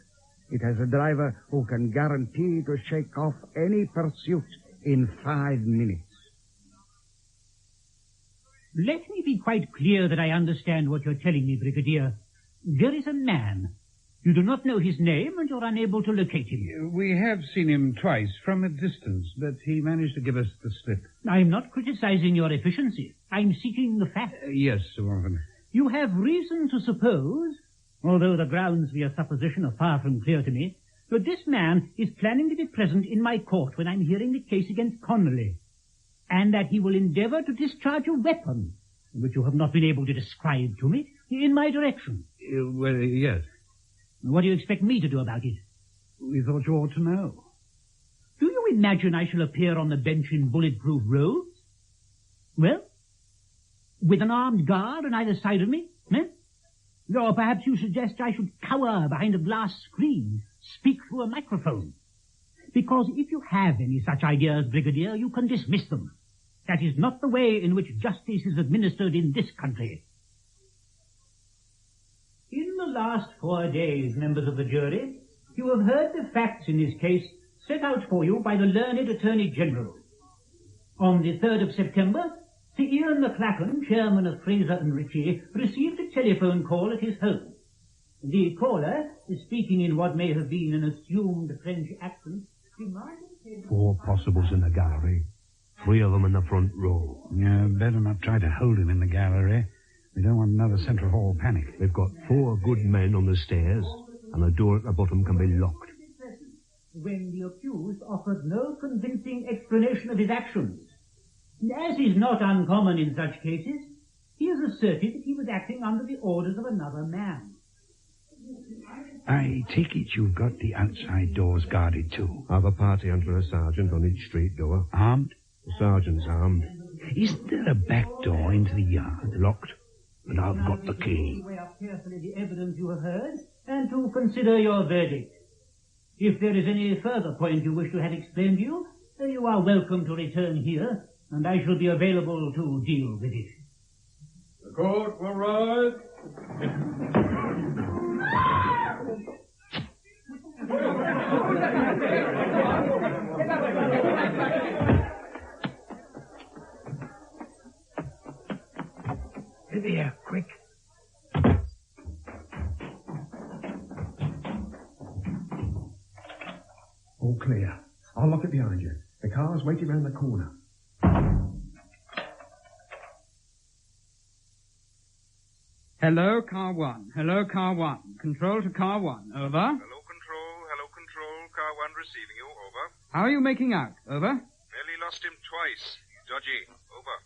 It has a driver who can guarantee to shake off any pursuit in 5 minutes. Let me be quite clear that I understand what you're telling me, Brigadier. There is a man. You do not know his name, and you're unable to locate him. We have seen him twice from a distance, but he managed to give us the slip. I'm not criticizing your efficiency. I'm seeking the facts. Yes, Sir Warren. You have reason to suppose, although the grounds for your supposition are far from clear to me, that this man is planning to be present in my court when I'm hearing the case against Connolly, and that he will endeavor to discharge a weapon, which you have not been able to describe to me, in my direction. Well, yes. What do you expect me to do about it? We thought you ought to know. Do you imagine I shall appear on the bench in bulletproof robes? Well, with an armed guard on either side of me, eh? Or perhaps you suggest I should cower behind a glass screen, speak through a microphone. Because if you have any such ideas, Brigadier, you can dismiss them. That is not the way in which justice is administered in this country. In the last 4 days, members of the jury, you have heard the facts in this case set out for you by the learned Attorney General. On the 3rd of September, Sir Ian McLachlan, chairman of Fraser and Ritchie, received a telephone call at his home. The caller, speaking in what may have been an assumed French accent, demanded... 4 possibles in the gallery. 3 of them in the front row. Yeah, better not try to hold him in the gallery. We don't want another Central Hall panic. We've got 4 good men on the stairs, and the door at the bottom can be locked. When the accused offered no convincing explanation of his actions. As is not uncommon in such cases, he has asserted that he was acting under the orders of another man. I take it you've got the outside doors guarded too. I've a party under a sergeant on each street door. Armed? The sergeant's armed. Isn't there a back door into the yard? Locked. And I've got the key. Weigh up carefully the evidence you have heard, and to consider your verdict. If there is any further point you wish to have explained to you, you are welcome to return here, and I shall be available to deal with it. The court will rise. Here, quick. All clear. I'll lock it behind you. The car's waiting round the corner. Hello, Car 1. Hello, Car 1. Control to Car 1. Over. Hello, Control. Hello, Control. Car 1 receiving you. Over. How are you making out? Over. Nearly lost him twice. He's dodgy. Over.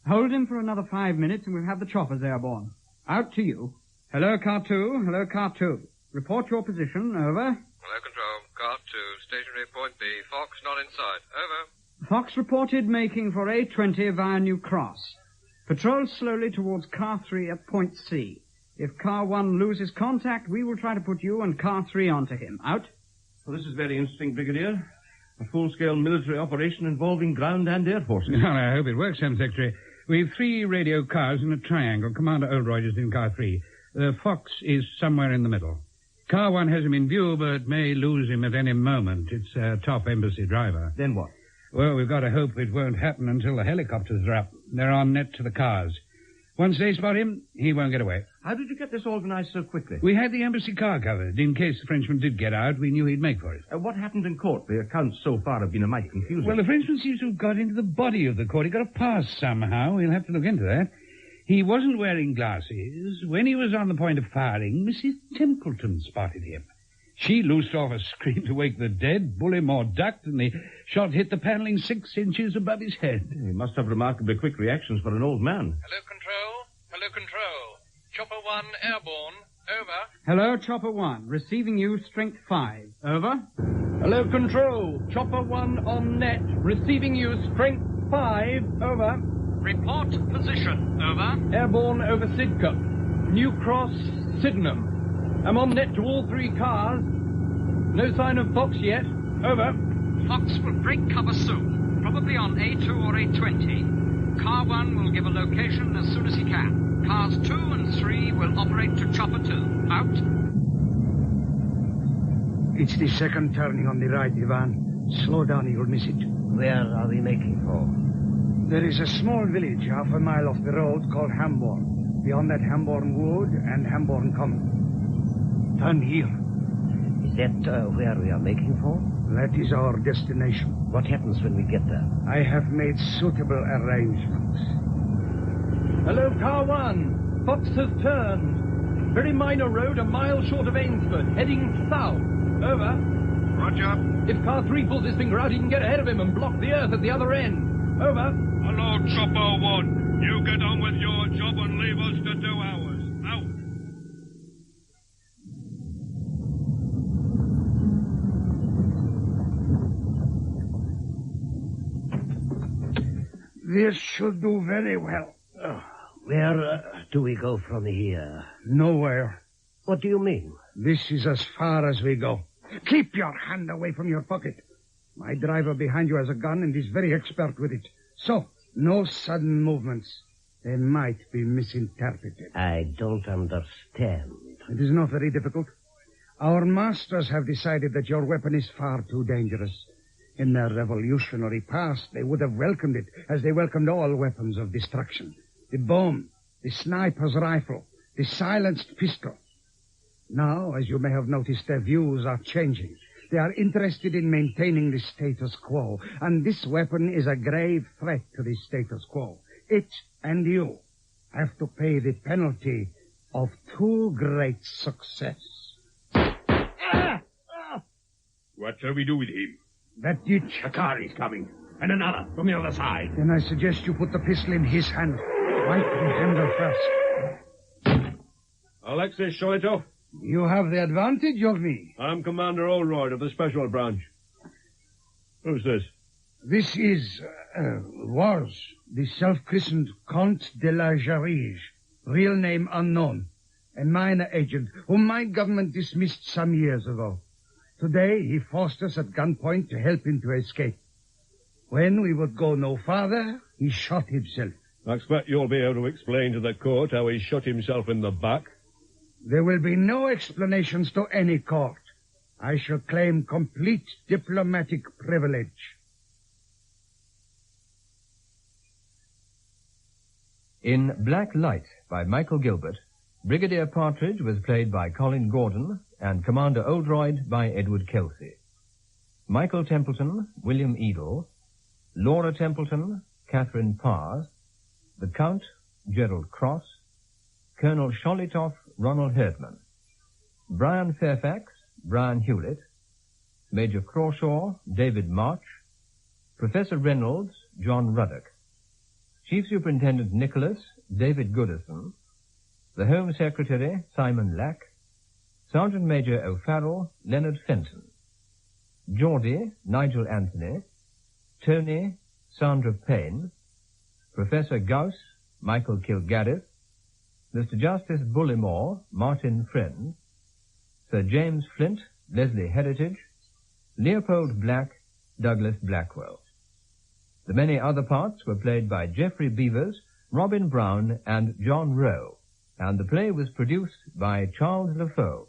Hold him for another 5 minutes and we'll have the choppers airborne. Out to you. Hello, Car 2. Hello, Car 2. Report your position. Over. Hello, Control. Car 2. Stationary point B. Fox not inside. Over. Fox reported making for A20 via New Cross. Patrol slowly towards Car 3 at point C. If Car 1 loses contact, we will try to put you and Car 3 onto him. Out. Well, this is very interesting, Brigadier. A full-scale military operation involving ground and air forces. Well, I hope it works, Home Secretary. We've 3 radio cars in a triangle. Commander Oldroyd is in Car 3. Fox is somewhere in the middle. Car 1 has him in view, but may lose him at any moment. It's a top embassy driver. Then what? Well, we've got to hope it won't happen until the helicopters are up. They're on net to the cars. Once they spot him, he won't get away. How did you get this organized so quickly? We had the embassy car covered. In case the Frenchman did get out, we knew he'd make for it. What happened in court? The accounts so far have been a mite confusing. Well, the Frenchman seems to have got into the body of the court. He got a pass somehow. We'll have to look into that. He wasn't wearing glasses. When he was on the point of firing, Mrs. Templeton spotted him. She loosed off a scream to wake the dead. Bullimore ducked, and the shot hit the paneling 6 inches above his head. He must have remarkably quick reactions for an old man. Hello, Control. Hello, Control. Chopper 1 airborne. Over. Hello, Chopper 1. Receiving you, strength 5. Over. Hello, Control. Chopper 1 on net. Receiving you, strength 5. Over. Report position. Over. Airborne over Sidcup. New Cross, Sydenham. I'm on net to all 3 cars. No sign of Fox yet. Over. Fox will break cover soon, probably on A2 or A20. Car 1 will give a location as soon as he can. Cars 2 and 3 will operate to Chopper 2. Out. It's the second turning on the right, Ivan. Slow down, you'll miss it. Where are we making for? There is a small village half a mile off the road called Hamborn. Beyond that, Hamborn Wood and Hamborn Common. Turn here. Is that where we are making for? That is our destination. What happens when we get there? I have made suitable arrangements. Hello, Car 1. Fox has turned. Very minor road, a mile short of Ainsford, heading south. Over. Roger. If Car 3 pulls his finger out, he can get ahead of him and block the earth at the other end. Over. Hello, Chopper 1. You get on with your job and leave us to do ours. Out. This should do very well. Where do we go from here? Nowhere. What do you mean? This is as far as we go. Keep your hand away from your pocket. My driver behind you has a gun and is very expert with it. So, no sudden movements. They might be misinterpreted. I don't understand. It is not very difficult. Our masters have decided that your weapon is far too dangerous. In their revolutionary past, they would have welcomed it as they welcomed all weapons of destruction. The bomb, the sniper's rifle, the silenced pistol. Now, as you may have noticed, their views are changing. They are interested in maintaining the status quo, and this weapon is a grave threat to the status quo. It and you have to pay the penalty of too great success. What shall we do with him? That ditch. A car is coming, and another from the other side. Then I suggest you put the pistol in his hand. Wipe the handle first. Alexis Sholitov. You have the advantage of me. I'm Commander Oldroyd of the Special Branch. Who's this? This is, was the self-christened Comte de la Jarige, real name unknown, a minor agent whom my government dismissed some years ago. Today, he forced us at gunpoint to help him to escape. When we would go no farther, he shot himself. I expect you'll be able to explain to the court how he shot himself in the back. There will be no explanations to any court. I shall claim complete diplomatic privilege. In Black Light by Michael Gilbert, Brigadier Partridge was played by Colin Gordon and Commander Oldroyd by Edward Kelsey. Michael Templeton, William Edel, Laura Templeton, Catherine Parr, the Count, Gerald Cross, Colonel Sholitov, Ronald Herdman, Brian Fairfax, Brian Hewlett, Major Crawshaw, David March, Professor Reynolds, John Ruddock, Chief Superintendent Nicholas, David Goodison, the Home Secretary, Simon Lack, Sergeant Major O'Farrell, Leonard Fenton, Geordie, Nigel Anthony, Tony, Sandra Payne, Professor Gauss, Michael Kilgareth, Mr. Justice Bullimore, Martin Friend, Sir James Flint, Leslie Heritage, Leopold Black, Douglas Blackwell. The many other parts were played by Geoffrey Beavers, Robin Brown, and John Rowe, and the play was produced by Charles LaFoe.